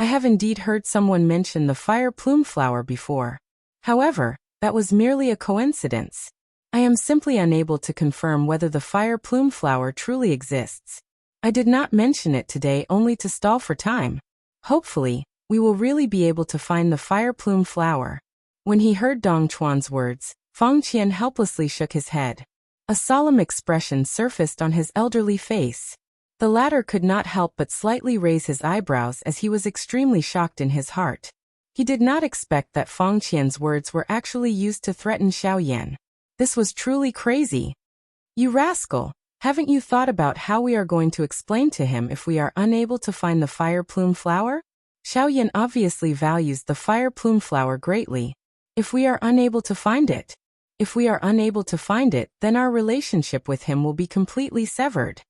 I have indeed heard someone mention the fire plume flower before. However, that was merely a coincidence. I am simply unable to confirm whether the fire plume flower truly exists. I did not mention it today only to stall for time. Hopefully, we will really be able to find the fire plume flower. When he heard Dong Chuan's words, Fang Qian helplessly shook his head. A solemn expression surfaced on his elderly face. The latter could not help but slightly raise his eyebrows as he was extremely shocked in his heart. He did not expect that Fang Qian's words were actually used to threaten Xiaoyan. This was truly crazy. You rascal, haven't you thought about how we are going to explain to him if we are unable to find the fire plume flower? Xiaoyan obviously values the fire plume flower greatly. If we are unable to find it, then our relationship with him will be completely severed.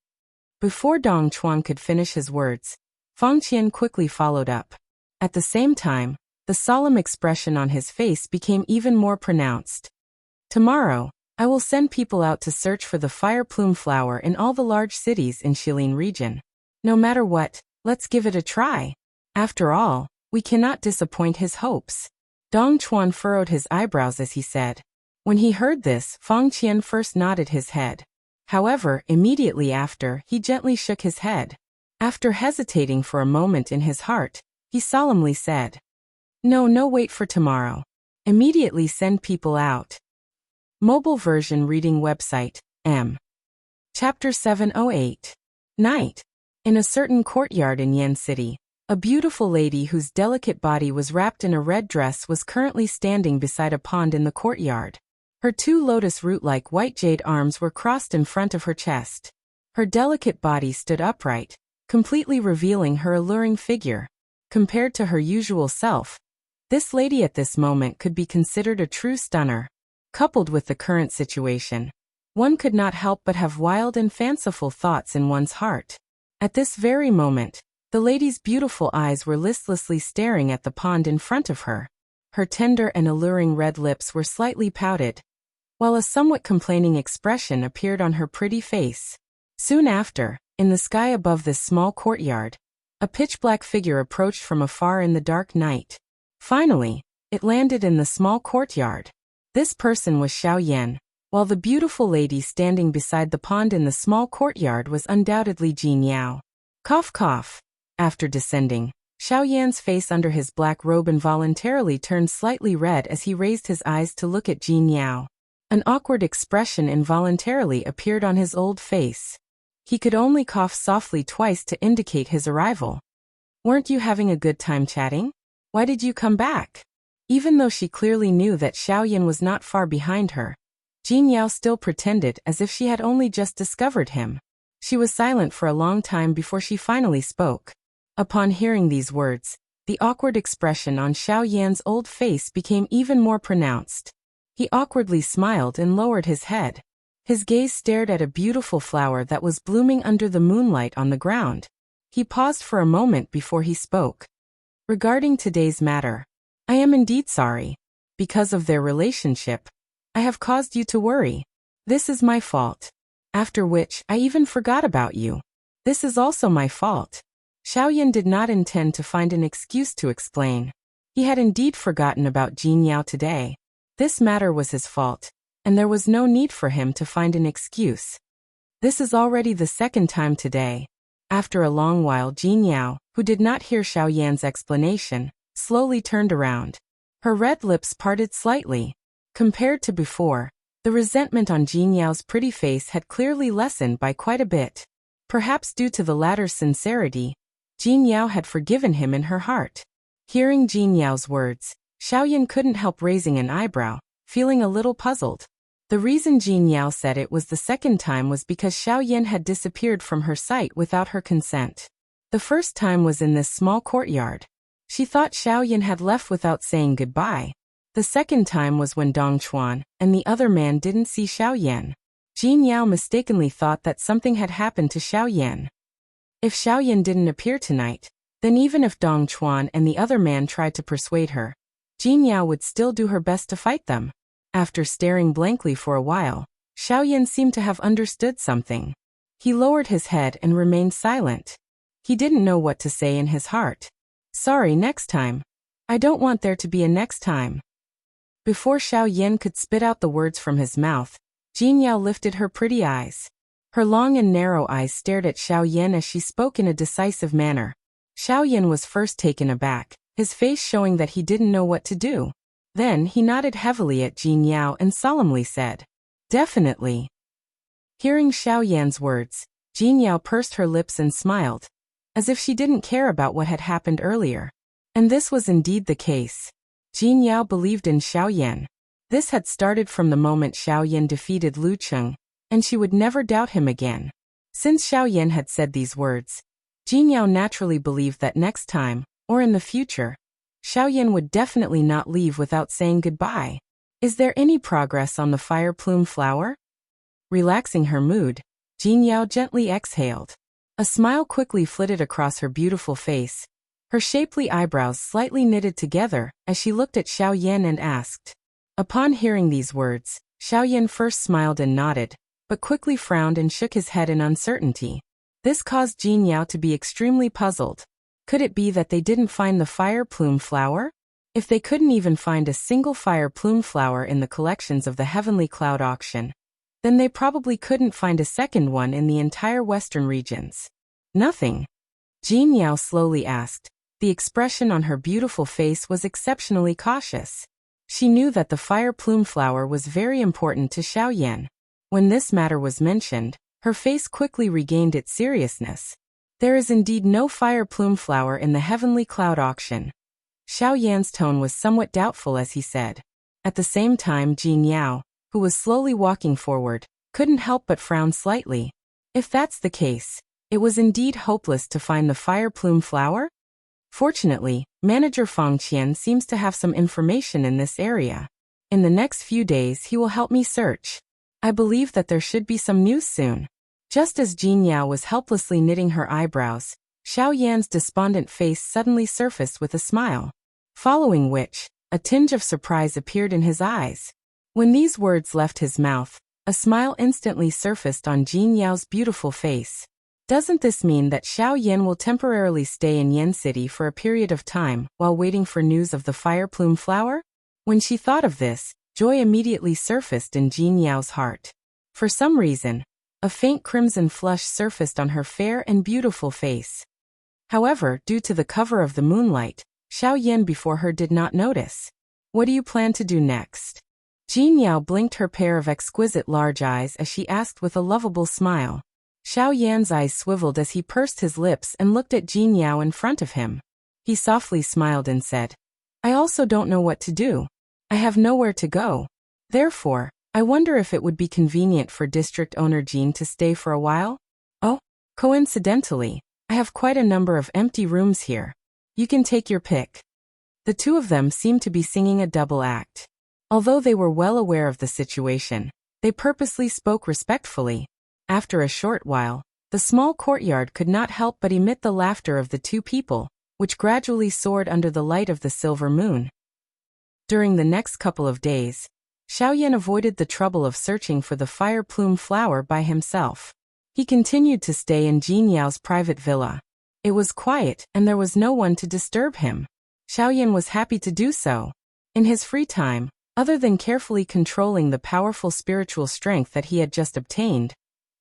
Before Dong Chuan could finish his words, Fang Qian quickly followed up. At the same time, the solemn expression on his face became even more pronounced. Tomorrow, I will send people out to search for the fire plume flower in all the large cities in Shilin region. No matter what, let's give it a try. After all, we cannot disappoint his hopes. Dong Chuan furrowed his eyebrows as he said. When he heard this, Fang Qian first nodded his head. However, immediately after, he gently shook his head. After hesitating for a moment in his heart, he solemnly said, No, wait for tomorrow. Immediately send people out. Mobile version reading website, M. Chapter 708. Night. In a certain courtyard in Yan City, a beautiful lady whose delicate body was wrapped in a red dress was currently standing beside a pond in the courtyard. Her two lotus root-like white jade arms were crossed in front of her chest. Her delicate body stood upright, completely revealing her alluring figure. Compared to her usual self, this lady at this moment could be considered a true stunner. Coupled with the current situation, one could not help but have wild and fanciful thoughts in one's heart. At this very moment, the lady's beautiful eyes were listlessly staring at the pond in front of her. Her tender and alluring red lips were slightly pouted. while a somewhat complaining expression appeared on her pretty face. Soon after, in the sky above this small courtyard, a pitch-black figure approached from afar in the dark night. Finally, it landed in the small courtyard. This person was Xiao Yan, while the beautiful lady standing beside the pond in the small courtyard was undoubtedly Jin Yao. Cough cough. After descending, Xiao Yan's face under his black robe involuntarily turned slightly red as he raised his eyes to look at Jin Yao. An awkward expression involuntarily appeared on his old face. He could only cough softly twice to indicate his arrival. "Weren't you having a good time chatting? Why did you come back?" Even though she clearly knew that Xiao Yan was not far behind her, Jin Yao still pretended as if she had only just discovered him. She was silent for a long time before she finally spoke. Upon hearing these words, the awkward expression on Xiao Yan's old face became even more pronounced. He awkwardly smiled and lowered his head. His gaze stared at a beautiful flower that was blooming under the moonlight on the ground. He paused for a moment before he spoke. "Regarding today's matter, I am indeed sorry. Because of their relationship, I have caused you to worry. This is my fault. After which, I even forgot about you. This is also my fault." Xiao Yan did not intend to find an excuse to explain. He had indeed forgotten about Jin Yao today. This matter was his fault, and there was no need for him to find an excuse. This is already the second time today. After a long while, Jin Yao, who did not hear Xiao Yan's explanation, slowly turned around. Her red lips parted slightly. Compared to before, the resentment on Jin Yao's pretty face had clearly lessened by quite a bit. Perhaps due to the latter's sincerity, Jin Yao had forgiven him in her heart. Hearing Jin Yao's words, Xiao Yan couldn't help raising an eyebrow, feeling a little puzzled. The reason Jin Yao said it was the second time was because Xiao Yan had disappeared from her sight without her consent. The first time was in this small courtyard. She thought Xiao Yan had left without saying goodbye. The second time was when Dong Chuan and the other man didn't see Xiao Yan. Jin Yao mistakenly thought that something had happened to Xiao Yan. If Xiao Yan didn't appear tonight, then even if Dong Chuan and the other man tried to persuade her, Jin Yao would still do her best to fight them. After staring blankly for a while, Xiao Yan seemed to have understood something. He lowered his head and remained silent. He didn't know what to say in his heart. "Sorry, next time. I don't want there to be a next time." Before Xiao Yan could spit out the words from his mouth, Jin Yao lifted her pretty eyes. Her long and narrow eyes stared at Xiao Yan as she spoke in a decisive manner. Xiao Yan was first taken aback, his face showing that he didn't know what to do. Then he nodded heavily at Jin Yao and solemnly said, "Definitely." Hearing Xiao Yan's words, Jin Yao pursed her lips and smiled, as if she didn't care about what had happened earlier. And this was indeed the case. Jin Yao believed in Xiao Yan. This had started from the moment Xiao Yan defeated Lu Cheng, and she would never doubt him again. Since Xiao Yan had said these words, Jin Yao naturally believed that next time, or in the future, Xiao Yan would definitely not leave without saying goodbye. "Is there any progress on the fire plume flower?" Relaxing her mood, Jin Yao gently exhaled. A smile quickly flitted across her beautiful face. Her shapely eyebrows slightly knitted together as she looked at Xiao Yan and asked. Upon hearing these words, Xiao Yan first smiled and nodded, but quickly frowned and shook his head in uncertainty. This caused Jin Yao to be extremely puzzled. Could it be that they didn't find the fire plume flower? If they couldn't even find a single fire plume flower in the collections of the Heavenly Cloud auction, then they probably couldn't find a second one in the entire western regions. "Nothing?" Jin Yao slowly asked. The expression on her beautiful face was exceptionally cautious. She knew that the fire plume flower was very important to Xiao Yan. When this matter was mentioned, her face quickly regained its seriousness. "There is indeed no fire plume flower in the Heavenly Cloud auction." Xiao Yan's tone was somewhat doubtful as he said. At the same time, Jin Yao, who was slowly walking forward, couldn't help but frown slightly. If that's the case, it was indeed hopeless to find the fire plume flower? Fortunately, Manager Fang Qian seems to have some information in this area. In the next few days he will help me search. I believe that there should be some news soon. Just as Jin Yao was helplessly knitting her eyebrows, Xiao Yan's despondent face suddenly surfaced with a smile. Following which, a tinge of surprise appeared in his eyes. When these words left his mouth, a smile instantly surfaced on Jin Yao's beautiful face. Doesn't this mean that Xiao Yan will temporarily stay in Yen City for a period of time while waiting for news of the fire plume flower? When she thought of this, joy immediately surfaced in Jin Yao's heart. For some reason, a faint crimson flush surfaced on her fair and beautiful face. However, due to the cover of the moonlight, Xiao Yan before her did not notice. What do you plan to do next? Jin Yao blinked her pair of exquisite large eyes as she asked with a lovable smile. Xiao Yan's eyes swiveled as he pursed his lips and looked at Jin Yao in front of him. He softly smiled and said, I also don't know what to do. I have nowhere to go. Therefore, I wonder if it would be convenient for district owner Jin to stay for a while? Oh, coincidentally, I have quite a number of empty rooms here. You can take your pick. The two of them seemed to be singing a double act. Although they were well aware of the situation, they purposely spoke respectfully. After a short while, the small courtyard could not help but emit the laughter of the two people, which gradually soared under the light of the silver moon. During the next couple of days, Xiao Yan avoided the trouble of searching for the fire plume flower by himself. He continued to stay in Jin Yao's private villa. It was quiet and there was no one to disturb him. Xiao Yan was happy to do so. In his free time, other than carefully controlling the powerful spiritual strength that he had just obtained,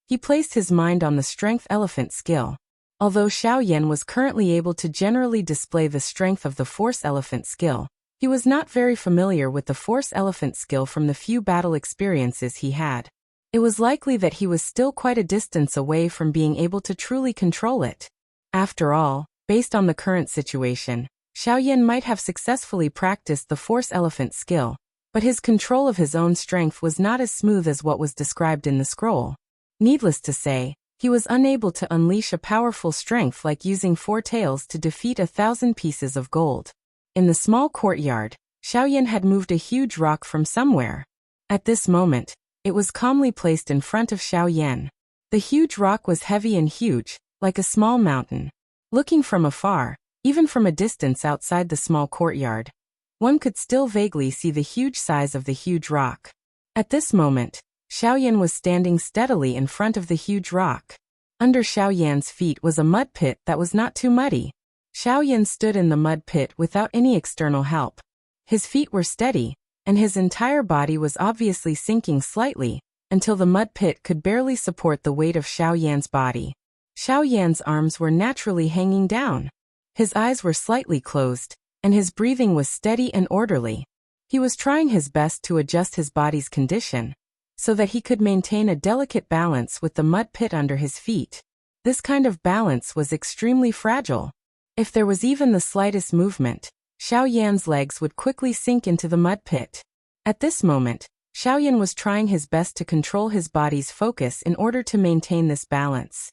he placed his mind on the strength elephant skill. Although Xiao Yan was currently able to generally display the strength of the force elephant skill, he was not very familiar with the force elephant skill from the few battle experiences he had. It was likely that he was still quite a distance away from being able to truly control it. After all, based on the current situation, Xiao Yan might have successfully practiced the force elephant skill, but his control of his own strength was not as smooth as what was described in the scroll. Needless to say, he was unable to unleash a powerful strength like using 4 tails to defeat 1,000 pieces of gold. In the small courtyard, Xiao Yan had moved a huge rock from somewhere. At this moment, it was calmly placed in front of Xiao Yan. The huge rock was heavy and huge, like a small mountain. Looking from afar, even from a distance outside the small courtyard, one could still vaguely see the huge size of the huge rock. At this moment, Xiao Yan was standing steadily in front of the huge rock. Under Xiao Yan's feet was a mud pit that was not too muddy. Xiao Yan stood in the mud pit without any external help. His feet were steady, and his entire body was obviously sinking slightly, until the mud pit could barely support the weight of Xiao Yan's body. Xiao Yan's arms were naturally hanging down. His eyes were slightly closed, and his breathing was steady and orderly. He was trying his best to adjust his body's condition, so that he could maintain a delicate balance with the mud pit under his feet. This kind of balance was extremely fragile. If there was even the slightest movement, Xiao Yan's legs would quickly sink into the mud pit. At this moment, Xiao Yan was trying his best to control his body's focus in order to maintain this balance.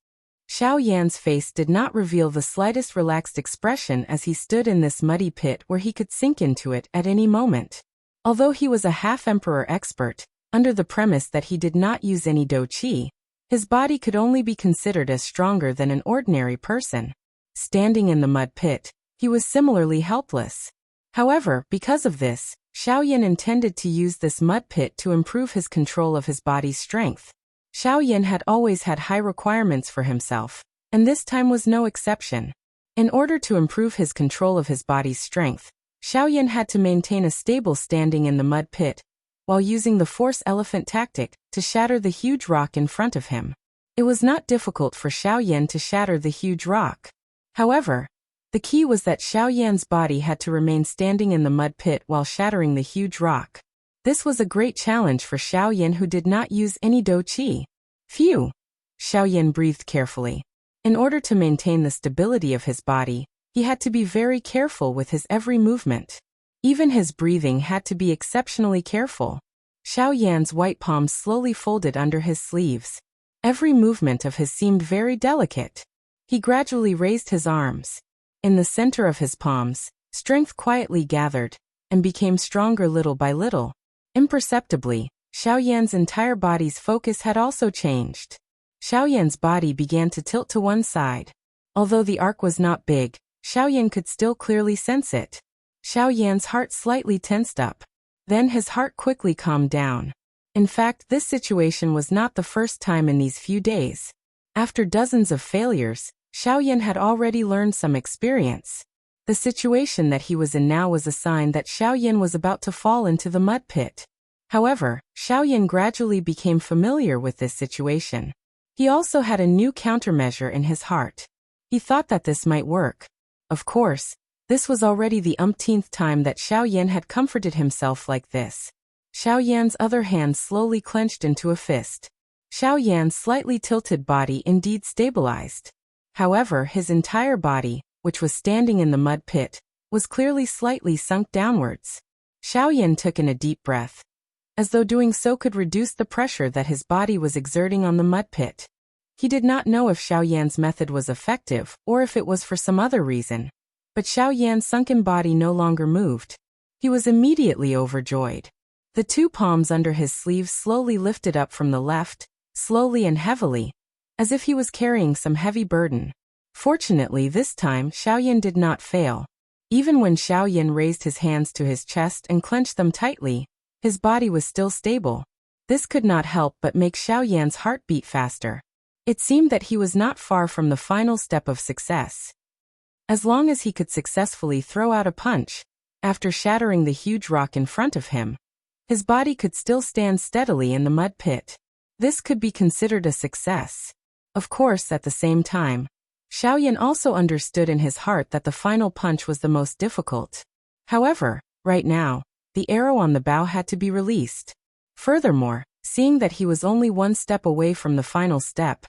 Xiao Yan's face did not reveal the slightest relaxed expression as he stood in this muddy pit where he could sink into it at any moment. Although he was a half-emperor expert, under the premise that he did not use any do qi, his body could only be considered as stronger than an ordinary person. Standing in the mud pit, he was similarly helpless. However, because of this, Xiao Yan intended to use this mud pit to improve his control of his body's strength. Xiao Yan had always had high requirements for himself, and this time was no exception. In order to improve his control of his body's strength, Xiao Yan had to maintain a stable standing in the mud pit, while using the force elephant tactic to shatter the huge rock in front of him. It was not difficult for Xiao Yan to shatter the huge rock. However, the key was that Xiao Yan's body had to remain standing in the mud pit while shattering the huge rock. This was a great challenge for Xiao Yan, who did not use any do qi. Phew! Xiao Yan breathed carefully. In order to maintain the stability of his body, he had to be very careful with his every movement. Even his breathing had to be exceptionally careful. Xiao Yan's white palms slowly folded under his sleeves. Every movement of his seemed very delicate. He gradually raised his arms. In the center of his palms, strength quietly gathered, and became stronger little by little. Imperceptibly, Xiao Yan's entire body's focus had also changed. Xiao Yan's body began to tilt to one side. Although the arc was not big, Xiao Yan could still clearly sense it. Xiao Yan's heart slightly tensed up. Then his heart quickly calmed down. In fact, this situation was not the first time in these few days. After dozens of failures, Xiaoyan had already learned some experience. The situation that he was in now was a sign that Xiaoyan was about to fall into the mud pit. However, Xiaoyan gradually became familiar with this situation. He also had a new countermeasure in his heart. He thought that this might work. Of course, this was already the umpteenth time that Xiaoyan had comforted himself like this. Xiaoyan's other hand slowly clenched into a fist. Xiaoyan's slightly tilted body indeed stabilized. However, his entire body, which was standing in the mud pit, was clearly slightly sunk downwards. Xiaoyan took in a deep breath, as though doing so could reduce the pressure that his body was exerting on the mud pit. He did not know if Xiaoyan's method was effective or if it was for some other reason. But Xiaoyan's sunken body no longer moved. He was immediately overjoyed. The two palms under his sleeves slowly lifted up from the left, slowly and heavily, as if he was carrying some heavy burden. Fortunately, this time Xiaoyan did not fail. Even when Xiaoyan raised his hands to his chest and clenched them tightly, his body was still stable. This could not help but make Xiaoyan's heart beat faster. It seemed that he was not far from the final step of success. As long as he could successfully throw out a punch, after shattering the huge rock in front of him, his body could still stand steadily in the mud pit. This could be considered a success. Of course, at the same time, Xiaoyan also understood in his heart that the final punch was the most difficult. However, right now, the arrow on the bow had to be released. Furthermore, seeing that he was only one step away from the final step,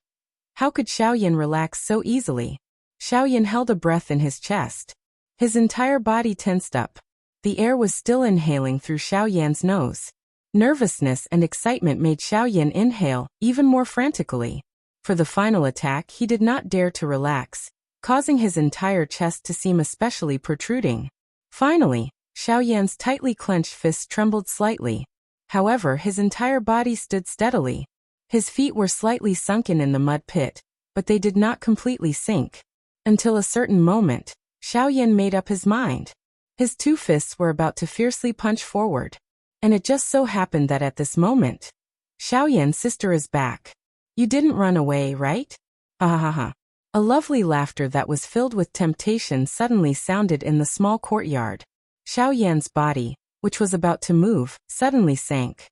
how could Xiaoyan relax so easily? Xiaoyan held a breath in his chest. His entire body tensed up. The air was still inhaling through Xiaoyan's nose. Nervousness and excitement made Xiaoyan inhale even more frantically. For the final attack, he did not dare to relax, causing his entire chest to seem especially protruding. Finally, Xiaoyan's tightly clenched fists trembled slightly. However, his entire body stood steadily. His feet were slightly sunken in the mud pit, but they did not completely sink. Until a certain moment, Xiaoyan made up his mind. His two fists were about to fiercely punch forward. And it just so happened that at this moment, Xiaoyan's sister is back. You didn't run away, right? Ha ha ha. A lovely laughter that was filled with temptation suddenly sounded in the small courtyard. Xiaoyan's body, which was about to move, suddenly sank.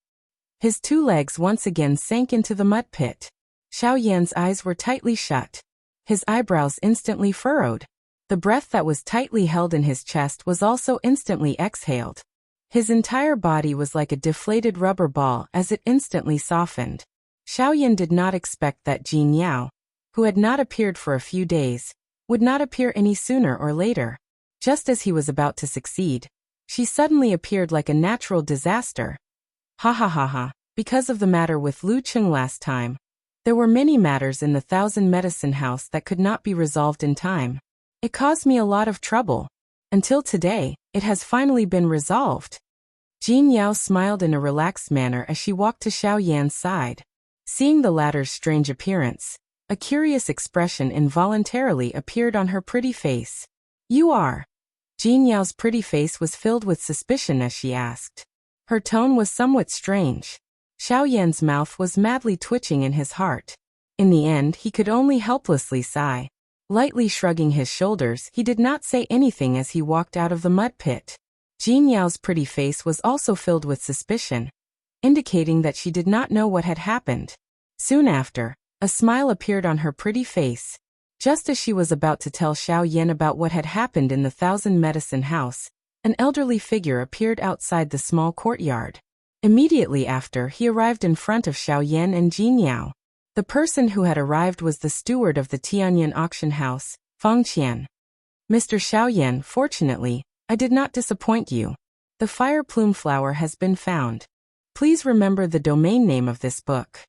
His two legs once again sank into the mud pit. Xiaoyan's eyes were tightly shut. His eyebrows instantly furrowed. The breath that was tightly held in his chest was also instantly exhaled. His entire body was like a deflated rubber ball as it instantly softened. Xiaoyan did not expect that Jin Yao, who had not appeared for a few days, would not appear any sooner or later. Just as he was about to succeed, she suddenly appeared like a natural disaster. Ha ha ha ha. Because of the matter with Lu Cheng last time, there were many matters in the Thousand Medicine House that could not be resolved in time. It caused me a lot of trouble. Until today, it has finally been resolved. Jin Yao smiled in a relaxed manner as she walked to Xiaoyan's side. Seeing the latter's strange appearance, a curious expression involuntarily appeared on her pretty face. You are? Jin Yao's pretty face was filled with suspicion as she asked. Her tone was somewhat strange. Xiaoyan's mouth was madly twitching in his heart. In the end, he could only helplessly sigh. Lightly shrugging his shoulders, he did not say anything as he walked out of the mud pit. Jin Yao's pretty face was also filled with suspicion, indicating that she did not know what had happened. Soon after, a smile appeared on her pretty face. Just as she was about to tell Xiaoyan about what had happened in the Thousand Medicine House, an elderly figure appeared outside the small courtyard. Immediately after, he arrived in front of Xiaoyan and Jin Yao. The person who had arrived was the steward of the Tianyan auction house, Feng Qian. Mr. Xiaoyan, fortunately, I did not disappoint you. The fire plume flower has been found. Please remember the domain name of this book.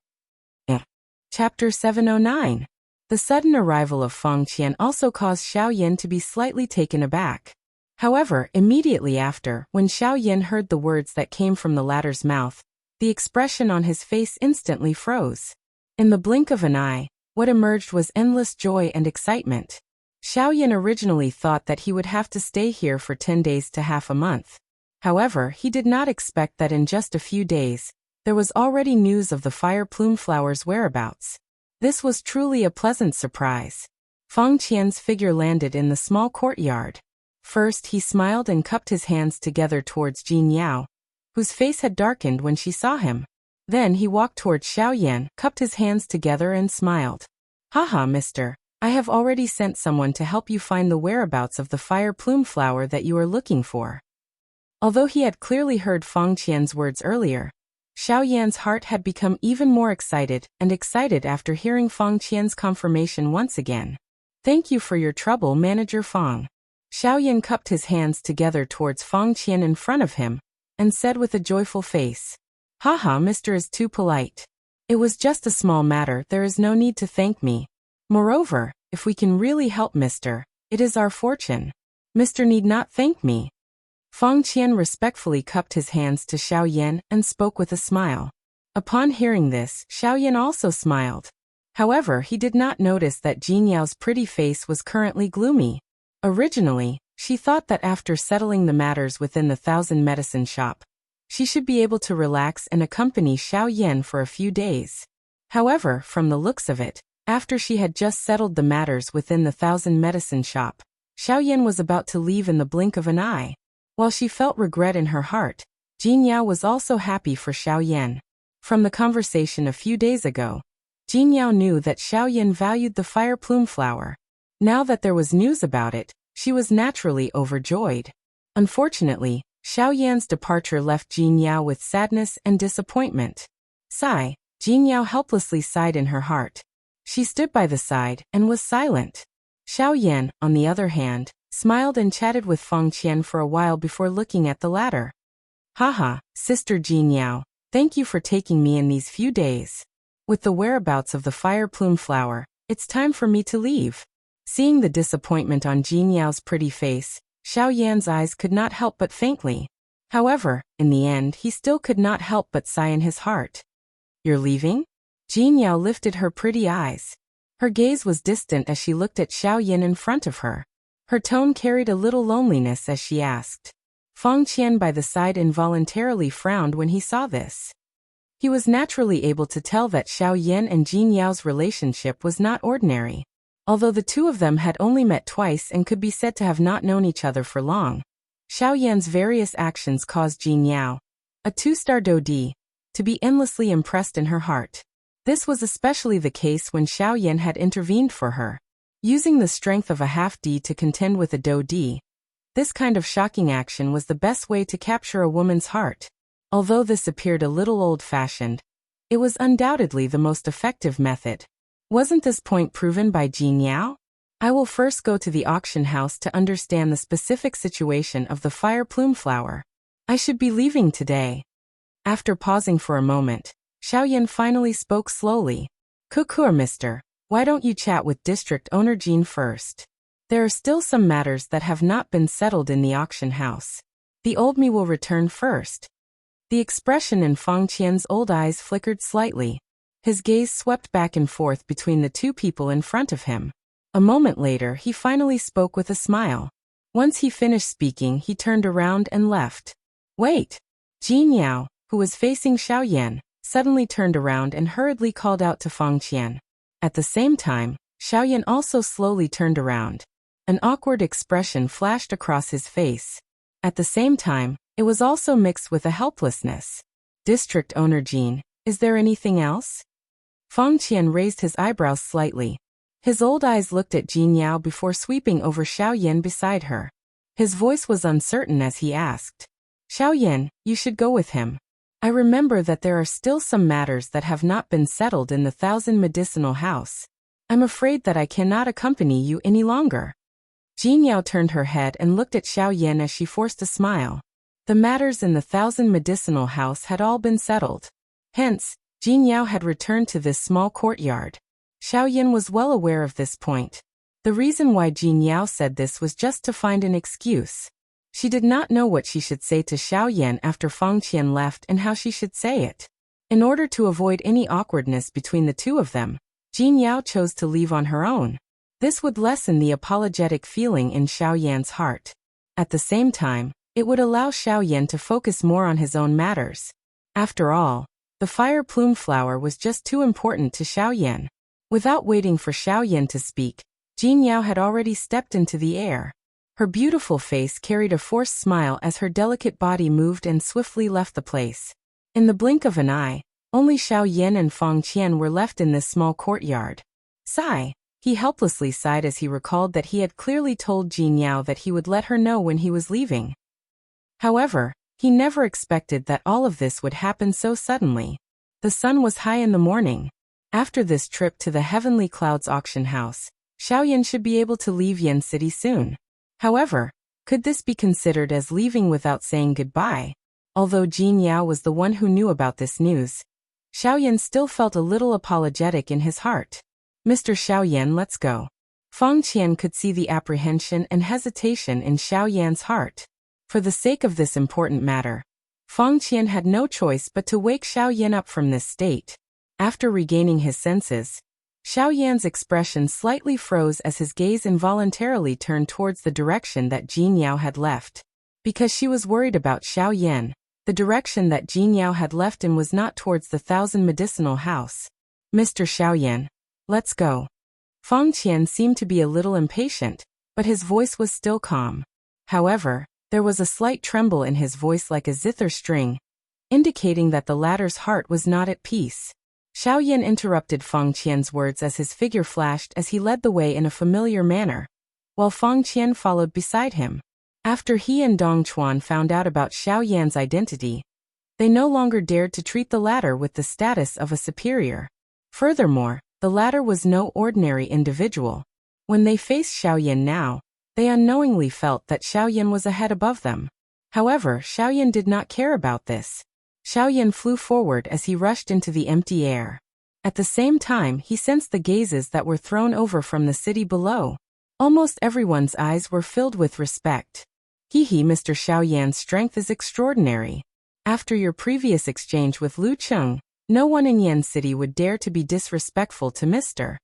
Chapter 709. The sudden arrival of Feng Qian also caused Xiaoyan to be slightly taken aback. However, immediately after, when Xiaoyan heard the words that came from the latter's mouth, the expression on his face instantly froze. In the blink of an eye, what emerged was endless joy and excitement. Xiaoyan originally thought that he would have to stay here for 10 days to half a month. However, he did not expect that in just a few days, there was already news of the fire plume flower's whereabouts. This was truly a pleasant surprise. Feng Qian's figure landed in the small courtyard. First, he smiled and cupped his hands together towards Jin Yao, whose face had darkened when she saw him. Then he walked towards Xiao Yan, cupped his hands together and smiled. Haha, mister. I have already sent someone to help you find the whereabouts of the fire plume flower that you are looking for. Although he had clearly heard Feng Qian's words earlier, Xiao Yan's heart had become even more excited after hearing Feng Qian's confirmation once again. Thank you for your trouble, Manager Feng. Xiao Yan cupped his hands together towards Feng Qian in front of him, and said with a joyful face, Haha, Mr. is too polite. It was just a small matter, there is no need to thank me. Moreover, if we can really help Mr., it is our fortune. Mr. need not thank me. Feng Qian respectfully cupped his hands to Xiao Yan and spoke with a smile. Upon hearing this, Xiao Yan also smiled. However, he did not notice that Jin Yao's pretty face was currently gloomy. Originally, she thought that after settling the matters within the 1,000 medicine shop, she should be able to relax and accompany Xiao Yan for a few days. However, from the looks of it, after she had just settled the matters within the 1,000 medicine shop, Xiao Yan was about to leave in the blink of an eye. While she felt regret in her heart, Jin Yao was also happy for Xiao Yan. From the conversation a few days ago, Jin Yao knew that Xiao Yan valued the fire plume flower. Now that there was news about it, she was naturally overjoyed. Unfortunately, Xiao Yan's departure left Jin Yao with sadness and disappointment. Sigh, Jin Yao helplessly sighed in her heart. She stood by the side and was silent. Xiao Yan, on the other hand, smiled and chatted with Feng Qian for a while before looking at the latter. Haha, Sister Jin Yao, thank you for taking me in these few days. With the whereabouts of the fire plume flower, it's time for me to leave. Seeing the disappointment on Jin Yao's pretty face, Xiao Yan's eyes could not help but faintly. However, in the end he still could not help but sigh in his heart. You're leaving? Jin Yao lifted her pretty eyes. Her gaze was distant as she looked at Xiao Yan in front of her. Her tone carried a little loneliness as she asked. Feng Qian by the side involuntarily frowned when he saw this. He was naturally able to tell that Xiao Yan and Jin Yao's relationship was not ordinary. Although the two of them had only met twice and could be said to have not known each other for long, Xiao Yan's various actions caused Jin Yao, a 2-star Dodi, to be endlessly impressed in her heart. This was especially the case when Xiao Yan had intervened for her. Using the strength of a half-D to contend with a Do-D, this kind of shocking action was the best way to capture a woman's heart. Although this appeared a little old-fashioned, it was undoubtedly the most effective method. Wasn't this point proven by Jin Yao? I will first go to the auction house to understand the specific situation of the fire plume flower. I should be leaving today. After pausing for a moment, Xiao Yan finally spoke slowly. Kukur, mister. Why don't you chat with district owner Jin first? There are still some matters that have not been settled in the auction house. The old me will return first. The expression in Feng Qian's old eyes flickered slightly. His gaze swept back and forth between the two people in front of him. A moment later he finally spoke with a smile. Once he finished speaking he turned around and left. Wait! Jin Yao, who was facing Xiao Yan, suddenly turned around and hurriedly called out to Feng Qian. At the same time, Xiao Yan also slowly turned around. An awkward expression flashed across his face. At the same time, it was also mixed with a helplessness. District owner Jin, is there anything else? Feng Qian raised his eyebrows slightly. His old eyes looked at Jin Yao before sweeping over Xiao Yan beside her. His voice was uncertain as he asked. Xiao Yan, you should go with him. I remember that there are still some matters that have not been settled in the 1,000 medicinal house. I'm afraid that I cannot accompany you any longer. Jin Yao turned her head and looked at Xiao Yan as she forced a smile. The matters in the 1,000 medicinal house had all been settled. Hence, Jin Yao had returned to this small courtyard. Xiao Yan was well aware of this point. The reason why Jin Yao said this was just to find an excuse. She did not know what she should say to Xiao Yan after Feng Qian left and how she should say it. In order to avoid any awkwardness between the two of them, Jin Yao chose to leave on her own. This would lessen the apologetic feeling in Xiao Yan's heart. At the same time, It would allow Xiao Yan to focus more on his own matters. After all, the fire plume flower was just too important to Xiao Yan. Without waiting for Xiao Yan to speak, Jin Yao had already stepped into the air. Her beautiful face carried a forced smile as her delicate body moved and swiftly left the place. In the blink of an eye, only Xiao Yan and Feng Qian were left in this small courtyard. Sigh. He helplessly sighed as he recalled that he had clearly told Jin Yao that he would let her know when he was leaving. However, he never expected that all of this would happen so suddenly. The sun was high in the morning. After this trip to the Heavenly Clouds auction house, Xiao Yan should be able to leave Yan City soon. However, could this be considered as leaving without saying goodbye? Although Jin Yao was the one who knew about this news, Xiao Yan still felt a little apologetic in his heart. Mr. Xiao Yan, let's go. Feng Qian could see the apprehension and hesitation in Xiao Yan's heart. For the sake of this important matter, Feng Qian had no choice but to wake Xiao Yan up from this state. After regaining his senses, Xiao Yan's expression slightly froze as his gaze involuntarily turned towards the direction that Jin Yao had left. Because she was worried about Xiao Yan, the direction that Jin Yao had left in was not towards the Thousand Medicinal House. Mr. Xiao Yan, let's go. Feng Qian seemed to be a little impatient, but his voice was still calm. However, there was a slight tremble in his voice like a zither string, indicating that the latter's heart was not at peace. Xiao Yan interrupted Feng Qian's words as his figure flashed as he led the way in a familiar manner, while Feng Qian followed beside him. After he and Dong Chuan found out about Xiao Yan's identity, they no longer dared to treat the latter with the status of a superior. Furthermore, the latter was no ordinary individual. When they faced Xiao Yan now, they unknowingly felt that Xiao Yan was a head above them. However, Xiao Yan did not care about this. Xiao Yan flew forward as he rushed into the empty air. At the same time, he sensed the gazes that were thrown over from the city below. Almost everyone's eyes were filled with respect. Mr. Xiao Yan's strength is extraordinary. After your previous exchange with Lu Cheng, no one in Yan City would dare to be disrespectful to Mr.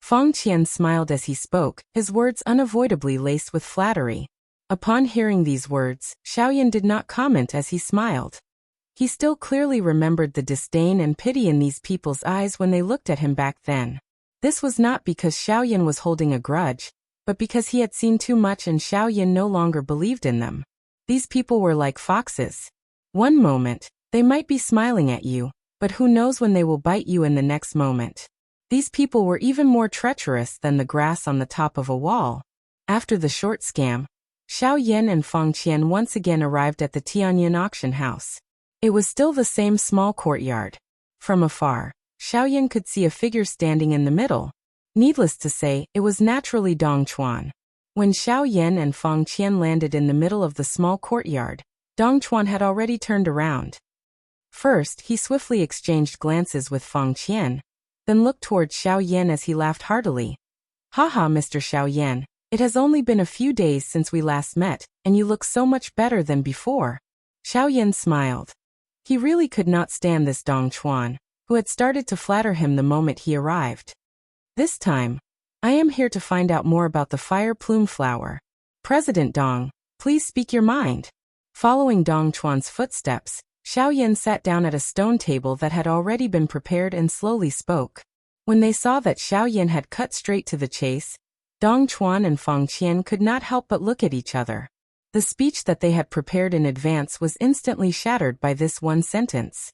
Feng Qian smiled as he spoke, his words unavoidably laced with flattery. Upon hearing these words, Xiao Yan did not comment as he smiled. He still clearly remembered the disdain and pity in these people's eyes when they looked at him back then. This was not because Xiao Yan was holding a grudge, but because he had seen too much and Xiao Yan no longer believed in them. These people were like foxes. One moment, they might be smiling at you, but who knows when they will bite you in the next moment. These people were even more treacherous than the grass on the top of a wall. After the short scam, Xiao Yan and Feng Qian once again arrived at the Tianyan auction house. It was still the same small courtyard. From afar, Xiao Yan could see a figure standing in the middle. Needless to say, it was naturally Dong Chuan. When Xiao Yan and Feng Qian landed in the middle of the small courtyard, Dong Chuan had already turned around. First, he swiftly exchanged glances with Feng Qian, then looked towards Xiao Yan as he laughed heartily. Haha, Mr. Xiao Yan, it has only been a few days since we last met, and you look so much better than before. Xiao Yan smiled. He really could not stand this Dong Chuan, who had started to flatter him the moment he arrived. This time, I am here to find out more about the fire plume flower. President Dong, please speak your mind. Following Dong Chuan's footsteps, Xiao Yan sat down at a stone table that had already been prepared and slowly spoke. When they saw that Xiao Yan had cut straight to the chase, Dong Chuan and Feng Qian could not help but look at each other. The speech that they had prepared in advance was instantly shattered by this one sentence.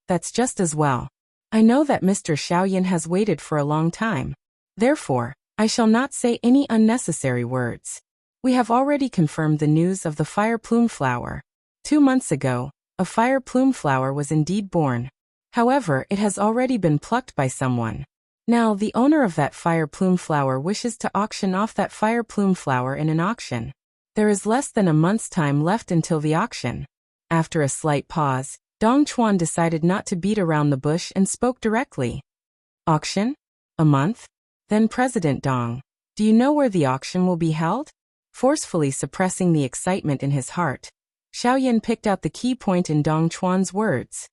That's just as well. I know that Mr. Xiao Yan has waited for a long time. Therefore, I shall not say any unnecessary words. We have already confirmed the news of the fire plume flower. 2 months ago, a fire plume flower was indeed born. However, it has already been plucked by someone. Now, the owner of that fire plume flower wishes to auction off that fire plume flower in an auction. There is less than a month's time left until the auction. After a slight pause, Dong Chuan decided not to beat around the bush and spoke directly. Auction? A month? Then President Dong, do you know where the auction will be held? Forcefully suppressing the excitement in his heart, Xiao Yan picked out the key point in Dong Chuan's words.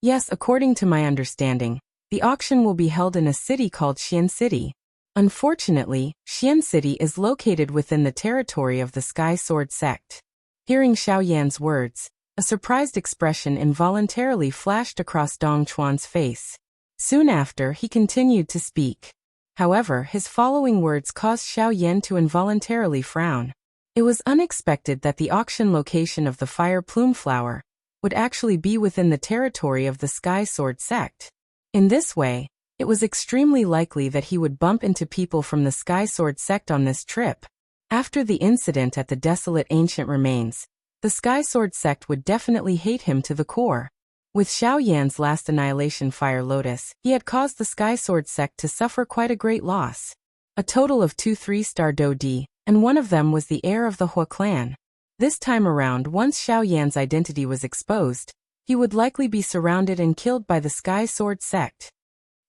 Yes, according to my understanding, the auction will be held in a city called Xian City. Unfortunately, Xian City is located within the territory of the Sky Sword sect. Hearing Xiao Yan's words, a surprised expression involuntarily flashed across Dong Chuan's face. Soon after, he continued to speak. However, his following words caused Xiao Yan to involuntarily frown. It was unexpected that the auction location of the fire plume flower would actually be within the territory of the Sky Sword sect. In this way, it was extremely likely that he would bump into people from the Sky Sword sect on this trip. After the incident at the desolate ancient remains, the Sky Sword sect would definitely hate him to the core. With Xiao Yan's last annihilation fire lotus, he had caused the Sky Sword sect to suffer quite a great loss. A total of 2 3-star Dodi, and one of them was the heir of the Hua clan. This time around, once Xiao Yan's identity was exposed, he would likely be surrounded and killed by the Sky Sword sect.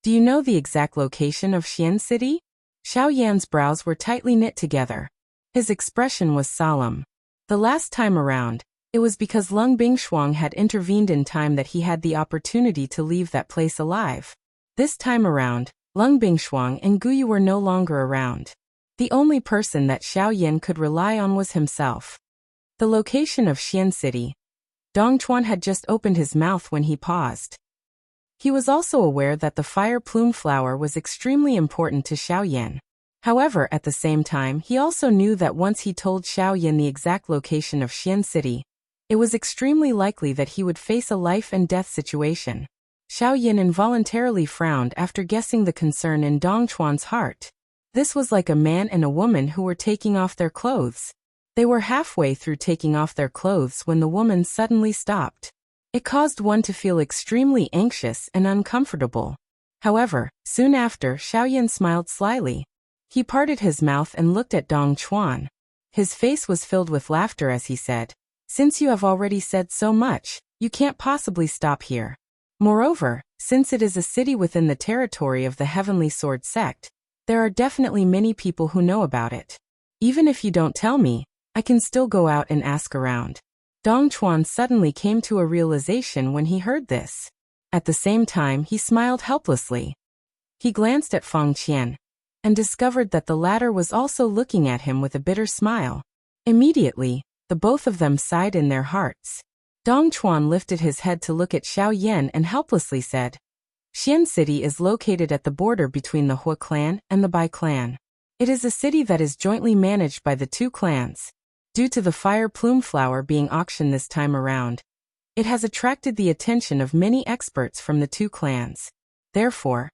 Do you know the exact location of Xian City? Xiao Yan's brows were tightly knit together. His expression was solemn. The last time around, it was because Lung Bingshuang had intervened in time that he had the opportunity to leave that place alive. This time around, Lung Bingshuang and Guyu were no longer around. The only person that Xiao Yan could rely on was himself. The location of Xian City. Dong Chuan had just opened his mouth when he paused. He was also aware that the fire plume flower was extremely important to Xiao Yan. However, at the same time, he also knew that once he told Xiao Yan the exact location of Xian City, it was extremely likely that he would face a life and death situation. Xiao Yan involuntarily frowned after guessing the concern in Dong Chuan's heart. This was like a man and a woman who were taking off their clothes. They were halfway through taking off their clothes when the woman suddenly stopped. It caused one to feel extremely anxious and uncomfortable. However, soon after, Xiao Yan smiled slyly. He parted his mouth and looked at Dong Chuan. His face was filled with laughter as he said, "Since you have already said so much, you can't possibly stop here. Moreover, since it is a city within the territory of the Heavenly Sword sect, there are definitely many people who know about it. Even if you don't tell me, I can still go out and ask around." Dong Chuan suddenly came to a realization when he heard this. At the same time, he smiled helplessly. He glanced at Fang Qian and discovered that the latter was also looking at him with a bitter smile. Immediately, the both of them sighed in their hearts. Dong Chuan lifted his head to look at Xiao Yan and helplessly said, "Xian City is located at the border between the Hua clan and the Bai clan. It is a city that is jointly managed by the two clans. Due to the fire plume flower being auctioned this time around, it has attracted the attention of many experts from the two clans. Therefore,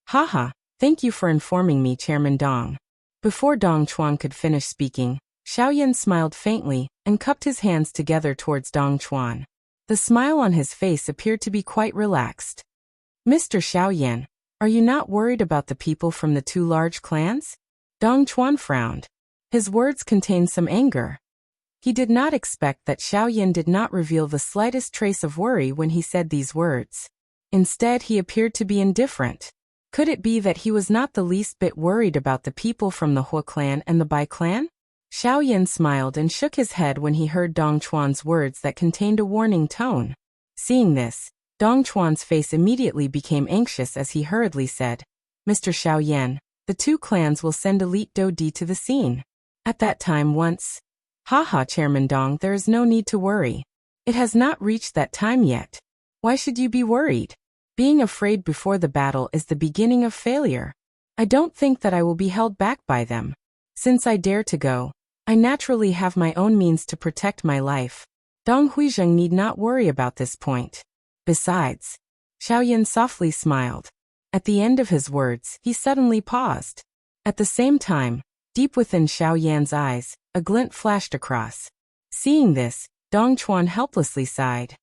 haha, thank you for informing me, Chairman Dong." Before Dong Chuan could finish speaking, Xiao Yan smiled faintly and cupped his hands together towards Dong Chuan. The smile on his face appeared to be quite relaxed. "Mr. Xiao Yan, are you not worried about the people from the two large clans?" Dong Chuan frowned. His words contained some anger. He did not expect that Xiao Yan did not reveal the slightest trace of worry when he said these words. Instead, he appeared to be indifferent. Could it be that he was not the least bit worried about the people from the Hua clan and the Bai clan? Xiao Yan smiled and shook his head when he heard Dong Chuan's words that contained a warning tone. Seeing this, Dong Chuan's face immediately became anxious as he hurriedly said, "Mr. Xiao Yan, the two clans will send elite Dodi to the scene. At that time once." "Haha, Chairman Dong, there is no need to worry. It has not reached that time yet. Why should you be worried? Being afraid before the battle is the beginning of failure. I don't think that I will be held back by them. Since I dare to go, I naturally have my own means to protect my life. Dong Huizheng need not worry about this point. Besides," Xiao Yan softly smiled. At the end of his words, he suddenly paused. At the same time, deep within Xiao Yan's eyes, a glint flashed across. Seeing this, Dong Chuan helplessly sighed.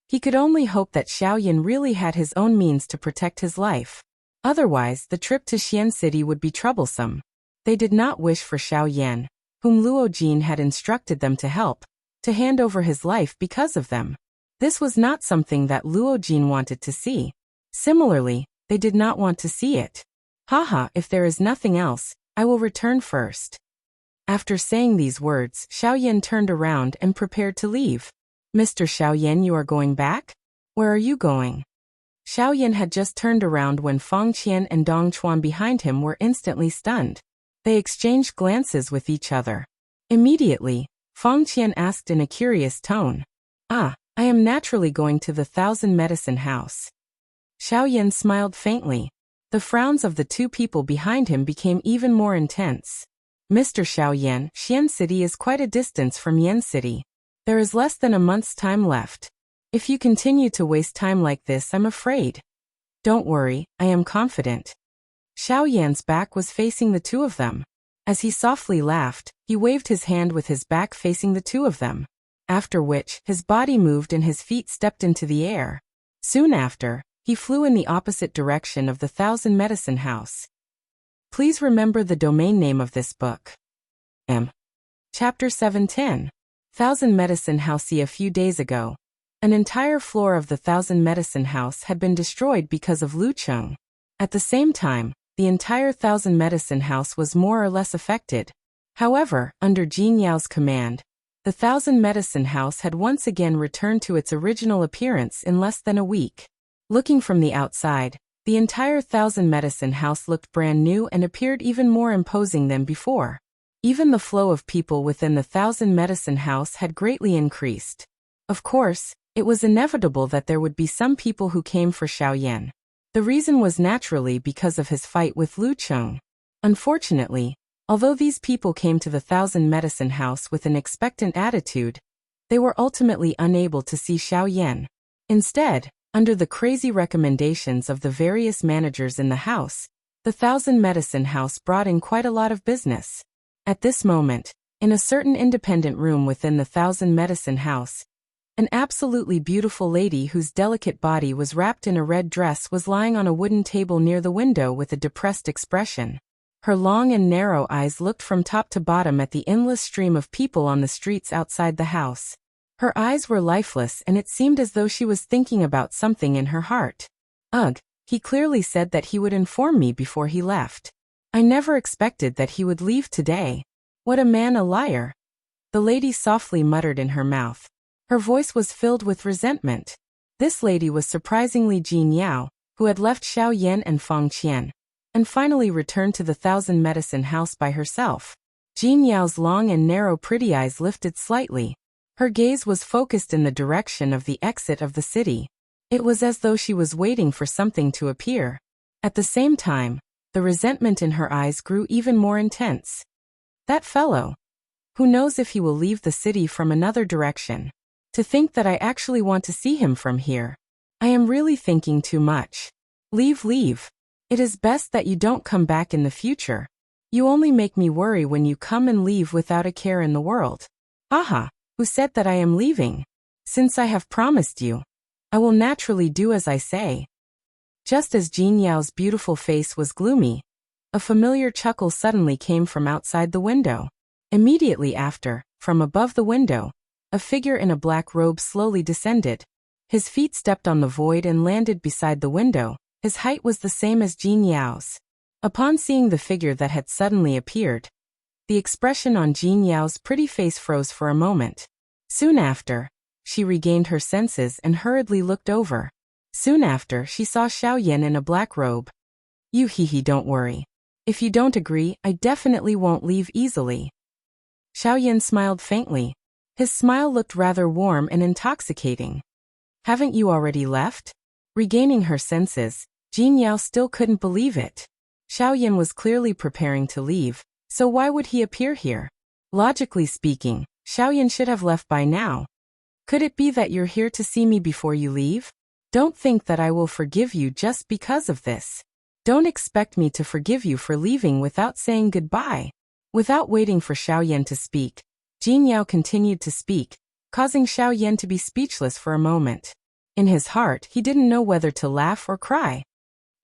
He could only hope that Xiao Yan really had his own means to protect his life. Otherwise, the trip to Xian City would be troublesome. They did not wish for Xiao Yan, whom Luo Jin had instructed them to help, to hand over his life because of them. This was not something that Luo Jin wanted to see. Similarly, they did not want to see it. "Haha, if there is nothing else, I will return first." After saying these words, Xiao Yan turned around and prepared to leave. "Mr. Xiao Yan, you are going back? Where are you going?" Xiao Yan had just turned around when Fang Qian and Dong Chuan behind him were instantly stunned. They exchanged glances with each other. Immediately, Fang Qian asked in a curious tone. I am naturally going to the 1,000 Medicine House. Xiao Yan smiled faintly. The frowns of the two people behind him became even more intense. Mr. Xiao Yan, Xian City is quite a distance from Yan City. There is less than a month's time left. If you continue to waste time like this, I'm afraid. Don't worry, I am confident. Xiao Yan's back was facing the two of them. As he softly laughed, he waved his hand with his back facing the two of them. After which, his body moved and his feet stepped into the air. Soon after, he flew in the opposite direction of the 1,000 Medicine House. Please remember the domain name of this book. Chapter 710. 1,000 Medicine House. A few days ago, an entire floor of the 1,000 Medicine House had been destroyed because of Lu Cheng. At the same time, the entire 1,000 Medicine House was more or less affected. However, under Jin Yao's command, the 1,000 Medicine House had once again returned to its original appearance in less than a week. Looking from the outside, the entire 1,000 Medicine House looked brand new and appeared even more imposing than before. Even the flow of people within the 1,000 Medicine House had greatly increased. Of course, it was inevitable that there would be some people who came for Xiao Yan. The reason was naturally because of his fight with Lu Cheng. Unfortunately, although these people came to the 1,000 Medicine House with an expectant attitude, they were ultimately unable to see Xiao Yan. Instead, under the crazy recommendations of the various managers in the house, the 1,000 Medicine House brought in quite a lot of business. At this moment, in a certain independent room within the 1,000 Medicine House, an absolutely beautiful lady whose delicate body was wrapped in a red dress was lying on a wooden table near the window with a depressed expression. Her long and narrow eyes looked from top to bottom at the endless stream of people on the streets outside the house. Her eyes were lifeless and it seemed as though she was thinking about something in her heart. Ugh, he clearly said that he would inform me before he left. I never expected that he would leave today. What a man, a liar. The lady softly muttered in her mouth. Her voice was filled with resentment. This lady was surprisingly Jin Yao, who had left Xiao Yan and Fang Qian, and finally returned to the 1,000 Medicine House by herself. Jin Yao's long and narrow pretty eyes lifted slightly. Her gaze was focused in the direction of the exit of the city. It was as though she was waiting for something to appear. At the same time, the resentment in her eyes grew even more intense. That fellow. Who knows if he will leave the city from another direction? To think that I actually want to see him from here. I am really thinking too much. Leave. It is best that you don't come back in the future. You only make me worry when you come and leave without a care in the world. Aha, who said that I am leaving? Since I have promised you, I will naturally do as I say. Just as Jin Yao's beautiful face was gloomy, a familiar chuckle suddenly came from outside the window. Immediately after, from above the window, a figure in a black robe slowly descended. His feet stepped on the void and landed beside the window. His height was the same as Jin Yao's. Upon seeing the figure that had suddenly appeared, the expression on Jin Yao's pretty face froze for a moment. Soon after, she regained her senses and hurriedly looked over. Soon after, she saw Xiao Yan in a black robe. Don't worry. If you don't agree, I definitely won't leave easily. Xiao Yan smiled faintly. His smile looked rather warm and intoxicating. Haven't you already left? Regaining her senses, Jin Yao still couldn't believe it. Xiao Yan was clearly preparing to leave, so why would he appear here? Logically speaking, Xiao Yan should have left by now. Could it be that you're here to see me before you leave? Don't think that I will forgive you just because of this. Don't expect me to forgive you for leaving without saying goodbye. Without waiting for Xiao Yan to speak, Jin Yao continued to speak, causing Xiao Yan to be speechless for a moment. In his heart, he didn't know whether to laugh or cry.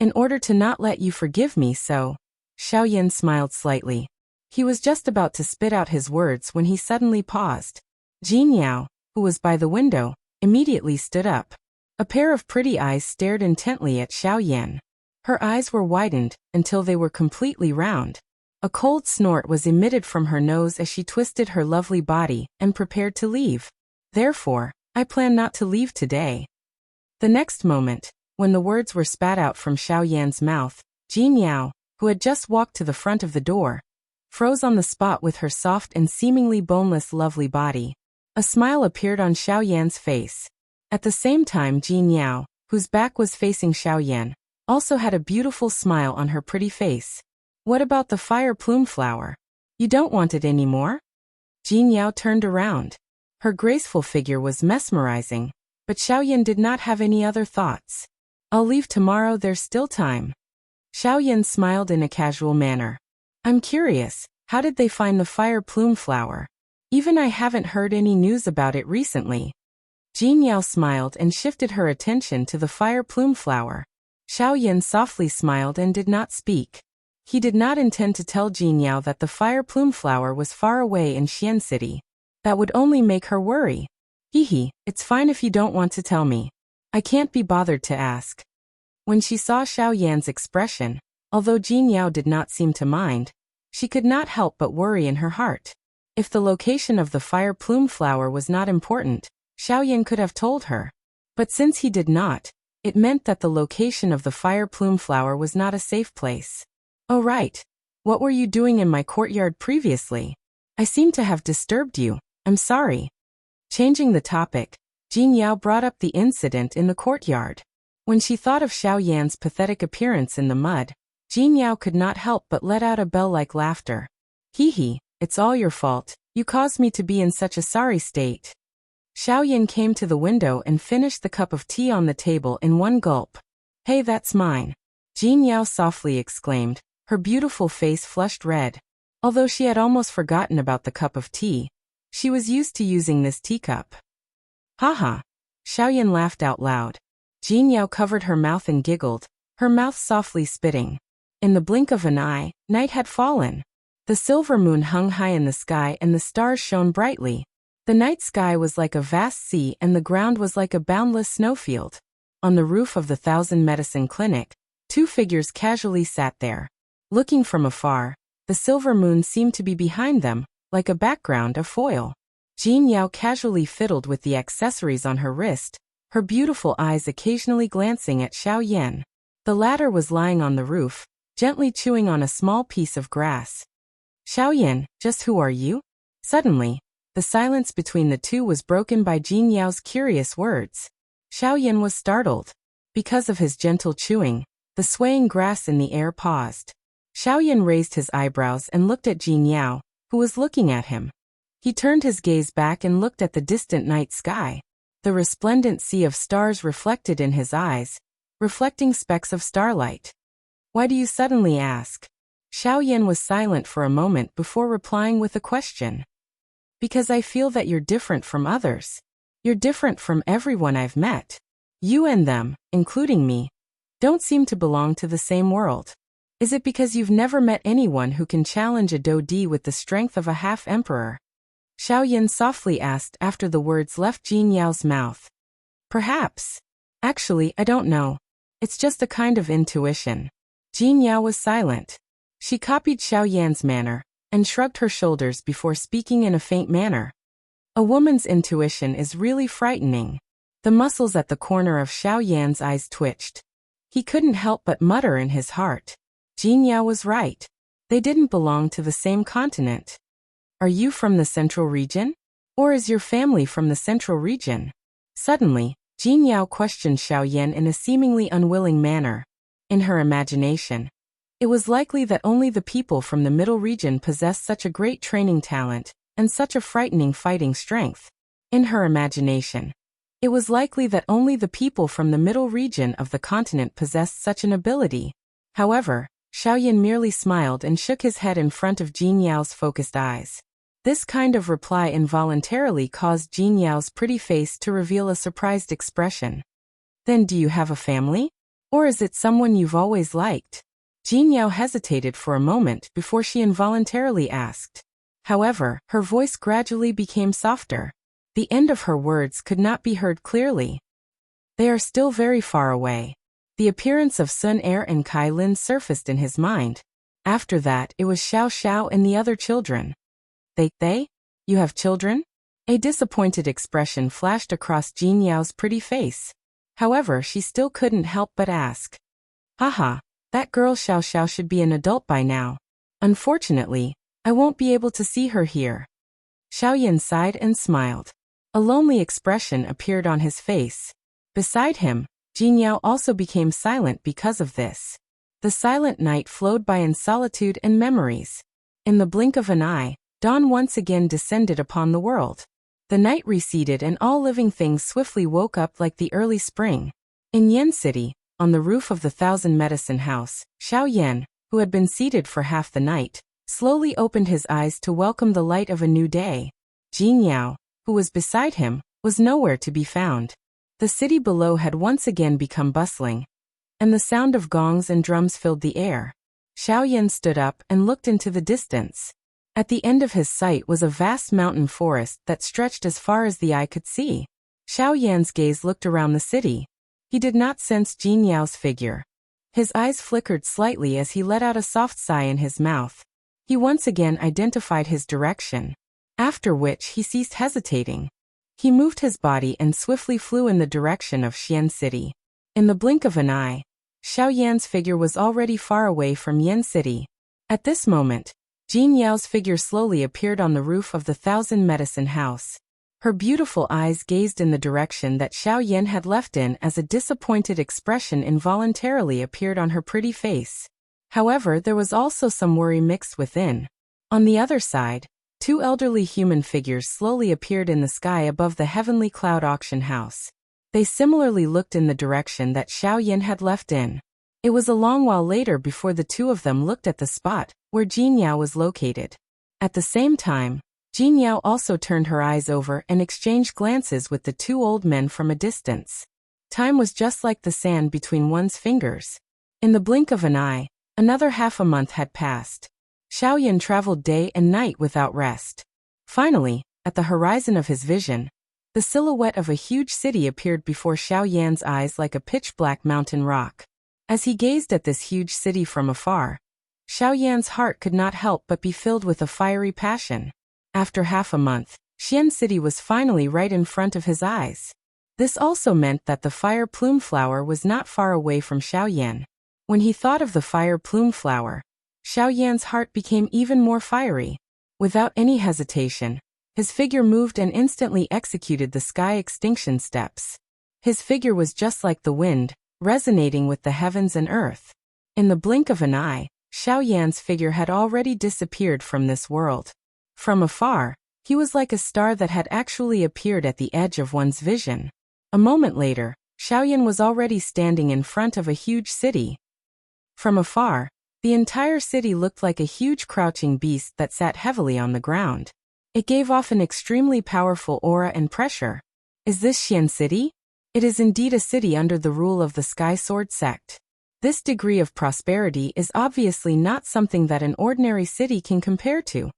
In order to not let you forgive me, so... Xiao Yan smiled slightly. He was just about to spit out his words when he suddenly paused. Jin Yao, who was by the window, immediately stood up. A pair of pretty eyes stared intently at Xiao Yan. Her eyes were widened until they were completely round. A cold snort was emitted from her nose as she twisted her lovely body and prepared to leave. Therefore, I plan not to leave today. The next moment, when the words were spat out from Xiao Yan's mouth, Jin Yao, who had just walked to the front of the door, froze on the spot with her soft and seemingly boneless lovely body. A smile appeared on Xiaoyan's face. At the same time, Jin Yao, whose back was facing Xiaoyan, also had a beautiful smile on her pretty face. What about the fire plume flower? You don't want it anymore? Jin Yao turned around. Her graceful figure was mesmerizing, but Xiaoyan did not have any other thoughts. I'll leave tomorrow, there's still time. Xiaoyan smiled in a casual manner. I'm curious, how did they find the fire plume flower? Even I haven't heard any news about it recently. Jin Yao smiled and shifted her attention to the fire plume flower. Xiaoyan softly smiled and did not speak. He did not intend to tell Jin Yao that the fire plume flower was far away in Xian City. That would only make her worry. Hee, it's fine if you don't want to tell me. I can't be bothered to ask. When she saw Xiaoyan's expression, although Jin Yao did not seem to mind, she could not help but worry in her heart. If the location of the fire plume flower was not important, Xiaoyan could have told her. But since he did not, it meant that the location of the fire plume flower was not a safe place. Oh right. What were you doing in my courtyard previously? I seem to have disturbed you. I'm sorry. Changing the topic, Jin Yao brought up the incident in the courtyard. When she thought of Xiaoyan's pathetic appearance in the mud, Jin Yao could not help but let out a bell-like laughter. Hee, it's all your fault. You caused me to be in such a sorry state. Xiaoyan came to the window and finished the cup of tea on the table in one gulp. Hey, that's mine. Jin Yao softly exclaimed, her beautiful face flushed red. Although she had almost forgotten about the cup of tea, she was used to using this teacup. Haha. Xiaoyan laughed out loud. Jin Yao covered her mouth and giggled, her mouth softly spitting. In the blink of an eye, night had fallen. The silver moon hung high in the sky and the stars shone brightly. The night sky was like a vast sea and the ground was like a boundless snowfield. On the roof of the Thousand Medicine Clinic, two figures casually sat there. Looking from afar, the silver moon seemed to be behind them, like a background of foil. Jin Yao casually fiddled with the accessories on her wrist, her beautiful eyes occasionally glancing at Xiaoyan. The latter was lying on the roof, gently chewing on a small piece of grass. Xiaoyan, just who are you? Suddenly, the silence between the two was broken by Jin Yao's curious words. Xiaoyan was startled. Because of his gentle chewing, the swaying grass in the air paused. Xiaoyan raised his eyebrows and looked at Jin Yao, who was looking at him. He turned his gaze back and looked at the distant night sky. The resplendent sea of stars reflected in his eyes, reflecting specks of starlight. Why do you suddenly ask? Xiaoyan was silent for a moment before replying with a question. Because I feel that you're different from others. You're different from everyone I've met. You and them, including me, don't seem to belong to the same world. Is it because you've never met anyone who can challenge a Dodi with the strength of a half-emperor? Xiaoyan softly asked after the words left Jin Yao's mouth. Perhaps. Actually, I don't know. It's just a kind of intuition. Jin Yao was silent. She copied Xiaoyan's manner and shrugged her shoulders before speaking in a faint manner. A woman's intuition is really frightening. The muscles at the corner of Xiaoyan's eyes twitched. He couldn't help but mutter in his heart. Jin Yao was right. They didn't belong to the same continent. Are you from the central region? Or is your family from the central region? Suddenly, Jin Yao questioned Xiaoyan in a seemingly unwilling manner. In her imagination, it was likely that only the people from the middle region possessed such a great training talent and such a frightening fighting strength. In her imagination, it was likely that only the people from the middle region of the continent possessed such an ability. However, Xiaoyan merely smiled and shook his head in front of Jin Yao's focused eyes. This kind of reply involuntarily caused Jin Yao's pretty face to reveal a surprised expression. Then do you have a family? Or is it someone you've always liked? Jin Yao hesitated for a moment before she involuntarily asked. However, her voice gradually became softer. The end of her words could not be heard clearly. They are still very far away. The appearance of Sun Er and Kai Lin surfaced in his mind. After that, it was Xiao Xiao and the other children. They? You have children? A disappointed expression flashed across Jin Yao's pretty face. However, she still couldn't help but ask. Haha, that girl Xiao Xiao should be an adult by now. Unfortunately, I won't be able to see her here. Xiaoyan sighed and smiled. A lonely expression appeared on his face. Beside him, Jinyao also became silent because of this. The silent night flowed by in solitude and memories. In the blink of an eye, dawn once again descended upon the world. The night receded and all living things swiftly woke up like the early spring. In Yan City, on the roof of the Thousand Medicine House, Xiaoyan, who had been seated for half the night, slowly opened his eyes to welcome the light of a new day. Jinyao, who was beside him, was nowhere to be found. The city below had once again become bustling, and the sound of gongs and drums filled the air. Xiaoyan stood up and looked into the distance. At the end of his sight was a vast mountain forest that stretched as far as the eye could see. Xiaoyan's gaze looked around the city. He did not sense Jinyao's figure. His eyes flickered slightly as he let out a soft sigh in his mouth. He once again identified his direction, after which he ceased hesitating. He moved his body and swiftly flew in the direction of Xian City. In the blink of an eye, Xiaoyan's figure was already far away from Yan City. At this moment, Jinyao's figure slowly appeared on the roof of the Thousand Medicine House. Her beautiful eyes gazed in the direction that Xiaoyan had left in as a disappointed expression involuntarily appeared on her pretty face. However, there was also some worry mixed within. On the other side, two elderly human figures slowly appeared in the sky above the heavenly cloud auction house. They similarly looked in the direction that Xiaoyan had left in. It was a long while later before the two of them looked at the spot where Jinyao was located. At the same time, Jinyao also turned her eyes over and exchanged glances with the two old men from a distance. Time was just like the sand between one's fingers. In the blink of an eye, another half a month had passed. Xiaoyan traveled day and night without rest. Finally, at the horizon of his vision, the silhouette of a huge city appeared before Xiaoyan's eyes like a pitch-black mountain rock. As he gazed at this huge city from afar, Xiaoyan's heart could not help but be filled with a fiery passion. After half a month, Xian City was finally right in front of his eyes. This also meant that the fire plume flower was not far away from Xiaoyan. When he thought of the fire plume flower, Xiaoyan's heart became even more fiery. Without any hesitation, his figure moved and instantly executed the sky extinction steps. His figure was just like the wind, resonating with the heavens and earth. In the blink of an eye, Xiaoyan's figure had already disappeared from this world. From afar, he was like a star that had actually appeared at the edge of one's vision. A moment later, Xiaoyan was already standing in front of a huge city. From afar, the entire city looked like a huge crouching beast that sat heavily on the ground. It gave off an extremely powerful aura and pressure. Is this Xian City? It is indeed a city under the rule of the Sky Sword sect. This degree of prosperity is obviously not something that an ordinary city can compare to.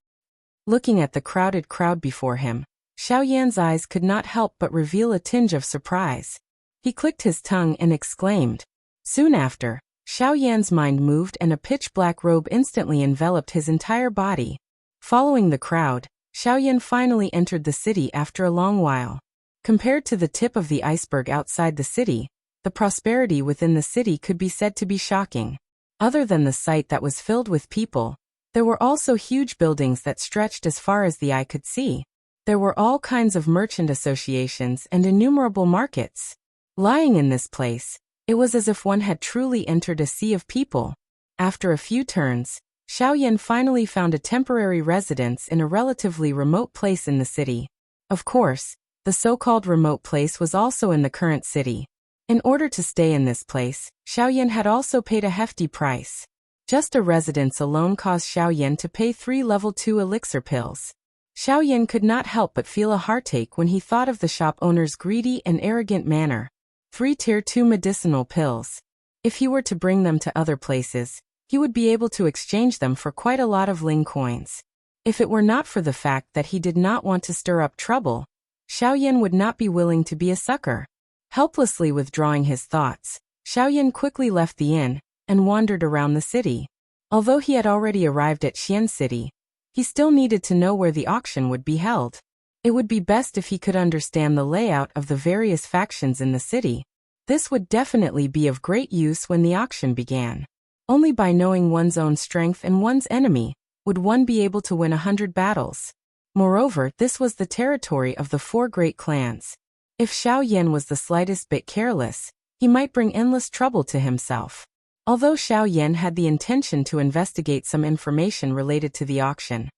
Looking at the crowded crowd before him, Xiaoyan's eyes could not help but reveal a tinge of surprise. He clicked his tongue and exclaimed. Soon after, Xiaoyan's mind moved and a pitch-black robe instantly enveloped his entire body. Following the crowd, Xiaoyan finally entered the city after a long while. Compared to the tip of the iceberg outside the city, the prosperity within the city could be said to be shocking. Other than the site that was filled with people, there were also huge buildings that stretched as far as the eye could see. There were all kinds of merchant associations and innumerable markets. Lying in this place, it was as if one had truly entered a sea of people. After a few turns, Xiaoyan finally found a temporary residence in a relatively remote place in the city. Of course, the so-called remote place was also in the current city. In order to stay in this place, Xiaoyan had also paid a hefty price. Just a residence alone caused Xiaoyan to pay 3 level 2 elixir pills. Xiaoyan could not help but feel a heartache when he thought of the shop owner's greedy and arrogant manner. 3 tier 2 medicinal pills. If he were to bring them to other places, he would be able to exchange them for quite a lot of Ling coins. If it were not for the fact that he did not want to stir up trouble, Xiaoyan would not be willing to be a sucker. Helplessly withdrawing his thoughts, Xiaoyan quickly left the inn and wandered around the city. Although he had already arrived at Xian City, he still needed to know where the auction would be held. It would be best if he could understand the layout of the various factions in the city. This would definitely be of great use when the auction began. Only by knowing one's own strength and one's enemy Would one be able to win 100 battles? Moreover, this was the territory of the 4 great clans. If Xiao Yan was the slightest bit careless, he might bring endless trouble to himself. Although Xiao Yan had the intention to investigate some information related to the auction,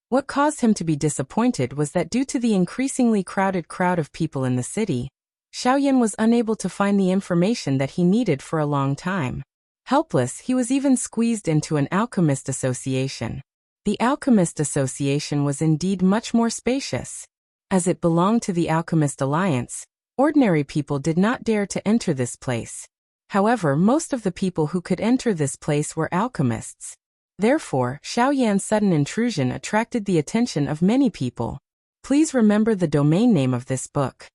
what caused him to be disappointed was that due to the increasingly crowded crowd of people in the city, Xiao Yan was unable to find the information that he needed for a long time. Helpless, he was even squeezed into an alchemist association. The Alchemist Association was indeed much more spacious. As it belonged to the Alchemist Alliance, ordinary people did not dare to enter this place. However, most of the people who could enter this place were alchemists. Therefore, Xiao Yan's sudden intrusion attracted the attention of many people. Please remember the domain name of this book.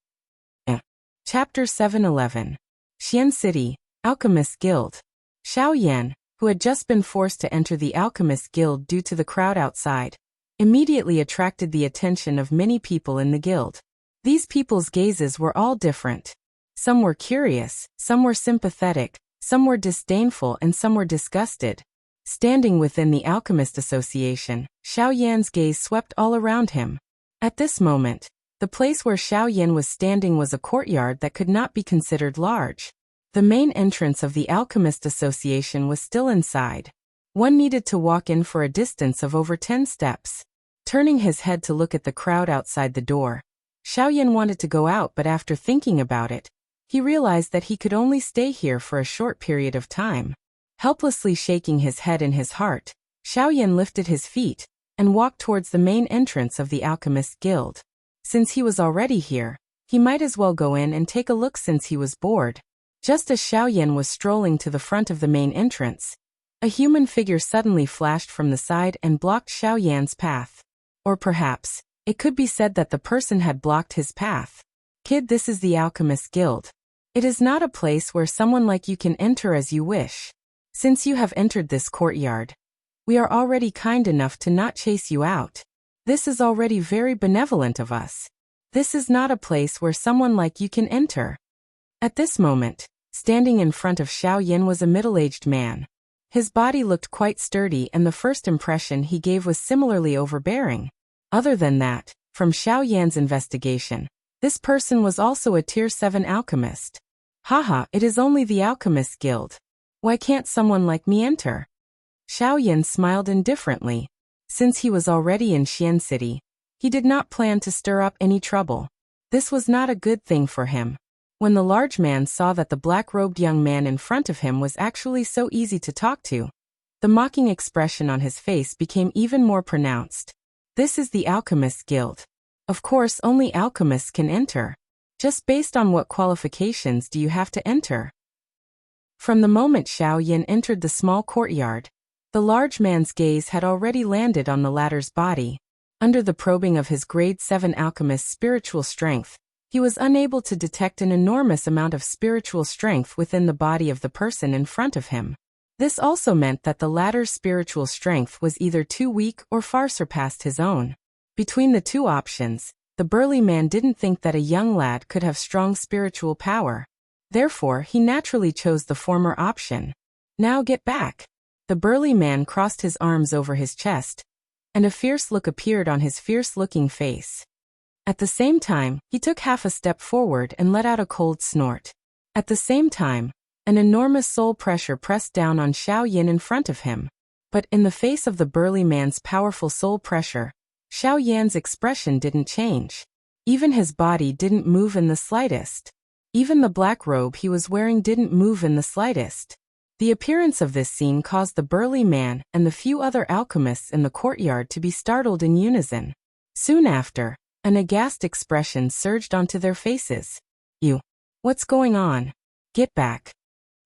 Chapter 711. Xian City, Alchemist Guild. Xiao Yan, who had just been forced to enter the Alchemist Guild due to the crowd outside, immediately attracted the attention of many people in the guild. These people's gazes were all different. Some were curious, some were sympathetic, some were disdainful, and some were disgusted. Standing within the Alchemist Association, Xiao Yan's gaze swept all around him. At this moment, the place where Xiao Yan was standing was a courtyard that could not be considered large. The main entrance of the Alchemist Association was still inside. One needed to walk in for a distance of over 10 steps. Turning his head to look at the crowd outside the door, Xiao Yan wanted to go out, but after thinking about it, he realized that he could only stay here for a short period of time. Helplessly shaking his head in his heart, Xiao Yan lifted his feet and walked towards the main entrance of the Alchemist Guild. Since he was already here, he might as well go in and take a look since he was bored. Just as Xiao Yan was strolling to the front of the main entrance, a human figure suddenly flashed from the side and blocked Xiao Yan's path. Or perhaps, it could be said that the person had blocked his path. Kid, this is the Alchemist Guild. It is not a place where someone like you can enter as you wish. Since you have entered this courtyard, we are already kind enough to not chase you out. This is already very benevolent of us. This is not a place where someone like you can enter. At this moment, standing in front of Xiao Yan was a middle-aged man. His body looked quite sturdy, and the first impression he gave was similarly overbearing. Other than that, from Xiao Yan's investigation, this person was also a Tier 7 alchemist. Haha, it is only the Alchemist Guild. Why can't someone like me enter? Xiao Yan smiled indifferently. Since he was already in Xian City, he did not plan to stir up any trouble. This was not a good thing for him. When the large man saw that the black-robed young man in front of him was actually so easy to talk to, the mocking expression on his face became even more pronounced. This is the Alchemist Guild. Of course, only alchemists can enter. Just based on what qualifications do you have to enter? From the moment Xiao Yan entered the small courtyard, the large man's gaze had already landed on the latter's body. Under the probing of his grade 7 alchemist's spiritual strength, he was unable to detect an enormous amount of spiritual strength within the body of the person in front of him. This also meant that the latter's spiritual strength was either too weak or far surpassed his own. Between the two options, the burly man didn't think that a young lad could have strong spiritual power. Therefore, he naturally chose the former option. Now get back. The burly man crossed his arms over his chest, and a fierce look appeared on his fierce-looking face. At the same time, he took half a step forward and let out a cold snort. At the same time, an enormous soul pressure pressed down on Xiao Yan in front of him. But in the face of the burly man's powerful soul pressure, Xiao Yan's expression didn't change. Even his body didn't move in the slightest. Even the black robe he was wearing didn't move in the slightest. The appearance of this scene caused the burly man and the few other alchemists in the courtyard to be startled in unison. Soon after, an aghast expression surged onto their faces. You. What's going on? Get back.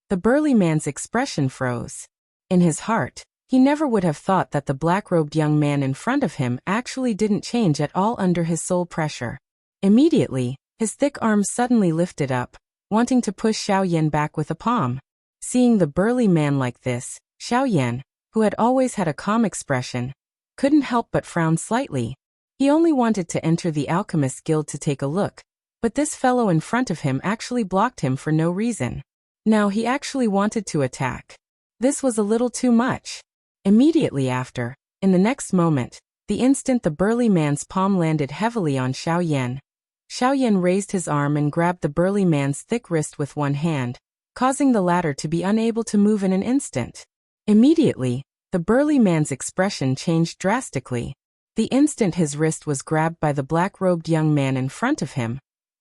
The burly man's expression froze. In his heart, he never would have thought that the black-robed young man in front of him actually didn't change at all under his soul pressure. Immediately, his thick arms suddenly lifted up, wanting to push Xiao Yan back with a palm. Seeing the burly man like this, Xiao Yan, who had always had a calm expression, couldn't help but frown slightly. He only wanted to enter the Alchemist Guild to take a look, but this fellow in front of him actually blocked him for no reason. Now he actually wanted to attack. This was a little too much. Immediately after, In the next moment, the instant the burly man's palm landed heavily on Xiao Yan raised his arm and grabbed the burly man's thick wrist with one hand, causing the latter to be unable to move in an instant. Immediately, the burly man's expression changed drastically. The instant his wrist was grabbed by the black-robed young man in front of him,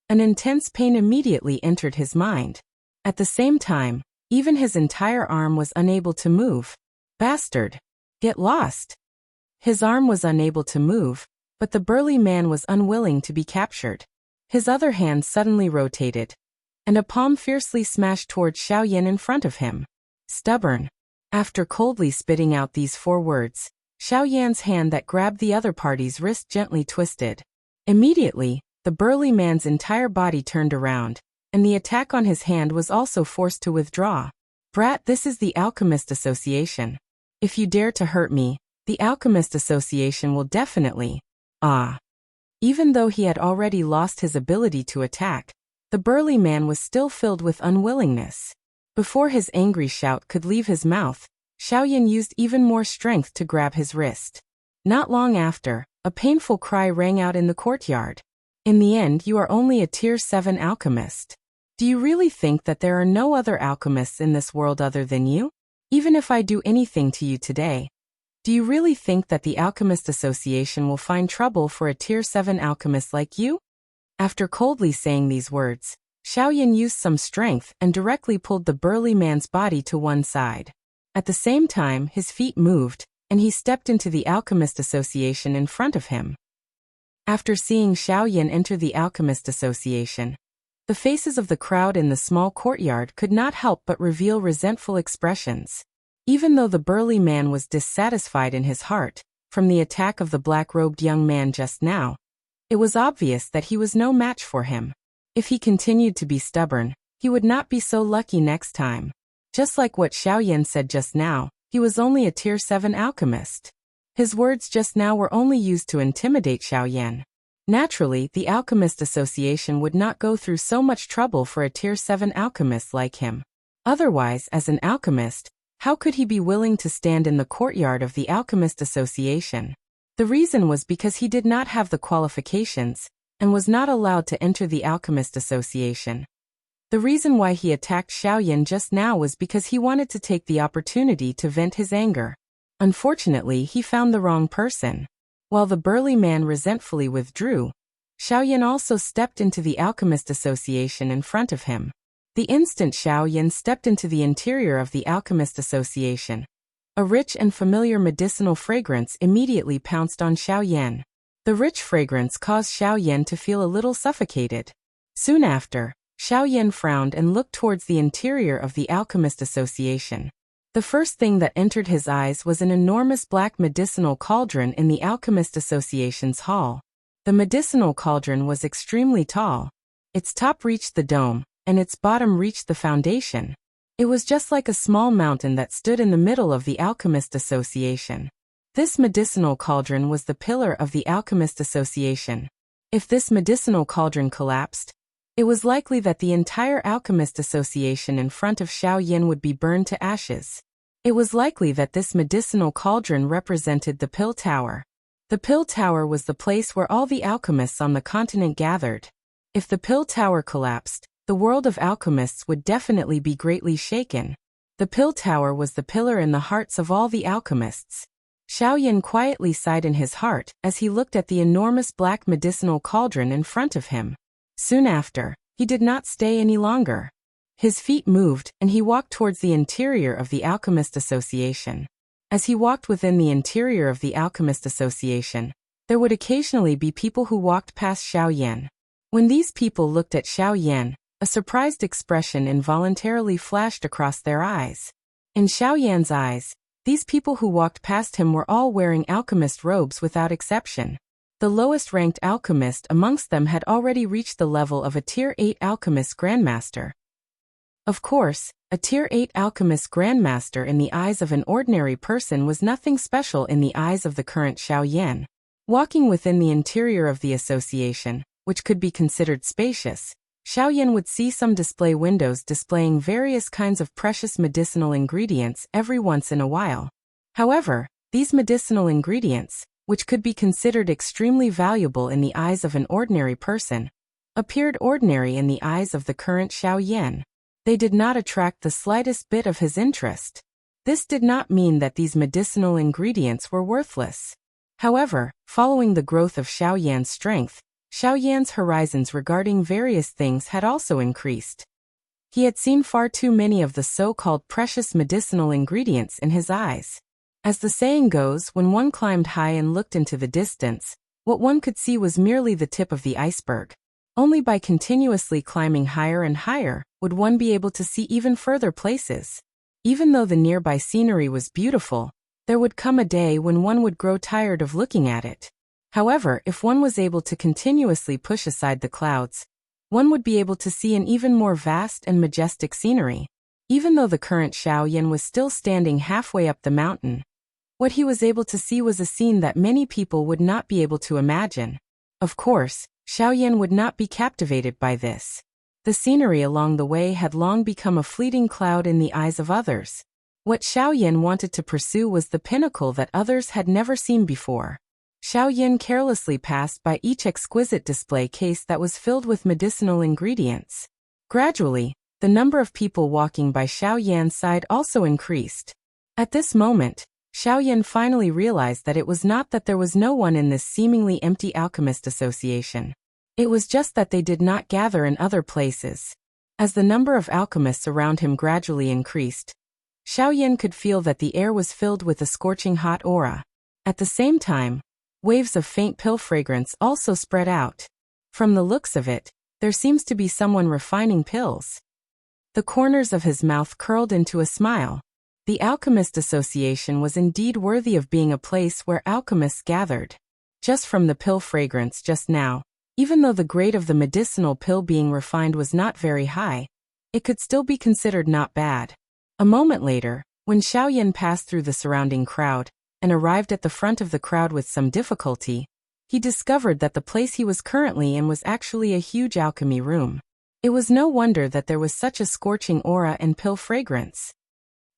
an intense pain immediately entered his mind. At the same time, even his entire arm was unable to move. Bastard! Get lost! His arm was unable to move, but the burly man was unwilling to be captured. His other hand suddenly rotated, and a palm fiercely smashed towards Xiao Yan in front of him. Stubborn. After coldly spitting out these 4 words, Xiao Yan's hand that grabbed the other party's wrist gently twisted. Immediately, the burly man's entire body turned around, and the attack on his hand was also forced to withdraw. Brat, this is the Alchemist Association. If you dare to hurt me, the Alchemist Association will definitely… Even though he had already lost his ability to attack, the burly man was still filled with unwillingness. Before his angry shout could leave his mouth, Xiao Yan used even more strength to grab his wrist. Not long after, a painful cry rang out in the courtyard. In the end, you are only a Tier 7 alchemist. Do you really think that there are no other alchemists in this world other than you? Even if I do anything to you today, do you really think that the Alchemist Association will find trouble for a Tier 7 alchemist like you? After coldly saying these words, Xiao Yan used some strength and directly pulled the burly man's body to one side. At the same time, his feet moved, and he stepped into the Alchemist Association in front of him. After seeing Xiao Yan enter the Alchemist Association, the faces of the crowd in the small courtyard could not help but reveal resentful expressions. Even though the burly man was dissatisfied in his heart from the attack of the black-robed young man just now, it was obvious that he was no match for him. If he continued to be stubborn, he would not be so lucky next time. Just like what Xiao Yan said just now, he was only a Tier 7 alchemist. His words just now were only used to intimidate Xiao Yan. Naturally, the Alchemist Association would not go through so much trouble for a Tier 7 alchemist like him. Otherwise, as an alchemist, how could he be willing to stand in the courtyard of the Alchemist Association? The reason was because he did not have the qualifications, and was not allowed to enter the Alchemist Association. The reason why he attacked Xiao Yan just now was because he wanted to take the opportunity to vent his anger. Unfortunately, he found the wrong person. While the burly man resentfully withdrew, Xiao Yan also stepped into the Alchemist Association in front of him. The instant Xiao Yan stepped into the interior of the Alchemist Association, a rich and familiar medicinal fragrance immediately pounced on Xiao Yan. The rich fragrance caused Xiao Yan to feel a little suffocated. Soon after, Xiao Yan frowned and looked towards the interior of the Alchemist Association. The first thing that entered his eyes was an enormous black medicinal cauldron in the Alchemist Association's hall. The medicinal cauldron was extremely tall. Its top reached the dome, and its bottom reached the foundation. It was just like a small mountain that stood in the middle of the Alchemist Association. This medicinal cauldron was the pillar of the Alchemist Association. If this medicinal cauldron collapsed, it was likely that the entire Alchemist Association in front of Xiao Yan would be burned to ashes. It was likely that this medicinal cauldron represented the Pill Tower. The Pill Tower was the place where all the alchemists on the continent gathered. If the Pill Tower collapsed, the world of alchemists would definitely be greatly shaken. The Pill Tower was the pillar in the hearts of all the alchemists. Xiao Yan quietly sighed in his heart as he looked at the enormous black medicinal cauldron in front of him. Soon after, he did not stay any longer. His feet moved, and he walked towards the interior of the Alchemist Association. As he walked within the interior of the Alchemist Association, there would occasionally be people who walked past Xiao Yan. When these people looked at Xiao Yan, a surprised expression involuntarily flashed across their eyes. In Xiao Yan's eyes, these people who walked past him were all wearing alchemist robes without exception. The lowest-ranked alchemist amongst them had already reached the level of a Tier 8 alchemist grandmaster. Of course, a Tier 8 alchemist grandmaster in the eyes of an ordinary person was nothing special in the eyes of the current Xiao Yan. Walking within the interior of the association, which could be considered spacious, Xiao Yan would see some display windows displaying various kinds of precious medicinal ingredients every once in a while. However, These medicinal ingredients, which could be considered extremely valuable in the eyes of an ordinary person, appeared ordinary in the eyes of the current Xiaoyan. They did not attract the slightest bit of his interest. This did not mean that these medicinal ingredients were worthless. However, following the growth of Xiaoyan's strength, Xiaoyan's horizons regarding various things had also increased. He had seen far too many of the so-called precious medicinal ingredients in his eyes. As the saying goes, when one climbed high and looked into the distance, what one could see was merely the tip of the iceberg. Only by continuously climbing higher and higher would one be able to see even further places. Even though the nearby scenery was beautiful, there would come a day when one would grow tired of looking at it. However, if one was able to continuously push aside the clouds, one would be able to see an even more vast and majestic scenery. Even though the current Xiaoyan was still standing halfway up the mountain, what he was able to see was a scene that many people would not be able to imagine. Of course, Xiaoyan would not be captivated by this. The scenery along the way had long become a fleeting cloud in the eyes of others. What Xiaoyan wanted to pursue was the pinnacle that others had never seen before. Xiaoyan carelessly passed by each exquisite display case that was filled with medicinal ingredients. Gradually, the number of people walking by Xiaoyan's side also increased. At this moment, Xiaoyan finally realized that it was not that there was no one in this seemingly empty alchemist association. It was just that they did not gather in other places. As the number of alchemists around him gradually increased, Xiaoyan could feel that the air was filled with a scorching hot aura. At the same time, waves of faint pill fragrance also spread out. From the looks of it, there seems to be someone refining pills. The corners of his mouth curled into a smile. The Alchemist Association was indeed worthy of being a place where alchemists gathered. Just from the pill fragrance just now, even though the grade of the medicinal pill being refined was not very high, it could still be considered not bad. A moment later, when Xiaoyan passed through the surrounding crowd and arrived at the front of the crowd with some difficulty, he discovered that the place he was currently in was actually a huge alchemy room. It was no wonder that there was such a scorching aura and pill fragrance.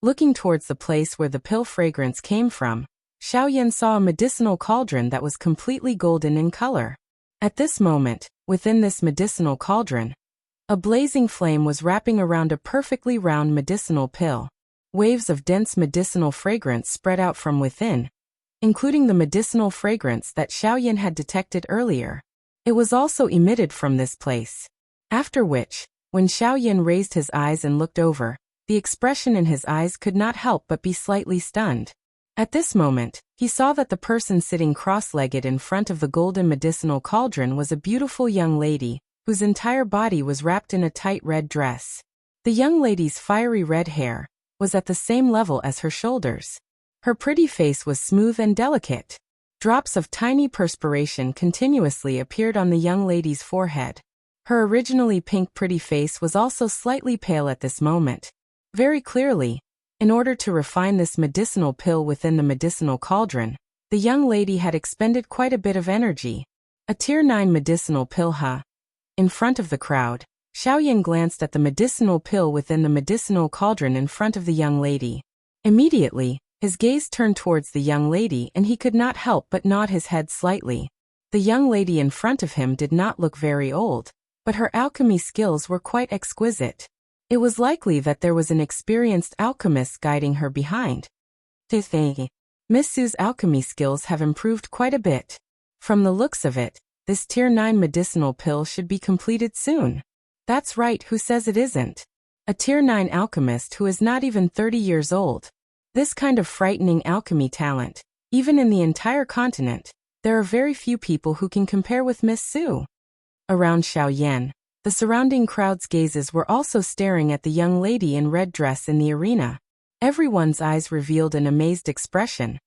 Looking towards the place where the pill fragrance came from, Xiaoyan saw a medicinal cauldron that was completely golden in color. At this moment, within this medicinal cauldron, a blazing flame was wrapping around a perfectly round medicinal pill. Waves of dense medicinal fragrance spread out from within, including the medicinal fragrance that Xiaoyan had detected earlier. It was also emitted from this place. After which, when Xiaoyan raised his eyes and looked over, the expression in his eyes could not help but be slightly stunned. At this moment, he saw that the person sitting cross-legged in front of the golden medicinal cauldron was a beautiful young lady, whose entire body was wrapped in a tight red dress. The young lady's fiery red hair was at the same level as her shoulders. Her pretty face was smooth and delicate. Drops of tiny perspiration continuously appeared on the young lady's forehead. Her originally pink pretty face was also slightly pale at this moment. Very clearly, in order to refine this medicinal pill within the medicinal cauldron, the young lady had expended quite a bit of energy. A Tier 9 medicinal pill, huh? In front of the crowd, Xiaoyan glanced at the medicinal pill within the medicinal cauldron in front of the young lady. Immediately, his gaze turned towards the young lady and he could not help but nod his head slightly. The young lady in front of him did not look very old, but her alchemy skills were quite exquisite. It was likely that there was an experienced alchemist guiding her behind. Miss Su's alchemy skills have improved quite a bit. From the looks of it, this Tier 9 medicinal pill should be completed soon. That's right, who says it isn't? A Tier 9 alchemist who is not even 30 years old. This kind of frightening alchemy talent, even in the entire continent, there are very few people who can compare with Miss Su. Around Xiaoyan, the surrounding crowd's gazes were also staring at the young lady in red dress in the arena. Everyone's eyes revealed an amazed expression,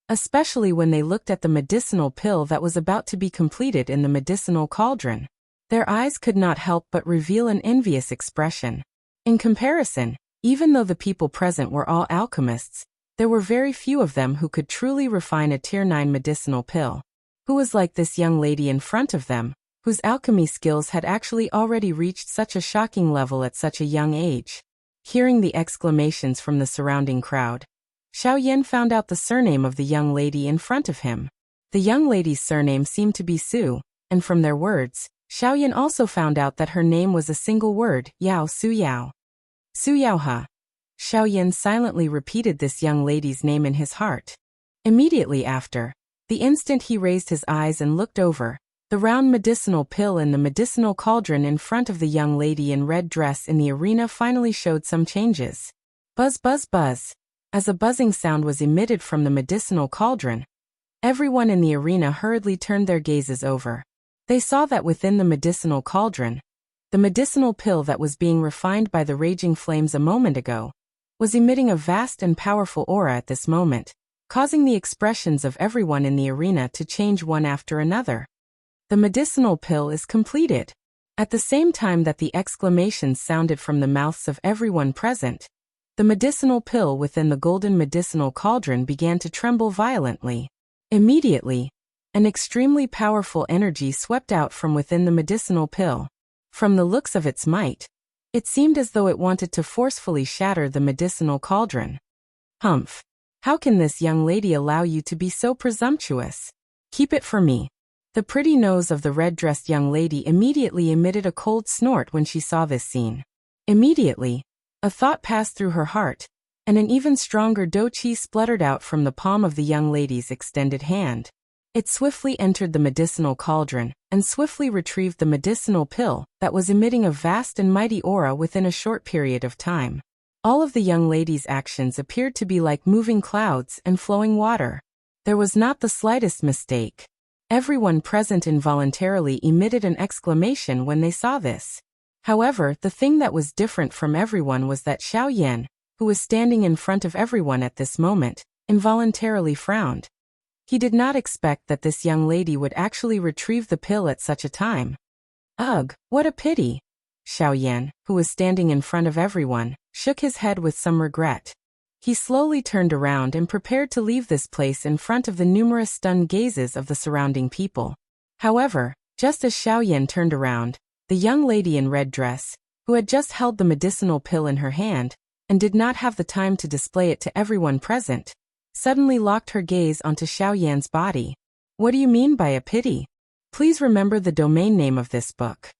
especially when they looked at the medicinal pill that was about to be completed in the medicinal cauldron. Their eyes could not help but reveal an envious expression. In comparison, even though the people present were all alchemists, there were very few of them who could truly refine a Tier 9 medicinal pill. Who was like this young lady in front of them, whose alchemy skills had actually already reached such a shocking level at such a young age? Hearing the exclamations from the surrounding crowd, Xiao Yan found out the surname of the young lady in front of him. The young lady's surname seemed to be Su, and from their words, Xiao Yan also found out that her name was a single word, Yao Su Yao. Su Yao Ha. Xiao Yan silently repeated this young lady's name in his heart. Immediately after, the instant he raised his eyes and looked over, the round medicinal pill in the medicinal cauldron in front of the young lady in red dress in the arena finally showed some changes. Buzz buzz buzz. As a buzzing sound was emitted from the medicinal cauldron, everyone in the arena hurriedly turned their gazes over. They saw that within the medicinal cauldron, the medicinal pill that was being refined by the raging flames a moment ago, was emitting a vast and powerful aura at this moment, causing the expressions of everyone in the arena to change one after another. The medicinal pill is completed. At the same time that the exclamations sounded from the mouths of everyone present, the medicinal pill within the golden medicinal cauldron began to tremble violently. Immediately, an extremely powerful energy swept out from within the medicinal pill. From the looks of its might, it seemed as though it wanted to forcefully shatter the medicinal cauldron. Humph! How can this young lady allow you to be so presumptuous? Keep it for me. The pretty nose of the red-dressed young lady immediately emitted a cold snort when she saw this scene. Immediately, a thought passed through her heart, and an even stronger doqi spluttered out from the palm of the young lady's extended hand. It swiftly entered the medicinal cauldron, and swiftly retrieved the medicinal pill that was emitting a vast and mighty aura within a short period of time. All of the young lady's actions appeared to be like moving clouds and flowing water. There was not the slightest mistake. Everyone present involuntarily emitted an exclamation when they saw this. However, the thing that was different from everyone was that Xiao Yan, who was standing in front of everyone at this moment, involuntarily frowned. He did not expect that this young lady would actually retrieve the pill at such a time. Ugh, what a pity! Xiao Yan, who was standing in front of everyone, shook his head with some regret. He slowly turned around and prepared to leave this place in front of the numerous stunned gazes of the surrounding people. However, just as Xiao Yan turned around, the young lady in red dress, who had just held the medicinal pill in her hand, and did not have the time to display it to everyone present, suddenly locked her gaze onto Xiao Yan's body. What do you mean by a pity? Please remember the domain name of this book.